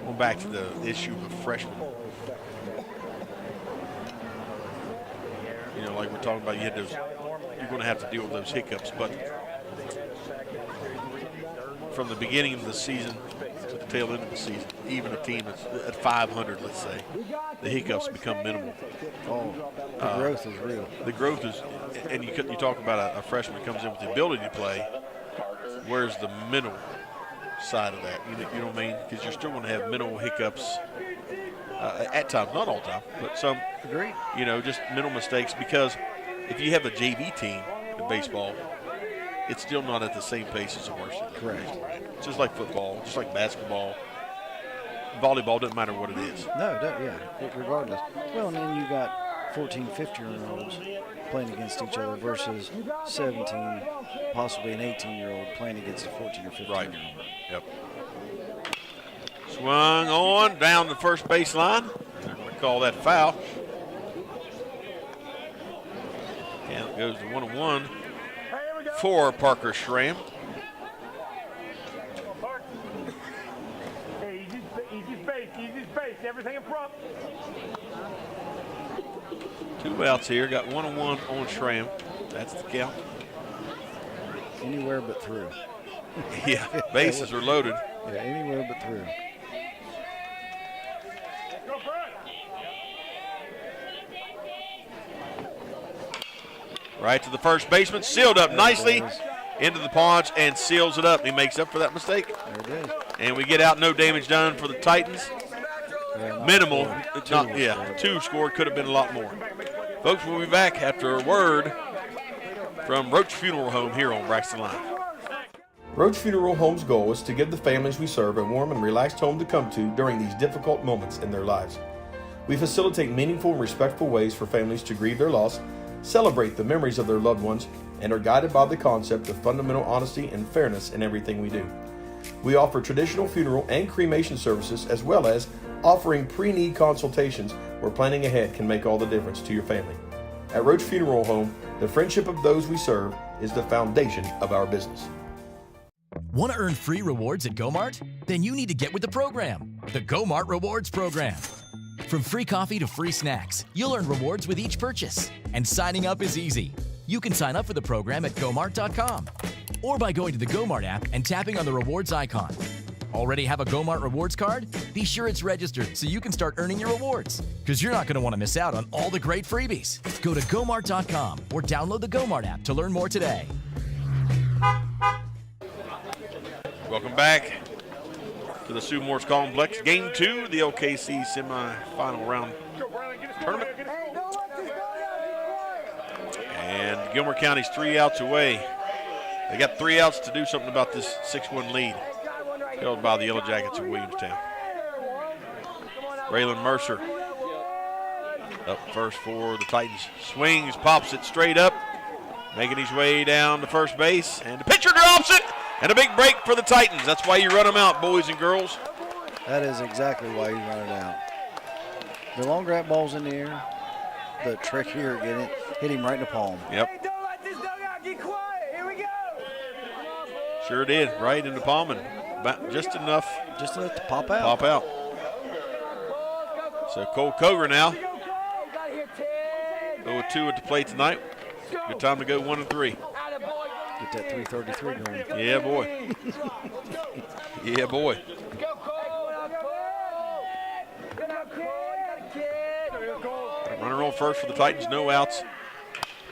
Speaker 4: going back to the issue of freshmen. You know, like we're talking about, you're going to have to deal with those hiccups, but from the beginning of the season to the tail end of the season, even a team that's at 500, let's say, the hiccups become minimal.
Speaker 1: Oh, the growth is real.
Speaker 4: The growth is, and you talk about a freshman that comes in with the ability to play. Where's the mental side of that? You know what I mean? Because you're still going to have mental hiccups at times, not all the time, but some.
Speaker 1: Agreed.
Speaker 4: You know, just mental mistakes. Because if you have a JV team in baseball, it's still not at the same pace as a varsity.
Speaker 1: Correct.
Speaker 4: Just like football, just like basketball, volleyball, doesn't matter what it is.
Speaker 1: No, regardless. Well, and then you got 14, 15-year-olds playing against each other versus 17, possibly an 18-year-old playing against a 14 or 15-year-old.
Speaker 4: Right. Yep. Swung on down the first baseline. They're going to call that foul. Count goes to 1-1 for Parker Schramm.
Speaker 11: Hey, easy space, everything in front.
Speaker 4: 2 outs here, got 1-1 on Schramm. That's the count.
Speaker 1: Anywhere but through.
Speaker 4: Yeah, bases are loaded.
Speaker 1: Yeah, anywhere but through.
Speaker 4: Right to the first baseman, sealed up nicely. into the punch and seals it up. He makes up for that mistake.
Speaker 1: There it is.
Speaker 4: And we get out, no damage done for the Titans. Minimal. Two scored. Could have been a lot more. Folks, we'll be back after a word from Roach Funeral Home here on Braxton Live. Roach Funeral Home's goal is to give the families we serve a warm and relaxed home to come to during these difficult moments in their lives. We facilitate meaningful and respectful ways for families to grieve their loss, celebrate the memories of their loved ones, and are guided by the concept of fundamental honesty and fairness in everything we do. We offer traditional funeral and cremation services, as well as offering pre-need consultations where planning ahead can make all the difference to your family. At Roach Funeral Home, the friendship of those we serve is the foundation of our business.
Speaker 2: Want to earn free rewards at GoMart? Then you need to get with the program, the GoMart Rewards Program. From free coffee to free snacks, you'll earn rewards with each purchase. And signing up is easy. You can sign up for the program at GoMart.com or by going to the GoMart app and tapping on the rewards icon. Already have a GoMart rewards card? Be sure it's registered so you can start earning your rewards, because you're not going to want to miss out on all the great freebies. Go to GoMart.com or download the GoMart app to learn more today.
Speaker 4: Welcome back to the Sue Morse Complex. Game 2, the LKC semifinal round tournament. And Gilmer County's 3 outs away. They got 3 outs to do something about this 6-1 lead held by the Yellow Jackets of Williamstown. Braylon Mercer up first for the Titans. Swings, pops it straight up, making his way down to first base, and the pitcher drops it, and a big break for the Titans. That's why you run them out, boys and girls.
Speaker 1: That is exactly why you run it out. The longer that ball's in the air, the trickier getting it. Hit him right in the palm.
Speaker 4: Yep. Sure did, right in the palm, and just enough
Speaker 1: to pop out.
Speaker 4: Pop out. So Cole Coger now 0-2 at the plate tonight. Good time to go 1-3.
Speaker 1: Get that 333 going.
Speaker 4: Yeah, boy. Yeah, boy. Runner on first for the Titans, no outs.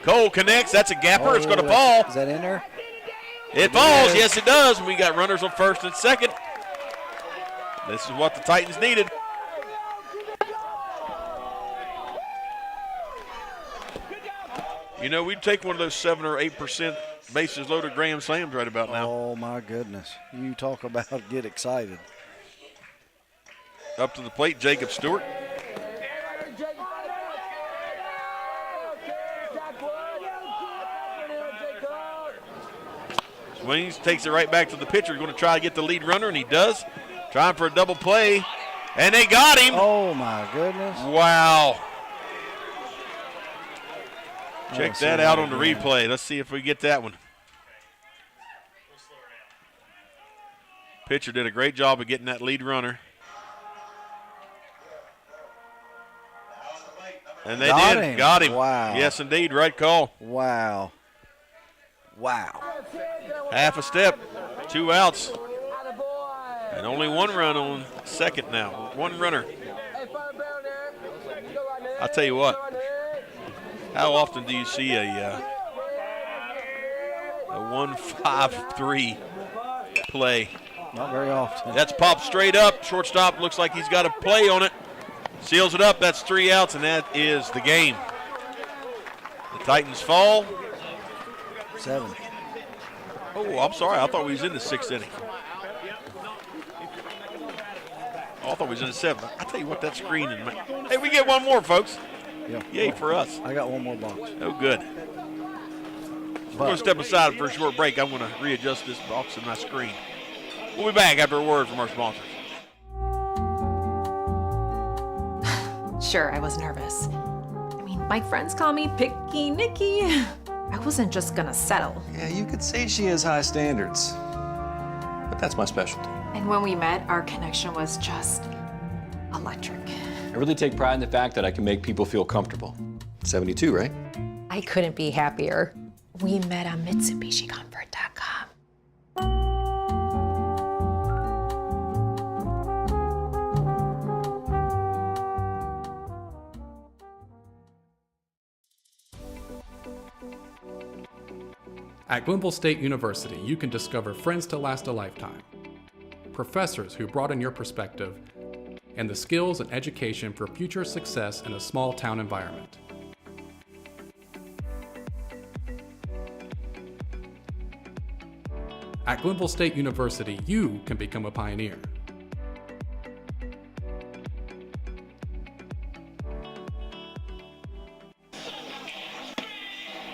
Speaker 4: Cole connects, that's a gapper, it's going to fall.
Speaker 1: Is that in there?
Speaker 4: It falls, yes it does. We got runners on first and second. This is what the Titans needed. You know, we'd take one of those 7 or 8% bases loaded grand slams right about now.
Speaker 1: Oh my goodness. You talk about get excited.
Speaker 4: Up to the plate, Jacob Stewart. Swings, takes it right back to the pitcher. He's going to try to get the lead runner, and he does. Trying for a double play, and they got him.
Speaker 1: Oh, my goodness.
Speaker 4: Wow. Check that out on the replay. Let's see if we get that one. Pitcher did a great job of getting that lead runner. And they did. Got him.
Speaker 1: Wow.
Speaker 4: Yes, indeed. Right call.
Speaker 1: Wow. Wow.
Speaker 4: Half a step, 2 outs, and only 1 run on second now. 1 runner. I'll tell you what, how often do you see a 1-5-3 play?
Speaker 1: Not very often.
Speaker 4: That's popped straight up. Shortstop looks like he's got a play on it. Seals it up. That's 3 outs, and that is the game. The Titans fall.
Speaker 1: 7.
Speaker 4: Oh, I'm sorry. I thought we was in the 6th inning. Oh, I thought we was in the 7th. I tell you what, that screen. Hey, we get 1 more, folks.
Speaker 1: Yeah.
Speaker 4: Yay for us.
Speaker 1: I got 1 more box.
Speaker 4: Oh, good. We're going to step aside for a short break. I'm going to readjust this box in my screen. We'll be back after a word from our sponsors.
Speaker 17: Sure, I was nervous. I mean, my friends call me Picky Nicky. I wasn't just gonna settle.
Speaker 14: Yeah, you could say she has high standards, but that's my specialty.
Speaker 17: And when we met, our connection was just electric.
Speaker 10: I really take pride in the fact that I can make people feel comfortable. 72, right?
Speaker 17: I couldn't be happier. We met on MitsubishiComfort.com.
Speaker 13: At Glenville State University, you can discover friends to last a lifetime, professors who broaden your perspective, and the skills and education for future success in a small town environment. At Glenville State University, you can become a pioneer.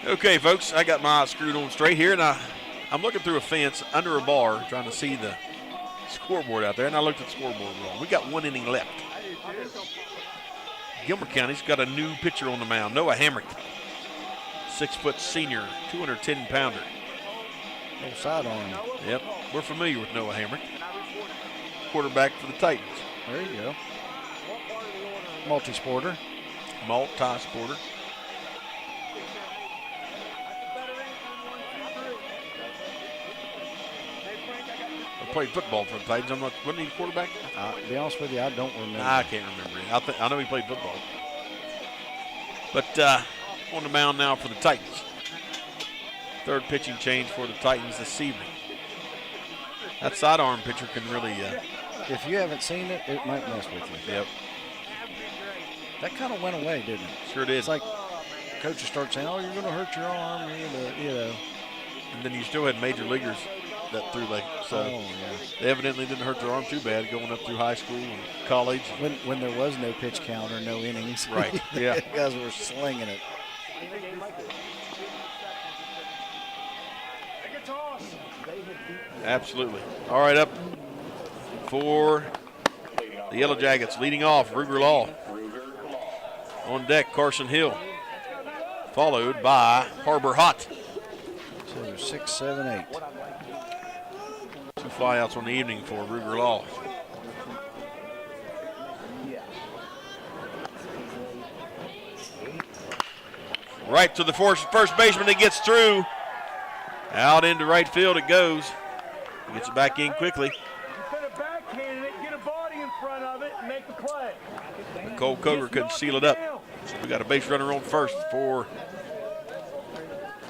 Speaker 4: Okay, folks, I got my eyes screwed on straight here, and I'm looking through a fence under a bar trying to see the scoreboard out there, and I looked at the scoreboard wrong. We got 1 inning left. Gilmer County's got a new pitcher on the mound, Noah Hamrick, 6-foot senior, 210-pounder.
Speaker 1: Little sidearm.
Speaker 4: Yep, we're familiar with Noah Hamrick, quarterback for the Titans.
Speaker 1: There you go. Multi-sporter.
Speaker 4: Multi-sporter. Played football for the Titans. Wasn't he a quarterback?
Speaker 1: To be honest with you, I don't remember.
Speaker 4: I can't remember. I know he played football. But on the mound now for the Titans. Third pitching change for the Titans this evening. That sidearm pitcher can really...
Speaker 1: if you haven't seen it, it might mess with you.
Speaker 4: Yep.
Speaker 1: That kind of went away, didn't it?
Speaker 4: Sure did.
Speaker 1: It's like coaches start saying, oh, you're going to hurt your arm. You're going to, you know.
Speaker 4: And then you still had major leaguers that threw like so.
Speaker 1: Oh, yeah.
Speaker 4: They evidently didn't hurt their arm too bad going up through high school and college.
Speaker 1: When there was no pitch count or no innings.
Speaker 4: Right, yeah.
Speaker 1: Guys were slinging it.
Speaker 4: Absolutely. All right, up for the Yellow Jackets. Leading off, Ruger Law. On deck, Carson Hill. Followed by Harbor Hot.
Speaker 1: So there's 6, 7, 8.
Speaker 4: 2 flyouts on the evening for Ruger Law. Right to the first baseman. It gets through. Out into right field it goes. Gets it back in quickly.
Speaker 11: Instead of backhanding it, get a body in front of it and make the play.
Speaker 4: Cole Coger couldn't seal it up. So we got a base runner on first for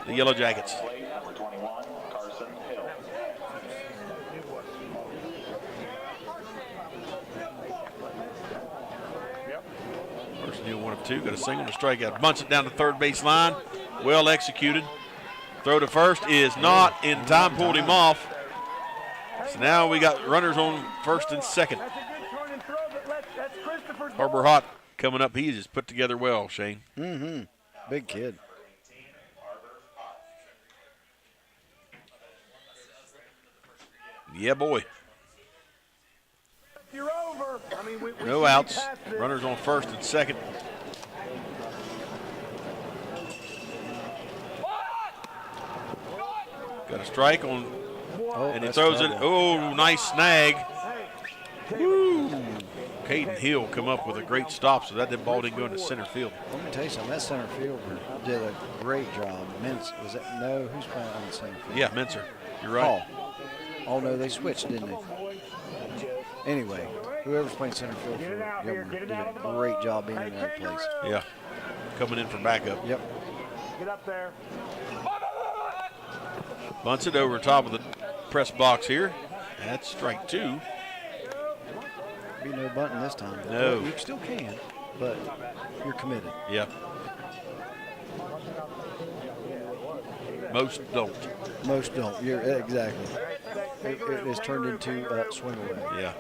Speaker 4: the Yellow Jackets. Carson Hill 1 of 2, got a single and a strikeout. Bunts it down the third base line. Well executed. Throw to first is not in time, pulled him off. So now we got runners on first and second. Harbor Hot coming up. He just put together well, Shane.
Speaker 1: Mm-hmm. Big kid.
Speaker 4: Yeah, boy.
Speaker 11: You're over. I mean,
Speaker 4: No outs. Runners on first and second. Got a strike on, and he throws it. Oh, nice snag. Woo. Caden Hill come up with a great stop, so that ball didn't go into center field.
Speaker 1: Let me tell you something. That center fielder did a great job. Was that no? Who's playing on the center field?
Speaker 4: Yeah, Mincer. You're right.
Speaker 1: Oh, no, they switched, didn't they? Anyway, whoever's playing center field for Gilmer did a great job being in that place.
Speaker 4: Yeah, coming in for backup.
Speaker 1: Yep.
Speaker 11: Get up there.
Speaker 4: Bunts it over top of the press box here. That's strike 2.
Speaker 1: Be no bunting this time.
Speaker 4: No.
Speaker 1: You still can, but you're committed.
Speaker 4: Yeah. Most don't.
Speaker 1: Most don't. You're exactly. It is turned into swing away.
Speaker 4: Yeah.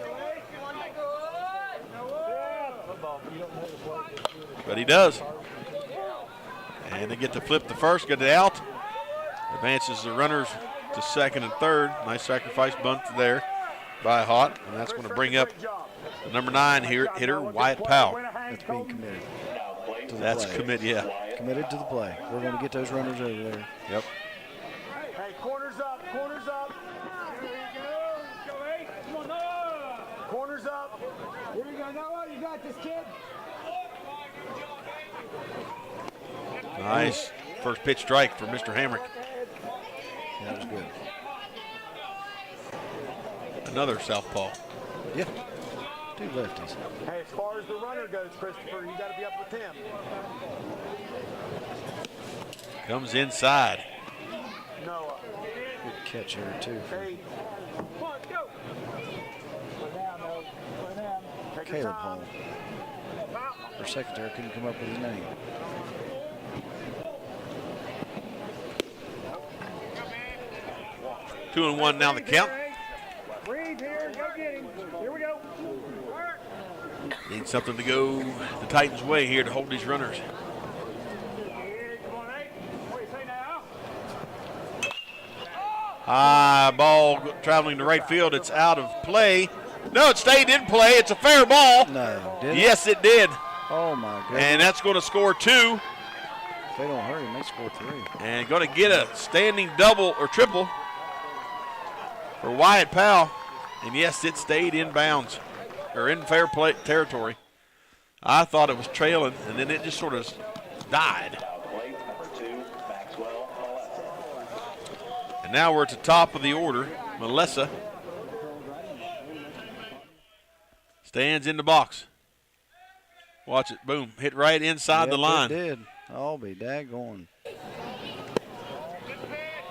Speaker 4: But he does. And they get to flip the first, get it out. Advances the runners to second and third. Nice sacrifice bunt there by Hot. And that's going to bring up the number 9 hitter, Wyatt Powell.
Speaker 1: That's being committed to the
Speaker 4: That's
Speaker 1: play.
Speaker 4: committed, yeah.
Speaker 1: Committed to the play. We're going to get those runners over there.
Speaker 4: Yep.
Speaker 11: Hey, corners up, corners up. Corners up. Here we go, Noah, you got this, kid.
Speaker 4: Nice first pitch strike for Mr. Hamrick.
Speaker 1: Yeah, that was good.
Speaker 4: Another southpaw.
Speaker 1: Yeah. 2 lefties.
Speaker 11: Hey, as far as the runner goes, Christopher, you got to be up with him.
Speaker 4: Comes inside.
Speaker 11: Noah.
Speaker 1: catch here, too. Caleb Hall. Our secretary couldn't come up with his name.
Speaker 21: Two and one now the count.
Speaker 11: Reed here, go get him. Here we go.
Speaker 21: Need something to go the Titans' way here to hold these runners. High ball traveling to right field. It's out of play. No, it stayed in play. It's a fair ball.
Speaker 1: No, did it?
Speaker 21: Yes, it did.
Speaker 1: Oh, my goodness.
Speaker 21: And that's going to score 2.
Speaker 1: If they don't hurry, they may score 3.
Speaker 21: And going to get a standing double or triple for Wyatt Powell. And yes, it stayed in bounds or in fair play territory. I thought it was trailing, and then it just sort of died. And now we're at the top of the order. Melissa stands in the box. Watch it, boom, hit right inside the line.
Speaker 1: It did. I'll be daggone.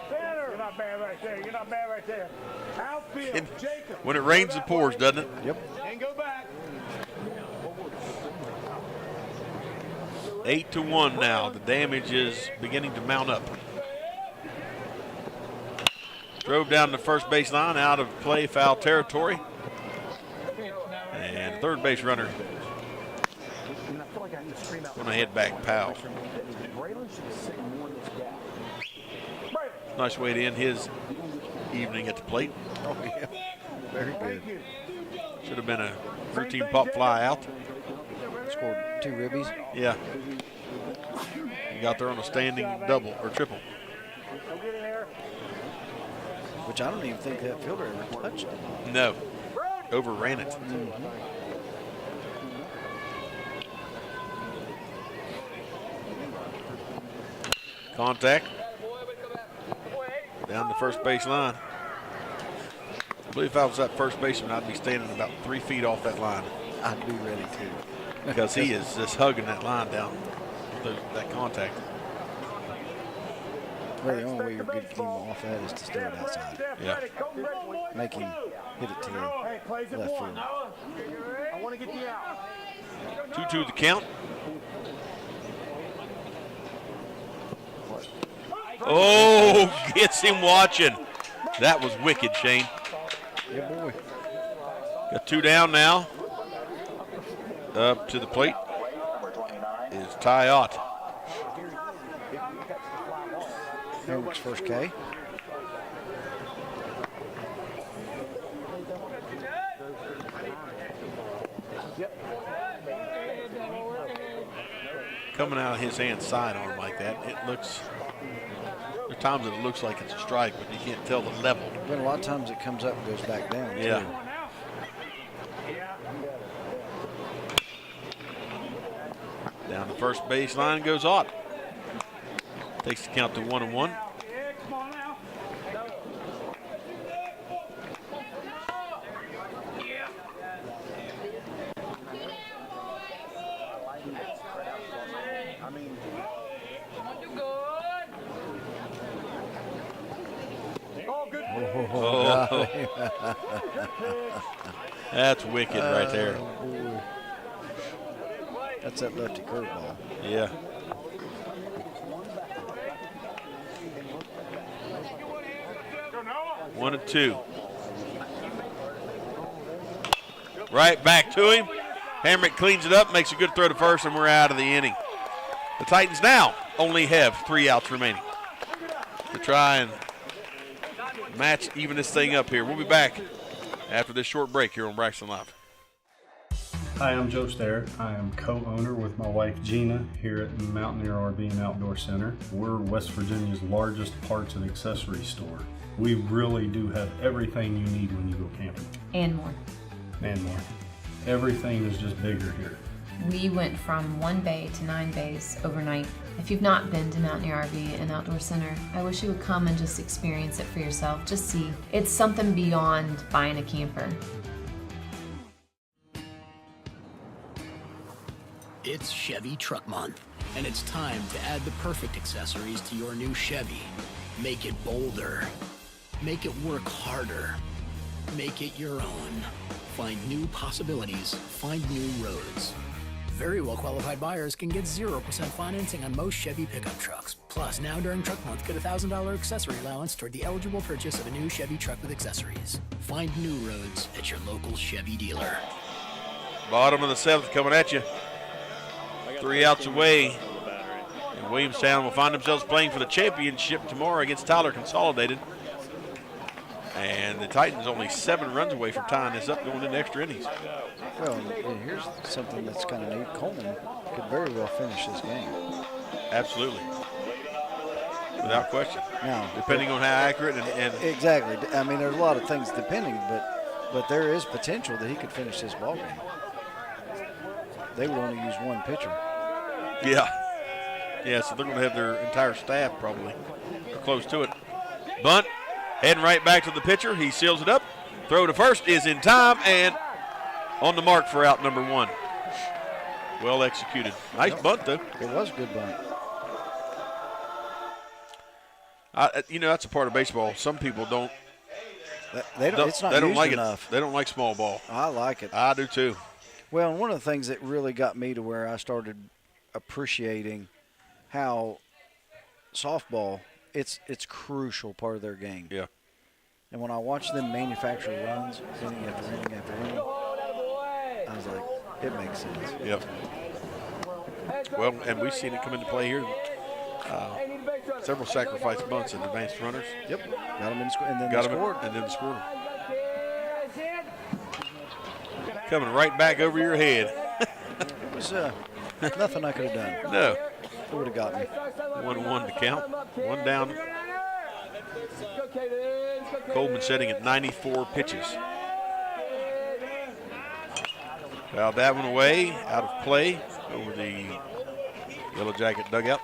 Speaker 11: You're not bad right there. You're not bad right there. Outfield, Jacob.
Speaker 21: When it rains, it pours, doesn't it?
Speaker 1: Yep.
Speaker 11: And go back.
Speaker 21: 8-1 now. The damage is beginning to mount up. Drove down the first base line, out of play, foul territory. And third base runner going to head back, Powell. Nice way to end his evening at the plate.
Speaker 1: Oh, yeah. Very good.
Speaker 21: Should have been a routine pop fly out.
Speaker 1: Scored 2 ribbies.
Speaker 21: Yeah. He got there on a standing double or triple.
Speaker 1: Which I don't even think that fielder ever touched it.
Speaker 21: No. Overran it. Contact. Down the first base line. I believe if I was that first baseman, I'd be standing about 3 feet off that line.
Speaker 1: I'd be ready to.
Speaker 21: Because he is just hugging that line down, that contact.
Speaker 1: Well, the only way you're good to keep him off that is to throw it outside.
Speaker 21: Yeah.
Speaker 1: Make him hit it to the left field.
Speaker 11: I want to get you out.
Speaker 21: 2-2 the count. Oh, gets him watching. That was wicked, Shane.
Speaker 1: Yeah, boy.
Speaker 21: Got 2 down now. Up to the plate is Ty Ott.
Speaker 1: Hendricks first K.
Speaker 21: Coming out of his hand sidearm like that, it looks, there are times that it looks like it's a strike, but you can't tell the level.
Speaker 1: But a lot of times it comes up and goes back down,
Speaker 21: yeah.
Speaker 1: too.
Speaker 21: Down the first base line goes Ott. Takes the count to 1-1.
Speaker 1: Oh.
Speaker 21: That's wicked right there.
Speaker 1: Boy. That's that lefty curveball.
Speaker 21: Yeah. One and 2. Right back to him. Hamrick cleans it up, makes a good throw to first, and we're out of the inning. The Titans now only have 3 outs remaining to try and match, even this thing up here. We'll be back after this short break here on Braxton Live.
Speaker 7: Hi, I'm Joe Starrett. I am co-owner with my wife Gina here at Mountaineer RV and Outdoor Center. We're West Virginia's largest parts and accessory store. We really do have everything you need when you go camping.
Speaker 18: And more.
Speaker 7: And more. Everything is just bigger here.
Speaker 18: We went from 1 bay to 9 bays overnight. If you've not been to Mountaineer RV and Outdoor Center, I wish you would come and just experience it for yourself. Just see. It's something beyond buying a camper.
Speaker 9: It's Chevy Truck Month, and it's time to add the perfect accessories to your new Chevy. Make it bolder. Make it work harder. Make it your own. Find new possibilities. Find new roads. Very well qualified buyers can get 0% financing on most Chevy pickup trucks. Plus, now during Truck Month, get a $1,000 accessory allowance toward the eligible purchase of a new Chevy truck with accessories. Find new roads at your local Chevy dealer.
Speaker 21: Bottom of the 7th coming at you. 3 outs away. And Williamstown will find themselves playing for the championship tomorrow against Tyler Consolidated. And the Titans only 7 runs away from tying this up going into extra innings.
Speaker 1: Well, and here's something that's kind of neat. Coleman could very well finish this game.
Speaker 21: Absolutely. Without question.
Speaker 1: Now,
Speaker 21: depending on how accurate and
Speaker 1: exactly. I mean, there's a lot of things depending, but there is potential that he could finish this ball game. They would only use 1 pitcher.
Speaker 21: Yeah. Yeah, so they're going to have their entire staff probably or close to it. Bunt. Heading right back to the pitcher. He seals it up. Throw to first is in time and on the mark for out number 1. Well executed. Nice bunt, though.
Speaker 1: It was a good bunt.
Speaker 21: That's a part of baseball. Some people don't.
Speaker 1: It's not used
Speaker 21: like
Speaker 1: enough.
Speaker 21: They don't like small ball.
Speaker 1: I like it.
Speaker 21: I do too.
Speaker 1: Well, and one of the things that really got me to where I started appreciating how softball, it's crucial part of their game.
Speaker 21: Yeah.
Speaker 1: And when I watched them manufacture runs, inning after inning after inning, I was like, it makes sense.
Speaker 21: Yep. Well, and we've seen it come into play here. Several sacrifice bunts and advanced runners.
Speaker 1: Yep. Got them in and then
Speaker 21: got
Speaker 1: they scored.
Speaker 21: And then scored. Coming right back over your head.
Speaker 1: It was nothing I could have done.
Speaker 21: No.
Speaker 1: It would have got me.
Speaker 21: 1-1 to count. 1 down. Coleman setting at 94 pitches. Fouled that one away, out of play over the Yellow Jacket dugout.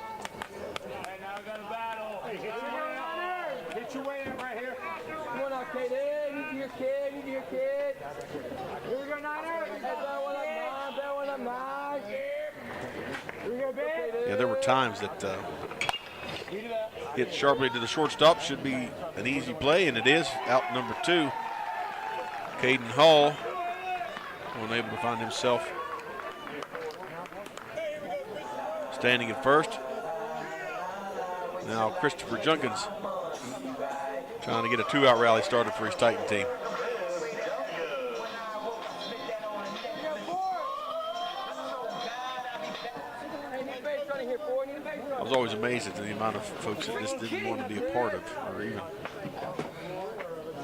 Speaker 21: Yeah, there were times that hit sharply to the shortstop should be an easy play, and it is. Out number 2, Caden Hall, unable to find himself standing at first. Now Christopher Junkins trying to get a 2-out rally started for his Titan team. I was always amazed at the amount of folks that just didn't want to be a part of, or even,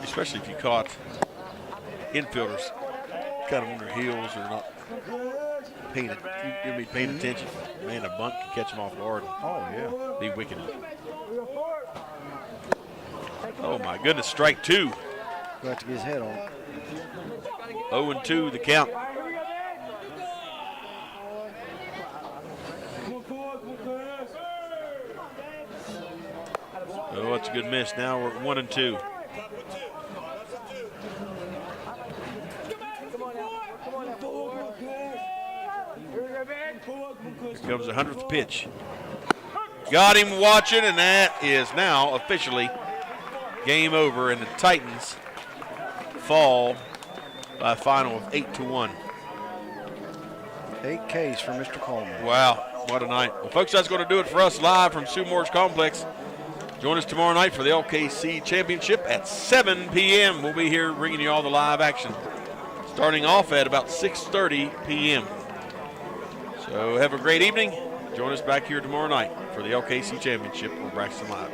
Speaker 21: especially if you caught infielders kind of on their heels or not paying attention. Man, a bunt can catch them off guard.
Speaker 1: Oh, yeah.
Speaker 21: Be wicked. Oh, my goodness, strike 2.
Speaker 1: Got to get his head on it.
Speaker 21: 0-2 the count. Oh, that's a good miss. Now we're at 1-2. Here comes the 100th pitch. Got him watching, and that is now officially game over, and the Titans fall by a final of 8-1.
Speaker 1: 8 Ks for Mr. Coleman.
Speaker 21: Wow, what a night. Well, folks, that's going to do it for us live from Sue Morris Complex. Join us tomorrow night for the LKC Championship at 7 p.m. We'll be here bringing you all the live action, starting off at about 6:30 p.m. So have a great evening. Join us back here tomorrow night for the LKC Championship on Braxton Live.